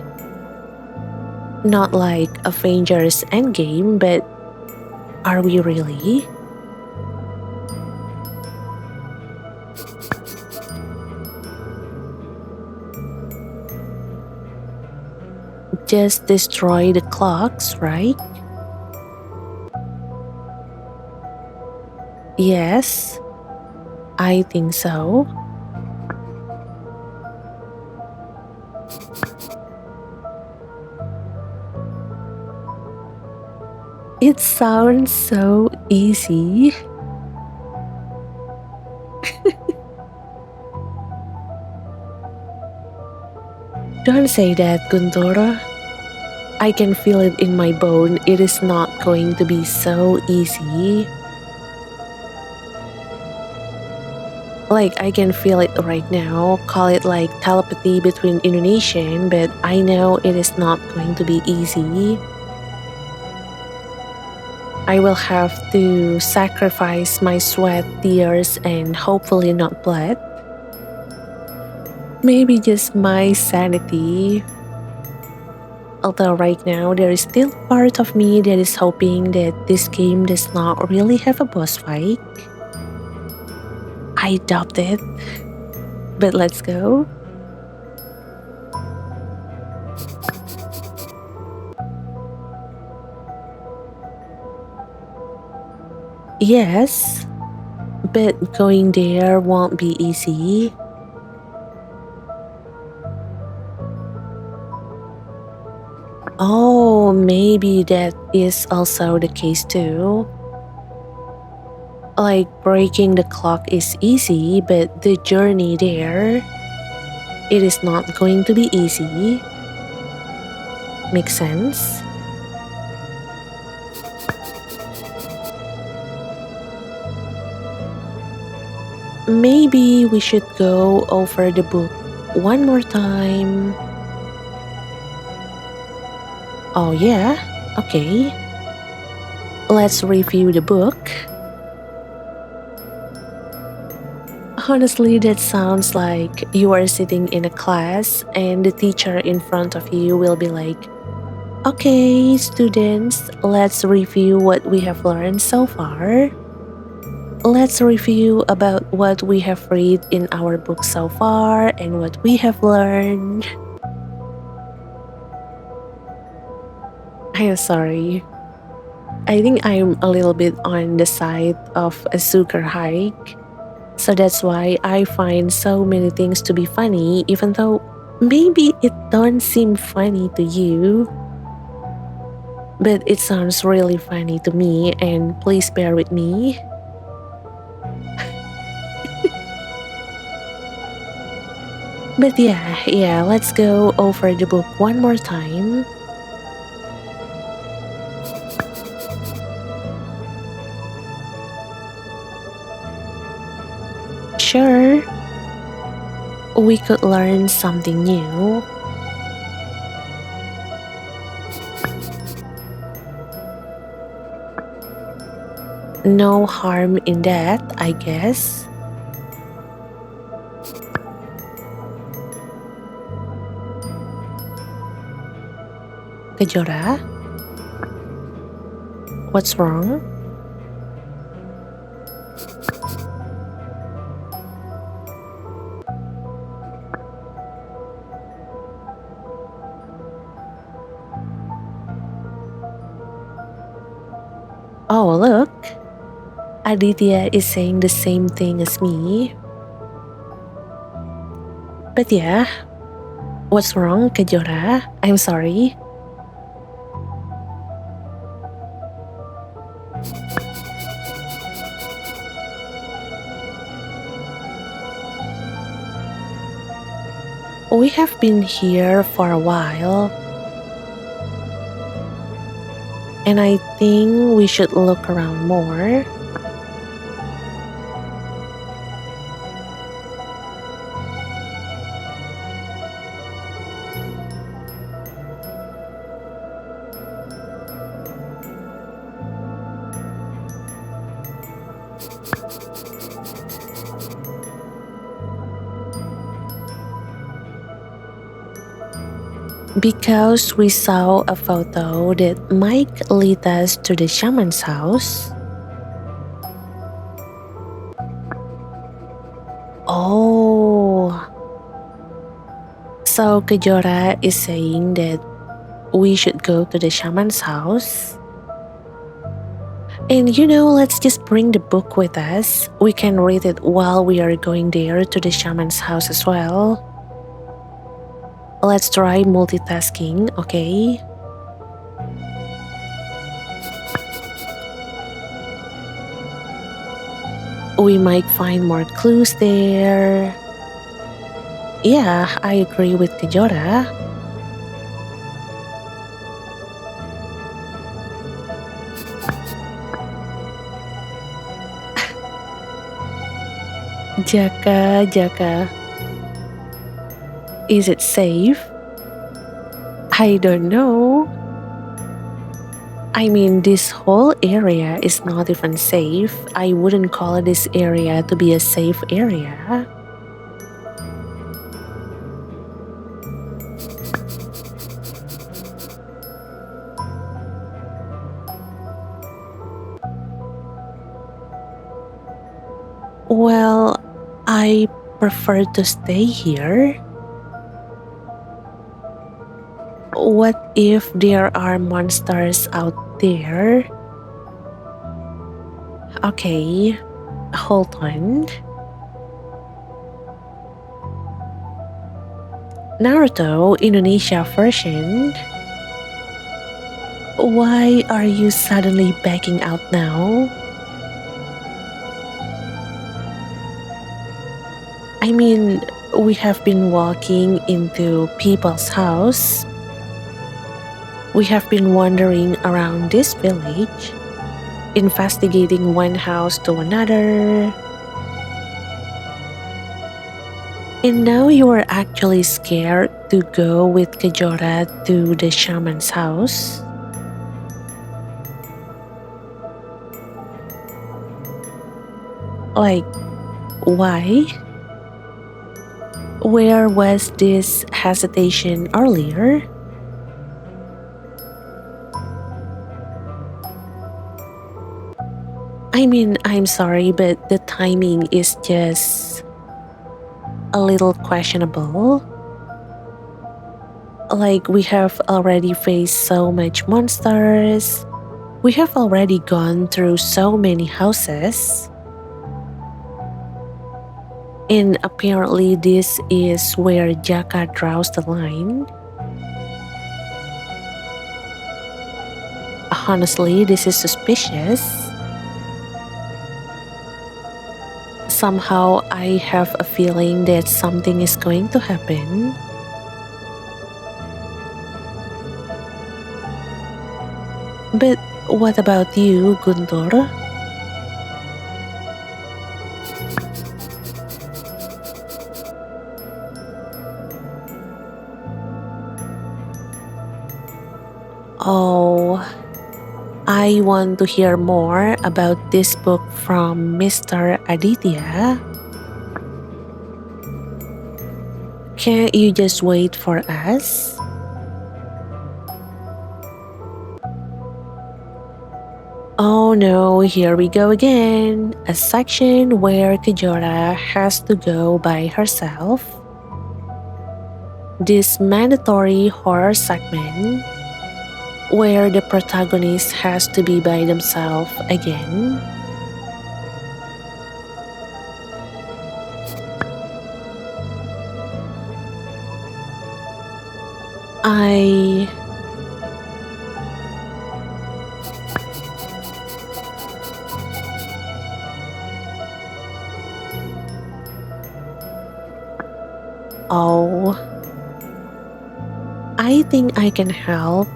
Not like Avengers Endgame, but are we really? Just destroy the clocks, right? Yes, I think so. It sounds so easy. Don't say that, Guntur. I can feel it in my bone. It is not going to be so easy. Like, I can feel it right now. Call it like telepathy between Indonesian, but I know it is not going to be easy. I will have to sacrifice my sweat, tears, and hopefully not blood. Maybe just my sanity. Although right now there is still part of me that is hoping that this game does not really have a boss fight. I doubt it. But let's go. Yes, but going there won't be easy. Oh, maybe that is also the case too. Like, breaking the clock is easy, but the journey there, it is not going to be easy. Makes sense? Maybe we should go over the book one more time. Oh yeah? Okay. Let's review the book. Honestly, that sounds like you are sitting in a class and the teacher in front of you will be like, okay, students, let's review what we have learned so far. Let's review about what we have read in our book so far and what we have learned. I am sorry. I think I'm a little bit on the side of a sugar hike. So that's why I find so many things to be funny, even though maybe it don't seem funny to you. but it sounds really funny to me, and please bear with me. But yeah, let's go over the book one more time. Sure, we could learn something new. No harm in that, I guess. Kajora, what's wrong? Oh, look. Aditya is saying the same thing as me. But yeah, what's wrong, Kajora? I'm sorry. We have been here for a while, and I think we should look around more. Because we saw a photo that might lead us to the shaman's house. Oh, so Kejora is saying that we should go to the shaman's house. And let's just bring the book with us. We can read it while we are going there to the shaman's house as well. Let's try multitasking, okay? We might find more clues there. Yeah, I agree with Kajora. Jaka. Is it safe? I don't know. I mean, this whole area is not even safe. I wouldn't call this area to be a safe area. Well, I prefer to stay here. What if there are monsters out there? Okay, hold on. Naruto Indonesia version. Why are you suddenly backing out now? I mean, we have been walking into people's house. We have been wandering around this village, investigating one house to another. And now you are actually scared to go with Kejora to the shaman's house? Like, why? Where was this hesitation earlier? I mean, I'm sorry, but the timing is just a little questionable. Like, we have already faced so much monsters. We have already gone through so many houses. And apparently this is where Jaka draws the line. Honestly, this is suspicious. Somehow, I have a feeling that something is going to happen. But what about you, Guntur? Oh, I want to hear more about this book from Mr. Aditya. Can't you just wait for us? Oh no, here we go again. A section where Kajora has to go by herself. This mandatory horror segment where the protagonist has to be by themselves again. I Oh, I think I can help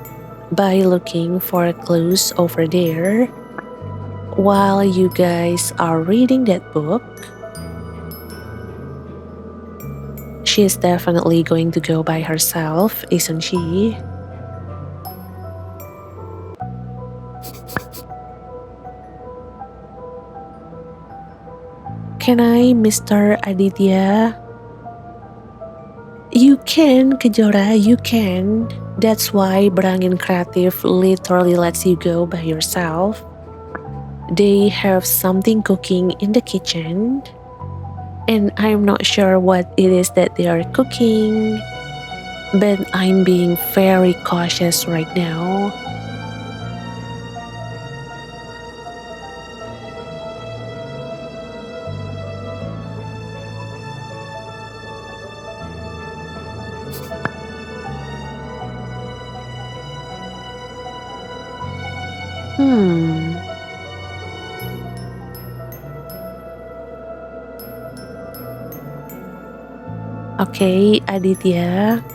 by looking for clues over there while you guys are reading that book. She's definitely going to go by herself, isn't she? Can I, Mr. Aditya? You can, Kejora, you can. That's why Berangin Creative literally lets you go by yourself. They have something cooking in the kitchen, and I'm not sure what it is that they are cooking, but I'm being very cautious right now. Hmm. Okay, Aditya.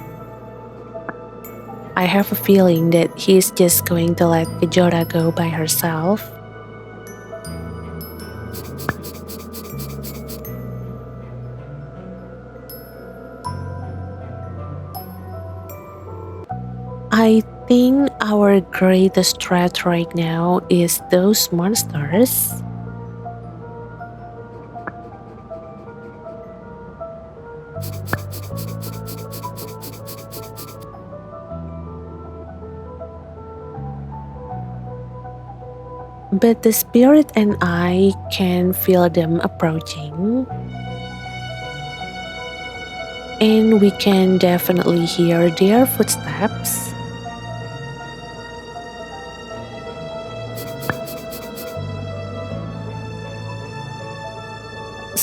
I have a feeling that he's just going to let Kajora go by herself. I think our greatest threat right now is those monsters. But the spirit and I can feel them approaching. And we can definitely hear their footsteps.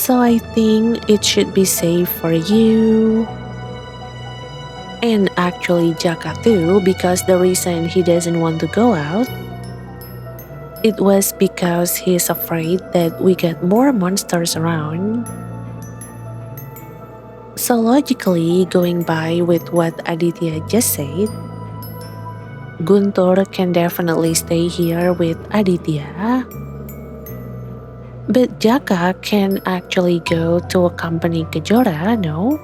So I think it should be safe for you. And actually Jaka too, because the reason he doesn't want to go out, it was because he's afraid that we get more monsters around. So logically, going by with what Aditya just said, Guntur can definitely stay here with Aditya. But Jaka can actually go to accompany Kejora, no?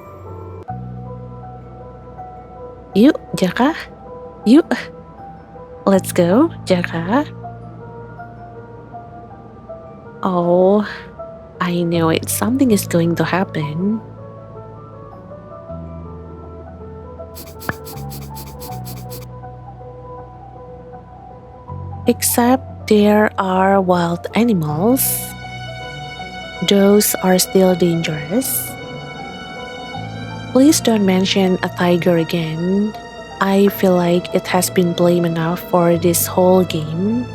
Yuk, Jaka. Yuk. Let's go, Jaka. Oh, I know it. Something is going to happen. Except there are wild animals. Those are still dangerous. Please don't mention a tiger again. I feel like it has been blamed enough for this whole game.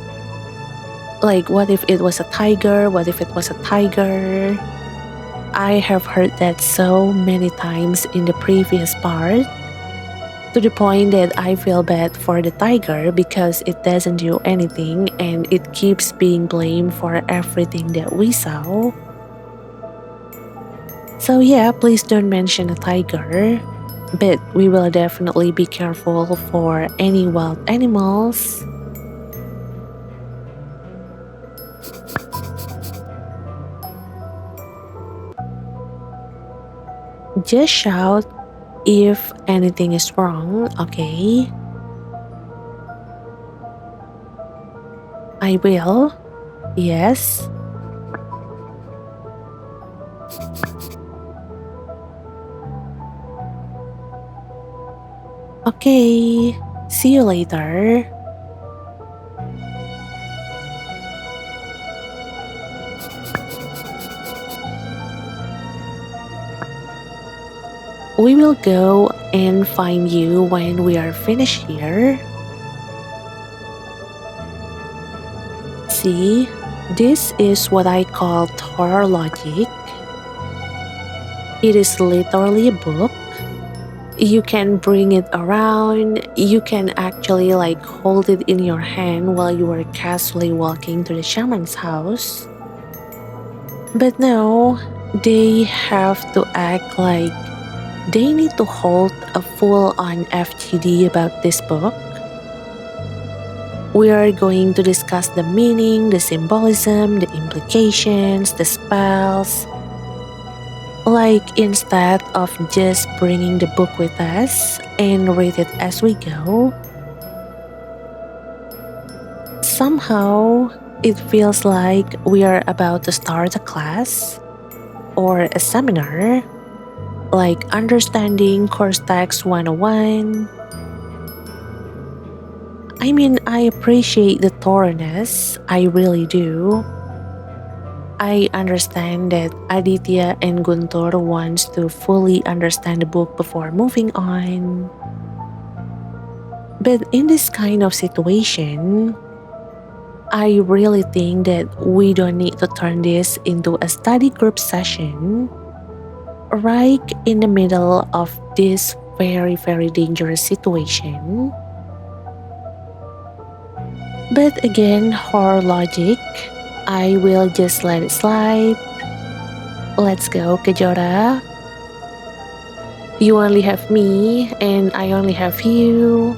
Like, what if it was a tiger? What if it was a tiger? I have heard that so many times in the previous part. To the point that I feel bad for the tiger because it doesn't do anything and it keeps being blamed for everything that we saw. So yeah, please don't mention a tiger, but we will definitely be careful for any wild animals. Just shout if anything is wrong, okay? I will. Yes. Okay. See you later. We will go and find you when we are finished here. See, this is what I call horror logic. It is literally a book. You can bring it around. You can actually hold it in your hand while you are casually walking to the shaman's house. But no, they have to act like they need to hold a full-on FGD about this book. We are going to discuss the meaning, the symbolism, the implications, the spells. Instead of just bringing the book with us and read it as we go, somehow it feels like we are about to start a class or a seminar, like Understanding Course Text 101. I mean, I appreciate the thoroughness, I really do. I understand that Aditya and Guntur wants to fully understand the book before moving on. But in this kind of situation, I really think that we don't need to turn this into a study group session right in the middle of this very, very dangerous situation. But again, horror logic, I will just let it slide. Let's go, Kejora. You only have me, and I only have you.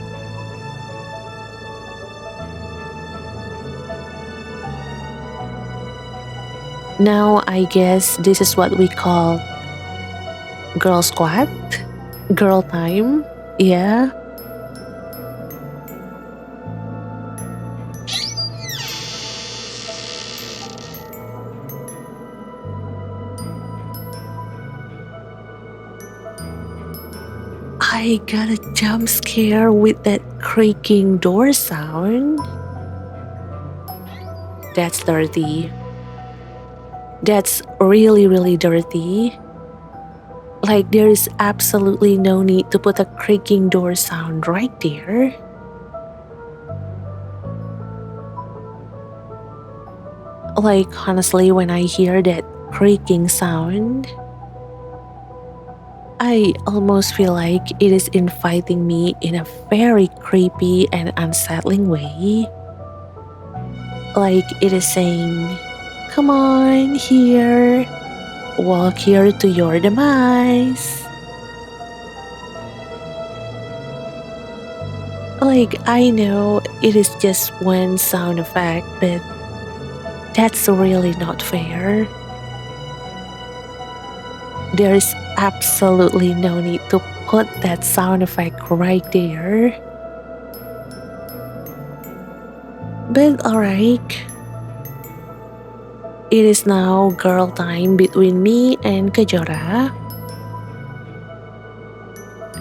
Now, I guess this is what we call girl squad, girl time, yeah. I got a jump scare with that creaking door sound. That's dirty. That's really, really dirty. There is absolutely no need to put a creaking door sound right there. Honestly, when I hear that creaking sound, I almost feel like it is inviting me in a very creepy and unsettling way. It is saying, come on here, walk here to your demise. I know it is just one sound effect, but that's really not fair. There is absolutely no need to put that sound effect right there. But alright. It is now girl time between me and Kajora.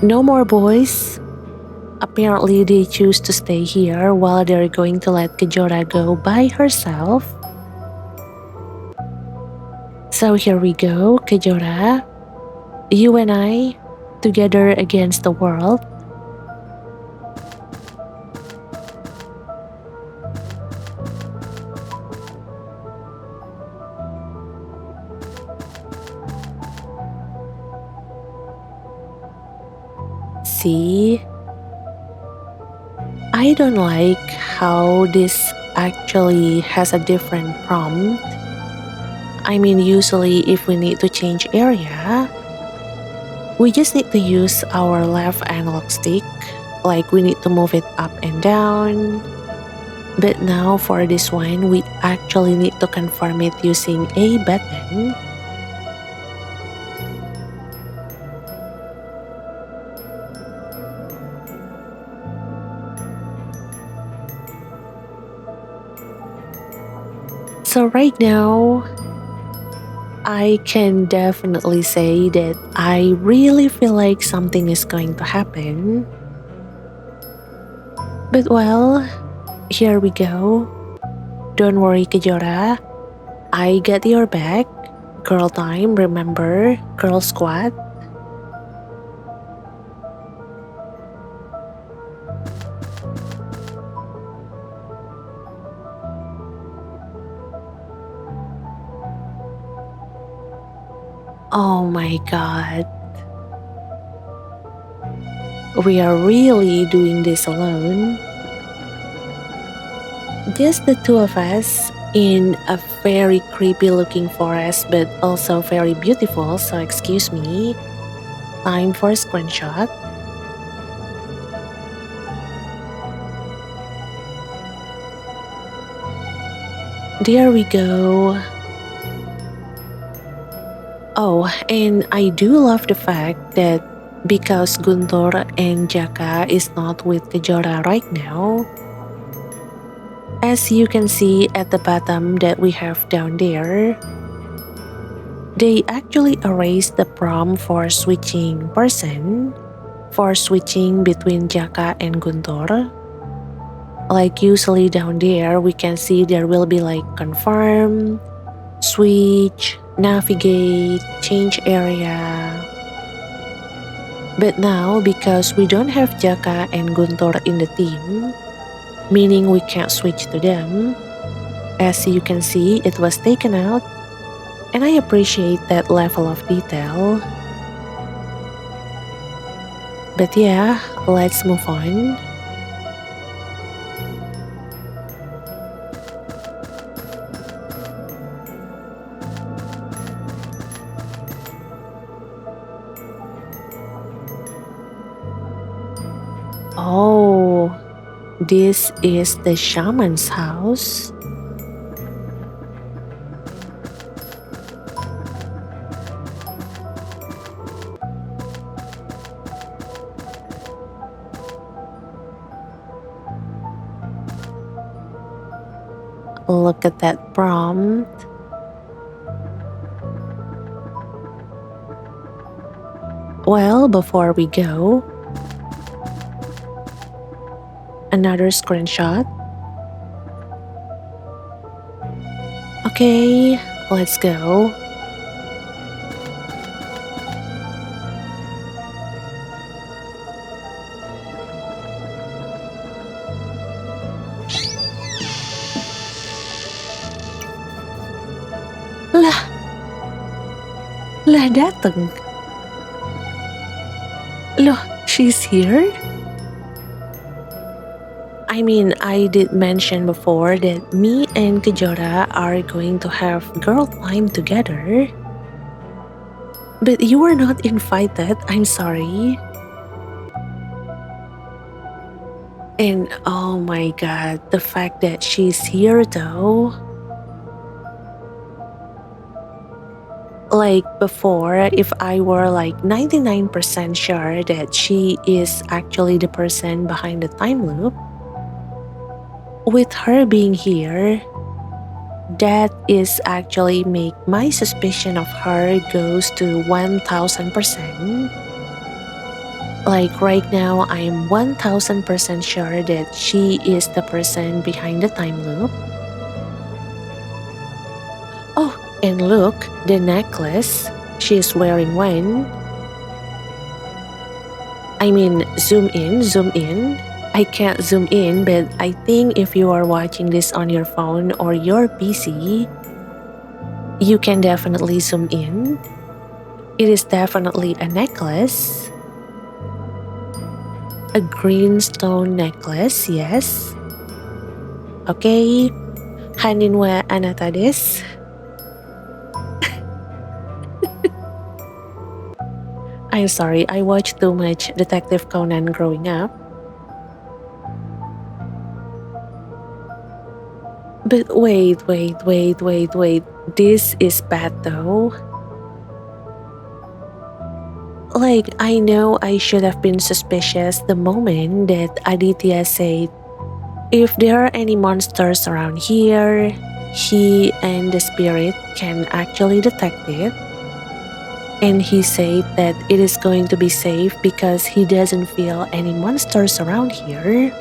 No more boys. Apparently they choose to stay here while they're going to let Kajora go by herself. So here we go, Kajora. You and I, together against the world. See, I don't like how this actually has a different prompt. I mean, usually if we need to change area, we just need to use our left analog stick, like we need to move it up and down. But now for this one, we actually need to confirm it using a button. So right now, I can definitely say that I really feel like something is going to happen. But well, here we go. Don't worry, Kejora. I got your back. Girl time, remember? Girl squad. Oh my god. We are really doing this alone. Just the two of us in a very creepy looking forest, but also very beautiful, so excuse me. Time for a screenshot. There we go. Oh, and I do love the fact that because Guntur and Jaka is not with Kejora right now, as you can see at the bottom that we have down there, they actually erased the prompt for switching person, for switching between Jaka and Guntur. Like usually down there, we can see there will be like confirm, switch, navigate, change area. But now, because we don't have Jaka and Guntur in the team, meaning we can't switch to them, as you can see, it was taken out, and I appreciate that level of detail. But yeah, let's move on. Oh, this is the shaman's house. Look at that prompt. Well, before we go, another screenshot. Okay, let's go. Lah dateng. Loh, she's here? I mean, I did mention before that me and Kajora are going to have girl time together. But you were not invited, I'm sorry. And oh my god, the fact that she's here though. Like before, if I were like 99% sure that she is actually the person behind the time loop, with her being here, that is actually make my suspicion of her goes to 1000%. Like right now, I am 1000% sure that she is the person behind the time loop. Oh, and look, the necklace she is wearing when. I mean, zoom in, zoom in. I can't zoom in, but I think if you are watching this on your phone or your PC, you can definitely zoom in. It is definitely a necklace. A green stone necklace, yes. Okay. Hanin wa anata desu. I'm sorry, I watched too much Detective Conan growing up. But wait. This is bad though. Like, I know I should have been suspicious the moment that Aditya said, if there are any monsters around here, he and the spirit can actually detect it. And he said that it is going to be safe because he doesn't feel any monsters around here.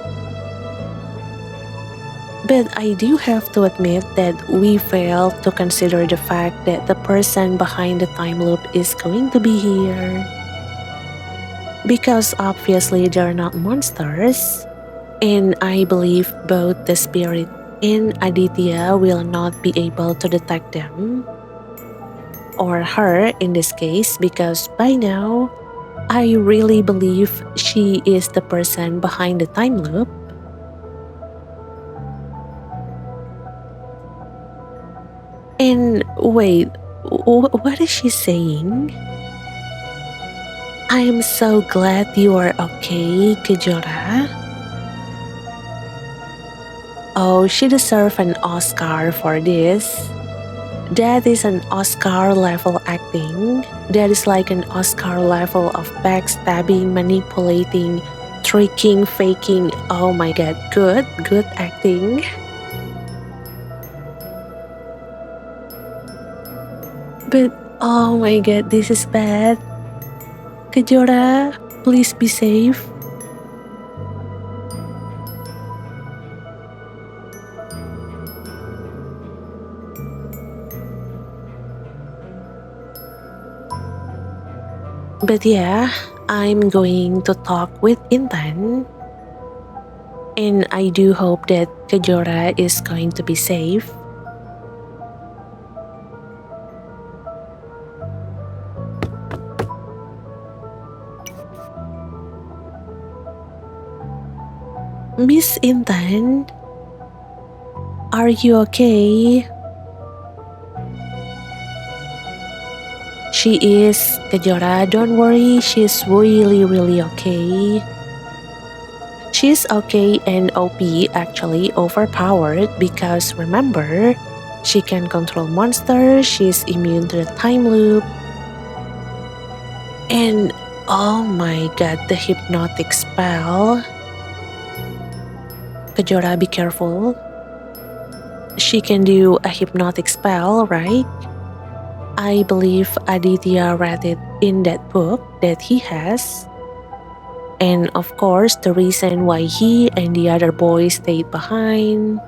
But I do have to admit that we failed to consider the fact that the person behind the time loop is going to be here. Because obviously they're not monsters. And I believe both the spirit and Aditya will not be able to detect them. Or her in this case, because by now, I really believe she is the person behind the time loop. And wait, what is she saying? I am so glad you are okay, Kejora. Oh, she deserves an Oscar for this. That is an Oscar level acting. That is like an Oscar level of backstabbing, manipulating, tricking, faking. Oh my god, good acting. But oh my god, this is bad. Kajora, please be safe. But yeah, I'm going to talk with Intan. And I do hope that Kajora is going to be safe. Miss Intan, are you okay? She is, Kajora, don't worry, she's really okay. She's okay and OP, actually overpowered, because remember, she can control monsters, she's immune to the time loop. And oh my god, the hypnotic spell. Kajora, be careful. She can do a hypnotic spell, right? I believe Aditya read it in that book that he has. And of course, the reason why he and the other boys stayed behind.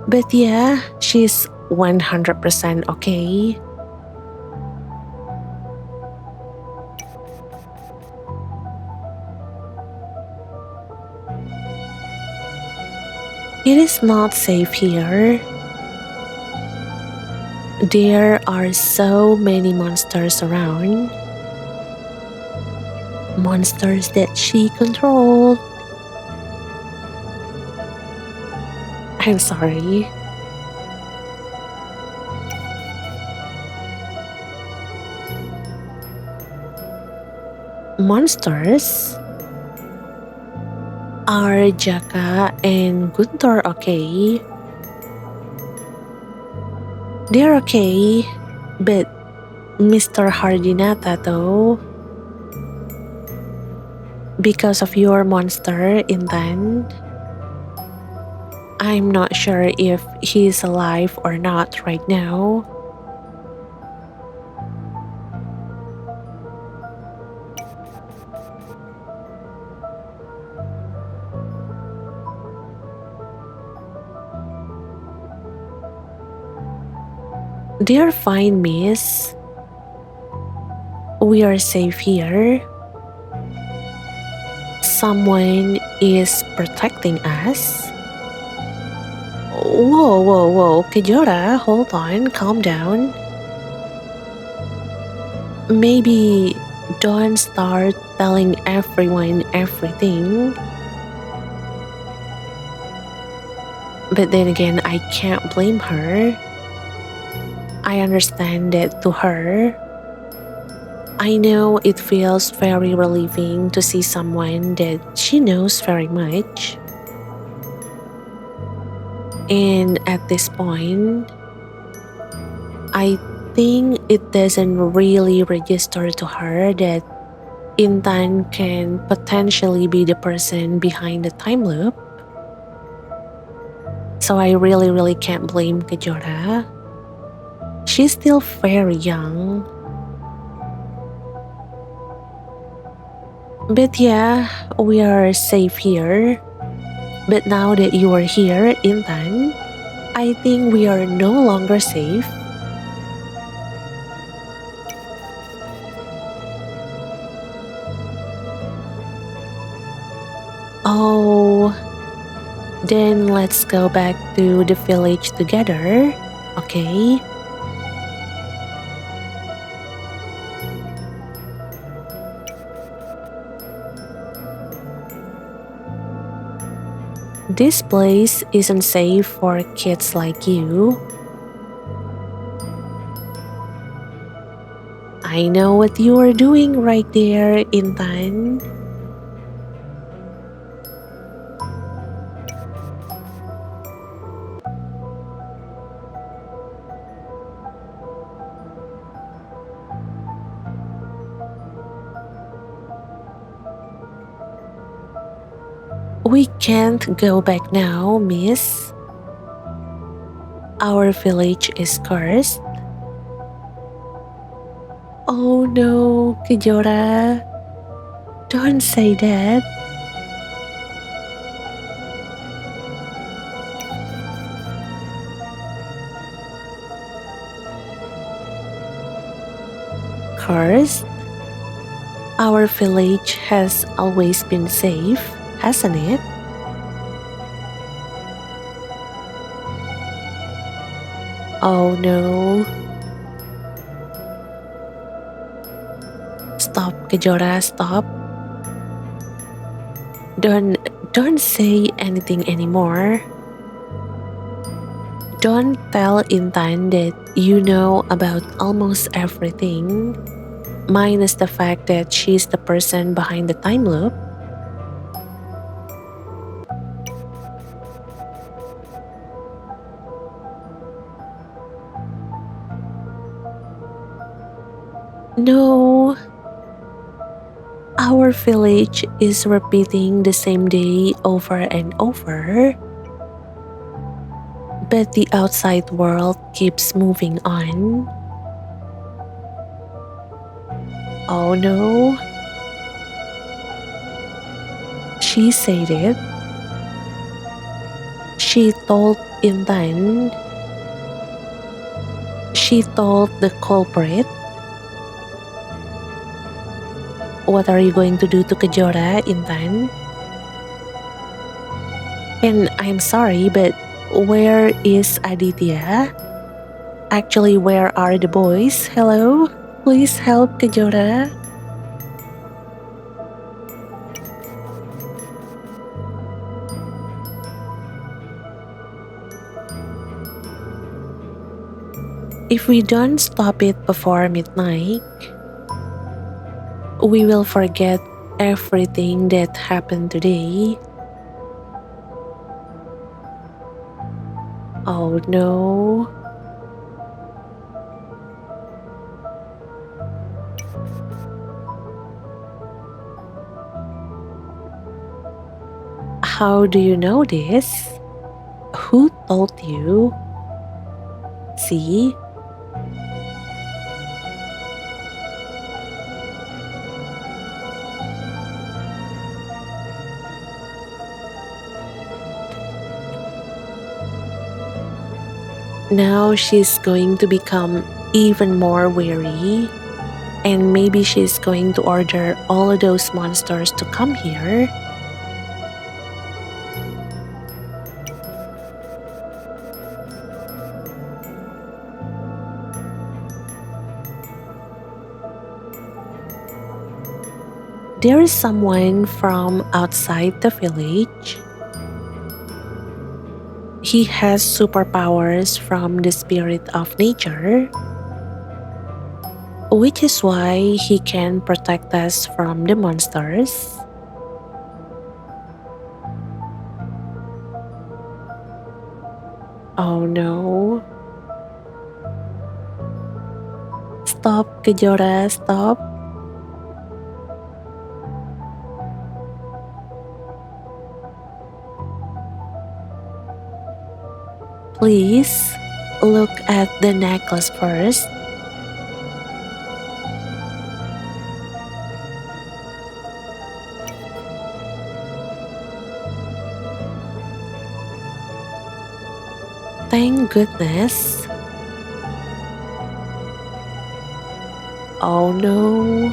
But yeah, she's 100% okay. It is not safe here. There are so many monsters around. Monsters that she controlled. I'm sorry. Monsters? Are Jaka and Guntur okay? They're okay, but Mr. Hardinata though, because of your monster Intan, I'm not sure if he's alive or not right now. They're fine, miss. We are safe here. Someone is protecting us. Whoa, Kejora, hold on, calm down. Maybe Don't start telling everyone everything. But then again, I can't blame her. I understand that to her, I know it feels very relieving to see someone that she knows very much. And at this point, I think it doesn't really register to her that Intan can potentially be the person behind the time loop. So I really can't blame Kajora. She's still very young. But yeah, we are safe here. But now that you are here, Intan, I think we are no longer safe. Oh, then let's go back to the village together, okay? This place isn't safe for kids like you. I know what you are doing right there, Intan. We can't go back now, miss. Our village is cursed. Oh no, Kejora. Don't say that. Cursed? Our village has always been safe, hasn't it? Oh no. Stop, Kajora, stop. Don't don't say anything anymore. Don't tell Intan that you know about almost everything, minus the fact that she's the person behind the time loop. No, our village is repeating the same day over and over, but the outside world keeps moving on. Oh no. She said it. She told Intan. She told the culprit. What are you going to do to Kajora, Intan? And I'm sorry, but where is Aditya? Actually, where are the boys? Hello? Please help Kajora. If we don't stop it before midnight, we will forget everything that happened today. Oh no. How do you know this? Who told you? See? Now she's going to become even more wary, and maybe she's going to order all of those monsters to come here. There is someone from outside the village. He has superpowers from the spirit of nature, which is why he can protect us from the monsters. Oh no. Stop, Kejora, stop. Please, look at the necklace first. Thank goodness. Oh no.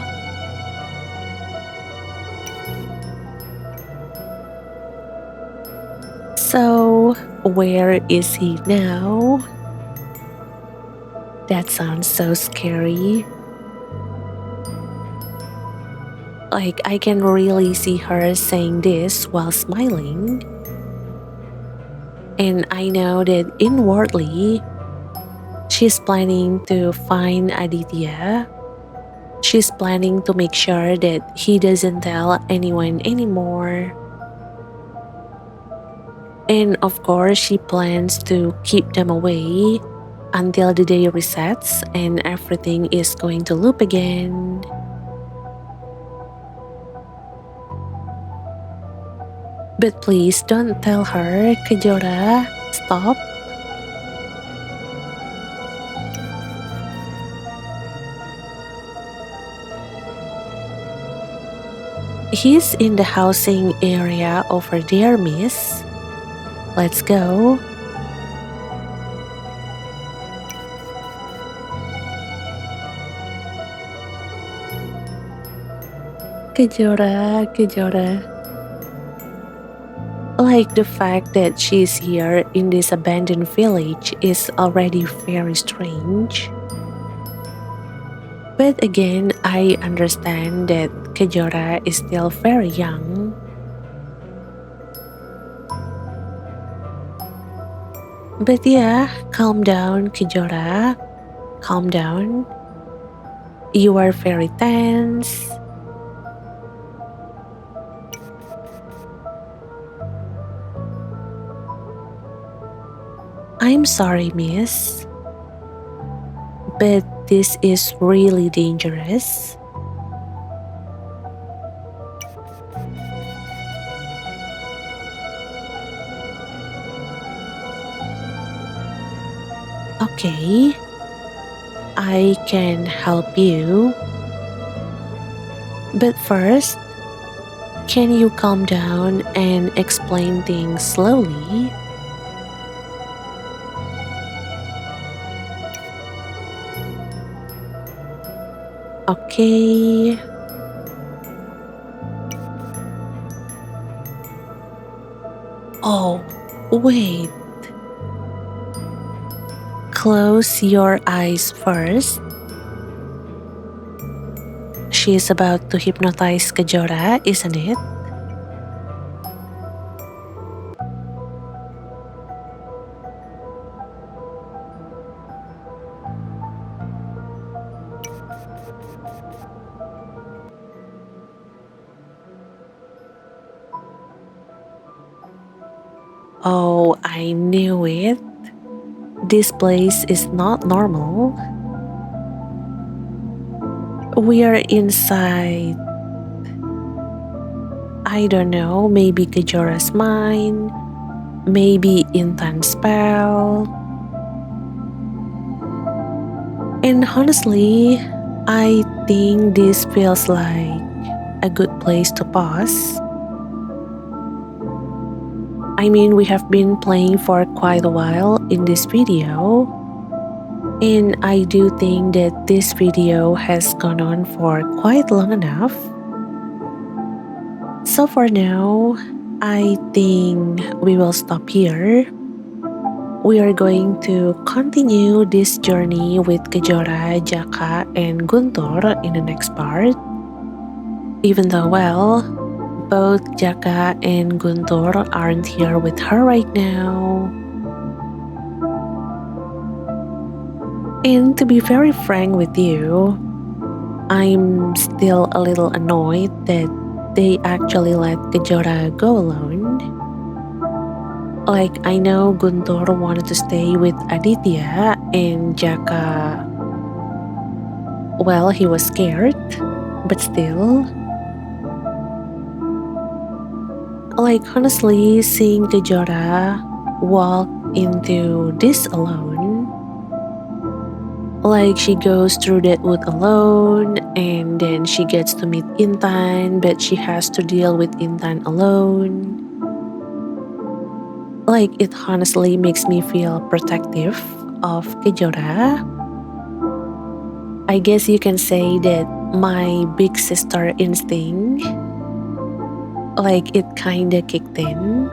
So, where is he now? That sounds so scary. Like, I can really see her saying this while smiling. And I know that inwardly, she's planning to find Aditya. She's planning to make sure that he doesn't tell anyone anymore. And of course, she plans to keep them away until the day resets and everything is going to loop again. But please don't tell her, Kajora. Stop. He's in the housing area over there, miss. Let's go. Kajora, Kajora. Like the fact that she's here in this abandoned village is already very strange. But again, I understand that Kejora is still very young. But yeah, calm down, Kejora. Calm down. You are very tense. I'm sorry, miss. But this is really dangerous. Okay, I can help you. But first, can you calm down and explain things slowly? Okay. Oh, wait. Close your eyes first. She is about to hypnotize Kajora, isn't it? Oh, I knew it. This place is not normal. We are inside. I don't know, maybe Kajora's mind, maybe Intan's spell. And honestly, I think this feels like a good place to pause. I mean, we have been playing for quite a while in this video, and I do think that this video has gone on for quite long enough. So for now, I think we will stop here. We are going to continue this journey with Kejora, Jaka, and Guntur in the next part. Even though, well, both Jaka and Guntur aren't here with her right now. And to be very frank with you, I'm still a little annoyed that they actually let Kejora go alone. Like, I know Guntur wanted to stay with Aditya and Jaka, well, he was scared, but still. Like, honestly, seeing Kejora walk into this alone, like she goes through that wood alone and then she gets to meet Intan, but she has to deal with Intan alone. Like, it honestly makes me feel protective of Kejora. I guess you can say that my big sister instinct, like, it kinda kicked in.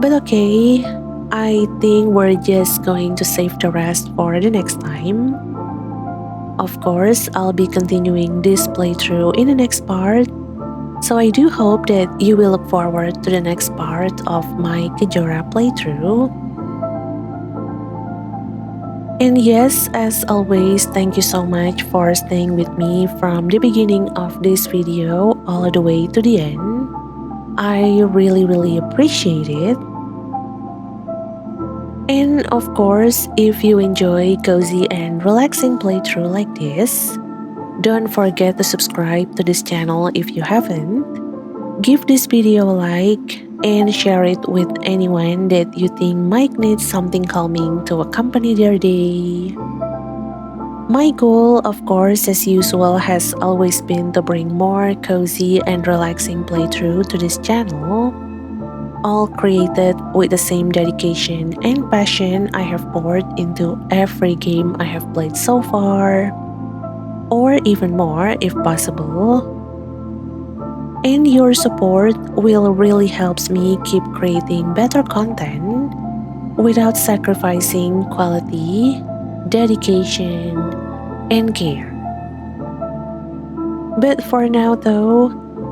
But okay, I think we're just going to save the rest for the next time. Of course, I'll be continuing this playthrough in the next part, so I do hope that you will look forward to the next part of my Kejora playthrough. And yes, as always, thank you so much for staying with me from the beginning of this video all the way to the end. I really appreciate it. And of course, if you enjoy cozy and relaxing playthrough like this, don't forget to subscribe to this channel if you haven't. Give this video a like and share it with anyone that you think might need something calming to accompany their day. My goal, of course, as usual, has always been to bring more cozy and relaxing playthrough to this channel, all created with the same dedication and passion I have poured into every game I have played so far, or even more if possible. And your support will really helps me keep creating better content without sacrificing quality, dedication, and care. But for now though,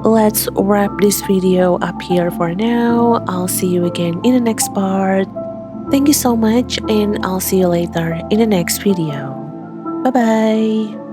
let's wrap this video up here for now. I'll see you again in the next part. Thank you so much and I'll see you later in the next video. Bye bye!